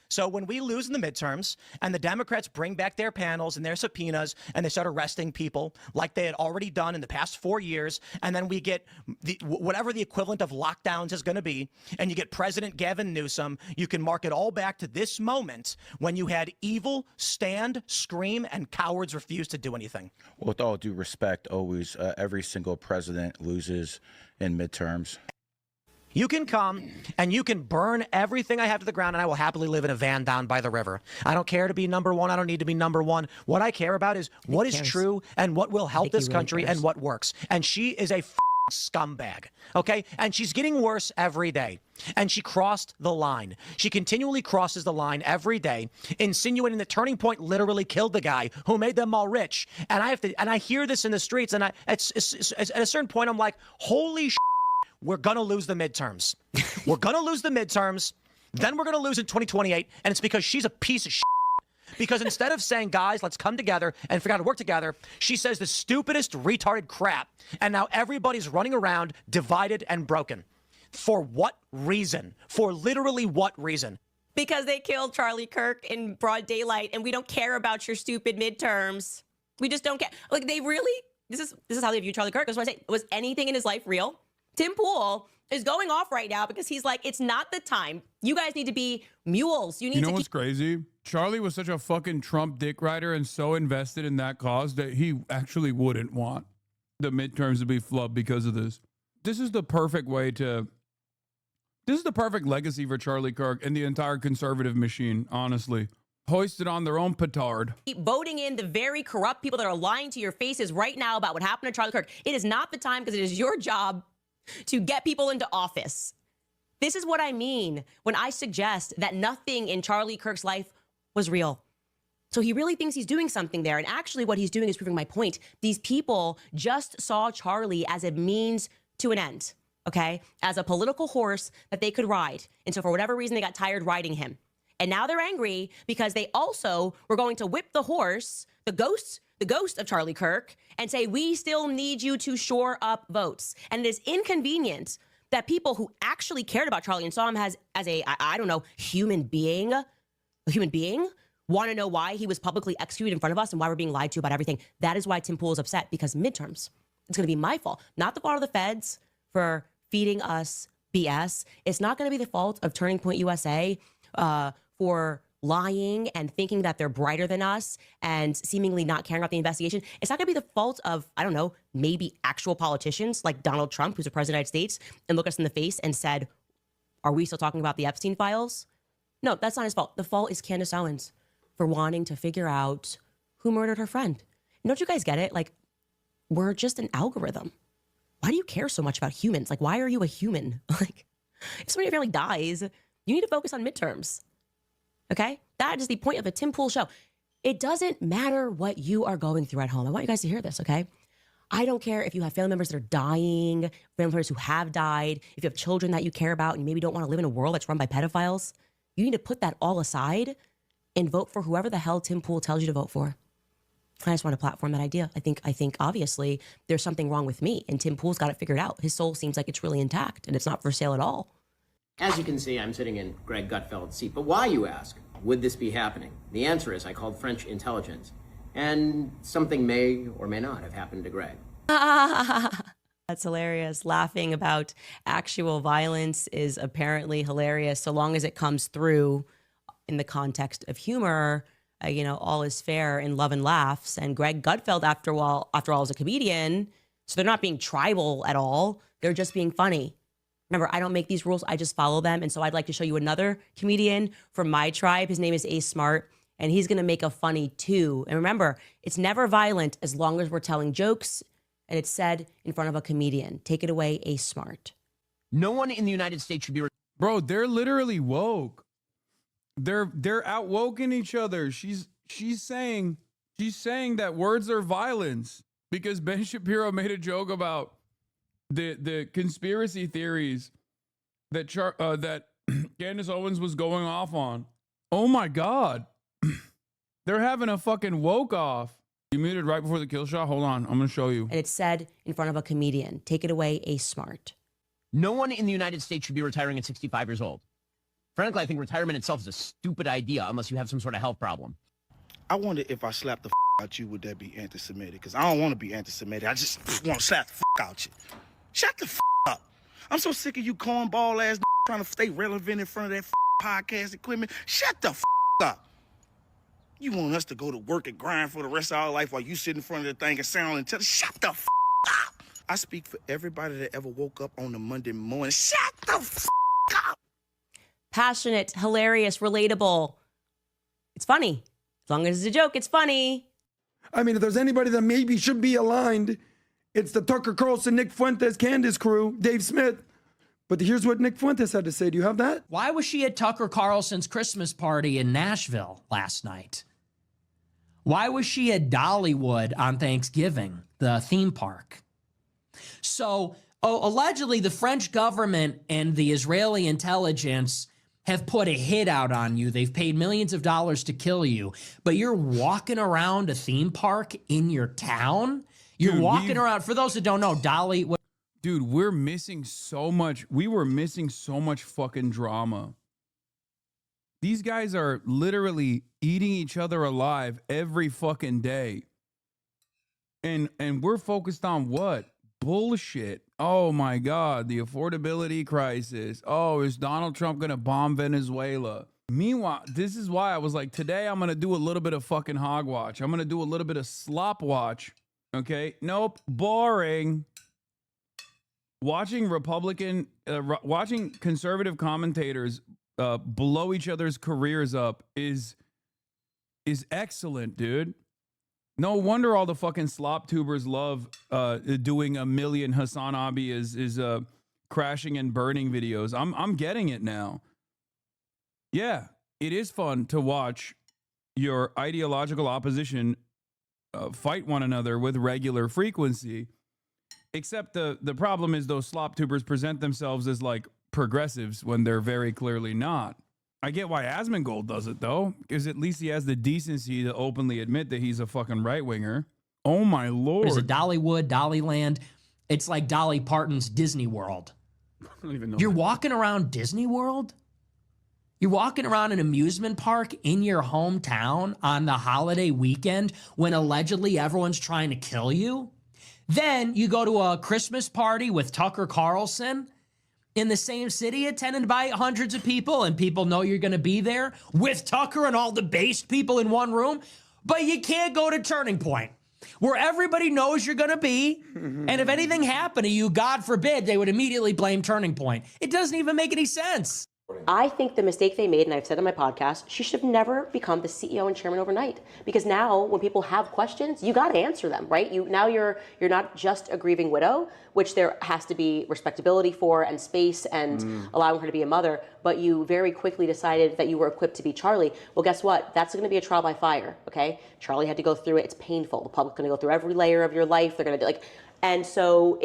So when we lose in the midterms and the Democrats bring back their panels and their subpoenas and they start arresting people like they had already done in the past 4 years, and then we get whatever the equivalent of lockdowns is going to be, and you get President Gavin Newsom, you can mark it all back to this moment when you had evil stand, scream, and cowards refuse to do anything. Well, with all due respect, always every single president loses in midterms. You can come and you can burn everything I have to the ground, and I will happily live in a van down by the river. I don't care to be number one. I don't need to be number one. What I care about is what is true and what will help this country and what works. And she is a scumbag, okay? And she's getting worse every day. And she crossed the line. She continually crosses the line every day, insinuating that Turning Point literally killed the guy who made them all rich. And I hear this in the streets, and it's at a certain point, I'm like, holy shit. We're going to lose the midterms. We're going to lose the midterms. Then we're going to lose in 2028. And it's because she's a piece of shit. Because instead of saying, guys, let's come together and figure out how to work together, she says the stupidest retarded crap. And now everybody's running around divided and broken. For what reason? For literally what reason? Because they killed Charlie Kirk in broad daylight and we don't care about your stupid midterms. We just don't care. Like, they really, this is how they view Charlie Kirk. That's what I say. Was anything in his life real? Tim Pool is going off right now because he's like, it's not the time. You guys need to be mules. You know what's crazy? Charlie was such a fucking Trump dick rider and so invested in that cause that he actually wouldn't want the midterms to be flubbed because of this. This is the perfect legacy for Charlie Kirk and the entire conservative machine, honestly. Hoisted on their own petard. Keep voting in the very corrupt people that are lying to your faces right now about what happened to Charlie Kirk. It is not the time because it is your job to get people into office. This is what I mean when I suggest that nothing in Charlie Kirk's life was real. So he really thinks he's doing something there. And actually what he's doing is proving my point. These people just saw Charlie as a means to an end, okay? As a political horse that they could ride. And so for whatever reason, they got tired riding him. And now they're angry because they also were going to whip the horse, the ghost of Charlie Kirk, and say, we still need you to shore up votes. And it is inconvenient that people who actually cared about Charlie and saw him as a, I don't know, human being, want to know why he was publicly executed in front of us and why we're being lied to about everything. That is why Tim Pool is upset, because midterms, it's going to be my fault, not the fault of the feds for feeding us BS. It's not going to be the fault of Turning Point USA for lying and thinking that they're brighter than us and seemingly not caring about the investigation. It's not going to be the fault of, I don't know, maybe actual politicians like Donald Trump, who's a president of the United States, and look us in the face and said, are we still talking about the Epstein files? No, that's not his fault. The fault is Candace Owens for wanting to figure out who murdered her friend. Don't you guys get it? Like, we're just an algorithm. Why do you care so much about humans? Like, why are you a human? Like, if somebody in your family dies, you need to focus on midterms. Okay? That is the point of a Tim Pool show. It doesn't matter what you are going through at home. I want you guys to hear this, okay? I don't care if you have family members that are dying, family members who have died, if you have children that you care about and you maybe don't want to live in a world that's run by pedophiles. You need to put that all aside and vote for whoever the hell Tim Pool tells you to vote for. I just want to platform that idea. I think obviously there's something wrong with me and Tim Pool's got it figured out. His soul seems like it's really intact and it's not for sale at all. As you can see, I'm sitting in Greg Gutfeld's seat. But why, you ask, would this be happening? The answer is I called French intelligence, and something may or may not have happened to Greg. That's hilarious. Laughing about actual violence is apparently hilarious so long as it comes through in the context of humor. All is fair in love and laughs. And Greg Gutfeld, after all, is a comedian, so they're not being tribal at all. They're just being funny. Remember, I don't make these rules. I just follow them. And so I'd like to show you another comedian from my tribe. His name is Ace Smart, and he's going to make a funny too. And remember, it's never violent as long as we're telling jokes and it's said in front of a comedian. Take it away, Ace Smart. No one in the United States should be... Bro, they're literally woke. They're outwoken each other. She's saying that words are violence because Ben Shapiro made a joke about the conspiracy theories that that Candace Owens was going off on. Oh my God. They're having a fucking woke off. You muted right before the kill shot? Hold on. I'm going to show you. And it said in front of a comedian, take it away, Ace Smart. No one in the United States should be retiring at 65 years old. Frankly, I think retirement itself is a stupid idea unless you have some sort of health problem. I wonder if I slap the out you, would that be anti-Semitic? Because I don't want to be anti-Semitic. I just want to slap the out you. Shut the up. I'm so sick of you cornball ass trying to stay relevant in front of that podcast equipment. Shut the up. You want us to go to work and grind for the rest of our life while you sit in front of the thing and sound and tell us, shut the up. I speak for everybody that ever woke up on a Monday morning. Shut the up. Passionate, hilarious, relatable. It's funny. As long as it's a joke, it's funny. I mean, if there's anybody that maybe should be aligned, it's the Tucker Carlson, Nick Fuentes, Candace crew, Dave Smith. But here's what Nick Fuentes had to say. Do you have that? Why was she at Tucker Carlson's Christmas party in Nashville last night? Why was she at Dollywood on Thanksgiving, the theme park? So, allegedly, the French government and the Israeli intelligence have put a hit out on you. They've paid millions of dollars to kill you, but you're walking around a theme park in your town? You're walking around, for those that don't know, Dollywood. Dude, we're missing so much. We were missing so much fucking drama. These guys are literally eating each other alive every fucking day. And we're focused on what? Bullshit. Oh my God, the affordability crisis. Oh, is Donald Trump going to bomb Venezuela? Meanwhile, this is why I was like, today I'm going to do a little bit of fucking hog watch. I'm going to do a little bit of slop watch. Okay? Nope. Boring. Watching watching conservative commentators blow each other's careers up is excellent, dude. No wonder all the fucking slop tubers love doing a million Hasanabi is crashing and burning videos. I'm getting it now. Yeah, it is fun to watch your ideological opposition fight one another with regular frequency. Except the problem is those slop tubers present themselves as like progressives when they're very clearly not. I get why Asmongold does it though, because at least he has the decency to openly admit that he's a fucking right winger. Oh my Lord. There's a Dollywood, Dollyland. It's like Dolly Parton's Disney World. I don't even know. You're walking around Disney World? You're walking around an amusement park in your hometown on the holiday weekend when allegedly everyone's trying to kill you? Then you go to a Christmas party with Tucker Carlson in the same city attended by hundreds of people, and people know you're going to be there with Tucker and all the based people in one room, but you can't go to Turning Point where everybody knows you're going to be, and if anything happened to you, God forbid, they would immediately blame Turning Point. It doesn't even make any sense. I think the mistake they made, and I've said on my podcast, she should have never become the CEO and chairman overnight. Because now, when people have questions, you got to answer them, right? You're not just a grieving widow, which there has to be respectability for and space and allowing her to be a mother. But you very quickly decided that you were equipped to be Charlie. Well, guess what? That's going to be a trial by fire. Okay, Charlie had to go through it. It's painful. The public's going to go through every layer of your life. They're going to do and so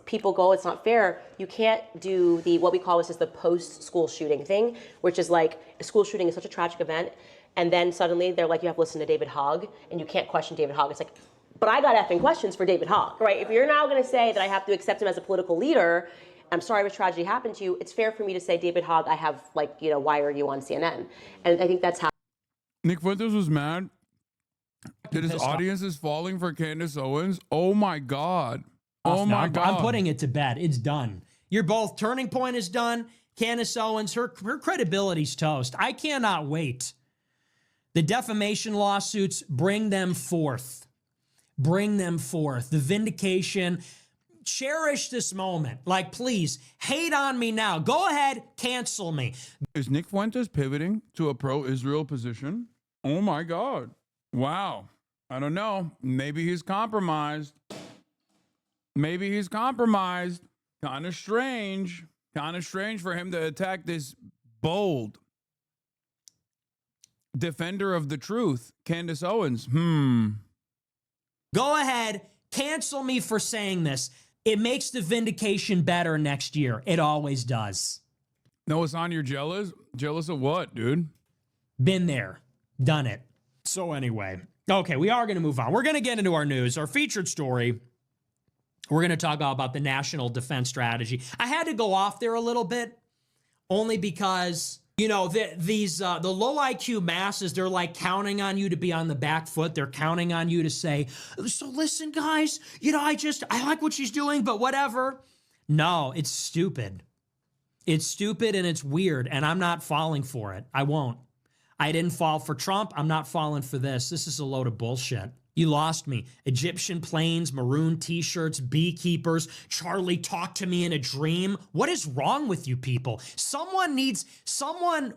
people go, it's not fair. You can't do what we call this is the post-school shooting thing, which is like a school shooting is such a tragic event. And then suddenly they're like, you have to listen to David Hogg and you can't question David Hogg. It's like, but I got effing questions for David Hogg, right? If you're now going to say that I have to accept him as a political leader, I'm sorry if a tragedy happened to you, it's fair for me to say, David Hogg, I have why are you on CNN? And I think that's how. Nick Fuentes was mad that his audience is falling for Candace Owens. Oh my God. Oh my God. I'm putting it to bed. It's done. You're both. Turning Point is done. Candace Owens, her credibility's toast. I cannot wait. The defamation lawsuits, bring them forth. Bring them forth. The vindication. Cherish this moment. Like, please, hate on me now. Go ahead, cancel me. Is Nick Fuentes pivoting to a pro-Israel position? Oh my God. Wow. I don't know. Maybe he's compromised. Maybe he's compromised. Kind of strange. Kind of strange for him to attack this bold defender of the truth, Candace Owens. Go ahead, cancel me for saying this. It makes the vindication better next year. It always does. No, it's on. You're jealous? Jealous of what, dude? Been there, done it. So anyway, okay, we are going to move on. We're going to get into our news. Our featured story, we're going to talk about the national defense strategy. I had to go off there a little bit, only because, you know, the low IQ masses, they're like counting on you to be on the back foot. They're counting on you to say, so listen, guys, you know, I like what she's doing, but whatever. No, it's stupid. It's stupid and it's weird, and I'm not falling for it. I won't. I didn't fall for Trump. I'm not falling for this. This is a load of bullshit. You lost me. Egyptian planes, maroon t-shirts, beekeepers. Charlie talked to me in a dream. What is wrong with you people? Someone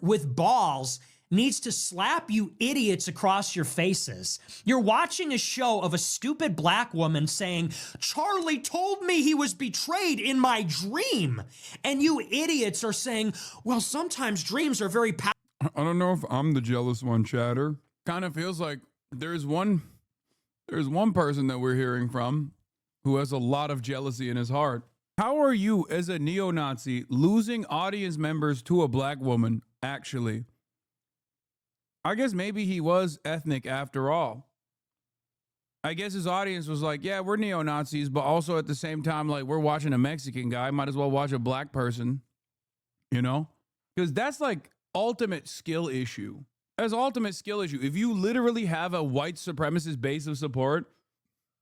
with balls needs to slap you idiots across your faces. You're watching a show of a stupid black woman saying, Charlie told me he was betrayed in my dream. And you idiots are saying, well, sometimes dreams are very powerful. I don't know if I'm the jealous one, Chatter. Kind of feels like there's one person that we're hearing from who has a lot of jealousy in his heart. How are you, as a neo-Nazi, losing audience members to a black woman, actually? I guess maybe he was ethnic after all. I guess his audience was like, yeah, we're neo-Nazis, but also at the same time, like, we're watching a Mexican guy. Might as well watch a black person, you know? Because that's like ultimate skill issue. As ultimate skill issue. If you literally have a white supremacist base of support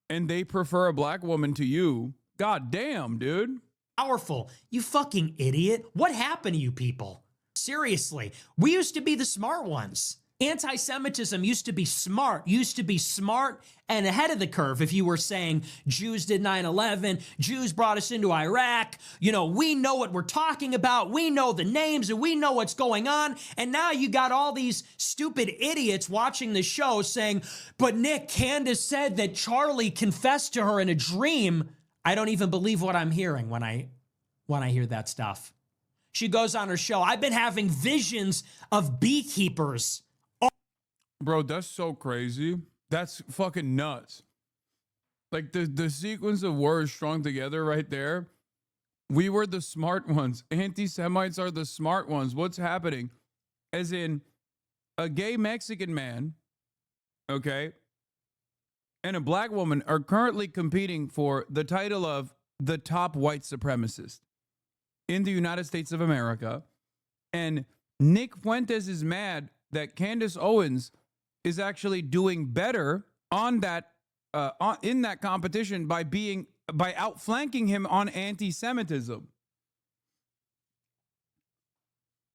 and they prefer a black woman to you, god damn, dude. Powerful. You fucking idiot. What happened to you people? Seriously. We used to be the smart ones. Anti-Semitism used to be smart and ahead of the curve. If you were saying Jews did 9/11, Jews brought us into Iraq, you know, we know what we're talking about. We know the names and we know what's going on. And now you got all these stupid idiots watching the show saying, but Nick, Candace said that Charlie confessed to her in a dream. I don't even believe what I'm hearing when I hear that stuff. She goes on her show, I've been having visions of beekeepers. Bro, that's so crazy. That's fucking nuts. Like the sequence of words strung together right there. We were the smart ones. Anti-Semites are the smart ones. What's happening? As in, a gay Mexican man, okay, and a black woman are currently competing for the title of the top white supremacist in the United States of America. And Nick Fuentes is mad that Candace Owens is actually doing better on that in that competition by outflanking him on anti-Semitism.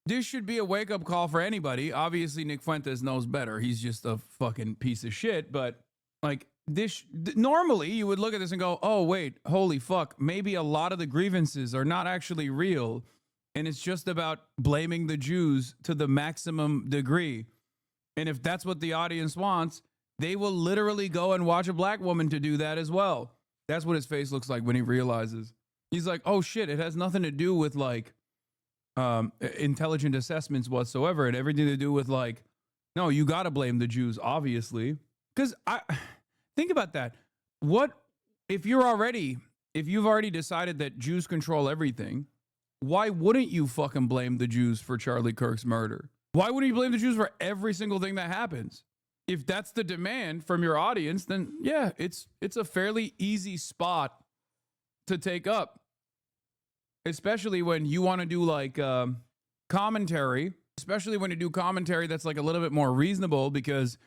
This should be a wake-up call for anybody. Obviously, Nick Fuentes knows better. He's just a fucking piece of shit. But like this, normally you would look at this and go, "Oh wait, holy fuck! Maybe a lot of the grievances are not actually real, and it's just about blaming the Jews to the maximum degree." And if that's what the audience wants, they will literally go and watch a black woman to do that as well. That's what his face looks like when he realizes. He's like, oh shit, it has nothing to do with like intelligent assessments whatsoever, and everything to do with like, no, you got to blame the Jews, obviously. Because think about that. What if you've already decided that Jews control everything, why wouldn't you fucking blame the Jews for Charlie Kirk's murder? Why wouldn't you blame the Jews for every single thing that happens? If that's the demand from your audience, then yeah, it's a fairly easy spot to take up. Especially when you want to do like commentary, especially when you do commentary that's like a little bit more reasonable because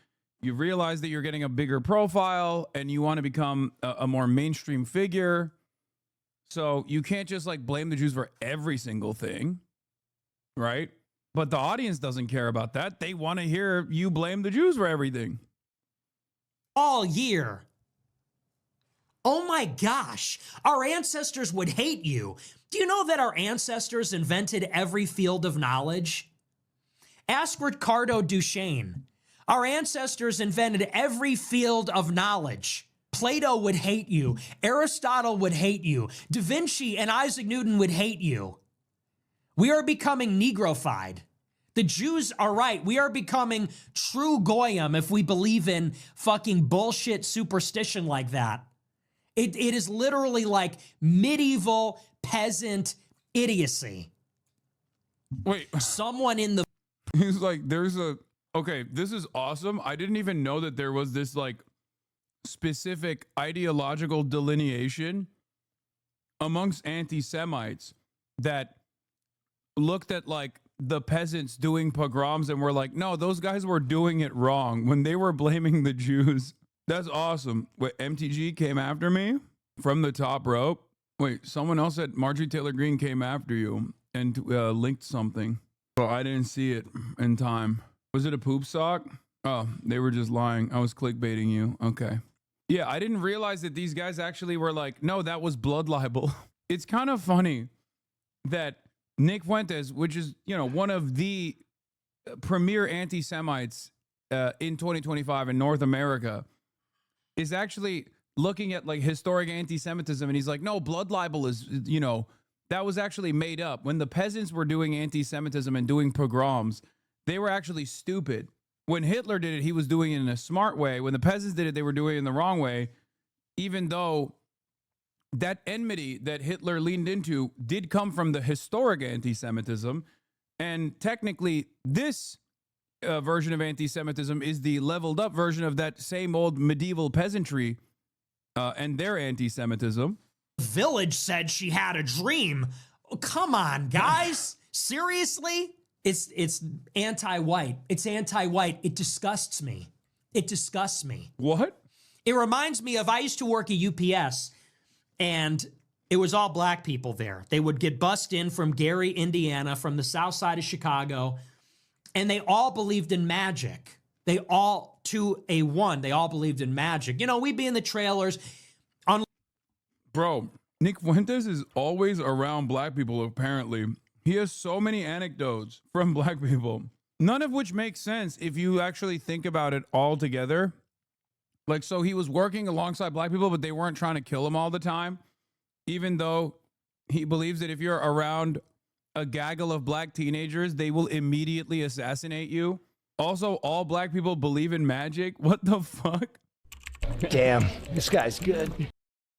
you realize that you're getting a bigger profile and you want to become a more mainstream figure. So you can't just like blame the Jews for every single thing, right? But the audience doesn't care about that. They want to hear you blame the Jews for everything. All year. Oh my gosh, our ancestors would hate you. Do you know that our ancestors invented every field of knowledge? Ask Ricardo Duchesne. Our ancestors invented every field of knowledge. Plato would hate you. Aristotle would hate you. Da Vinci and Isaac Newton would hate you. We are becoming Negrofied. The Jews are right. We are becoming true Goyim if we believe in fucking bullshit superstition like that. It is literally like medieval peasant idiocy. Wait. Someone in the... He's like, okay, this is awesome. I didn't even know that there was this like specific ideological delineation amongst anti-Semites that looked at like the peasants doing pogroms and were like, no, those guys were doing it wrong when they were blaming the Jews. That's awesome. Wait, MTG came after me from the top rope. Wait, someone else said Marjorie Taylor Greene came after you and linked something. Well, I didn't see it in time. Was it a poop sock? Oh, they were just lying. I was clickbaiting you. Okay. Yeah, I didn't realize that these guys actually were like, no, that was blood libel. It's kind of funny that Nick Fuentes, which is, one of the premier anti-Semites in 2025 in North America, is actually looking at like historic anti-Semitism. And he's like, no, blood libel is, that was actually made up. When the peasants were doing anti-Semitism and doing pogroms, they were actually stupid. When Hitler did it, he was doing it in a smart way. When the peasants did it, they were doing it in the wrong way, even though that enmity that Hitler leaned into did come from the historic anti-Semitism. And technically, this version of anti-Semitism is the leveled up version of that same old medieval peasantry and their anti-Semitism. Village said she had a dream. Oh, come on, guys. Seriously? It's anti-white. It's anti-white. It disgusts me. It disgusts me. What? It reminds me of, I used to work at UPS, and it was all black people there. They would get bussed in from Gary, Indiana, from the south side of Chicago, and they all believed in magic. They all, to a one, they all believed in magic. We'd be in the trailers. Bro, Nick Fuentes is always around black people, apparently. He has so many anecdotes from black people, none of which make sense if you actually think about it all together. Like, so he was working alongside black people, but they weren't trying to kill him all the time, even though he believes that if you're around a gaggle of black teenagers, they will immediately assassinate you. Also, all black people believe in magic. What the fuck? Damn, this guy's good.